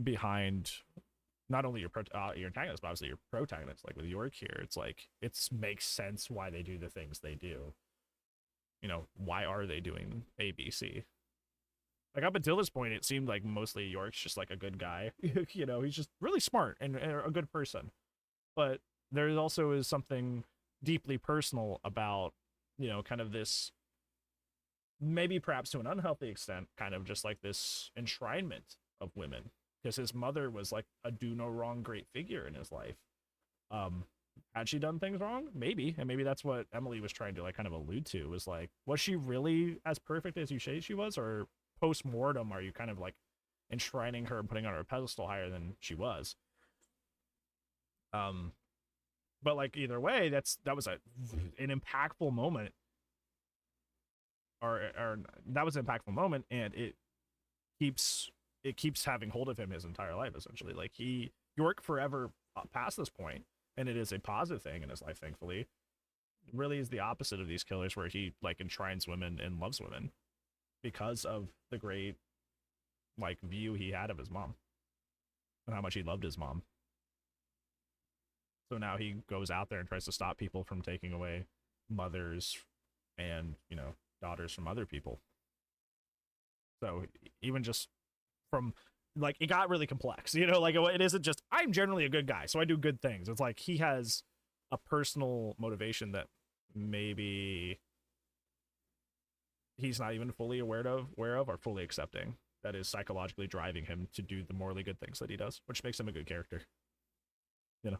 Speaker 1: behind not only your antagonist, but obviously your protagonist. Like with York here, it's like, it makes sense why they do the things they do. You know, why are they doing A, B, C? Like up until this point, it seemed like mostly York's just like a good guy. You know, he's just really smart and a good person. But there also is something deeply personal about, you know, kind of this, maybe perhaps to an unhealthy extent, kind of just like this enshrinement of women. Because his mother was like a do no wrong great figure in his life. Had she done things wrong? Maybe. And maybe that's what Emily was trying to like kind of allude to, was like, was she really as perfect as you say she was? Or post-mortem are you kind of like enshrining her and putting her on a pedestal higher than she was? But like either way, that was an impactful moment. Or that was an impactful moment, and it keeps having hold of him his entire life, essentially. Like York forever past this point, and it is a positive thing in his life, thankfully, really is the opposite of these killers, where he like enshrines women and loves women because of the great like view he had of his mom and how much he loved his mom. So now he goes out there and tries to stop people from taking away mothers and, you know, daughters from other people. So even just from like, it got really complex, you know, like it isn't just, I'm generally a good guy, so I do good things. It's like he has a personal motivation that maybe he's not even fully aware of or fully accepting, that is psychologically driving him to do the morally good things that he does, which makes him a good character. You know,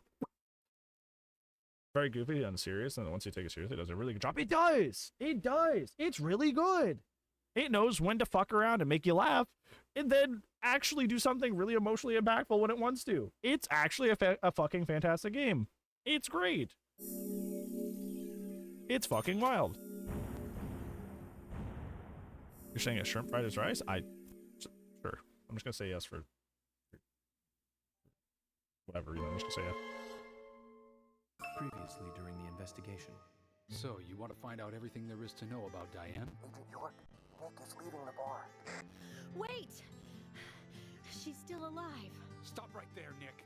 Speaker 1: very goofy and serious, and once you take it seriously, it does a really good job. It does. It's really good. It knows when to fuck around and make you laugh, and then actually do something really emotionally impactful when it wants to. It's actually a fucking fantastic game. It's great. It's fucking wild. You're saying a shrimp fried as rice? Sure. I'm just gonna say yes for whatever reason. I'm just gonna say yes.
Speaker 3: Previously during the investigation.
Speaker 10: So, you want to find out everything there is to know about Diane?
Speaker 8: Agent York, Nick is leaving the bar.
Speaker 5: Wait! She's still alive.
Speaker 6: Stop right there, Nick.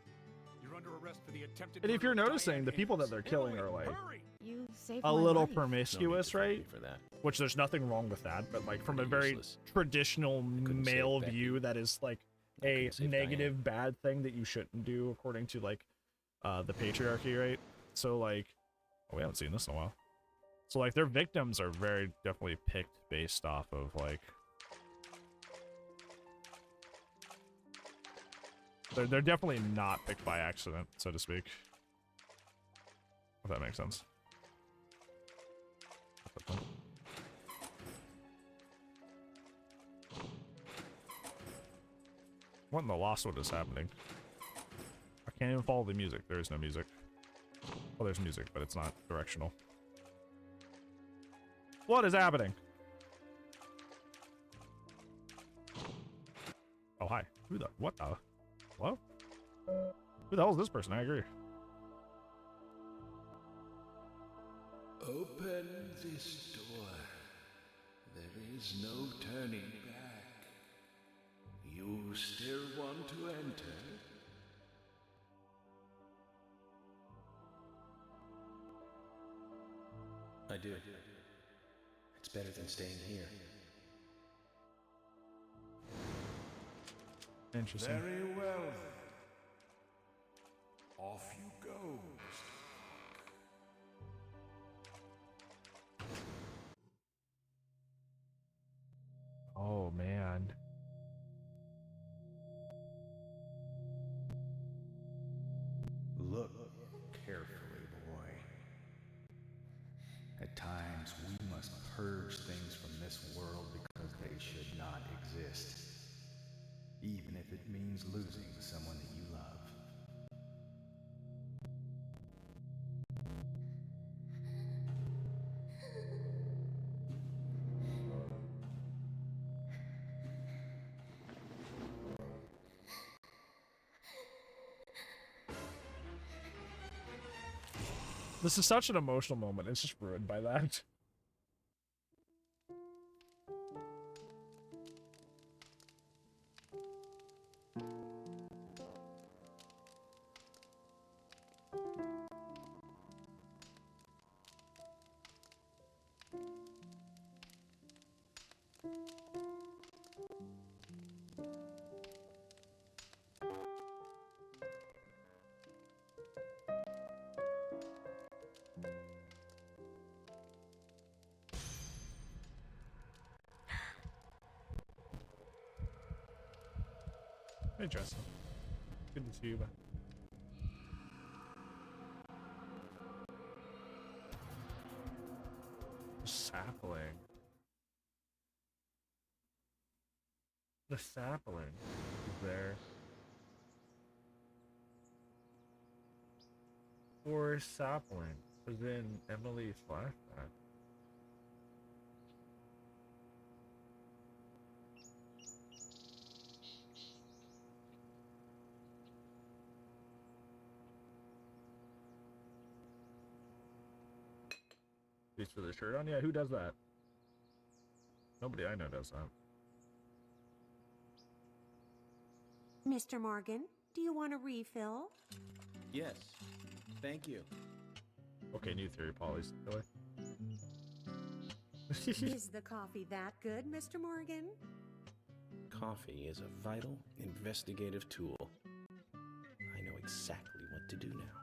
Speaker 6: You're under arrest for the attempted
Speaker 1: And if you're
Speaker 6: murder of
Speaker 1: noticing,
Speaker 6: Diane
Speaker 1: the people that
Speaker 6: Hayes.
Speaker 1: they're killing
Speaker 6: Emily,
Speaker 1: are like
Speaker 6: hurry!
Speaker 5: You saved
Speaker 1: a
Speaker 5: my
Speaker 1: little
Speaker 5: life.
Speaker 1: promiscuous, right?
Speaker 13: For that.
Speaker 1: Which there's nothing wrong with that, but like from a very
Speaker 13: Useless.
Speaker 1: traditional male
Speaker 13: save
Speaker 1: view, that is like a
Speaker 13: save
Speaker 1: negative bad thing that you shouldn't do according to like the patriarchy, right? So like, oh, we haven't seen this in a while. So like their victims are very definitely picked based off of like, they're definitely not picked by accident, so to speak. If that makes sense. What in the lost one is happening? I can't even follow the music. There is no music. Well, there's music, but it's not directional. What is happening? Oh, hi. Who the? What the? Hello? Who the hell is this person? I agree.
Speaker 17: Open this door. There is no turning back. You still want to enter?
Speaker 3: I do. It's better than staying here.
Speaker 1: Interesting.
Speaker 17: Very well then. Off you go,
Speaker 1: Oh, man.
Speaker 6: Look carefully, boy. At times, we must purge things from this world because they should not exist. Even if it means losing someone that you love.
Speaker 1: This is such an emotional moment. It's just ruined by that. Hey, Justin. Good to see you, bud. Sapling. The sapling is there. Or sapling, as in Emily's flashback. Piece for the shirt on? Yeah, who does that? Nobody I know does that.
Speaker 15: Mr. Morgan, do you want a refill?
Speaker 8: Yes. Thank you.
Speaker 1: Okay, new theory, Polly's silly.
Speaker 15: Is the coffee that good, Mr. Morgan?
Speaker 3: Coffee is a vital, investigative tool. I know exactly what to do now.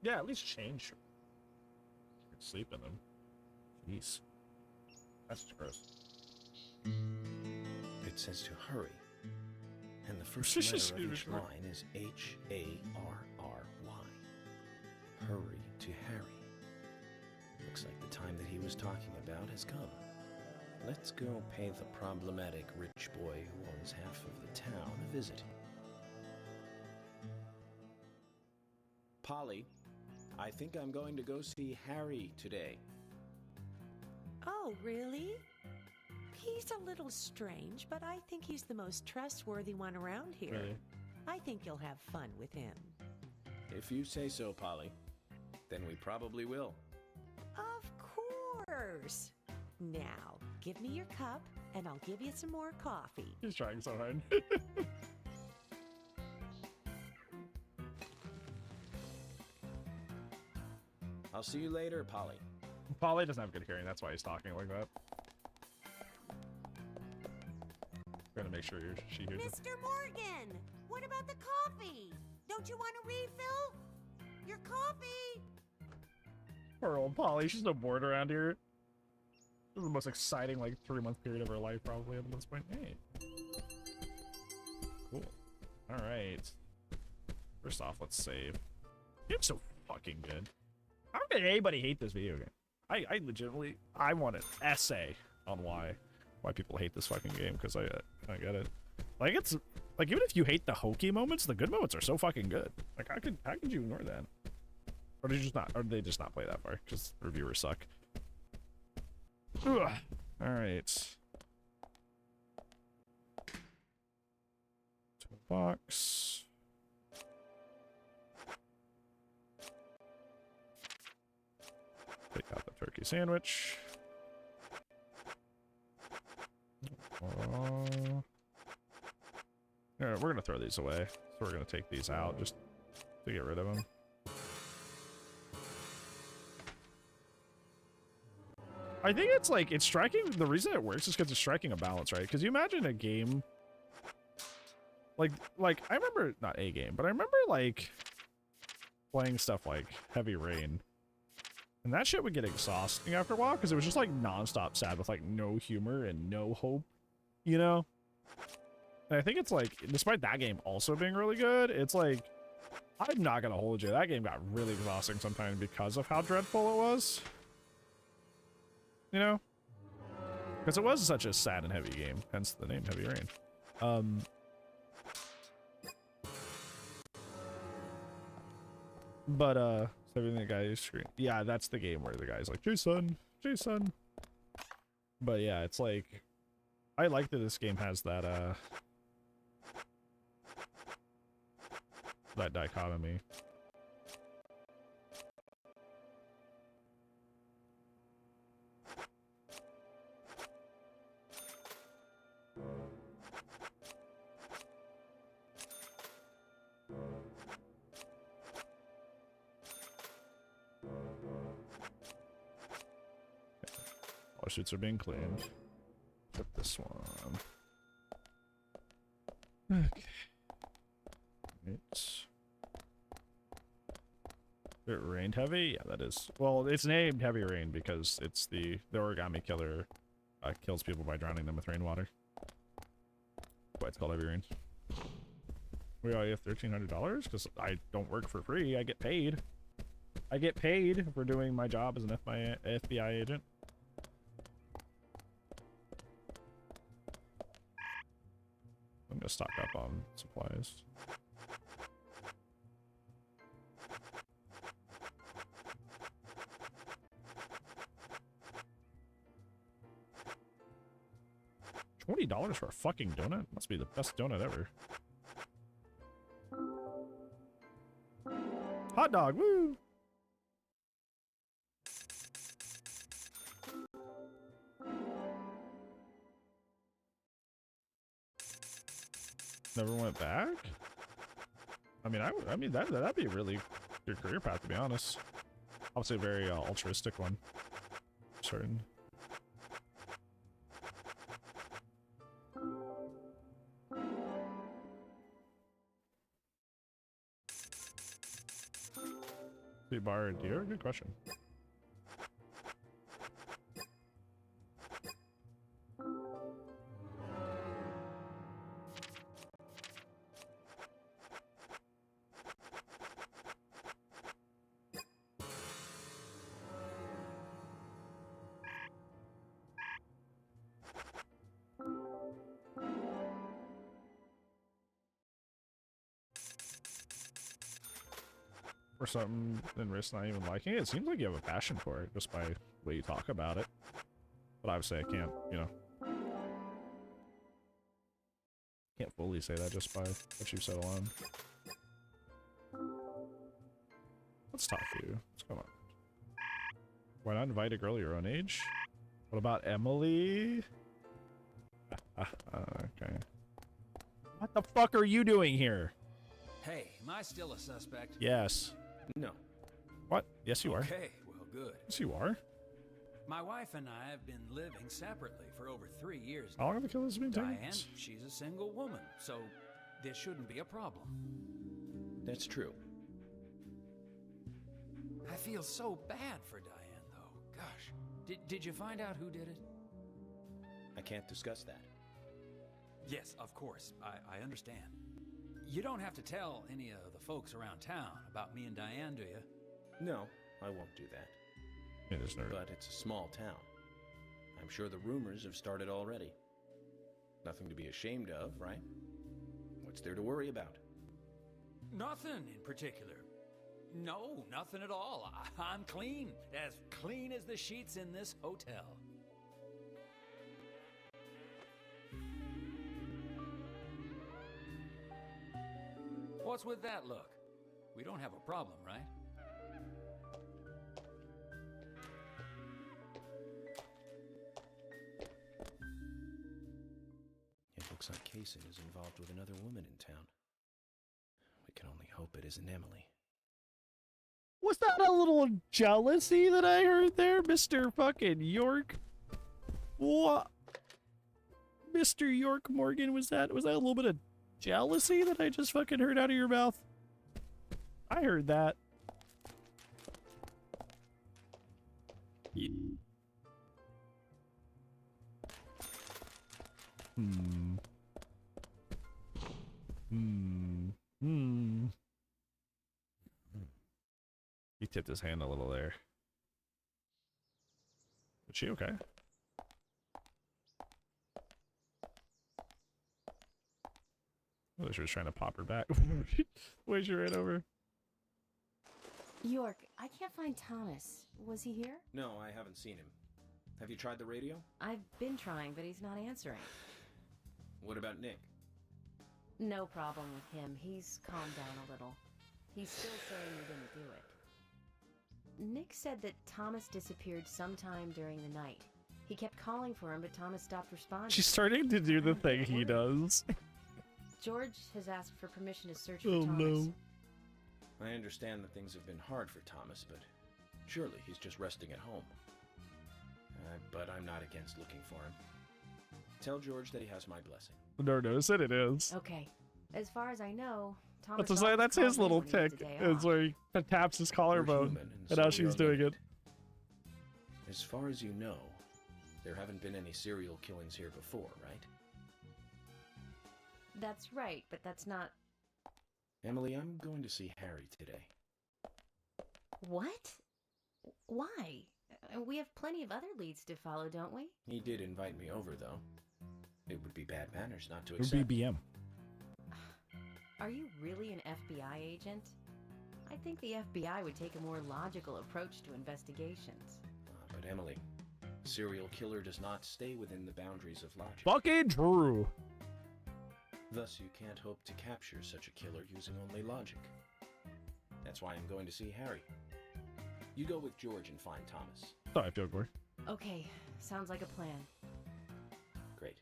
Speaker 1: Yeah, at least change. Sleep in them. Jeez. That's gross.
Speaker 3: It says to hurry. And the first letter of each line is H-A-R-R-Y. Hurry to Harry. Looks like the time that he was talking about has come. Let's go pay the problematic rich boy who owns half of the town a visit. Polly, I think I'm going to go see Harry today.
Speaker 15: Oh, really? He's a little strange, but I think he's the most trustworthy one around here.
Speaker 1: Really?
Speaker 15: I think you'll have fun with him.
Speaker 3: If you say so, Polly, then we probably will.
Speaker 15: Of course. Now, give me your cup, and I'll give you some more coffee.
Speaker 1: He's trying so hard.
Speaker 3: I'll see you later, Polly.
Speaker 1: Polly doesn't have good hearing, that's why he's talking like that. Gonna make sure she hears it.
Speaker 15: Mr. Morgan, what about the coffee? Don't you want a refill? Your coffee!
Speaker 1: Poor old Polly, she's so bored around here. This is the most exciting, like, 3-month period of her life, probably, at this point. Hey. Cool. Alright. First off, let's save. Game's so fucking good. How can anybody hate this video game? I legitimately, I want an essay on why people hate this fucking game, because I get it. Like, it's, like, even if you hate the hokey moments, the good moments are so fucking good. Like, how could you ignore that? Or did you just not, or did they just not play that far? Because reviewers suck. Ugh. Alright. Box. Take out the turkey sandwich. Alright, we're gonna throw these away. So we're gonna take these out just to get rid of them. I think it's like, it's striking, the reason it works is because it's striking a balance, right? Because you imagine a game, like, I remember, not a game, but I remember, like, playing stuff like Heavy Rain. And that shit would get exhausting after a while, because it was just, like, non-stop sad with, like, no humor and no hope, you know? And I think it's, like, despite that game also being really good, it's, like, I'm not gonna hold you. That game got really exhausting sometimes because of how dreadful it was. You know? Because it was such a sad and heavy game, hence the name Heavy Rain. So everything the guy is screaming. Yeah, that's the game where the guy's like, Jason, Jason. But yeah, it's like, I like that this game has that, that dichotomy. Our suits are being cleaned. Put this one. Okay. Right. It rained rained heavy? Yeah, that is. Well, it's named Heavy Rain because it's the origami killer kills people by drowning them with rainwater. That's why it's called Heavy Rain. We all have $1,300 because I don't work for free. I get paid. I get paid for doing my job as an FBI agent. I'm gonna stock up on supplies. $20 for a fucking donut? Must be the best donut ever. Hot dog, woo! Never went back? I mean, that'd be a really good career path, to be honest. Obviously a very altruistic one. Certain. Bar or deer? Good question. Or something and risk not even liking it. It seems like you have a passion for it just by the way you talk about it. But obviously I can't, you know. Can't fully say that just by what you've said alone. Let's talk to you. Let's come on. Why not invite a girl your own age? What about Emily? Okay. What the fuck are you doing here?
Speaker 2: Hey, am I still a suspect?
Speaker 1: Yes.
Speaker 3: No.
Speaker 1: What? Yes, you are.
Speaker 2: Okay, well, good.
Speaker 1: Yes, you are.
Speaker 2: My wife and I have been living separately for over 3 years
Speaker 1: How long have the killers been taking?
Speaker 2: Diane, she's a single woman, so this shouldn't be a problem.
Speaker 3: That's true.
Speaker 2: I feel so bad for Diane, though. Gosh. Did you find out who did it?
Speaker 3: I can't discuss that.
Speaker 2: Yes, of course. I understand. You don't have to tell any of the folks around town about me and Diane, do you?
Speaker 3: No, I won't do that.
Speaker 1: Yeah, there's no...
Speaker 3: But it's a small town. I'm sure the rumors have started already. Nothing to be ashamed of, right? What's there to worry about?
Speaker 2: Nothing in particular. No, nothing at all. I'm clean as the sheets in this hotel. What's with that look? We don't have a problem, right?
Speaker 3: It looks like Kaysen is involved with another woman in town. We can only hope it isn't Emily.
Speaker 1: Was that a little jealousy that I heard there, Mr. fucking York? What? Mr. York Morgan, was that a little bit of jealousy that I just fucking heard out of your mouth? I heard that. Yeah. He tipped his hand a little there. Is she okay? Oh, she was trying to pop her back. Where's she right over?
Speaker 16: York, I can't find Thomas. Was he here?
Speaker 3: No, I haven't seen him. Have you tried the radio?
Speaker 16: I've been trying, but he's not answering.
Speaker 3: What about Nick?
Speaker 16: No problem with him. He's calmed down a little. He's still saying he didn't do it. Nick said that Thomas disappeared sometime during the night. He kept calling for him, but Thomas stopped responding.
Speaker 1: She's starting to do the thing he does.
Speaker 16: George has asked for permission to search for
Speaker 1: Oh
Speaker 16: Thomas.
Speaker 1: no.
Speaker 3: I understand that things have been hard for Thomas, but surely he's just resting at home. But I'm not against looking for him. Tell George that he has my blessing.
Speaker 1: No, said it is.
Speaker 16: Okay. As far as I know, Thomas
Speaker 1: That's, like, that's his little
Speaker 16: always calls me
Speaker 1: tick.
Speaker 16: when he needs a day
Speaker 1: It's where he taps his collarbone.
Speaker 13: human,
Speaker 1: And
Speaker 13: so
Speaker 1: how
Speaker 13: we
Speaker 1: she's
Speaker 13: are
Speaker 1: doing it.
Speaker 13: As far as you know, there haven't been any serial killings here before, right?
Speaker 16: That's right, but that's not...
Speaker 13: Emily, I'm going to see Harry today.
Speaker 16: What? Why? We have plenty of other leads to follow, don't we?
Speaker 13: He did invite me over, though. It would be bad manners not to
Speaker 1: Or
Speaker 13: accept.
Speaker 1: BBM.
Speaker 16: Are you really an FBI agent? I think the FBI would take a more logical approach to investigations.
Speaker 13: But Emily, a serial killer does not stay within the boundaries of logic.
Speaker 1: Fucking true.
Speaker 13: Thus, you can't hope to capture such a killer using only logic. That's why I'm going to see Harry. You go with George and find Thomas.
Speaker 1: Thought I feel good.
Speaker 16: Okay, sounds like a plan.
Speaker 13: Great.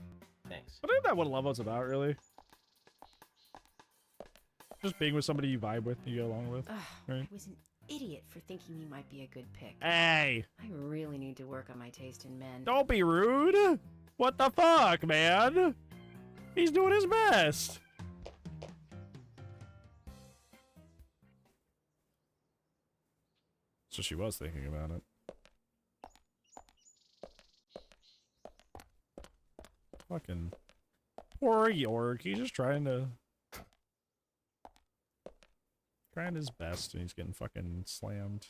Speaker 13: Thanks.
Speaker 1: I think that what love was about, really. Just being with somebody you vibe with, you get along with. Right?
Speaker 16: I was an idiot for thinking you might be a good pick.
Speaker 1: Hey!
Speaker 16: I really need to work on my taste in men.
Speaker 1: Don't be rude! What the fuck, man? He's doing his best! So she was thinking about it. Fucking poor York. He's just trying his best, and he's getting fucking slammed.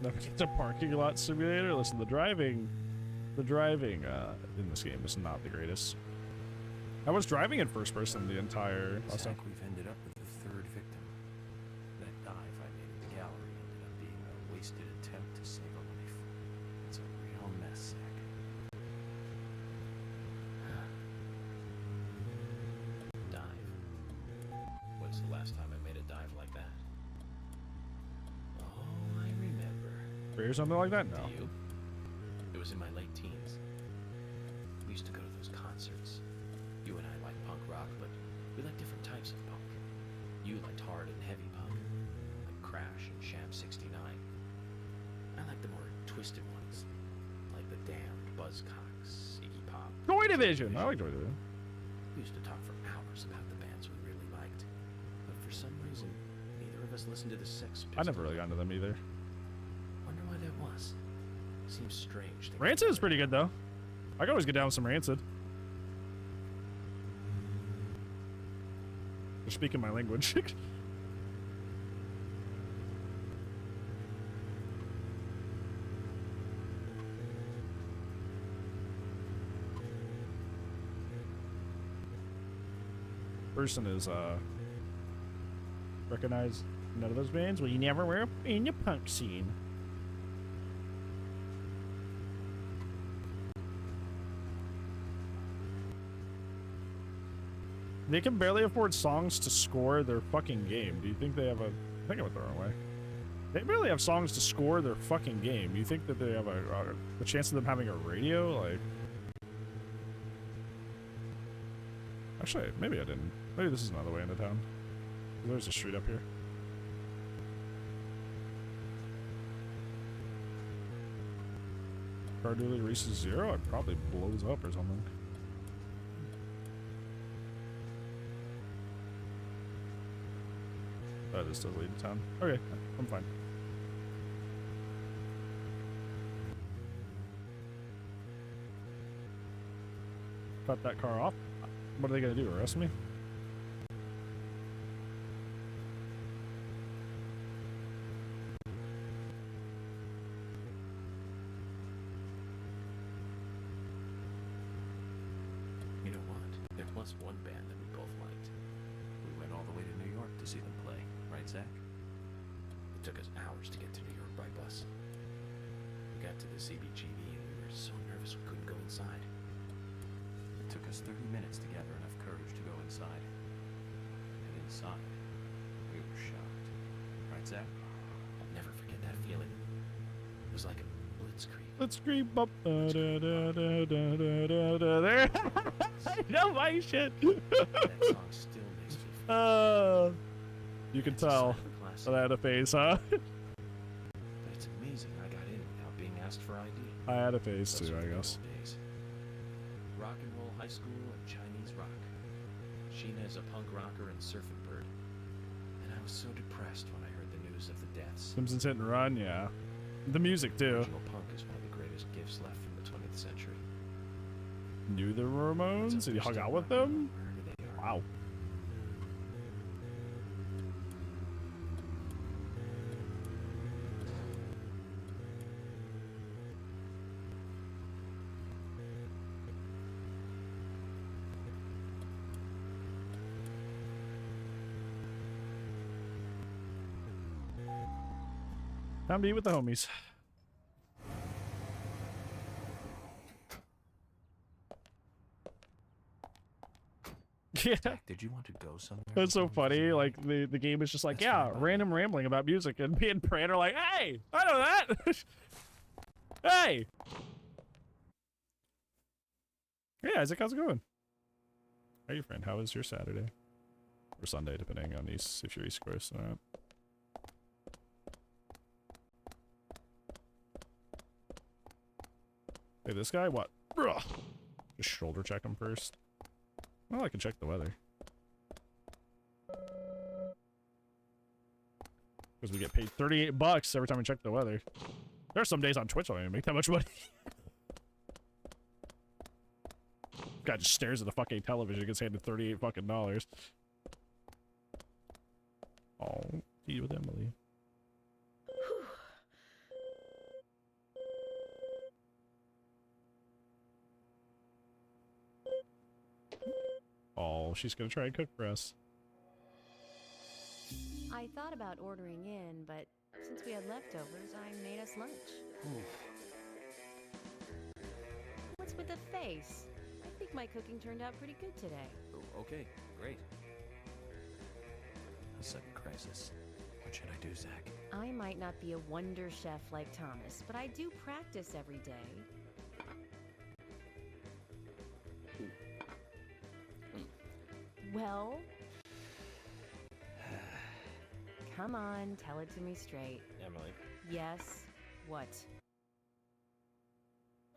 Speaker 1: It's a parking lot simulator. Listen, the driving in this game is not the greatest. I was driving in first person the entire last time.
Speaker 3: Zach, we've ended up with the third victim. That dive I made at the gallery ended up being a wasted attempt to save a life. It's a real mess, Zach.
Speaker 13: Dive. When's the last time I made a dive like that? Oh, I remember.
Speaker 1: Or something like that? No.
Speaker 13: Do you? It was in my late teens. We used to go to those concerts. You and I like punk rock, but we like different types of punk. You liked hard and heavy punk, like Crash and Sham 69. I like the more twisted ones, like The Damned, Buzzcocks, Iggy Pop.
Speaker 1: Joy Division! I like Joy Division.
Speaker 13: We used to talk for hours about the bands we really liked, but for some reason, neither of us listened to the Sex Pistols.
Speaker 1: I never really got into them either.
Speaker 13: Wonder why that was. Seems strange.
Speaker 1: Rancid is pretty good, though. I can always get down with some Rancid. You're speaking my language. Person is, recognize none of those bands? Well, you never were in the punk scene. They can barely afford songs to score their fucking game. Do you think they have a... I think I went the wrong way. They barely have songs to score their fucking game. You think that they have a chance of them having a radio? Like... Actually, maybe I didn't. Maybe this is another way into town. There's a street up here. Car dually reaches 0? It probably blows up or something. Oh, this does lead to town. Okay, I'm fine. Cut that car off. What are they gonna do? Arrest me?
Speaker 3: You know what? There was one band that we both liked. We went all the way to New York to see them play, right, Zach?
Speaker 13: It took us hours to get to New York by bus. We got to the CBGB and we were so nervous we couldn't go inside.
Speaker 3: It took us 30 minutes to gather enough courage to go inside. And inside, we were shocked. Right, Zach?
Speaker 13: I'll never forget that feeling. It was like a blitzkrieg.
Speaker 1: Blitzkrieg bump. There. I know my shit.
Speaker 13: That song still makes me feel.
Speaker 1: You can tell that I had a phase, huh?
Speaker 13: But it's amazing I got in without being asked for ID.
Speaker 1: I had a phase
Speaker 13: Those
Speaker 1: too,
Speaker 13: were
Speaker 1: I
Speaker 13: the
Speaker 1: guess.
Speaker 13: old days. Rock and roll high school and Chinese rock. Sheena is a punk rocker and surfing bird. And I was so depressed when I heard the news of the deaths.
Speaker 1: Simpsons Hit and Run, yeah. The music too.
Speaker 13: Original punk is one of the greatest gifts left from the 20th century.
Speaker 1: Knew the Ramones and you hung out with them? Wow. Time to eat with the homies. Yeah.
Speaker 3: Did you want to go somewhere?
Speaker 1: That's so funny. Like the game is just like, yeah, random rambling about music, and me and Pran are like, hey, I know that. Hey. Hey Isaac, how's it going? How are you, friend? How was your Saturday? Or Sunday, depending on if you're East Coast or not. Hey, this guy, what? Ugh. Just shoulder check him first. Well, I can check the weather. Because we get paid $38 every time we check the weather. There are some days on Twitch I don't even make that much money. Guy just stares at the fucking television, gets handed $38 fucking dollars. Oh, tea with Emily. Oh, she's gonna try and cook for us.
Speaker 16: I thought about ordering in, but since we had leftovers, I made us lunch. What's with the face? I think my cooking turned out pretty good today.
Speaker 3: Oh, okay, great. A sudden crisis. What should I do, Zach?
Speaker 16: I might not be a wonder chef like Thomas, but I do practice every day. Well, come on, tell it to me straight.
Speaker 13: Emily.
Speaker 16: Yes, what?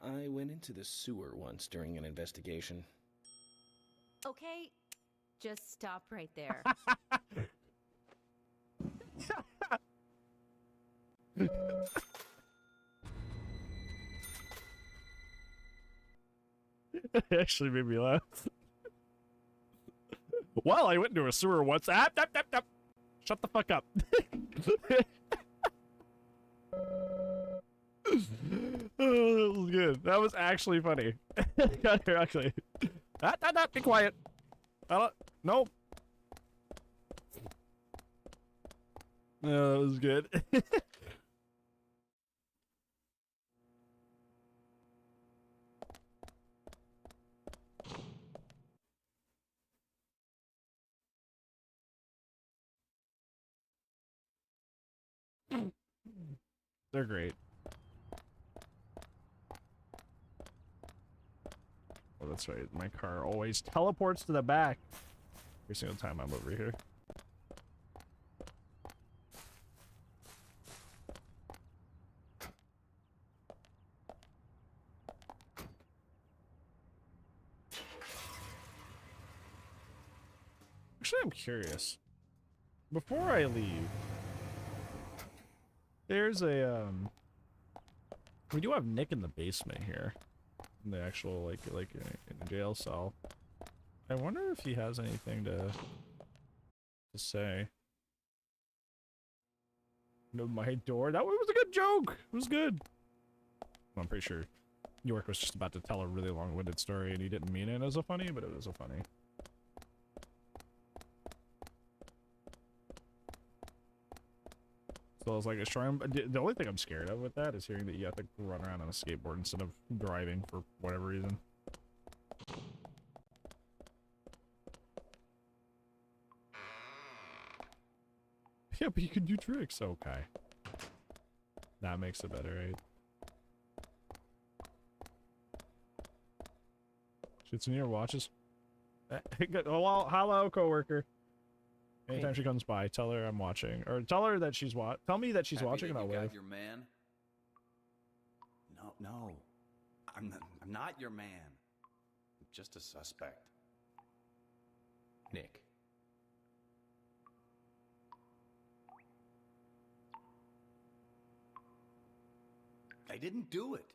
Speaker 13: I went into the sewer once during an investigation.
Speaker 16: Okay, just stop right there.
Speaker 1: It actually made me laugh. Well, I went into a sewer once. Shut the fuck up. Oh, that was good. That was actually funny. Actually. Be quiet. No. No, that was good. They're great. Oh, that's right. My car always teleports to the back every single time I'm over here. Actually, I'm curious. Before I leave, there's a we do have Nick in the basement here, in the actual like in the jail cell. I wonder if he has anything to say. No, my door. That was a good joke. It was good. I'm pretty sure York was just about to tell a really long-winded story, and he didn't mean it as a funny, but it was a funny. So I was like, the only thing I'm scared of with that is hearing that you have to run around on a skateboard instead of driving for whatever reason. Yeah, but you can do tricks. Okay. That makes it better, right? Shit's in your watches. Oh, well, hello, coworker. Anytime
Speaker 2: Hey.
Speaker 1: she comes by, tell her I'm watching, or tell her that she's tell me that she's
Speaker 2: Happy
Speaker 1: watching,
Speaker 2: that
Speaker 1: and I'll
Speaker 2: you got
Speaker 1: wave.
Speaker 2: your man? No, I'm not your man. I'm just a suspect.
Speaker 13: Nick.
Speaker 2: I didn't do it.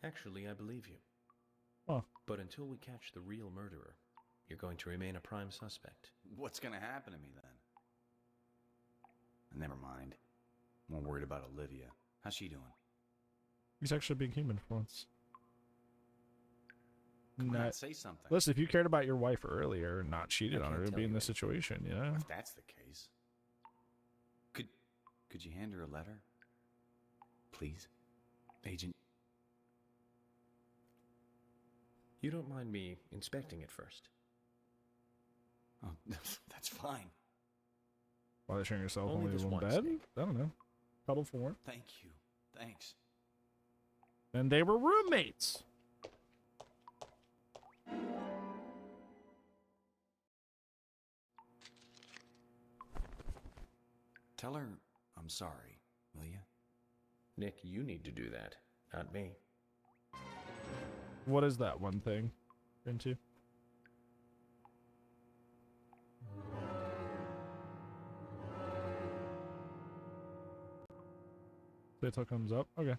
Speaker 13: Actually, I believe you.
Speaker 1: Huh.
Speaker 13: But until we catch the real murderer, you're going to remain a prime suspect.
Speaker 2: What's gonna happen to me then? Never mind. I'm more worried about Olivia. How's she doing?
Speaker 1: He's actually being human for once.
Speaker 2: Come on, say something.
Speaker 1: Listen, if you cared about your wife earlier and not cheated
Speaker 2: I
Speaker 1: on her,
Speaker 2: can't
Speaker 1: it'd
Speaker 2: tell
Speaker 1: be in
Speaker 2: you
Speaker 1: this situation, you know?
Speaker 2: If that's the case, could you hand her a letter, please, Agent?
Speaker 13: You don't mind me inspecting it first?
Speaker 2: Oh, that's fine.
Speaker 1: Why they sharing yourself
Speaker 13: Only
Speaker 1: only
Speaker 13: this
Speaker 1: one
Speaker 13: once,
Speaker 1: bed?
Speaker 13: Nick.
Speaker 1: I don't know. Cuddle for one.
Speaker 2: Thank you. Thanks.
Speaker 1: And they were roommates.
Speaker 2: Tell her I'm sorry, will you?
Speaker 13: Nick, you need to do that, not me.
Speaker 1: What is that one thing? Into? Wait till it comes up. Okay.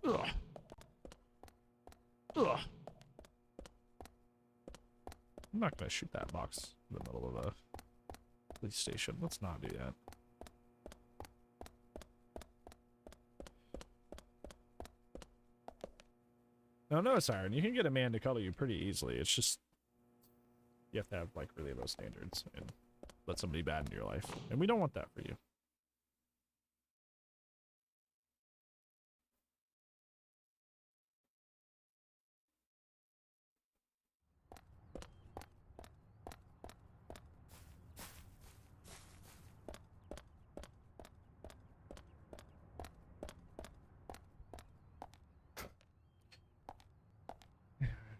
Speaker 1: Ugh. Ugh. I'm not gonna shoot that box in the middle of a police station. Let's not do that. Now, no, Siren, you can get a man to cuddle you pretty easily. It's just you have to have like really low standards and let somebody bad into your life, and we don't want that for you.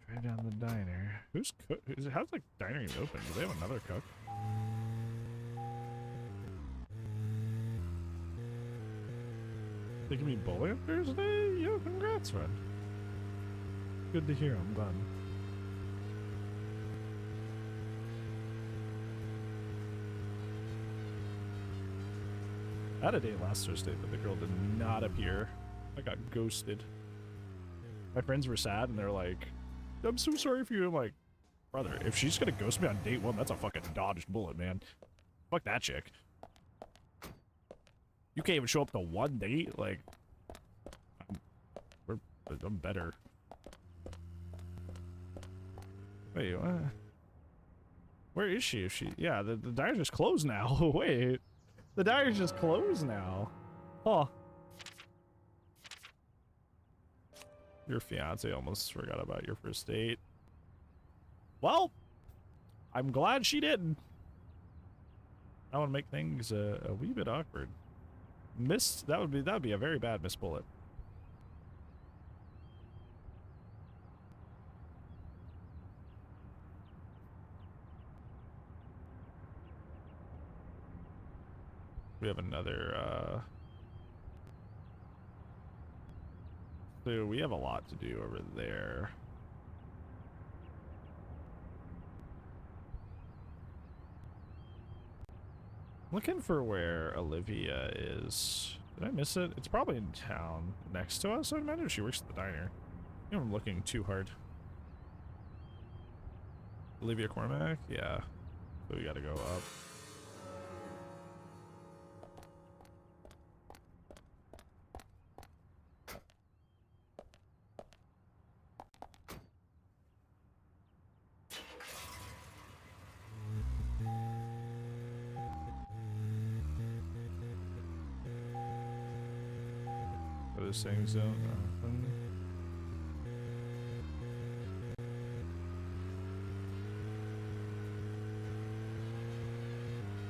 Speaker 1: Drive down the diner. Who's cook? How's the diner even open? Do they have another cook? Taking me bowling on Thursday? Yo, congrats, friend. Good to hear. I'm glad. I had a date last Thursday, but the girl did not appear. I got ghosted. My friends were sad, and they're like, I'm so sorry for you. I'm like, brother, if she's gonna ghost me on date one, that's a fucking dodged bullet, man. Fuck that chick. You can't even show up to one date? Like, I'm better. Wait, what? Where is she? If she, yeah, the diner's just closed now. Wait, the diner's just closed now. Huh. Your fiance almost forgot about your first date. Well, I'm glad she didn't. I want to make things a wee bit awkward. Missed, that would be a very bad missed bullet. We have another so we have a lot to do over there. Looking for where Olivia is. Did I miss it? It's probably in town next to us. I imagine she works at the diner. I think I'm looking too hard. Olivia Cormack? Yeah. So we gotta go up. Those things don't happen.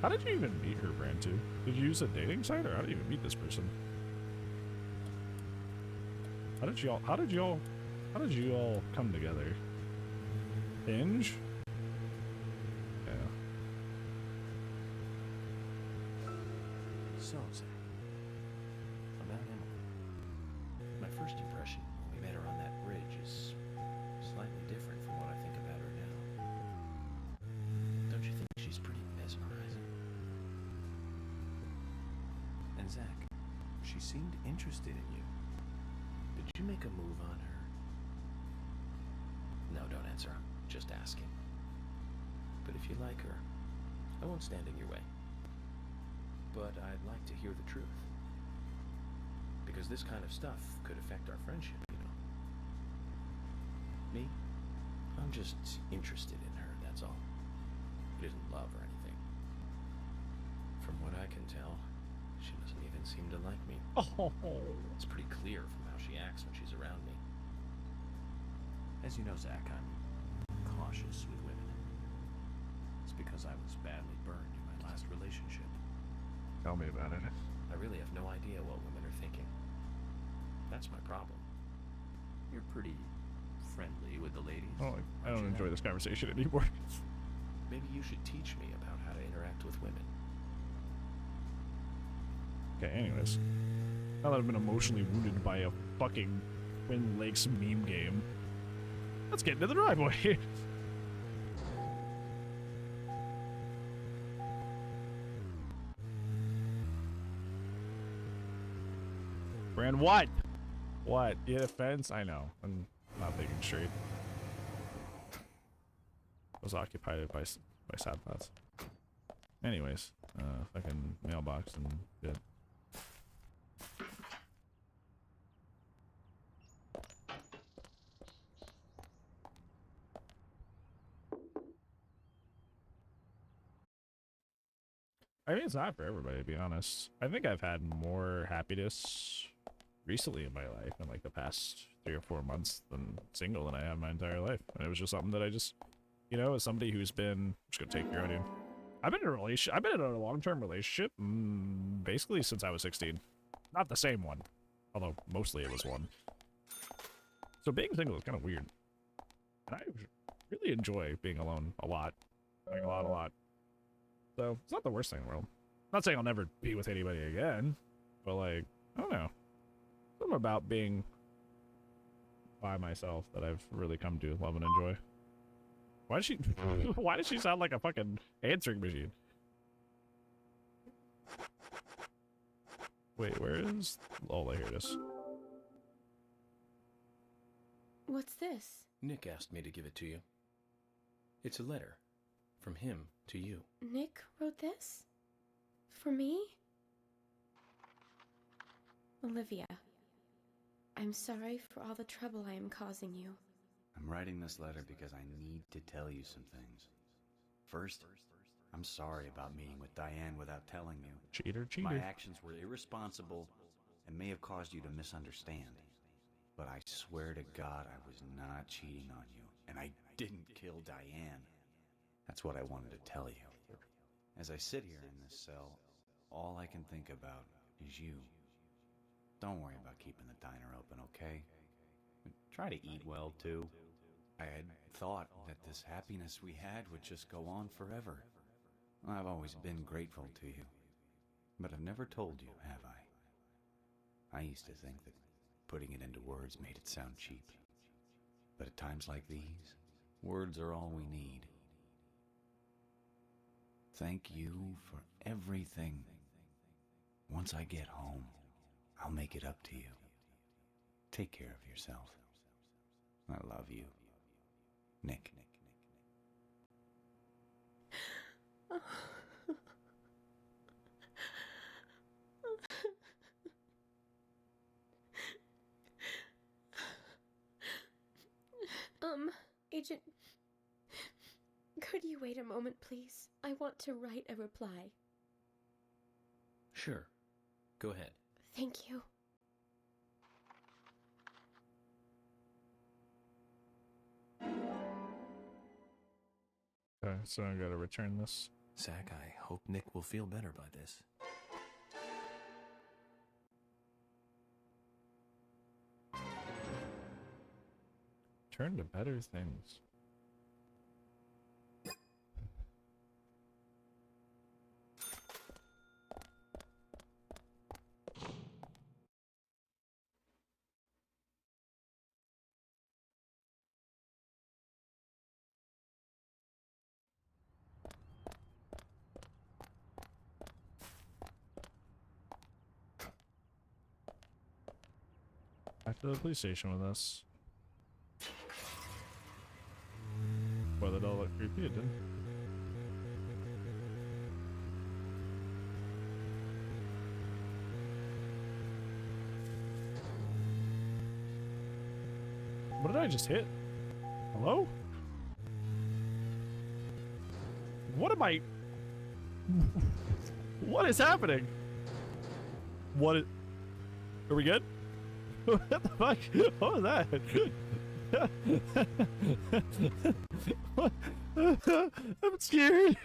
Speaker 1: How did you even meet her, Brand 2? Did you use a dating site, or how did you even meet this person? How did you all come together? Hinge? Yeah.
Speaker 3: So, Zach, about Emily. My first impression when we met her on that bridge is slightly different from what I think about her now. Don't you think she's pretty mesmerizing? And Zach, she seemed interested in you. Did you make a move on her? No, don't answer. I'm just asking. But if you like her, I won't stand in your way. But I'd like to hear the truth. Because this kind of stuff could affect our friendship, you know. Me? I'm just interested in her, that's all. It isn't love or anything. From what I can tell, she doesn't even seem to like me.
Speaker 1: Oh.
Speaker 3: It's pretty clear from how she acts when she's around me. As you know, Zach, I'm cautious with women. It's because I was badly burned in my last relationship.
Speaker 1: Tell me about it.
Speaker 3: I really have no idea what women are thinking. That's my problem. You're pretty friendly with the ladies.
Speaker 1: Oh, I don't enjoy this conversation anymore.
Speaker 3: Maybe you should teach me about how to interact with women.
Speaker 1: Okay, anyways. Now that I've been emotionally wounded by a fucking Twin Lakes meme game, let's get into the driveway. Brand, what? What? You hit a fence? I know. I'm not thinking straight. I was occupied by sad thoughts. Anyways, fucking mailbox and shit. I mean, it's not for everybody, to be honest. I think I've had more happiness recently in my life in like the past 3 or 4 months than single than I have my entire life. And it was just something that I just, you know, as somebody who's been, I'm just gonna take your audio. I've been in a relationship, I've been in a long-term relationship basically since I was 16. Not the same one, although mostly it was one. So being single is kind of weird. And I really enjoy being alone a lot. Like a lot. So it's not the worst thing in the world. Not saying I'll never be with anybody again, but like, I don't know. Something about being by myself that I've really come to love and enjoy. Why does she sound like a fucking answering machine? Wait, where is Lola? Here it is.
Speaker 16: What's this?
Speaker 3: Nick asked me to give it to you. It's a letter from him to you.
Speaker 16: Nick wrote this? For me? Olivia, I'm sorry for all the trouble I am causing you.
Speaker 18: I'm writing this letter because I need to tell you some things. First, I'm sorry about meeting with Diane without telling you.
Speaker 1: Cheater.
Speaker 18: My actions were irresponsible and may have caused you to misunderstand. But I swear to God I was not cheating on you, and I didn't kill Diane. That's what I wanted to tell you. As I sit here in this cell, all I can think about is you. Don't worry about keeping the diner open, okay? Try to eat well, too. I had thought that this happiness we had would just go on forever. I've always been grateful to you. But I've never told you, have I? I used to think that putting it into words made it sound cheap. But at times like these, words are all we need. Thank you for everything. Once I get home, I'll make it up to you. Take care of yourself. I love you. Nick.
Speaker 16: Agent, could you wait a moment, please? I want to write a reply.
Speaker 3: Sure. Go ahead.
Speaker 16: Thank you.
Speaker 1: Okay, so I gotta return this.
Speaker 3: Zach, I hope Nick will feel better by this.
Speaker 1: Turn to better things. Back to the police station with us. Well, that all looked creepy, it didn't. What did I just hit? Hello? What am I... What is happening? What is... Are we good? What the fuck? What was that? What? I'm scared.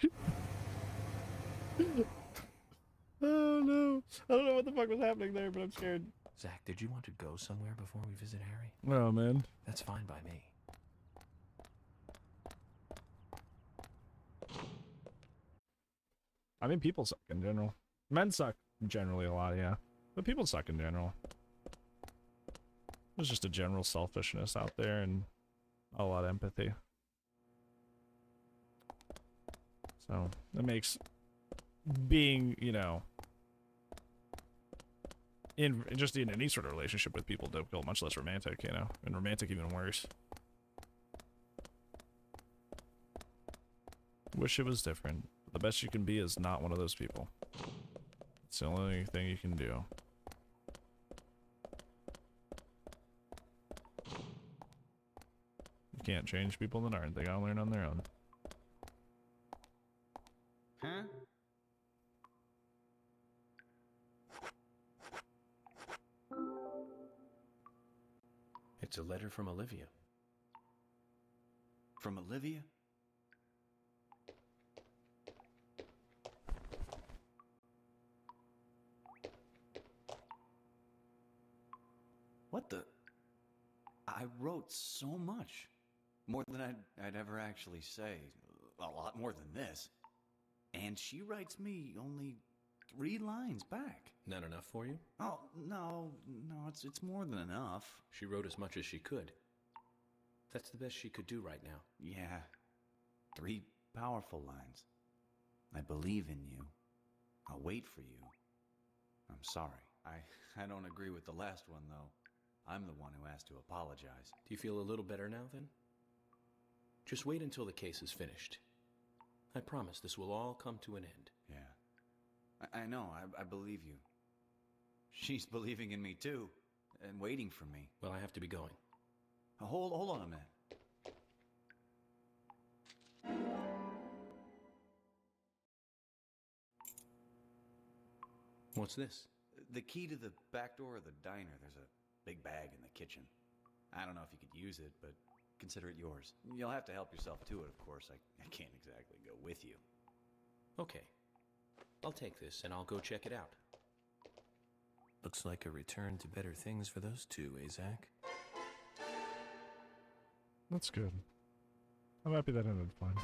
Speaker 1: Oh no. I don't know what the fuck was happening there, but I'm scared.
Speaker 3: Zach, did you want to go somewhere before we visit Harry?
Speaker 1: Oh man.
Speaker 3: That's fine by me.
Speaker 1: I mean, people suck in general. Men suck generally a lot, yeah. But people suck in general. There's just a general selfishness out there and a lot of empathy. So, it makes being, you know, in any sort of relationship with people difficult, much less romantic, you know, and romantic even worse. Wish it was different. The best you can be is not one of those people. It's the only thing you can do. You can't change people that aren't. They gotta learn on their own.
Speaker 18: Huh?
Speaker 3: It's a letter from Olivia.
Speaker 18: From Olivia? What the? I wrote so much. More than I'd ever actually say. A lot more than this. And she writes me only 3 lines back.
Speaker 3: Not enough for you?
Speaker 18: Oh, no, it's more than enough.
Speaker 3: She wrote as much as she could. That's the best she could do right now.
Speaker 18: Yeah. 3 powerful lines. I believe in you. I'll wait for you. I'm sorry. I don't agree with the last one, though. I'm the one who has to apologize.
Speaker 3: Do you feel a little better now, then? Just wait until the case is finished. I promise this will all come to an end.
Speaker 18: Yeah. I know, I believe you. She's believing in me, too. And waiting for me.
Speaker 3: Well, I have to be going.
Speaker 18: Hold on a minute.
Speaker 3: What's this?
Speaker 18: The key to the back door of the diner. There's a big bag in the kitchen. I don't know if you could use it, but consider it yours. You'll have to help yourself to it, of course. I can't exactly go with you.
Speaker 3: Okay. I'll take this and I'll go check it out. Looks like a return to better things for those two, eh, Zach?
Speaker 1: That's good. I'm happy that ended fine.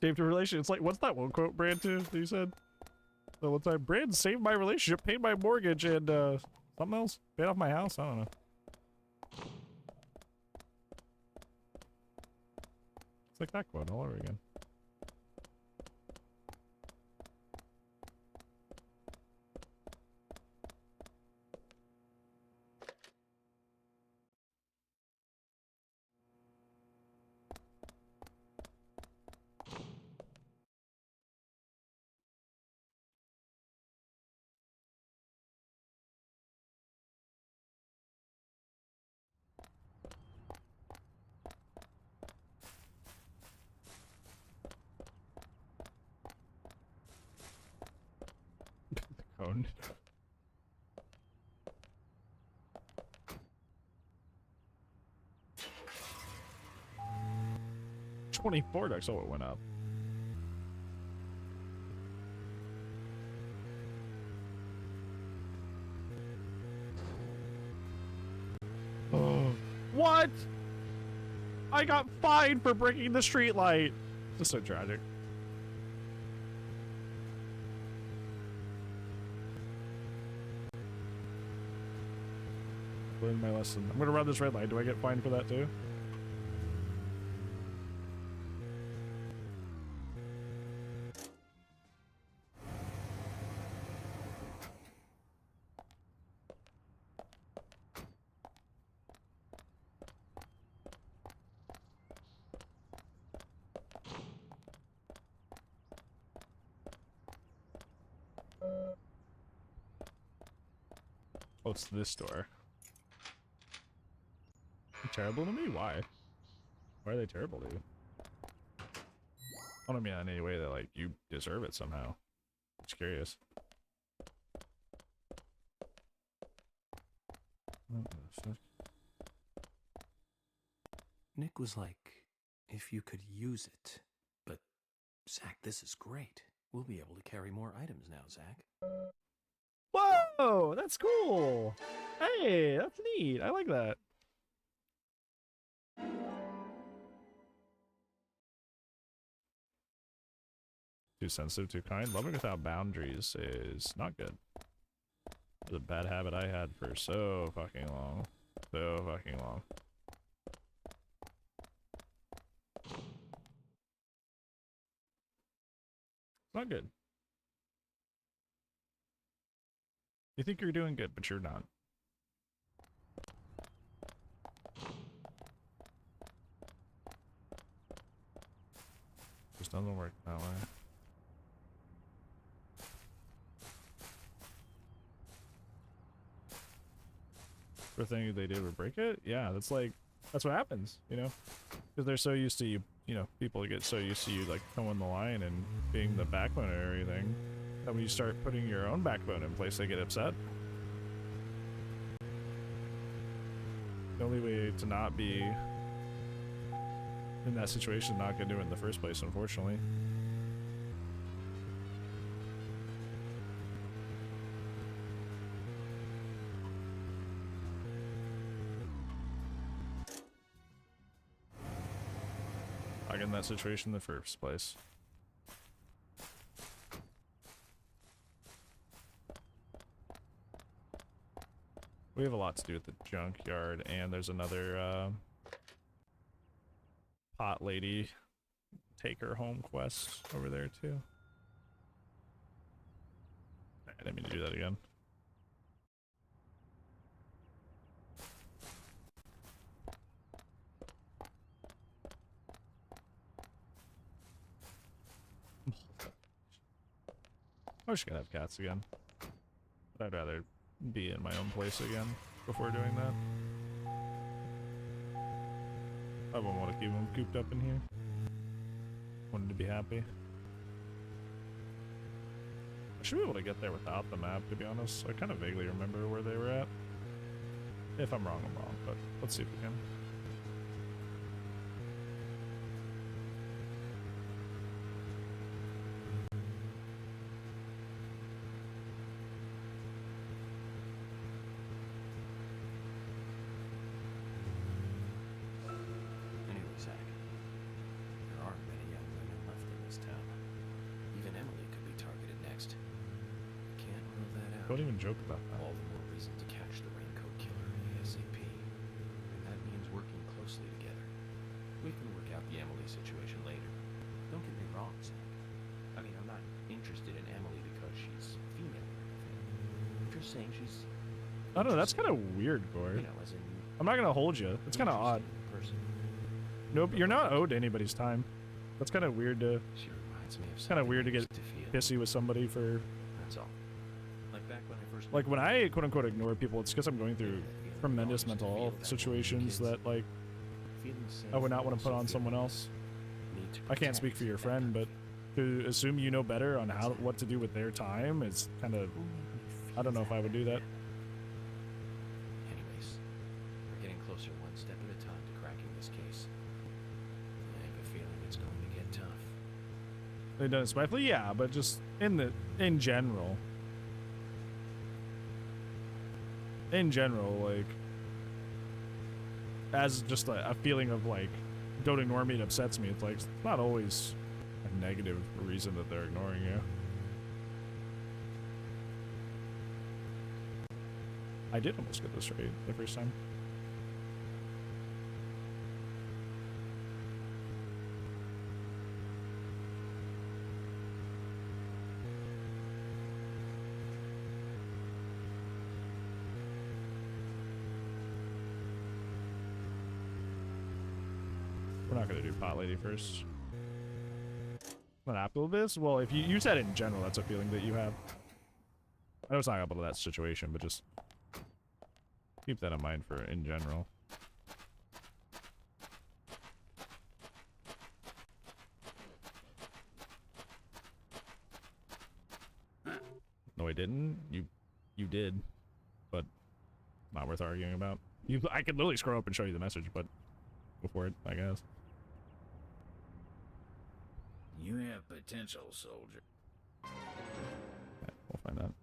Speaker 1: Saved a relationship. It's like, what's that one quote, Brand, too, that you said? The one time, Brand saved my relationship, paid my mortgage, and, something else? Paid off my house? I don't know. It's like that quote all over again. Cone. 24 ducks. Oh, it went up. Oh, what? I got fined for breaking the street light. This is so tragic. Learned my lesson. I'm gonna run this red light. Do I get fined for that too? Oh, it's this door. They're terrible to me? Why? Why are they terrible to you? I don't mean in any way that, like, you deserve it somehow. I'm just curious. What the fuck?
Speaker 3: Nick was like, if you could use it. But, Zach, this is great. We'll be able to carry more items now, Zach.
Speaker 1: Whoa! That's cool! Hey, that's neat. I like that. Too sensitive, too kind. Loving without boundaries is not good. It's a bad habit I had for so fucking long. So fucking long. Not good. You think you're doing good, but you're not. Just doesn't work that way. The thing they did would break it? Yeah, that's like, that's what happens, you know? Because they're so used to you, you know, people get so used to you, like, towing the line and being the backbone of everything, that when you start putting your own backbone in place, they get upset. The only way to not be in that situation, not gonna do it in the first place, unfortunately. Not get in that situation in the first place. We have a lot to do with the junkyard, and there's another pot lady take her home quest over there too. I didn't mean to do that again. I wish I could have cats again, but I'd rather be in my own place again before doing that. I wouldn't want to keep them cooped up in here. Wanted to be happy. I should be able to get there without the map, to be honest. I kind of vaguely remember where they were at. If I'm wrong, I'm wrong, but let's see if we can.
Speaker 3: Anyway, Zach, there aren't many young women left in this town. Even Emily could be targeted next. Can't rule that out.
Speaker 1: Don't even joke about that.
Speaker 3: All the more reason to catch the raincoat killer ASAP. And that means working closely together. We can work out the Emily situation later. Don't get me wrong, Zach. I mean, I'm not interested in Emily because she's female or anything. I'm just saying she's...
Speaker 1: I don't know, that's kind of weird, Gore.
Speaker 3: You know, as in...
Speaker 1: I'm not gonna hold you. It's kind of odd.
Speaker 3: Person.
Speaker 1: Nope, you're not owed anybody's time. That's kind of weird to...
Speaker 3: She reminds me of
Speaker 1: It's kind of weird to get
Speaker 3: feel.
Speaker 1: pissy with somebody for...
Speaker 3: That's all. Like back when I first...
Speaker 1: Like, when I quote-unquote ignore people, it's because I'm going through tremendous mental health situations that, like, I would not want to put on someone else. I can't speak for your friend, but to assume you know better on what to do with their time is kind of... I don't know if I would do that.
Speaker 3: Anyways, we're getting closer one step at a time to cracking this case. I have a feeling it's
Speaker 1: They've done it spitefully, yeah, but just in general. In general, like, as just a feeling of like, don't ignore me, it upsets me. It's like, it's not always a negative reason that they're ignoring you. I did almost get this right the first time. We're not gonna do pot lady first. What happened with this? Well, if you said it in general, that's a feeling that you have. I know it's not applicable to that situation, but just keep that in mind for in general. No, I didn't. You did, but not worth arguing about. I could literally scroll up and show you the message, but go for it, I guess.
Speaker 17: You have potential, soldier.
Speaker 1: Okay, we'll find out.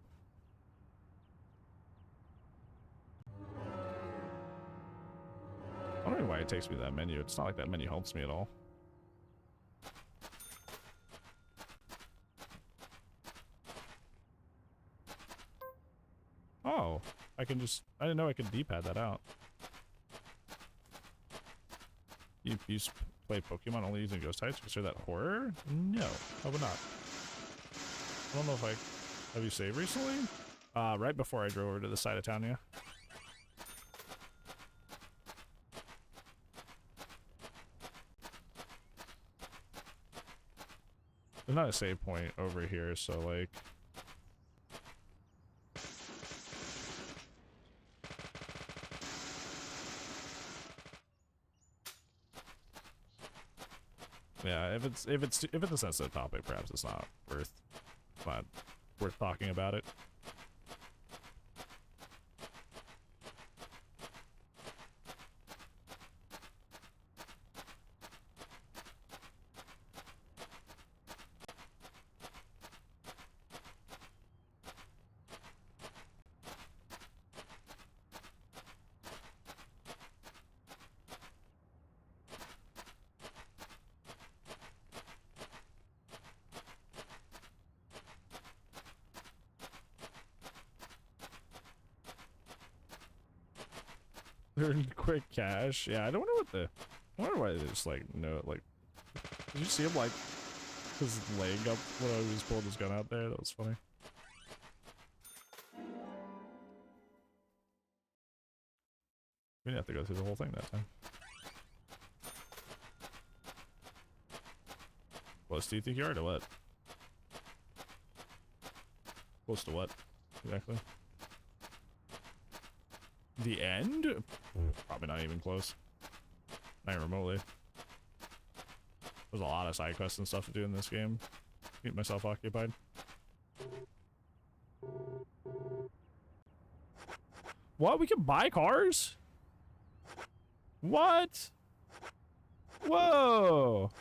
Speaker 1: I don't know why it takes me to that menu. It's not like that menu helps me at all. Oh, I can just... I didn't know I could D-pad that out. You play Pokemon only using ghost types? Consider that horror? No, I would not. I don't know if I... Have you saved recently? Right before I drove over to the side of town, yeah. There's not a save point over here, so like... Yeah, if it's a sensitive topic, perhaps it's not worth talking about it. Quick cash. Yeah, I don't know what the... I wonder why they just like no like... Did you see him like his leg up when I was pulling his gun out there? That was funny. We didn't have to go through the whole thing that time. Close to you think you are to what? Close to what? Exactly. The end? Probably not even close. Not even remotely. There's a lot of side quests and stuff to do in this game. Keep myself occupied. What? We can buy cars? What? Whoa!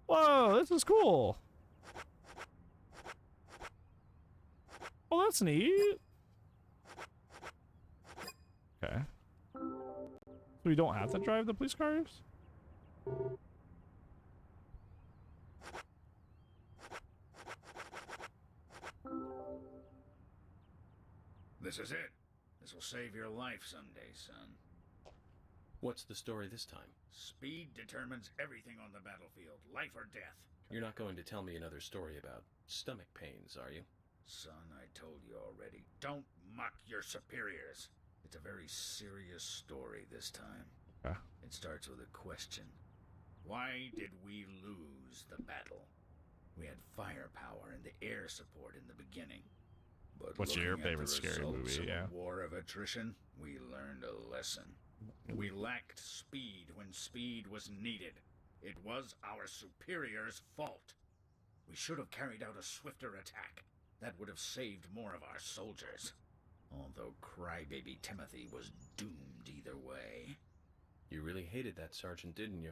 Speaker 1: Whoa, this is cool. Oh, that's neat. Okay. So we don't have to drive the police cars?
Speaker 17: This is it. This will save your life someday, son.
Speaker 13: What's the story this time?
Speaker 17: Speed determines everything on the battlefield, life or death.
Speaker 13: You're not going to tell me another story about stomach pains, are you?
Speaker 17: Son, I told you already. Don't mock your superiors. It's a very serious story this time. It starts with a question. Why did we lose the battle? We had firepower and the air support in the beginning. But
Speaker 1: what's your
Speaker 17: looking at
Speaker 1: favorite
Speaker 17: the
Speaker 1: scary
Speaker 17: results
Speaker 1: movie?
Speaker 17: of
Speaker 1: Yeah.
Speaker 17: a war of attrition, we learned a lesson. We lacked speed when speed was needed. It was our superiors' fault. We should have carried out a swifter attack. That would have saved more of our soldiers. Although crybaby Timothy was doomed either way.
Speaker 13: You really hated that sergeant, didn't you?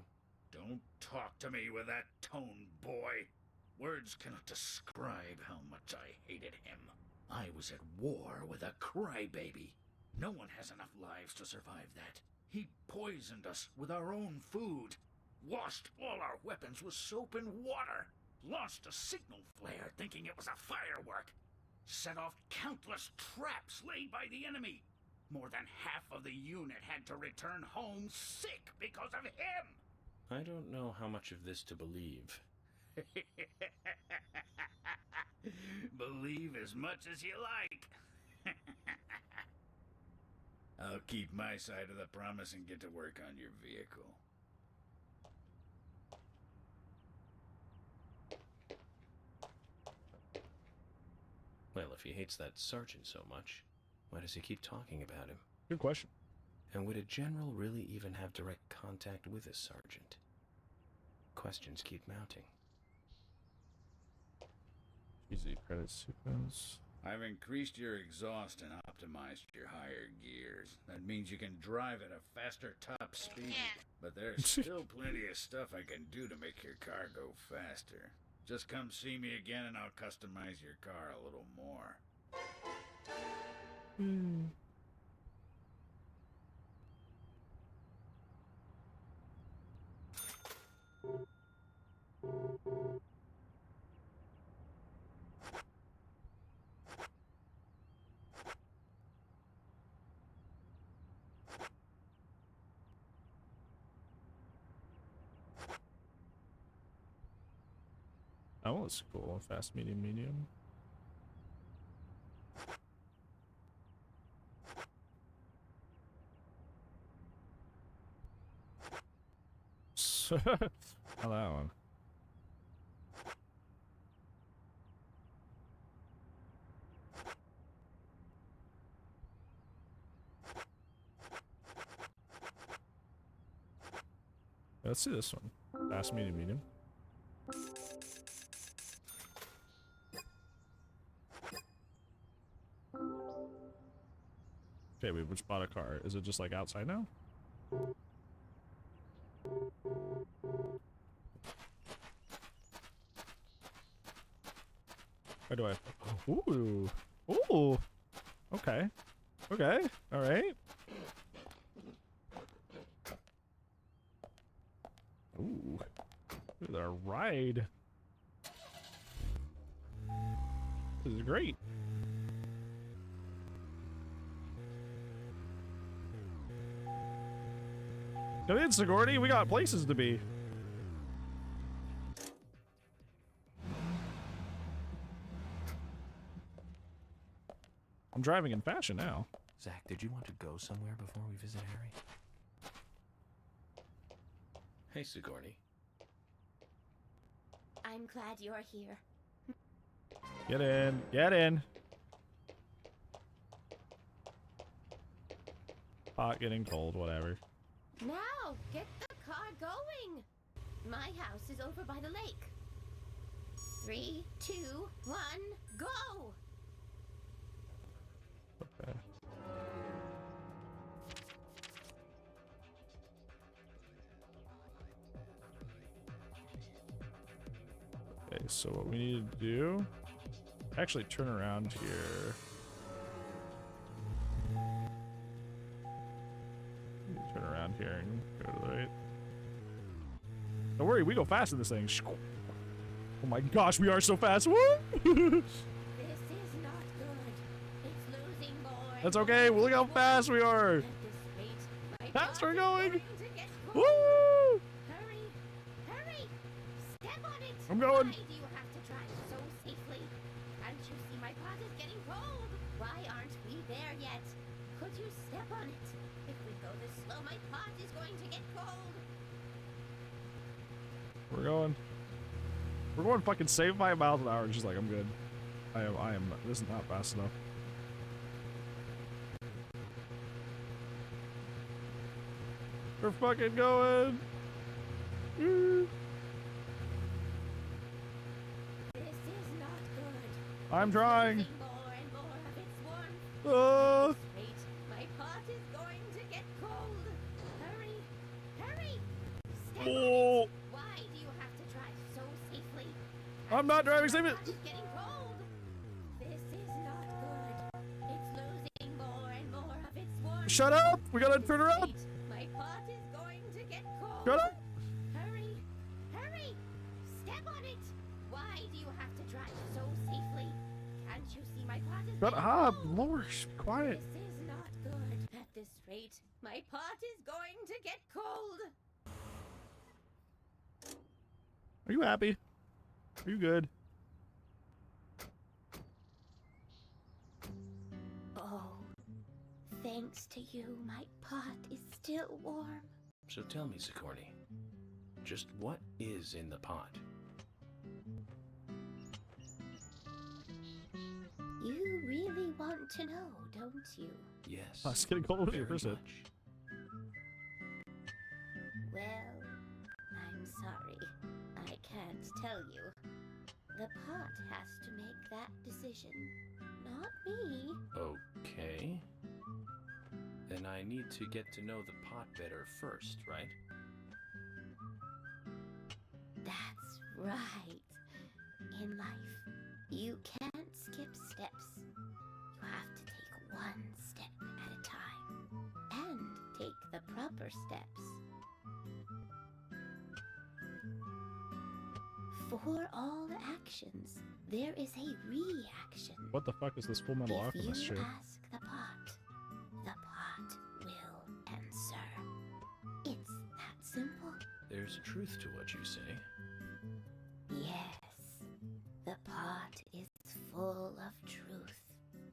Speaker 17: Don't talk to me with that tone, boy. Words cannot describe how much I hated him. I was at war with a crybaby. No one has enough lives to survive that. He poisoned us with our own food, washed all our weapons with soap and water, launched a signal flare thinking it was a firework, set off countless traps laid by the enemy. More than half of the unit had to return home sick because of him.
Speaker 13: I don't know how much of this to believe.
Speaker 17: Believe as much as you like. I'll keep my side of the promise and get to work on your vehicle.
Speaker 13: Well, if he hates that sergeant so much, why does he keep talking about him?
Speaker 1: Good question.
Speaker 13: And would a general really even have direct contact with a sergeant? Questions keep mounting.
Speaker 1: Easy credit sequence.
Speaker 17: I've increased your exhaust and optimized your higher gears. That means you can drive at a faster top speed. But there's still plenty of stuff I can do to make your car go faster. Just come see me again and I'll customize your car a little more.
Speaker 1: That was cool. Fast, medium, medium. How that one? Let's see this one. Fast, medium, medium. Okay, we just bought a car. Is it just like outside now? Where do I? Ooh, ooh. Okay, okay, all right. Ooh, look at our ride. This is great. Come in, Sigourney. We got places to be. I'm driving in fashion now.
Speaker 3: Zach, did you want to go somewhere before we visit Harry?
Speaker 13: Hey, Sigourney.
Speaker 4: I'm glad you're here.
Speaker 1: Get in. Get in. Hot, getting cold, whatever.
Speaker 4: Now, get the car going. My house is over by the lake. 3, 2, 1, go!
Speaker 1: Okay. Okay, so what we need to do, actually turn around here. Turn around here and go to the right. Don't worry, we go fast in this thing. Oh my gosh, we are so fast. Woo!
Speaker 4: This is not good. It's losing more.
Speaker 1: That's okay. Well, look how fast we are. Fast we're going. Woo!
Speaker 4: Hurry, hurry! Step on it.
Speaker 1: I'm going.
Speaker 4: Why do you have to drive so safely? Can't you see my pot is getting cold? Why aren't we there yet? Could you step on it? If we go this slow, my pot is going to get cold.
Speaker 1: We're going fucking 75 miles an hour. Just like, I'm good. I am, this is not fast enough. We're fucking going.
Speaker 4: This is not good.
Speaker 1: I'm trying.
Speaker 4: More and more of its warmth. Wait, my pot is going to get cold. Hurry, hurry! Step on it.
Speaker 1: I'm not driving. Save it.
Speaker 4: It's getting cold. This is not good. It's losing more and more of its warmth.
Speaker 1: Shut up. We gotta turn around.
Speaker 4: My pot is going to get cold.
Speaker 1: Shut up.
Speaker 4: Hurry. Hurry. Step on it. Why do you have to drive so safely? Can't you see my pot is
Speaker 1: Shut
Speaker 4: getting
Speaker 1: up.
Speaker 4: cold?
Speaker 1: Lower. Quiet.
Speaker 4: This is not good. At this rate, my pot is going to get cold.
Speaker 1: Are you happy? Are you good?
Speaker 4: Oh, thanks to you, my pot is still warm.
Speaker 13: So tell me, Sigourney, just what is in the pot?
Speaker 4: You really want to know, don't you?
Speaker 13: Yes.
Speaker 1: It's getting cold with your
Speaker 13: very
Speaker 1: first hit.
Speaker 13: much.
Speaker 4: Well, I'm sorry. I can't tell you. The pot has to make that decision, not me.
Speaker 13: Okay. Then I need to get to know the pot better first, right?
Speaker 4: That's right. In life, you can't skip steps. You have to take one step at a time and take the proper steps. For all actions, there is a reaction.
Speaker 1: What the fuck is this Full Metal Alchemist
Speaker 4: If
Speaker 1: shit?
Speaker 4: you ask the pot will answer. It's that simple.
Speaker 13: There's truth to what you say.
Speaker 4: Yes, the pot is full of truth.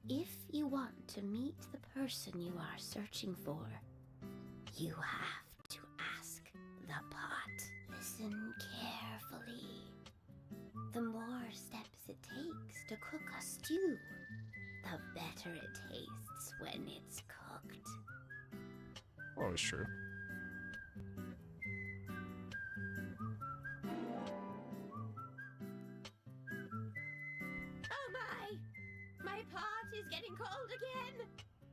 Speaker 4: If you want to meet the person you are searching for, you have to ask the pot. Listen carefully. The more steps it takes to cook a stew, the better it tastes when it's cooked.
Speaker 1: Always true.
Speaker 4: Oh my! My pot is getting cold again!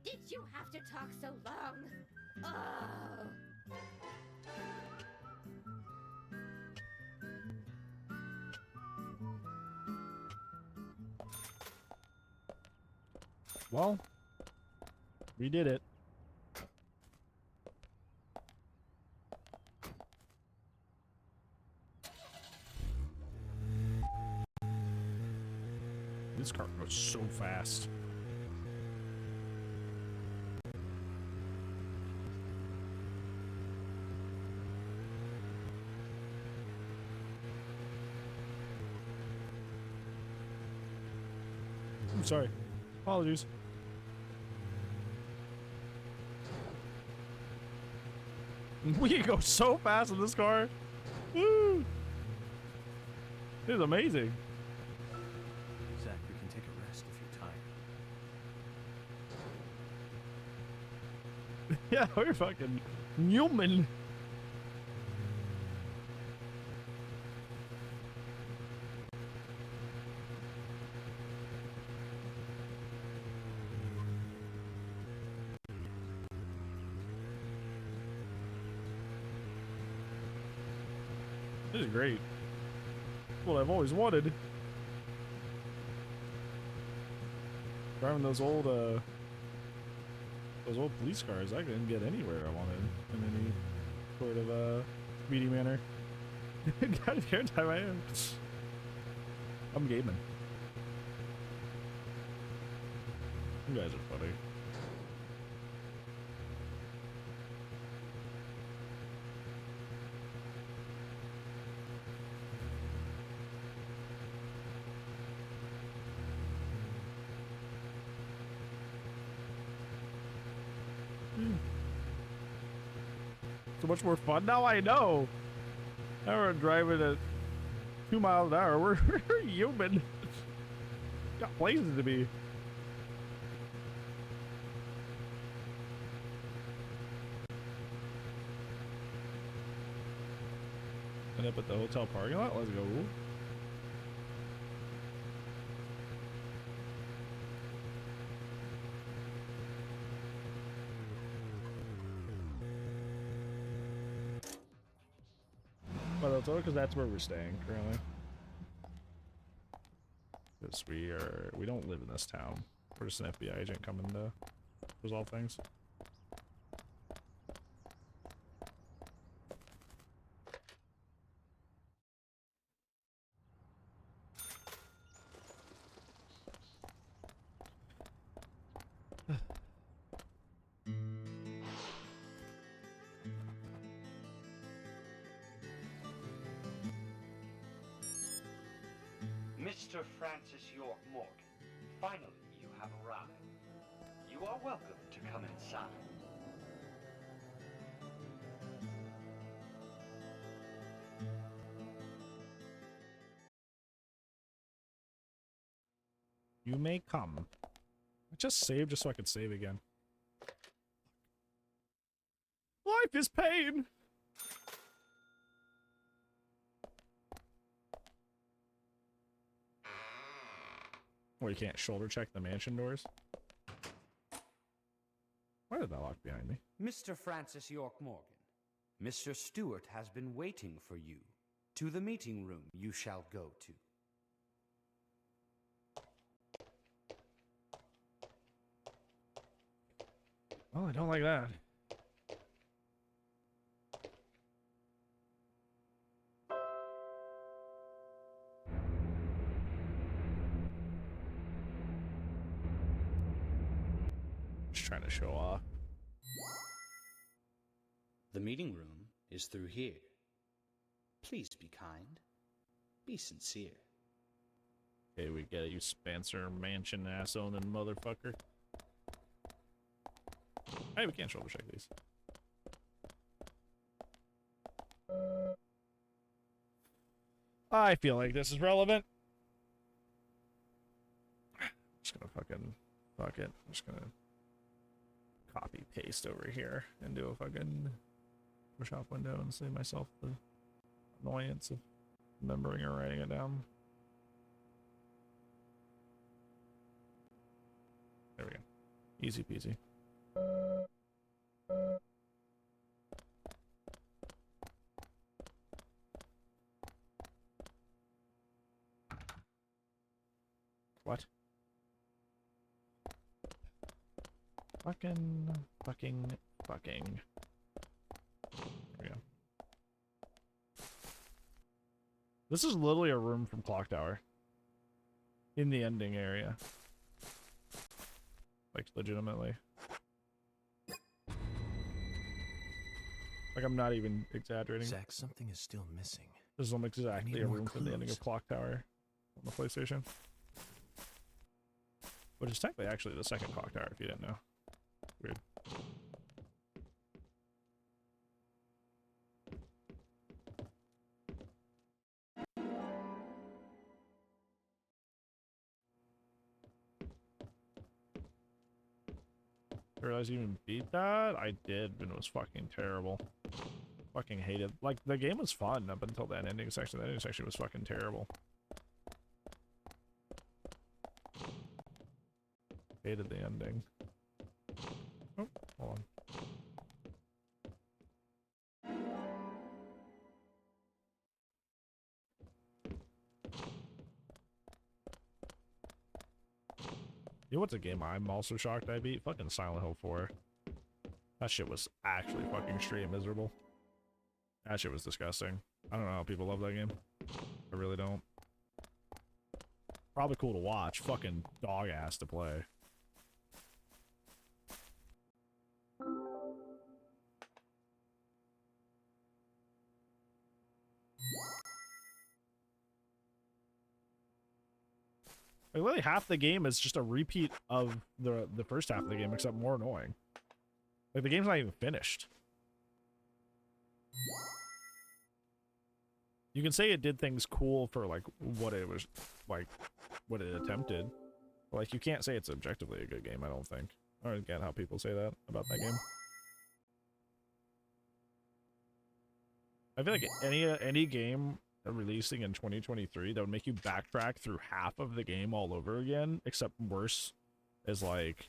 Speaker 4: Did you have to talk so long? Oh!
Speaker 1: Well, we did it. This car goes so fast. I'm sorry. Apologies. We can go so fast in this car. Woo! It is amazing.
Speaker 3: Zach, we can take a rest if you're tired.
Speaker 1: Yeah, we're fucking human. This is great. What I've always wanted. Driving those old police cars, I couldn't get anywhere I wanted in any sort of speedy manner. God, every time I am. I'm gaming. You guys are funny. So much more fun now. I know. Now we're driving at 2 miles an hour. We're human. Got places to be. End up at the hotel parking lot. Let's go. Because that's where we're staying currently. Because we don't live in this town. We're just an FBI agent coming to resolve things.
Speaker 19: Mr. Francis York Morgan, finally you have arrived. You are welcome to come inside.
Speaker 1: You may come. I just saved just so I could save again. Life is pain! Or you can't shoulder check the mansion doors? Why did that lock behind me?
Speaker 19: Mr. Francis York Morgan, Mr. Stewart has been waiting for you. To the meeting room you shall go to.
Speaker 1: Oh, I don't like that. Just trying to show off.
Speaker 19: The meeting room is through here. Please be kind. Be sincere.
Speaker 1: Okay, we get it, you Spencer Mansion ass owning motherfucker. Hey, we can't shoulder check these. I feel like this is relevant. I'm just gonna fuck it. I'm just gonna copy paste over here and do a fucking Photoshop window and save myself the annoyance of remembering or writing it down. There we go. Easy peasy. What? Fucking. There we go. This is literally a room from Clock Tower. In the ending area. Like, legitimately. Like, I'm not even exaggerating.
Speaker 3: Zach, something is still missing.
Speaker 1: This is almost exactly a
Speaker 3: more
Speaker 1: room from the ending of Clock Tower on the PlayStation. Which is technically actually the second Clock Tower, if you didn't know. Weird. I realized you even beat that? I did, and it was fucking terrible. Fucking hated. Like, the game was fun up until that ending section. That ending section was fucking terrible. Hated the ending. Oh, hold on. You know what's a game I'm also shocked I beat? Fucking Silent Hill 4. That shit was actually fucking straight miserable. That shit was disgusting. I don't know how people love that game. I really don't. Probably cool to watch. Fucking dog ass to play. Like, literally half the game is just a repeat of the first half of the game, except more annoying. Like, the game's not even finished. You can say it did things cool for, like, what it was, like, what it attempted. But, like, you can't say it's objectively a good game, I don't think. I don't get how people say that about that game. I feel like any game releasing in 2023 that would make you backtrack through half of the game all over again, except worse, is like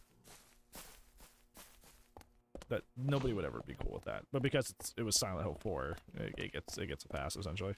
Speaker 1: that nobody would ever be cool with that. But because it was Silent Hill 4, it gets a pass essentially.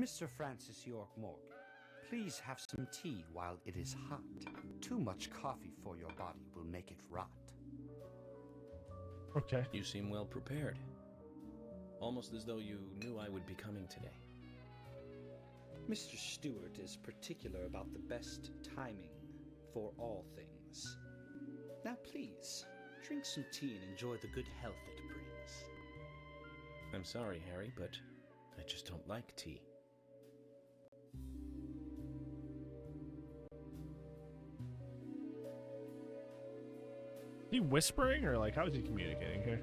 Speaker 19: Mr. Francis York Morgan, please have some tea while it is hot. Too much coffee for your body will make it rot.
Speaker 1: Okay.
Speaker 13: You seem well prepared. Almost as though you knew I would be coming today.
Speaker 19: Mr. Stewart is particular about the best timing for all things. Now please, drink some tea and enjoy the good health it brings.
Speaker 13: I'm sorry, Harry, but I just don't like tea.
Speaker 1: He whispering or like how is he communicating here?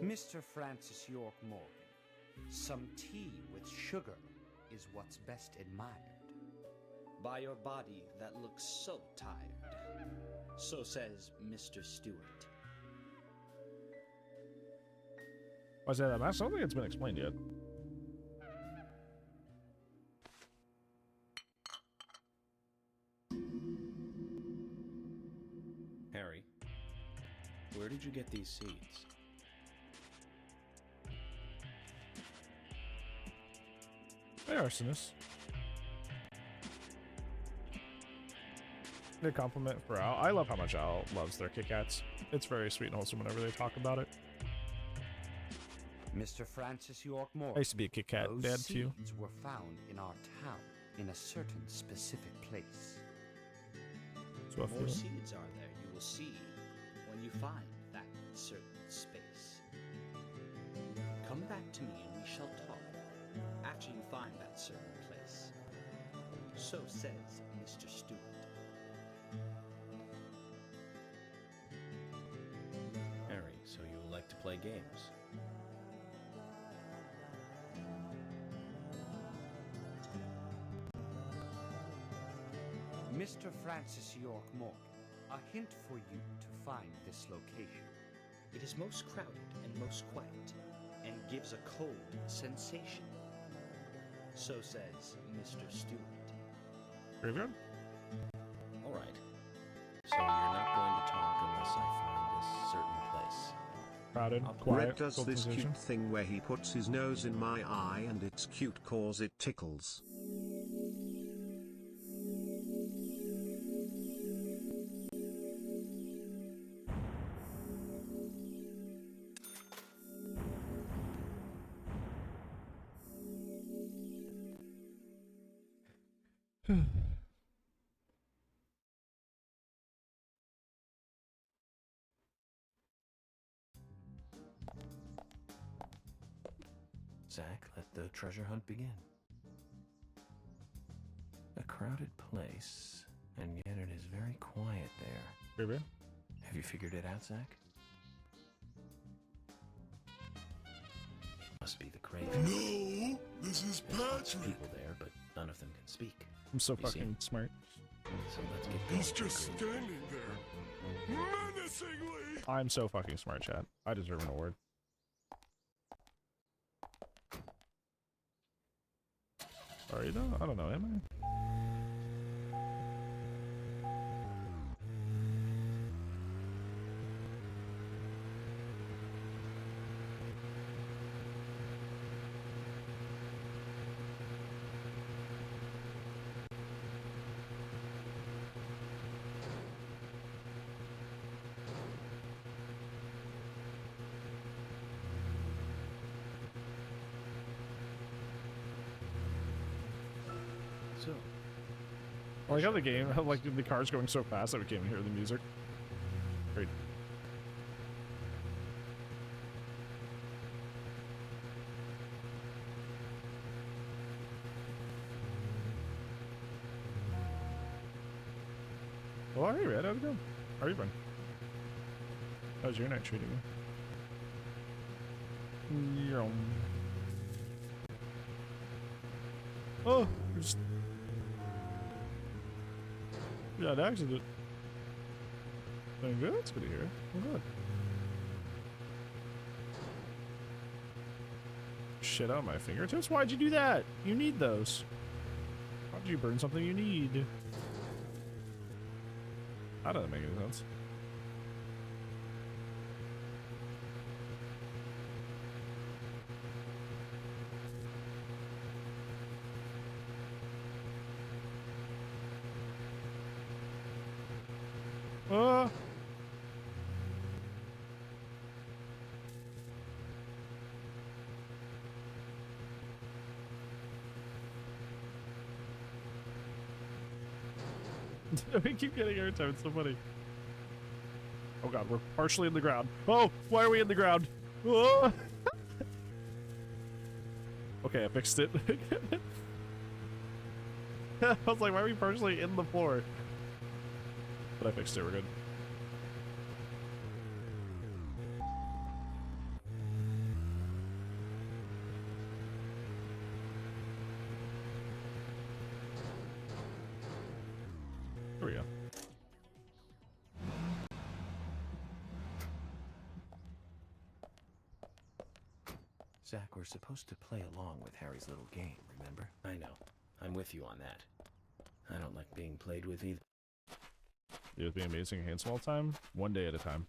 Speaker 19: Mr. Francis York Morgan, some tea with sugar is what's best admired by your body that looks so tired. So says Mr. Stewart.
Speaker 1: Was that? I don't think it's been explained yet.
Speaker 13: Harry, where did you get these seeds?
Speaker 1: Hey, arsonist. A compliment for Al. I love how much Al loves their Kit Kats. It's very sweet and wholesome whenever they talk about it.
Speaker 19: Mr. Francis York Morgan,
Speaker 1: I used to be a Kit Kat dad too.
Speaker 19: Seeds were found in our town in a certain specific place.
Speaker 1: So
Speaker 19: More seeds are there, you will see, when you find that certain space. Come back to me and we shall talk after you find that certain place. So says Mr. Stewart.
Speaker 13: Harry, so you like to play games?
Speaker 19: Mr. Francis York Morgan, a hint for you to find this location. It is most crowded and most quiet, and gives a cold sensation. So says Mr. Stewart.
Speaker 1: Graveyard?
Speaker 13: All right. So you're not going to talk unless I find this certain place.
Speaker 1: Crowded,
Speaker 13: Quiet,
Speaker 20: Red does
Speaker 1: cold
Speaker 20: this
Speaker 1: sensation.
Speaker 20: cute thing where he puts his nose in my eye and it's cute cause it tickles.
Speaker 3: Zach, let the treasure hunt begin. A crowded place, and yet it is very quiet there.
Speaker 1: Graveyard?
Speaker 3: Have you figured it out, Zach? Must be the craving.
Speaker 21: No, this is
Speaker 3: There's lots of
Speaker 21: Patrick.
Speaker 3: people there, but none of them can speak.
Speaker 1: I'm so
Speaker 3: You see?
Speaker 1: fucking smart.
Speaker 3: So let's get going.
Speaker 21: He's just standing there, menacingly.
Speaker 1: I'm so fucking smart, chat. I deserve an award. Are you though? I don't know, am I?
Speaker 3: So,
Speaker 1: I like how the game, how like the car's going so fast that we can't even hear the music. Great. Well, hey, Red, how's it going? How are you been? How's your night treating you? Yum. Oh, just... Yeah, an accident. Doing good? It's good to hear. I'm good. Shit on my fingertips? Why'd you do that? You need those. Why'd you burn something you need? That doesn't make any sense. We keep getting airtime. It's so funny. Oh god, we're partially in the ground. Oh, why are we in the ground? Oh! Okay, I fixed it. I was like, why are we partially in the floor? But I fixed it, we're good. There we go.
Speaker 3: Zach, we're supposed to play along with Harry's little game, remember?
Speaker 13: I know. I'm with you on that. I don't like being played with either.
Speaker 1: It would be amazing and handsome all the time. One day at a time.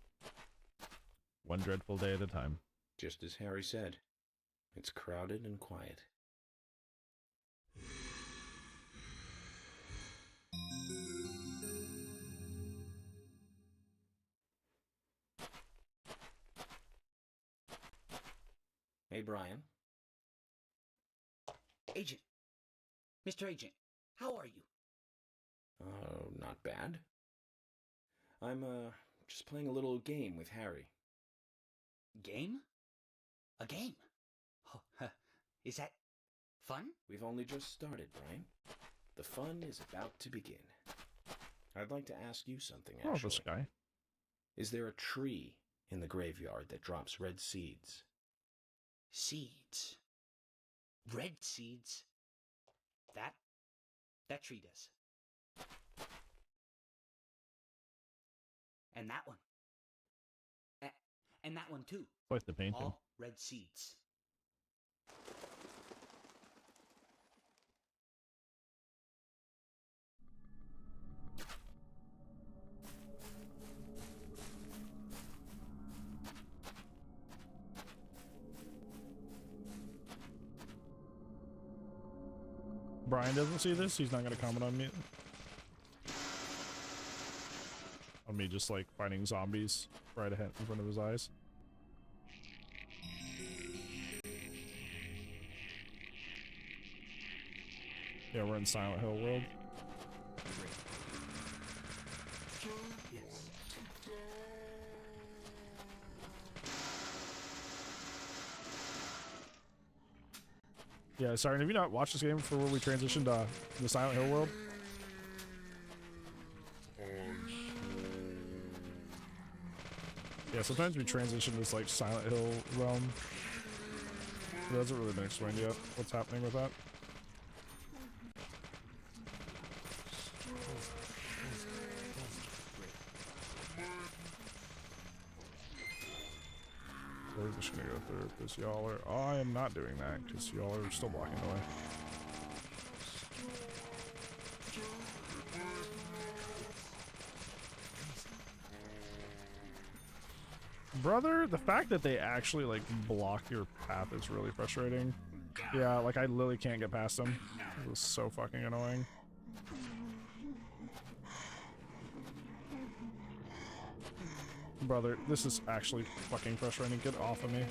Speaker 1: One dreadful day at a time.
Speaker 13: Just as Harry said, it's crowded and quiet. Hey, Brian.
Speaker 2: Agent. Mr. Agent, how are you?
Speaker 13: Not bad. I'm, just playing a little game with Harry.
Speaker 2: Game? A game? Oh, is that fun?
Speaker 13: We've only just started, Brian. The fun is about to begin. I'd like to ask you something, actually.
Speaker 1: Oh, this guy.
Speaker 13: Is there a tree in the graveyard that drops red seeds?
Speaker 2: Seeds. Red seeds. That tree does. And that one. And that one too.
Speaker 1: Quite the painting.
Speaker 2: All red seeds.
Speaker 1: Brian doesn't see this. He's not going to comment on me. On me just like fighting zombies right ahead in front of his eyes. Yeah, we're in Silent Hill world. Yeah, sorry, have you not watched this game before we transitioned to the Silent Hill world? Yeah, sometimes we transition to this like Silent Hill realm. It hasn't really been explained yet what's happening with that. We're just gonna go through it because y'all are. Oh, I am not doing that because y'all are still blocking the way. Brother, the fact that they actually like block your path is really frustrating. Yeah, like I literally can't get past them. It was so fucking annoying. Brother, this is actually fucking frustrating. Get off of me.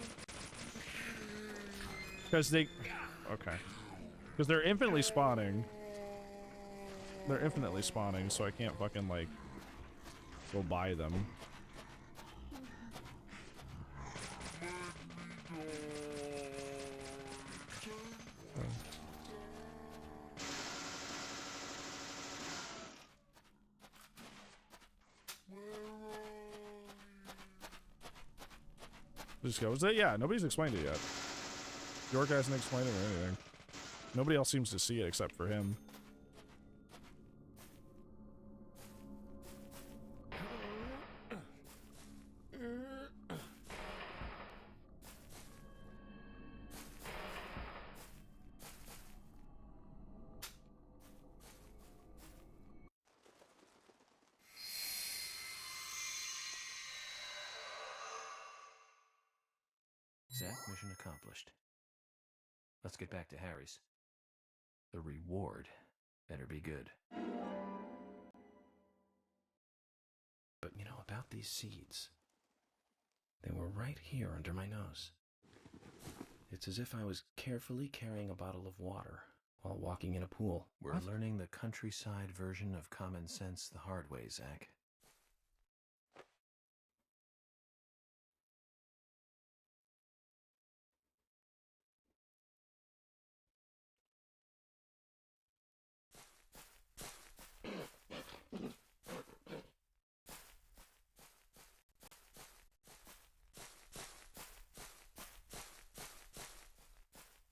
Speaker 1: Because they... Okay. Because they're infinitely spawning. They're infinitely spawning, so I can't fucking, like, go by them. Just go. Is it? Yeah, nobody's explained it yet. York hasn't explained it or anything. Nobody else seems to see it except for him.
Speaker 3: Zach, mission accomplished. Let's get back to Harry's. The reward better be good.
Speaker 13: But
Speaker 3: out these seeds. They were right here under my nose. It's as if I was carefully carrying a bottle of water while walking in a pool. We're learning the countryside version of common sense the hard way, Zach.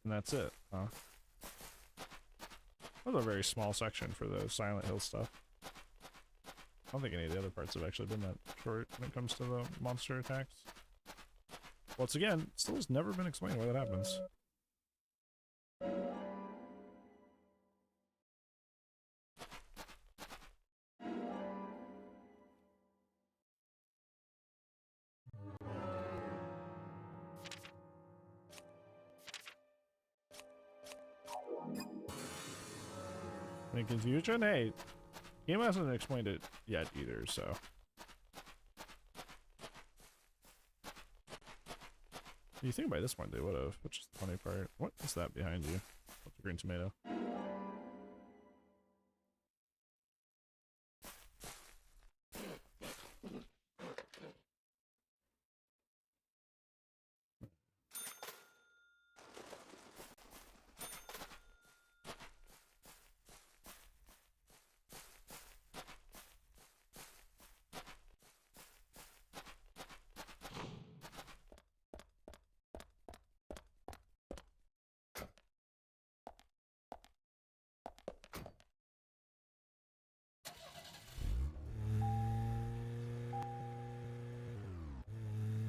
Speaker 1: And that's it, huh? That was a very small section for the Silent Hill stuff. I don't think any of the other parts have actually been that short when it comes to the monster attacks. Once again, still has never been explained why that happens. Any confusion? Hey, game hasn't explained it yet either, so. You think by this point they would have, which is the funny part. What is that behind you? What's a green tomato?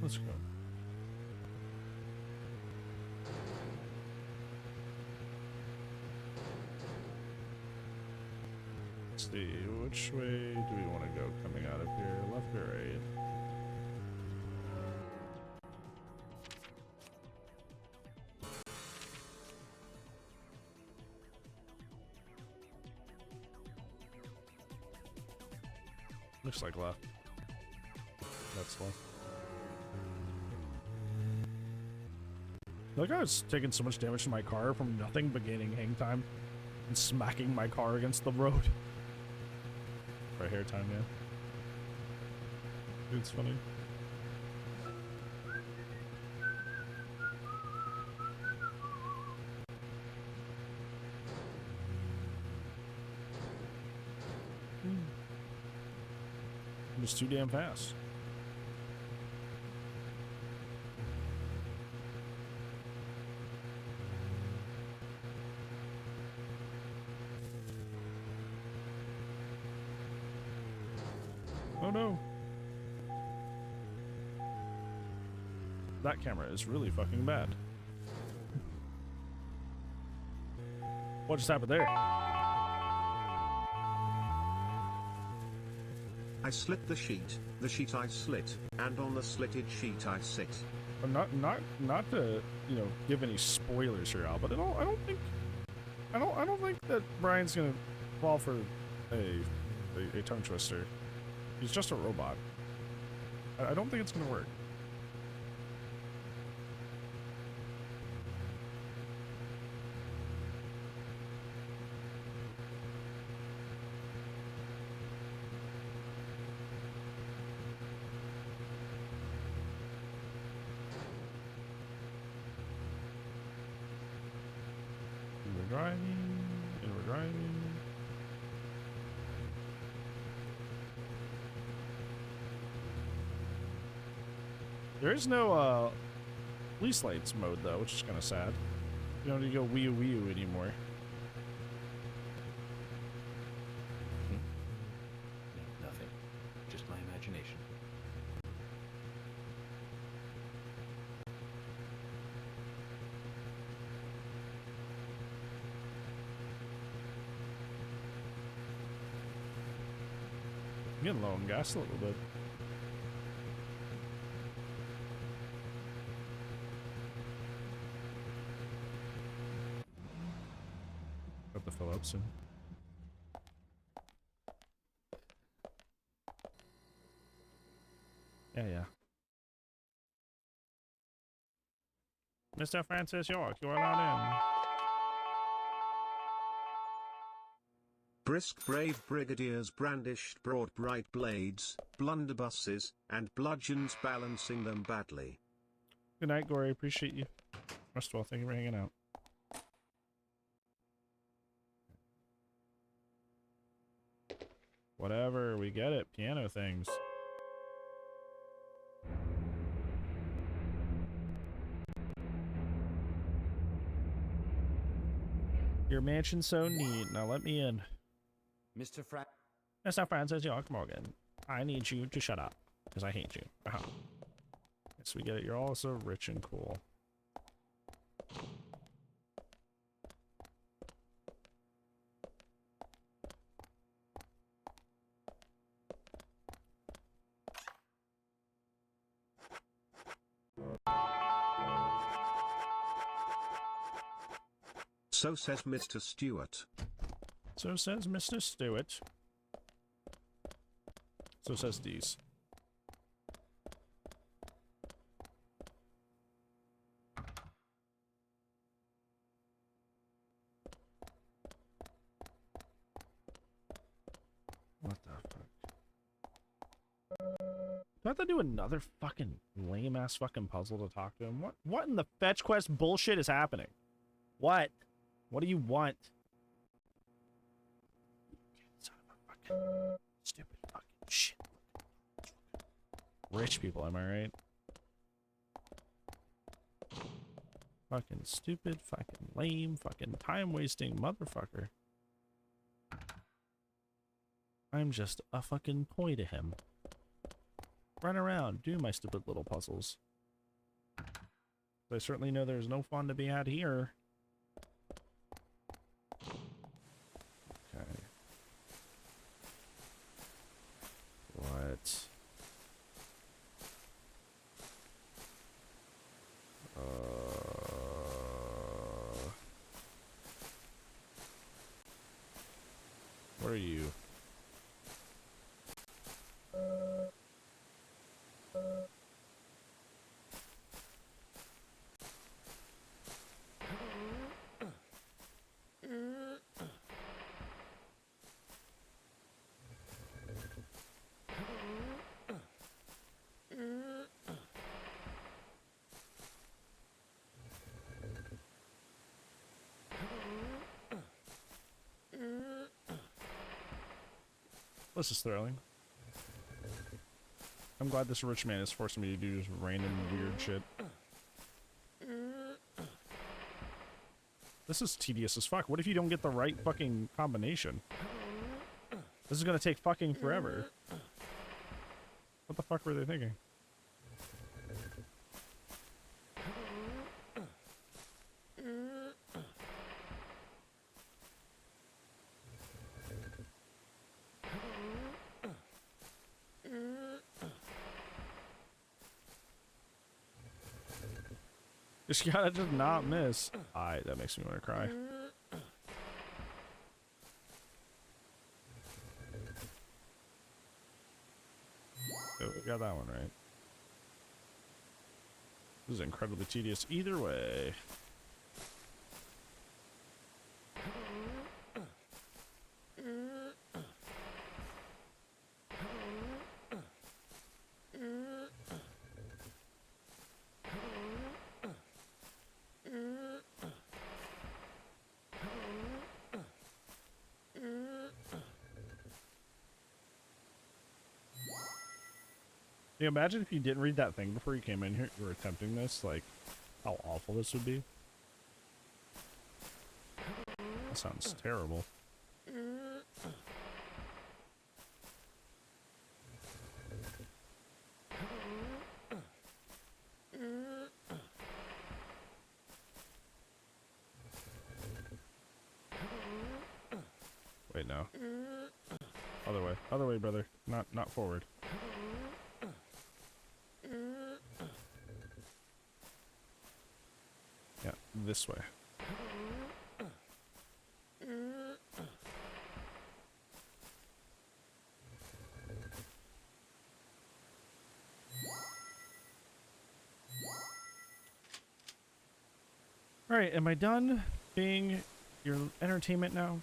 Speaker 1: Let's go. Let's see, which way do we want to go coming out of here? Left or right? Looks like left. That's left. Like I was taking so much damage to my car from nothing but gaining hang time and smacking my car against the road. Right here, time, yeah. Dude, it's funny. I'm just too damn fast. Oh no. That camera is really fucking bad. What just happened there?
Speaker 20: I slit the sheet I slit, and on the slitted sheet I sit.
Speaker 1: Not to, you know, give any spoilers here, Al, but I don't think that Brian's gonna fall for a tongue twister. He's just a robot. I don't think it's gonna work. We're driving, and we're driving. There is no police lights mode though, which is kind of sad. You don't need to go wee wee anymore.
Speaker 3: Nothing. Just my imagination.
Speaker 1: I'm getting low on gas a little bit. Got the fill up soon. Yeah. Mr. Francis York, you are allowed in.
Speaker 20: Brisk brave brigadiers brandished broad bright blades, blunderbusses, and bludgeons balancing them badly.
Speaker 1: Good night, Gory. Appreciate you. Rest well. Thank you for hanging out. Whatever, we get it. Piano things. Your mansion's so neat. Now let me in.
Speaker 11: Mr.
Speaker 1: Francis York Morgan. I need you to shut up, because I hate you. Yes, we get it. You're all so rich and cool.
Speaker 20: So says Mr. Stewart.
Speaker 1: So says Mr. Stewart. So says Dees. What the fuck? Do I have to do another fucking lame ass fucking puzzle to talk to him? What in the fetch quest bullshit is happening? What? What do you want? Son of a fucking stupid fucking shit. Rich people, am I right? Fucking stupid, fucking lame, fucking time-wasting motherfucker. I'm just a fucking toy to him. Run around, do my stupid little puzzles. I certainly know there's no fun to be had here. Okay. What? What are you? This is thrilling. I'm glad this rich man is forcing me to do this random weird shit. This is tedious as fuck. What if you don't get the right fucking combination? This is gonna take fucking forever. What the fuck were they thinking? Just gotta just not miss. Alright, that makes me want to cry. Oh, we got that one right. This is incredibly tedious either way. Can you imagine if you didn't read that thing before you came in here, you were attempting this, like, how awful this would be? That sounds terrible. Wait, no. Other way, brother. Not forward. Yeah, this way. Alright, am I done being your entertainment now?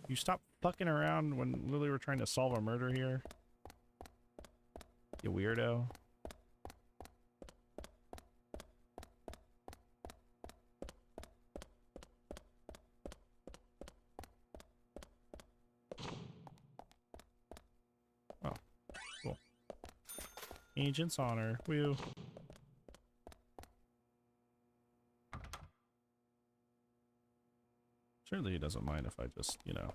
Speaker 1: You stop fucking around when literally we're trying to solve a murder here? You weirdo. Oh, cool. Agent's honor. Woo. Surely he doesn't mind if I just, you know.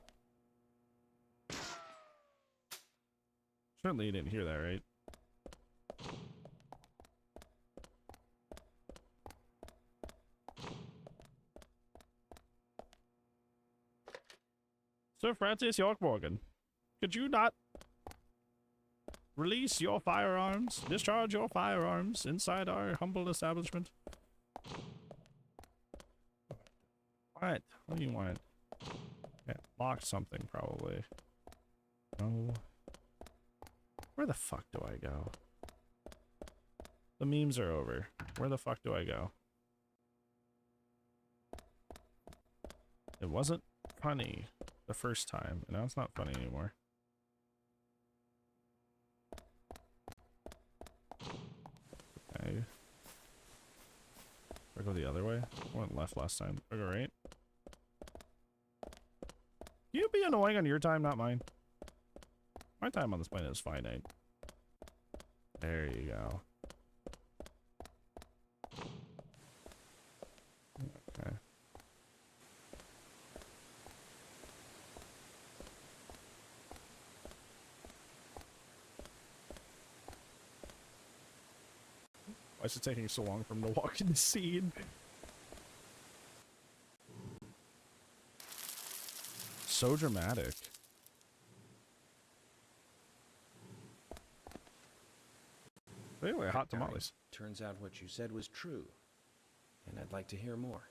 Speaker 1: Certainly you didn't hear that, right? Sir Francis York Morgan, could you not release your firearms, discharge your firearms inside our humble establishment? What? What do you want? Yeah, lock something, probably. No. Where the fuck do I go? The memes are over. Where the fuck do I go? It wasn't funny the first time, and now it's not funny anymore. Okay. Do I go the other way? I went left last time. I go right? You be annoying on your time, not mine. My time on this planet is finite. There you go. Okay. Why is it taking so long for him to walk in the scene? So dramatic. Anyway, hot tamales.
Speaker 3: Turns out what you said was true, and I'd like to hear more.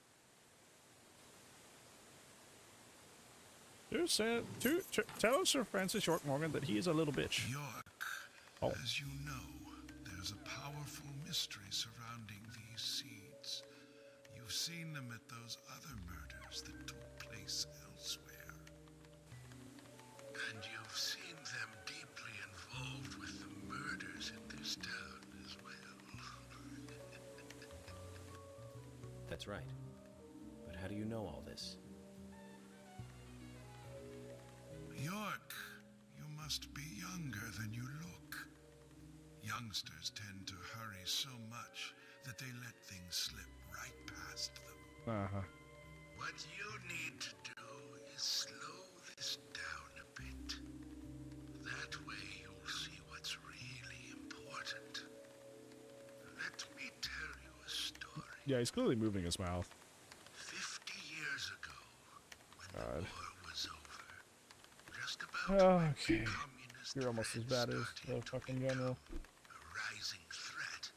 Speaker 1: Tell Sir Francis York Morgan that he is a little bitch.
Speaker 21: York, as you know, there's a powerful mystery surrounding these seeds. You've seen them at those other murders that took place elsewhere. And you've seen them deeply involved with the murders in this town as well.
Speaker 3: That's right. But how do you know all this?
Speaker 21: York, you must be younger than you look. Youngsters tend to hurry so much that they let things slip right past them.
Speaker 1: Uh-huh.
Speaker 21: What you need to do is slow this down a bit. That way you'll see what's really important. Let me tell you a story.
Speaker 1: Yeah, he's clearly moving his mouth.
Speaker 21: 50 years ago, when
Speaker 1: God.
Speaker 21: the war was over, just about
Speaker 1: Okay. You're almost as bad as the fucking general.
Speaker 21: a rising threat,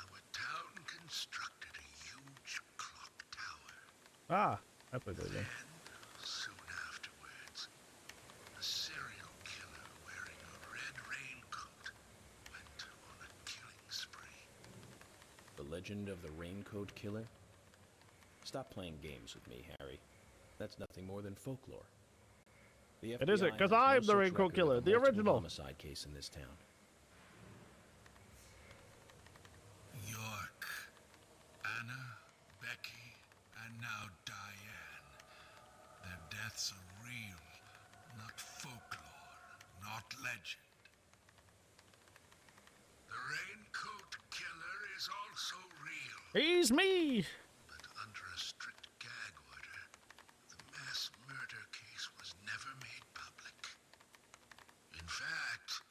Speaker 21: our town constructed a huge clock tower.
Speaker 1: Ah, I played that game.
Speaker 21: Soon afterwards, a serial killer wearing a red raincoat went on a killing spree.
Speaker 3: The legend of the Raincoat Killer? Stop playing games with me, Harry. That's nothing more than folklore. The
Speaker 1: It isn't,
Speaker 3: FBI
Speaker 1: 'cause
Speaker 3: has no
Speaker 1: I'm the
Speaker 3: such
Speaker 1: Raincoat
Speaker 3: record
Speaker 1: Killer,
Speaker 3: of a
Speaker 1: the
Speaker 3: multiple
Speaker 1: original.
Speaker 3: homicide case in this town.
Speaker 21: York, Anna, Becky, and now Diane. Their deaths are real, not folklore, not legend. The Raincoat Killer is also real.
Speaker 1: He's me!
Speaker 21: But under a strict gag order, the mass murder case was never made public. In fact,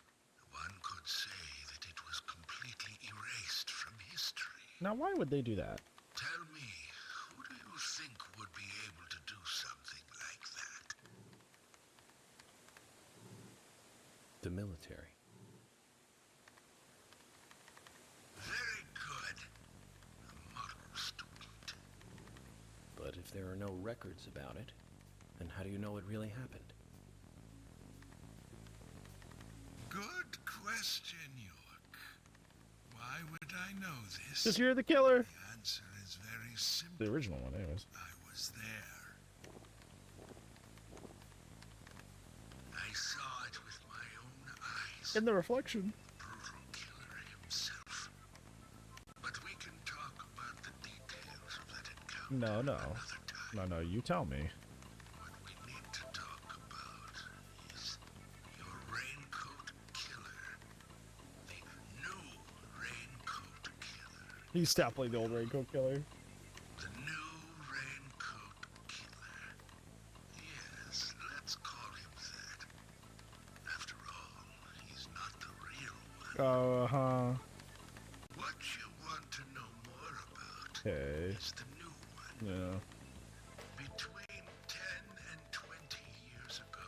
Speaker 21: one could say that it was completely erased from history.
Speaker 1: Now, why would they do that?
Speaker 21: Tell me, who do you think would be able to do something like that?
Speaker 3: The military.
Speaker 21: Very good. A model student.
Speaker 3: But if there are no records about it, then how do you know it really happened?
Speaker 21: Good question, York. Why would I know this?
Speaker 1: Because you're the killer.
Speaker 21: The answer is very simple.
Speaker 1: The original one, anyways.
Speaker 21: I was there. I saw it with my own eyes.
Speaker 1: In the reflection.
Speaker 21: Brutal killer himself. But we can talk about the details of that encounter
Speaker 1: No, you tell me.
Speaker 21: What we need to talk about is your raincoat killer. The new raincoat killer.
Speaker 1: He's definitely the old raincoat killer.
Speaker 21: The new raincoat killer. Yes, let's call him that. After all, he's not the real one. What you want to know more about is the new one.
Speaker 1: Yeah.
Speaker 21: Between 10 and 20 years ago,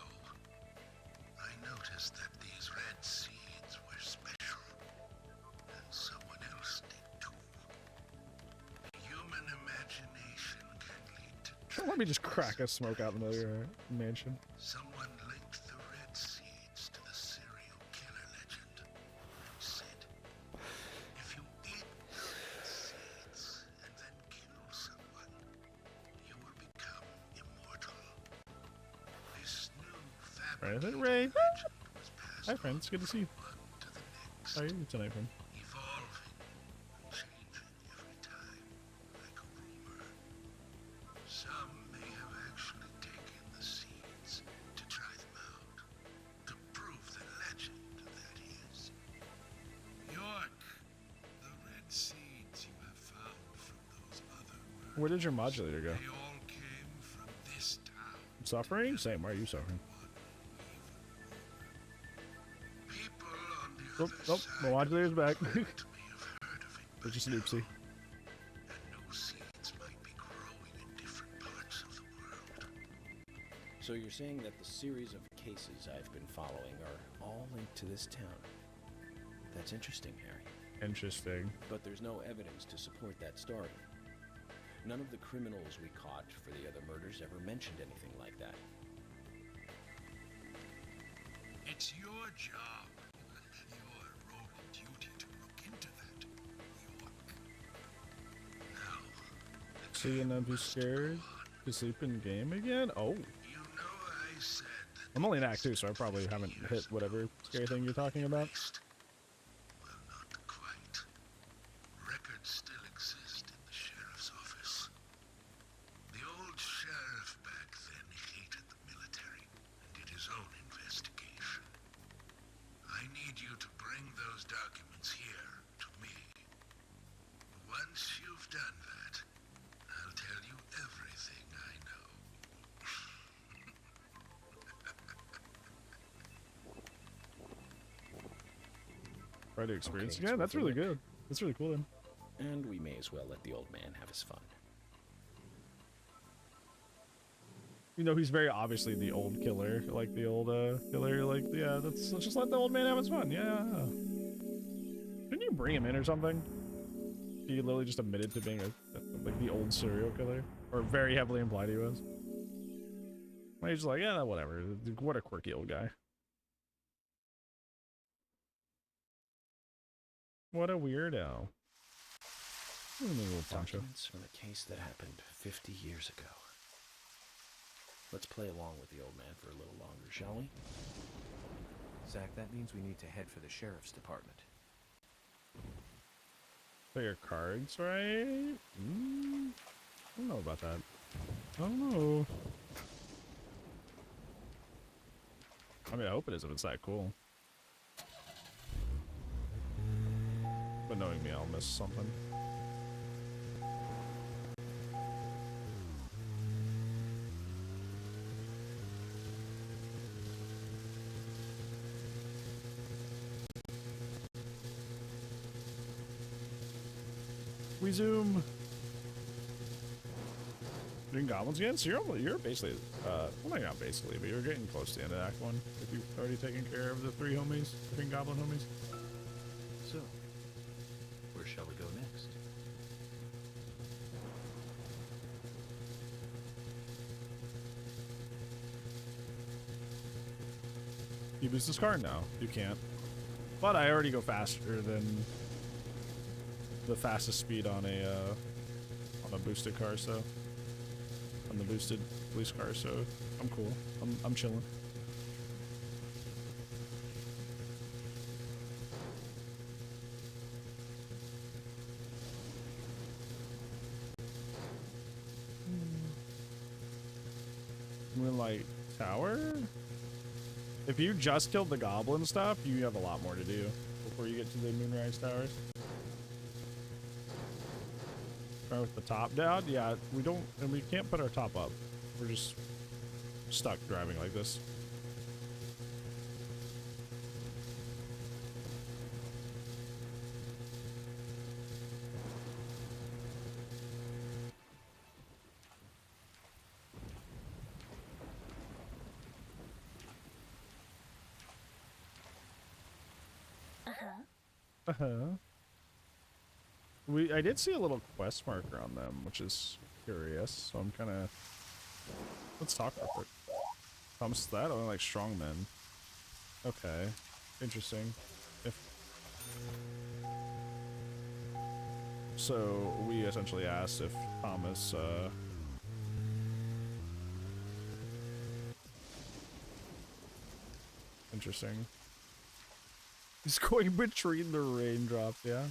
Speaker 21: I noticed that these red seeds were special, and someone else did too. Human imagination can lead to
Speaker 1: Let me just crack a smoke out in the middle of your mansion.
Speaker 21: Someone linked the red seeds to the serial killer legend and said, if you eat the red seeds and then kill someone, you will become immortal. This new fabricated
Speaker 1: Ray.
Speaker 21: legend was passed
Speaker 1: Hi, friend. It's good to see you.
Speaker 21: on to the next,
Speaker 1: How are you tonight, friend?
Speaker 21: evolving and changing every time, like a rumor. Some may have actually taken the seeds to try them out, to prove the legend, that is. York, the red seeds you have found from those other worlds,
Speaker 1: Where did your modulator go?
Speaker 21: they all came from this town.
Speaker 1: I'm suffering? Same. Why are you suffering?
Speaker 21: People on the
Speaker 1: Oh,
Speaker 21: other
Speaker 1: oh,
Speaker 21: side
Speaker 1: my modulator's back.
Speaker 21: of the planet may have heard of it
Speaker 1: It's just an oopsie.
Speaker 21: and new seeds might be growing in different parts of the world.
Speaker 3: So you're saying that the series of cases I've been following are all linked to this town? That's interesting, Harry.
Speaker 1: Interesting.
Speaker 3: But there's no evidence to support that story. None of the criminals we caught for the other murders ever mentioned anything like that.
Speaker 21: It's your job, your role and duty to look into that, York. Now,
Speaker 1: So you're not too scared to sleep in game again? Oh.
Speaker 21: you know I said
Speaker 1: I'm only in Act 2, so I probably haven't hit whatever scary thing you're talking about.
Speaker 21: well, not quite. Records still exist in the sheriff's office. The old sheriff back then hated the military and did his own investigation. I need you to bring those documents here to me. Once you've done that, I'll tell you everything I know.
Speaker 1: Try to experience
Speaker 3: Okay,
Speaker 1: again?
Speaker 3: it's
Speaker 1: That's
Speaker 3: worth a
Speaker 1: really
Speaker 3: look.
Speaker 1: good. That's really cool then.
Speaker 3: And we may as well let the old man have his fun.
Speaker 1: You know, he's very obviously the old killer, like the old killer, like, yeah, let's just let the old man have his fun, yeah. Didn't you bring him in or something? He literally just admitted to being like the old serial killer, or very heavily implied he was. He's just like, yeah, whatever. What a quirky old guy. What a weirdo. Little poncho.
Speaker 3: Documents from a case that happened 50 years ago. Let's play along with the old man for a little longer, shall we?
Speaker 8: Zach, that means we need to head for the sheriff's department.
Speaker 1: Play your cards, right? I don't know about that. I don't know. I mean, I hope it is if it's that cool. But knowing me, I'll miss something. We zoom. Doing goblins again? So you're basically, well, not basically, but you're getting close to the end of Act 1. If you've already taken care of the three green goblin homies.
Speaker 3: So, where shall we go next?
Speaker 1: You boost this card? No, you can't. But I already go faster than the fastest speed on a on a boosted car, so on the boosted police car, so I'm cool. I'm chilling. Moonlight Tower? If you just killed the goblin stuff, you have a lot more to do before you get to the Moonrise Towers. Try with the top down? Yeah, we don't, and we can't put our top up. We're just stuck driving like this. I did see a little quest marker on them, which is curious. So I'm kind of. Let's talk real quick. Comes to that, only like strongmen. Okay, interesting. If so, we essentially asked if Thomas. Interesting. He's going between the raindrop, yeah.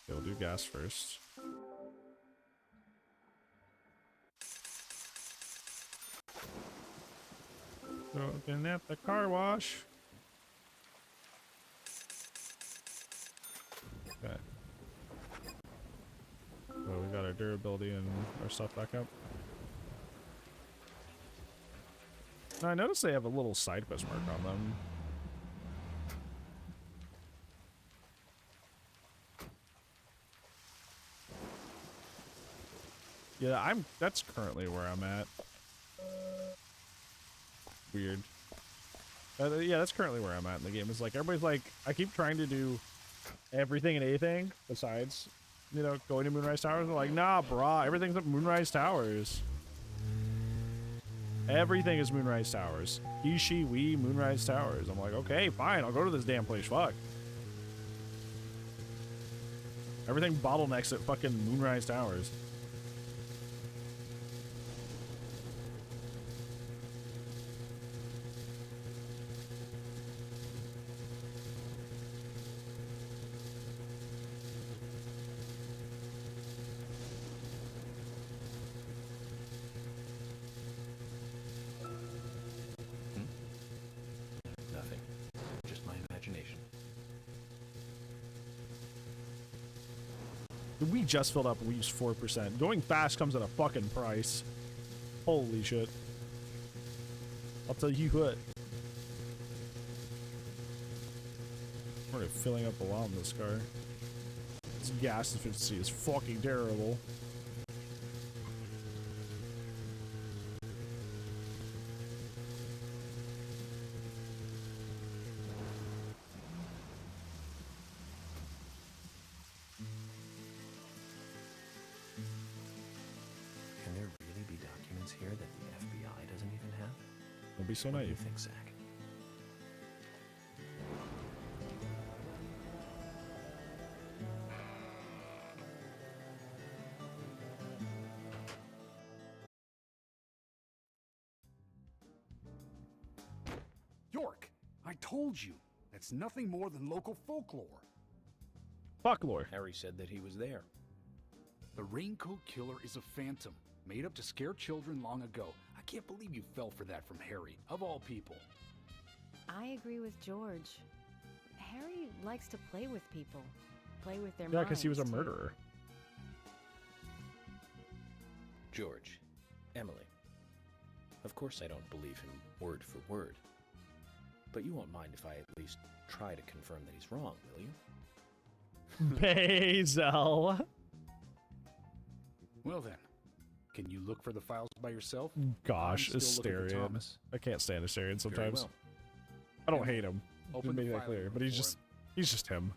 Speaker 1: We'll do gas first. Looking at the car wash. Okay. So we got our durability and our stuff back up. Now I noticed they have a little side quest mark on them. Yeah, that's currently where I'm at. Weird. Yeah, that's currently where I'm at in the game. It's like, everybody's like, I keep trying to do everything and anything besides, you know, going to Moonrise Towers. They're like, nah, brah, everything's at Moonrise Towers. Everything is Moonrise Towers. He, she, we, Moonrise Towers. I'm like, okay, fine, I'll go to this damn place, fuck. Everything bottlenecks at fucking Moonrise Towers.
Speaker 13: Nothing. Just my imagination.
Speaker 1: We just filled up, we used 4%. Going fast comes at a fucking price. Holy shit. I'll tell you what. We're filling up a lot in this car. This gas efficiency is fucking terrible.
Speaker 3: Can there really be documents here that the FBI doesn't even have?
Speaker 1: Don't be so
Speaker 3: What do you
Speaker 1: naive.
Speaker 3: think, Zach?
Speaker 10: York, I told you. That's nothing more than local folklore.
Speaker 1: Folklore.
Speaker 13: Harry said that he was there.
Speaker 10: The Raincoat Killer is a phantom, made up to scare children long ago. I can't believe you fell for that from Harry, of all people.
Speaker 16: I agree with George. Harry likes to play with people. Play with their
Speaker 1: Yeah, because he was a
Speaker 16: minds, too.
Speaker 1: murderer.
Speaker 13: George, Emily. Of course I don't believe him word for word. But you won't mind if I at least try to confirm that he's wrong, will you?
Speaker 1: Basil.
Speaker 10: Well then, can you look for the files by yourself?
Speaker 1: Gosh,
Speaker 10: I'm still looking for
Speaker 1: Asterion.
Speaker 10: Thomas.
Speaker 1: I can't stand Asterion
Speaker 10: Very
Speaker 1: sometimes.
Speaker 10: well.
Speaker 1: I don't hate him.
Speaker 10: Open
Speaker 1: Just
Speaker 10: the
Speaker 1: make that
Speaker 10: file
Speaker 1: clear.
Speaker 10: room
Speaker 1: But he's
Speaker 10: for
Speaker 1: just him.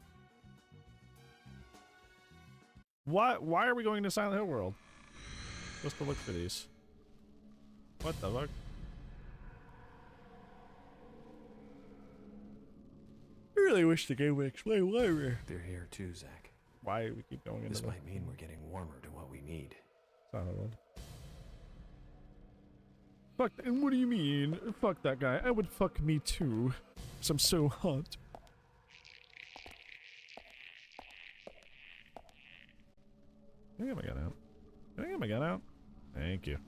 Speaker 1: Why are we going to Silent Hill World? Just to look for these. What the fuck? really wish the game would explain why
Speaker 3: They're here too, Zach.
Speaker 1: why we keep going into
Speaker 3: This might mean we're getting warmer to what we need.
Speaker 1: Fuck, and what do you mean? Fuck that guy. I would fuck me too. Because I'm so hot. Can I get my gun out? Can I get my gun out? Thank you.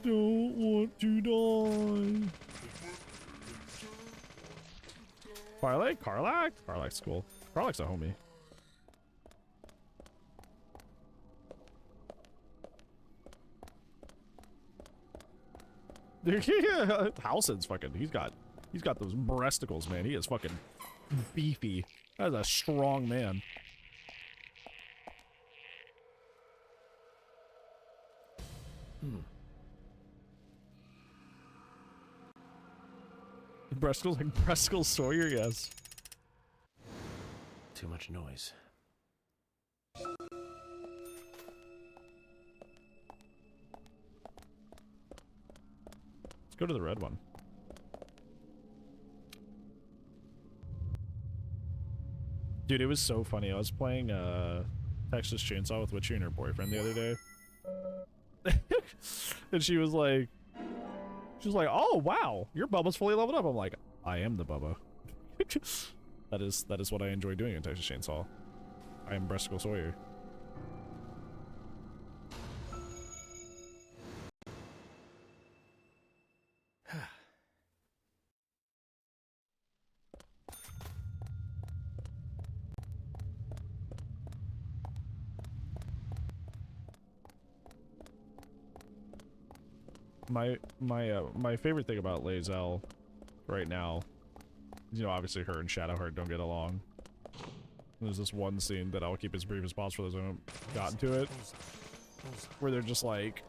Speaker 1: Don't want to die. Firelight? Karlak? Karlak's cool. Karlak's a homie. Yeah, Halsin's fucking, he's got those breasticles, man. He is fucking beefy. That's a strong man. Breasticles, like Breasticles Sawyer, yes.
Speaker 3: Too much noise.
Speaker 1: Let's go to the red one. Dude, it was so funny. I was playing Texas Chainsaw with Witchy and her boyfriend the other day. And she was like, oh wow, your Bubba's fully leveled up. I'm like, I am the Bubba. that is what I enjoy doing in Texas Chainsaw. I am Breasticle Sawyer. My favorite thing about Lae'zel right now, you know, obviously her and Shadowheart don't get along. There's this one scene that I'll keep as brief as possible as I haven't gotten to it, where they're just like,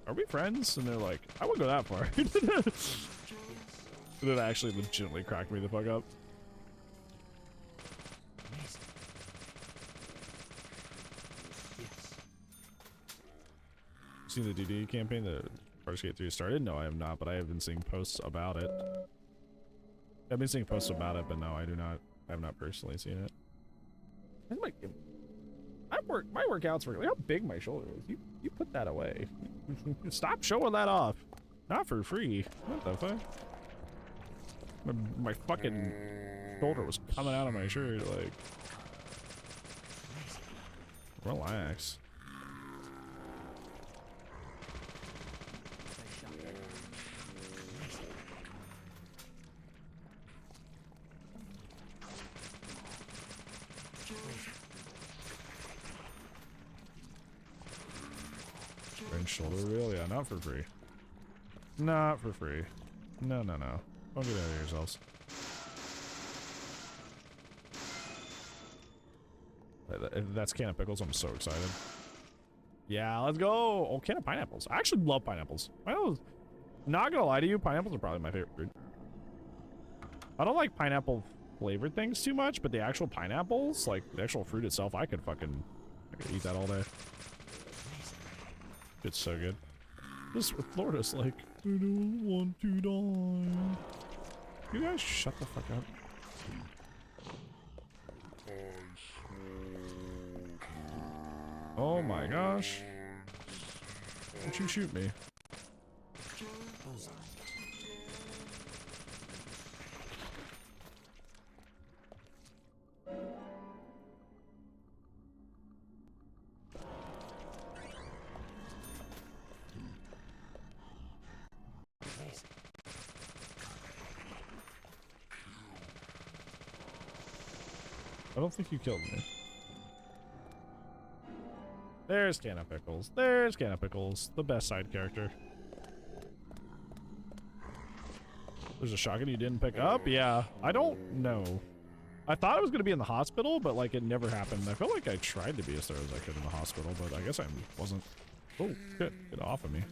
Speaker 1: are we friends? And they're like, I wouldn't go that far. And it actually legitimately cracked me the fuck up. Seen the DD campaign that Baldur's Gate 3 started? No, I have not, but I have been seeing posts about it. I've been seeing posts about it, but no, I do not. I have not personally seen it. My workouts were. Look how big my shoulder is. You put that away. Stop showing that off. Not for free. What the fuck? My fucking shoulder was coming out of my shirt. Like, relax. Shoulder reel? Yeah, not for free. Not for free. No, no, no. Don't get out of yourselves. That's can of pickles. I'm so excited. Yeah, let's go. Oh, can of pineapples. I actually love pineapples. Pineapples. Not gonna lie to you, pineapples are probably my favorite fruit. I don't like pineapple flavored things too much, but the actual pineapples, like the actual fruit itself, I could eat that all day. It's so good. This with Florida's like, I don't want to die. You guys shut the fuck up. Oh my gosh. Don't you shoot me. I don't think you killed me. There's Can of Pickles. There's Can of Pickles. The best side character. There's a shotgun you didn't pick up? Yeah. I don't know. I thought I was going to be in the hospital, but like it never happened. I felt like I tried to be as thorough as I could in the hospital, but I guess I wasn't. Oh, shit. Get off of me.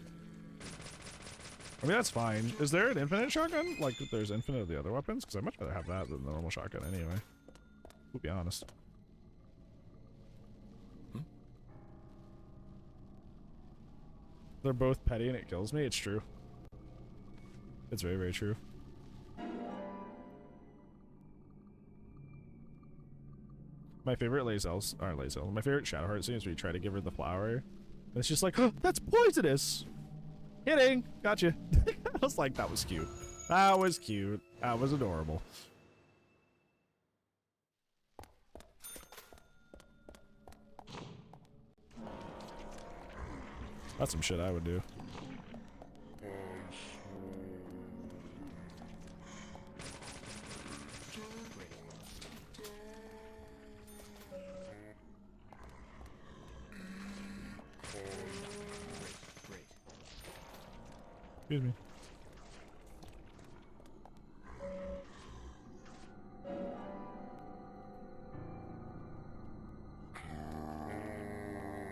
Speaker 1: I mean, that's fine. Is there an infinite shotgun? Like, if there's infinite of the other weapons? Because I'd much rather have that than the normal shotgun anyway. To be honest. They're both petty and it kills me. It's true. It's very, very true. My favorite my favorite Shadowheart scene is where you try to give her the flower. And it's just like, oh, that's poisonous! Kidding! Gotcha. I was like, that was cute. That was cute. That was adorable. That's some shit I would do. Excuse me.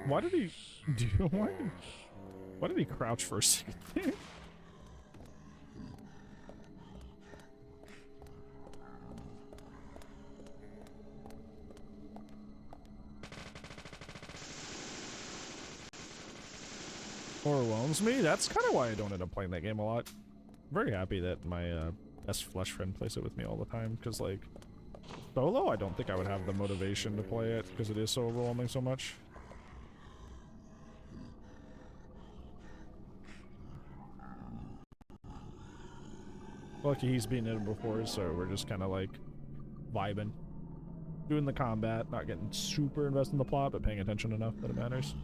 Speaker 1: Why did he do? Why did he crouch for a second? Overwhelms me. That's kind of why I don't end up playing that game a lot. I'm very happy that my best flesh friend plays it with me all the time, because like solo, I don't think I would have the motivation to play it because it is so overwhelming so much. Lucky he's beaten it before, so we're just kind of like vibing, doing the combat, not getting super invested in the plot, but paying attention enough that it matters.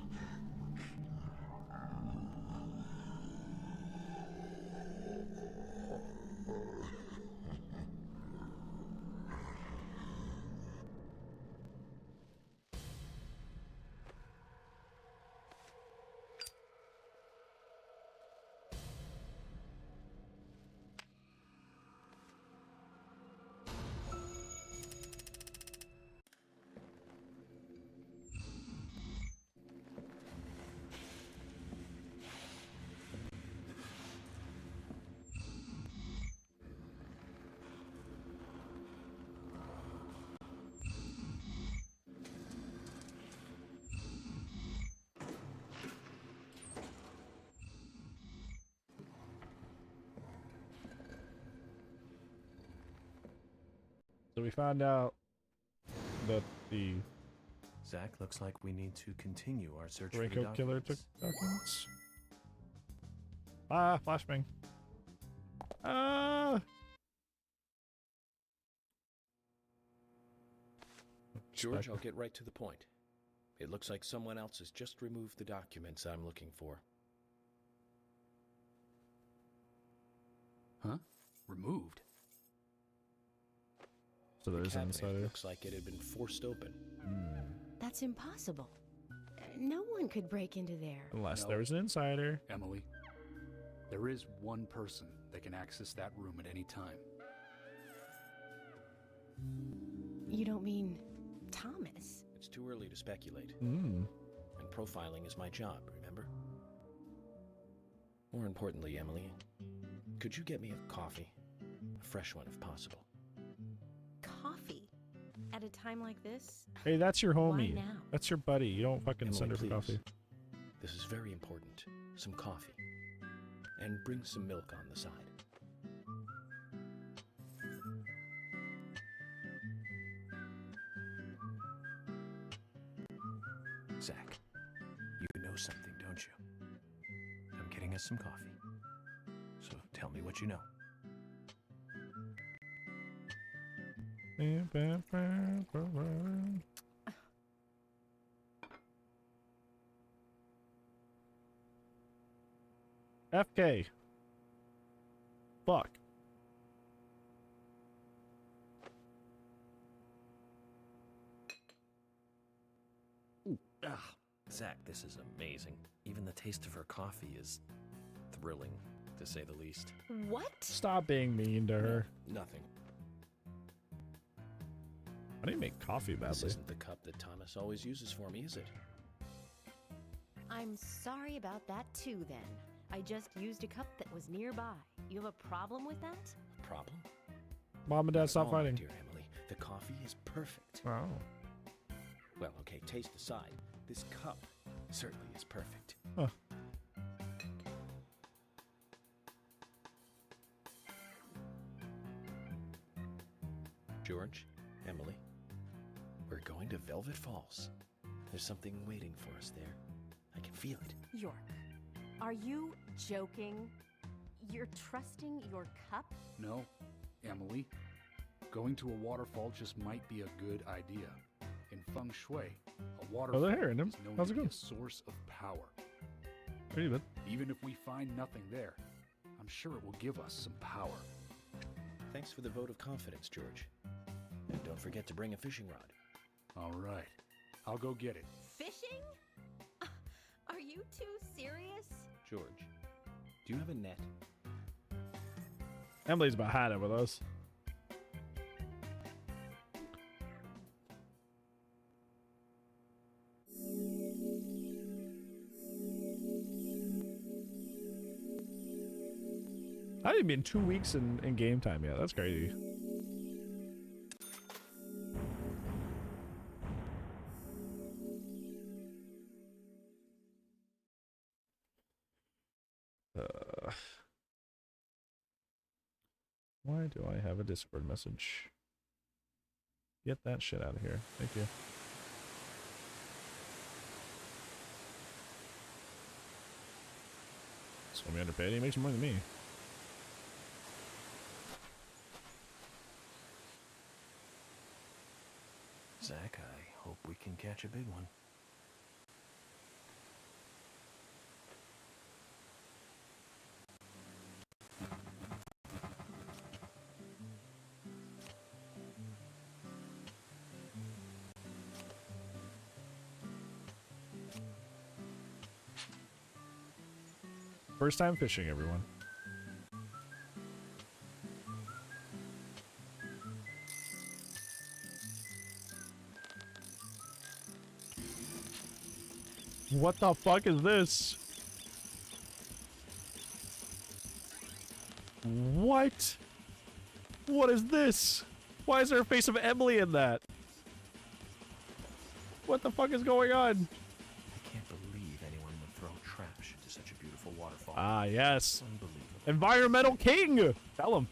Speaker 1: So we found out that the
Speaker 3: Zach, looks like we need to continue our search for the
Speaker 1: Draco killer took
Speaker 3: documents.
Speaker 1: documents. Ah, flashbang. Ah.
Speaker 13: George, I'll get right to the point. It looks like someone else has just removed the documents I'm looking for.
Speaker 10: Huh? Removed?
Speaker 1: So there's an
Speaker 13: cabinet
Speaker 1: insider.
Speaker 13: Looks like it had been forced open.
Speaker 16: That's impossible. No one could break into there.
Speaker 1: Unless
Speaker 10: No.
Speaker 1: there was an insider.
Speaker 10: Emily, there is one person that can access that room at any time.
Speaker 16: You don't mean Thomas?
Speaker 13: It's too early to speculate.
Speaker 1: Mm.
Speaker 13: And profiling is my job, remember? More importantly, Emily, could you get me a coffee? A fresh one if possible.
Speaker 16: Coffee? At a time like this?
Speaker 1: Hey, that's your homie.
Speaker 16: Why now?
Speaker 1: That's your buddy. You don't fucking
Speaker 13: Emily,
Speaker 1: send her for
Speaker 13: please.
Speaker 1: coffee.
Speaker 13: This is very important. Some coffee. And bring some milk on the side.
Speaker 3: Zach, you know something, don't you? I'm getting us some coffee. So tell me what you know.
Speaker 1: FK. Fuck.
Speaker 13: Ah, Zach, this is amazing. Even the taste of her coffee is thrilling, to say the least.
Speaker 16: What?
Speaker 1: Stop being mean to her.
Speaker 13: Nothing.
Speaker 1: How do you make coffee badly?
Speaker 13: This isn't the cup that Thomas always uses for me, is it?
Speaker 16: I'm sorry about that too, then. I just used a cup that was nearby. You have a problem with that?
Speaker 13: Problem?
Speaker 1: Mom and Dad, stop
Speaker 13: Oh, my
Speaker 1: fighting.
Speaker 13: dear Emily, the coffee is perfect.
Speaker 1: Oh.
Speaker 13: Well, okay, taste aside, this cup certainly is perfect.
Speaker 1: Huh.
Speaker 3: George, Emily, we're going to Velvet Falls. There's something waiting for us there. I can feel it.
Speaker 11: York, are you joking? You're trusting your cup?
Speaker 10: No, Emily. Going to a waterfall just might be a good idea. In feng shui, a waterfall
Speaker 1: they're hearing him.
Speaker 10: is known
Speaker 1: How's
Speaker 10: to
Speaker 1: it
Speaker 10: be
Speaker 1: going?
Speaker 10: a source of power.
Speaker 1: Pretty good.
Speaker 10: Even if we find nothing there, I'm sure it will give us some power.
Speaker 3: Thanks for the vote of confidence, George. And don't forget to bring a fishing rod.
Speaker 10: All right. I'll go get it.
Speaker 11: Fishing? Are you too serious?
Speaker 3: George, do you have a net?
Speaker 1: Emily's about had it with us. I haven't been 2 weeks in game time yet. That's crazy. Why do I have a Discord message? Get that shit out of here. Thank you. So I'm underpaid. He makes more than me.
Speaker 3: Zach, I hope we can catch a big one.
Speaker 1: First time fishing, everyone. What the fuck is this? What? What is this? Why is there a face of Emily in that? What the fuck is going on?
Speaker 3: I can't believe anyone would throw trash into such a beautiful waterfall.
Speaker 1: Ah, yes.
Speaker 3: Unbelievable.
Speaker 1: Environmental king! Tell him.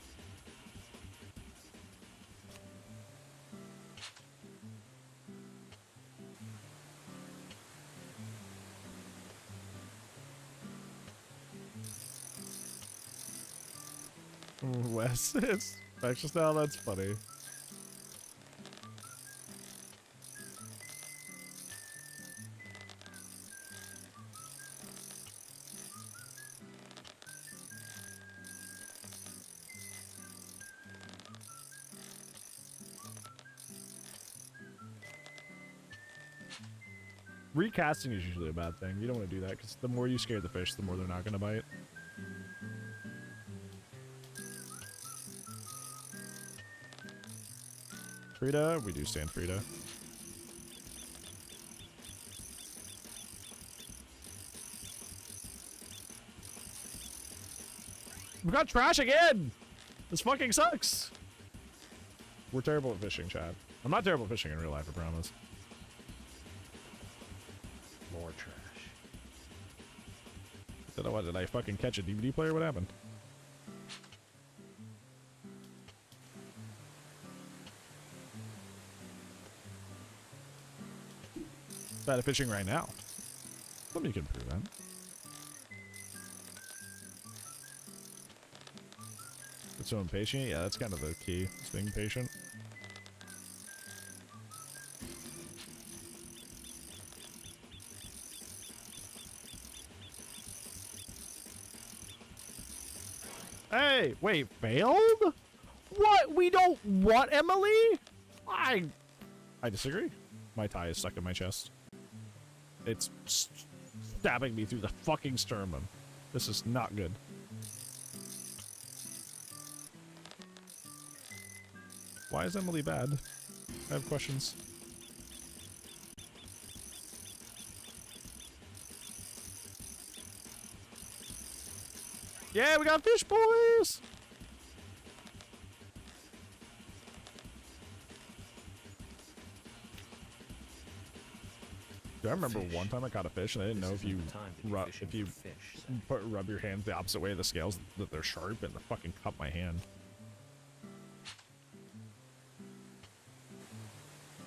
Speaker 1: Wes, it's infectious now. That's funny. Recasting is usually a bad thing. You don't want to do that because the more you scare the fish, the more they're not going to bite. Frida, we do stand Frida. We got trash again! This fucking sucks! We're terrible at fishing, Chad. I'm not terrible at fishing in real life, I promise.
Speaker 3: More trash.
Speaker 1: What, did I fucking catch a DVD player? What happened? Bad at fishing right now. Somebody can prove that. It's so impatient. Yeah, that's kind of the key. Is being patient. Hey, wait, failed? What? We don't want Emily? I disagree. My tie is stuck in my chest. It's stabbing me through the fucking sternum. This is not good. Why is Emily bad? I have questions. Yeah, we got fish, boys! Do I remember one time I caught a fish and I didn't know if you rub your hands the opposite way of the scales that they're sharp and they fucking cut my hand.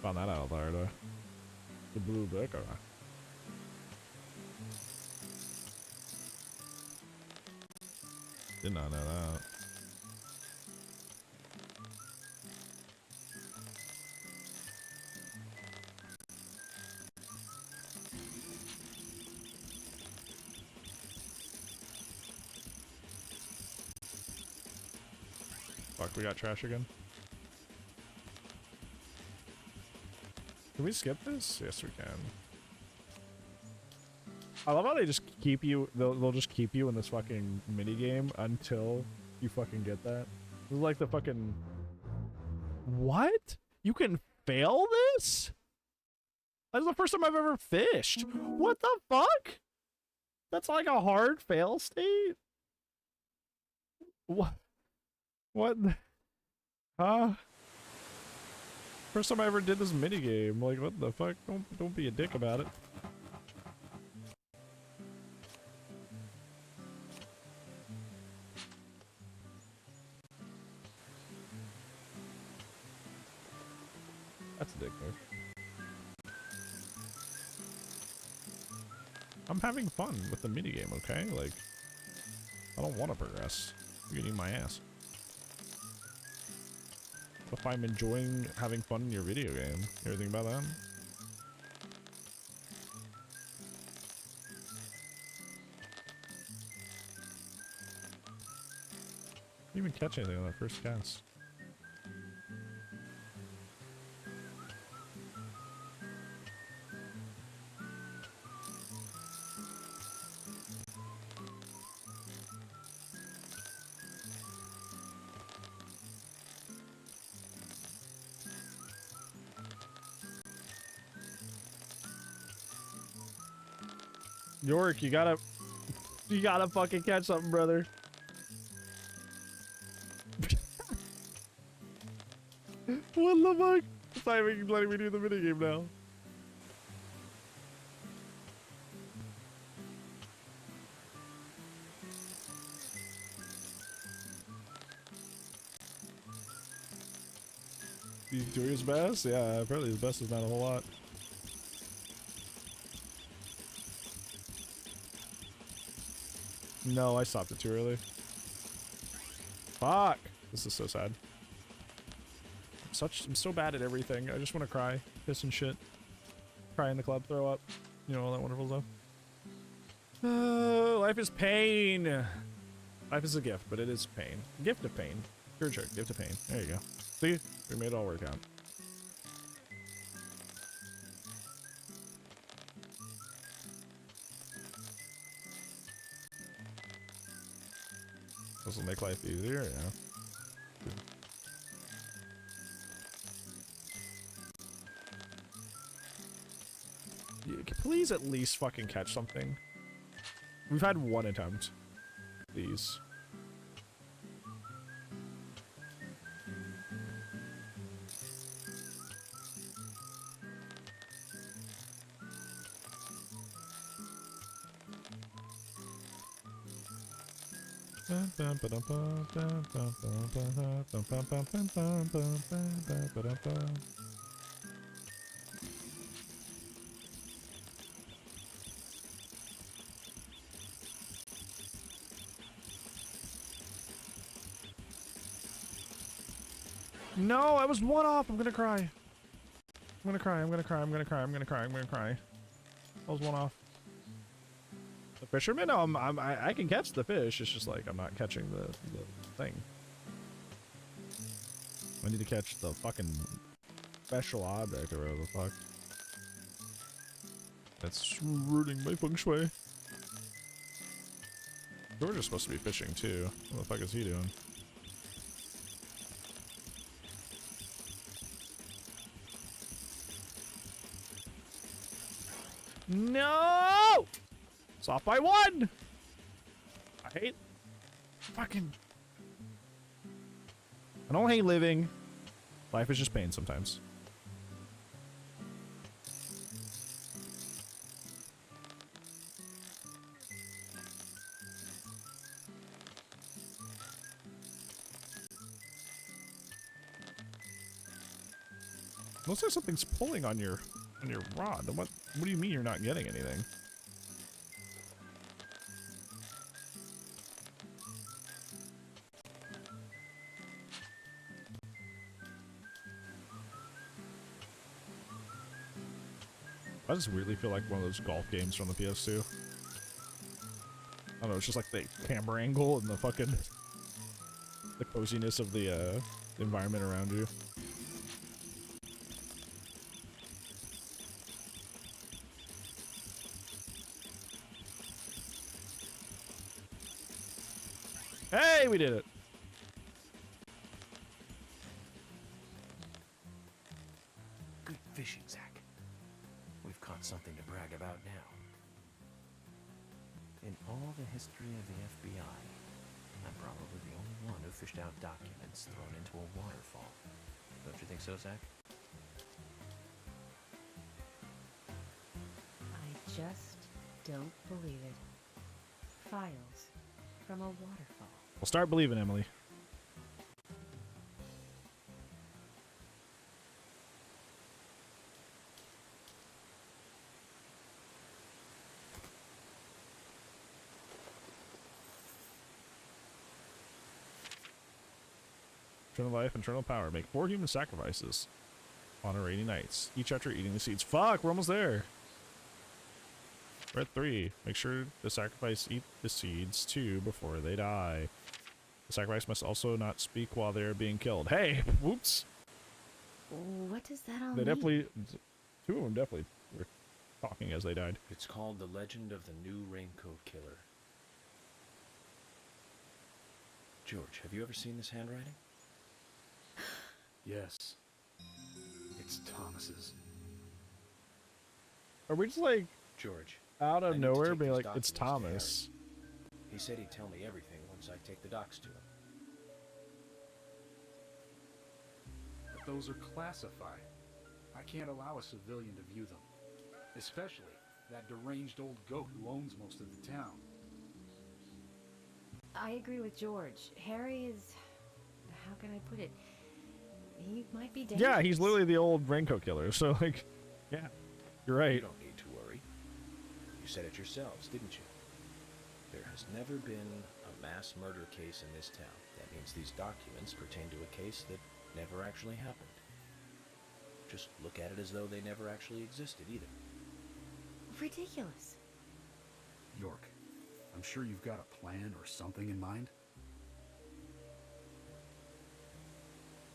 Speaker 1: Found that out there, though. The blue book, alright. Did not know that. Fuck, we got trash again. Can we skip this? Yes, we can. I love how they just keep you, they'll just keep you in this fucking mini game until you fucking get that. This is like the fucking... What? You can fail this? That's the first time I've ever fished. What the fuck? That's like a hard fail state? What? What? Huh? First time I ever did this minigame. Like, what the fuck? Don't be a dick about it. That's a dick move. I'm having fun with the minigame, okay? Like, I don't want to progress. You're gonna eat my ass. If I'm enjoying having fun in your video game. You ever think about that? You didn't even catch anything on that first cast. York, you gotta fucking catch something, brother. What the fuck? It's not even letting me do the minigame now. He's doing his best? Yeah, apparently his best is not a whole lot. No, I stopped it too early. Fuck! This is so sad. I'm so bad at everything. I just want to cry. Piss and shit. Cry in the club, throw up. You know, all that wonderful stuff. Life is pain. Life is a gift, but it is pain. Gift of pain. Pure joke. Gift of pain. There you go. See? We made it all work out. This will make life easier, yeah. Please at least fucking catch something. We've had one attempt. Please. No, I was one off. I'm gonna cry. I'm gonna cry. I'm gonna cry. I'm gonna cry. I'm gonna cry. I'm gonna cry. I was one off. The fisherman? No, I can catch the fish. It's just like I'm not catching the thing. I need to catch the fucking special object or whatever the fuck. That's ruining my feng shui. George is supposed to be fishing too. What the fuck is he doing? No! It's off by one! I hate fucking... I don't hate living. Life is just pain sometimes. Looks like something's pulling on your rod. What do you mean you're not getting anything? I just weirdly feel like one of those golf games from the PS2. I don't know, it's just like the camera angle and the fucking the coziness of the environment around you. Hey, we did it.
Speaker 3: Good fishing, Zach. We've caught something to brag about now. In all the history of the FBI, I'm probably the only one who fished out documents thrown into a waterfall. Don't you think so, Zach?
Speaker 16: I just don't believe it. Files from a waterfall.
Speaker 1: Well, start believing, Emily. Eternal life, eternal power. Make 4 human sacrifices on a rainy nights, each after eating the seeds. Fuck, we're almost there. We're at 3. Make sure the sacrifice eat the seeds too before they die. The sacrifice must also not speak while they are being killed. Hey, whoops.
Speaker 16: What does that all
Speaker 1: They
Speaker 16: mean?
Speaker 1: definitely, 2 of them definitely were talking as they died.
Speaker 13: It's called The Legend of the New Raincoat Killer. George, have you ever seen this handwriting?
Speaker 10: Yes. It's Thomas's.
Speaker 1: Are we just like
Speaker 13: George,
Speaker 1: out
Speaker 13: I
Speaker 1: of
Speaker 13: need to
Speaker 1: nowhere
Speaker 13: take
Speaker 1: being
Speaker 13: these
Speaker 1: like, it's
Speaker 13: documents to
Speaker 1: Thomas?
Speaker 13: Harry. He said he'd tell me everything once I take the docs to him.
Speaker 10: But those are classified. I can't allow a civilian to view them. Especially that deranged old goat who owns most of the town.
Speaker 16: I agree with George. Harry is... how can I put it? He might be dangerous.
Speaker 1: Yeah, he's literally the old raincoat killer, so like, yeah, you're right.
Speaker 13: You don't need to worry. You said it yourselves, didn't you? There has never been a mass murder case in this town. That means these documents pertain to a case that never actually happened. Just look at it as though they never actually existed either.
Speaker 16: Ridiculous.
Speaker 10: York, I'm sure you've got a plan or something in mind.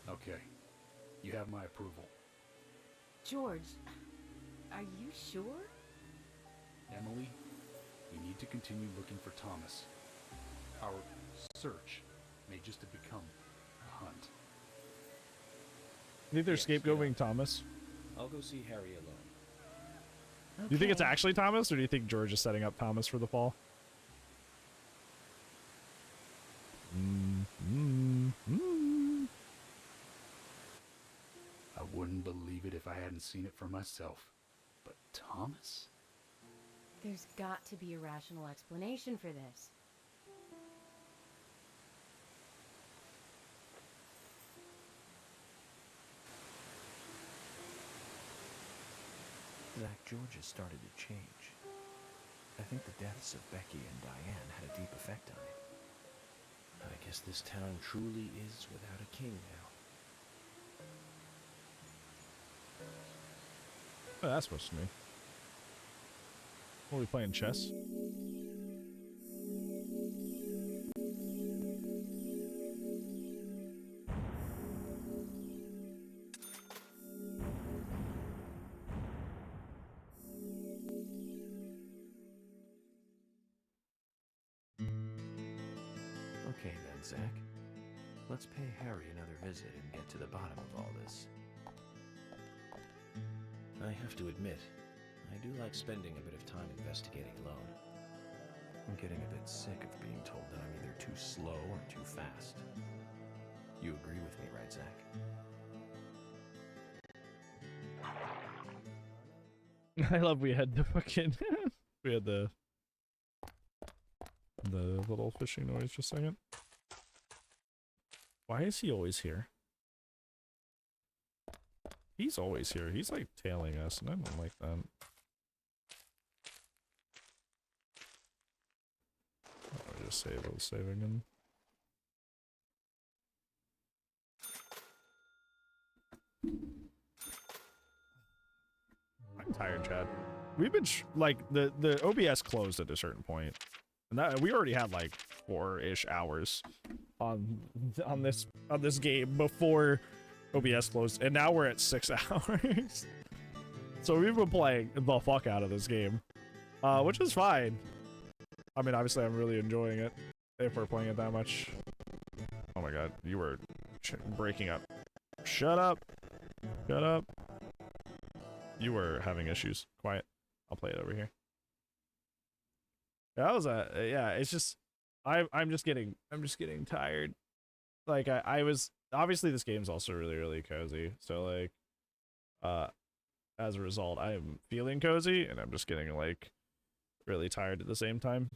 Speaker 10: Okay. You have my approval.
Speaker 16: George, are you sure?
Speaker 10: Emily, we need to continue looking for Thomas. Our search may just have become a hunt.
Speaker 1: You think they're scapegoating Thomas?
Speaker 13: I'll go see Harry alone.
Speaker 1: Do you think it's actually Thomas, or do you think George is setting up Thomas for the fall?
Speaker 10: I wouldn't believe it if I hadn't seen it for myself. But Thomas?
Speaker 16: There's got to be a rational explanation for this.
Speaker 3: Zach, George has started to change. I think the deaths of Becky and Diane had a deep effect on him.
Speaker 13: I guess this town truly is without a king now.
Speaker 1: What that's supposed to mean? What are we playing, chess?
Speaker 3: Okay then, Zach. Let's pay Harry another visit and get to the bottom of all this.
Speaker 13: I have to admit, I do like spending a bit of time investigating alone.
Speaker 3: I'm getting a bit sick of being told that I'm either too slow or too fast. You agree with me, right, Zach?
Speaker 1: I love we had the fucking we had the little fishing noise for a second. Why is he always here? He's always here. He's like tailing us, and I don't like that. I'll just save. I'll save again. I'm tired, Chad. We've been like the OBS closed at a certain point, and that we already had like 4-ish hours on this game before OBS closed, and now we're at 6 hours. So we've been playing the fuck out of this game, which is fine. I mean, obviously, I'm really enjoying it. If we're playing it that much. Oh my god, you were breaking up. Shut up. Shut up. You were having issues. Quiet. I'll play it over here. That was yeah, it's just I'm just getting tired. Like I was obviously this game's also really cozy. So like as a result, I am feeling cozy and I'm just getting like really tired at the same time.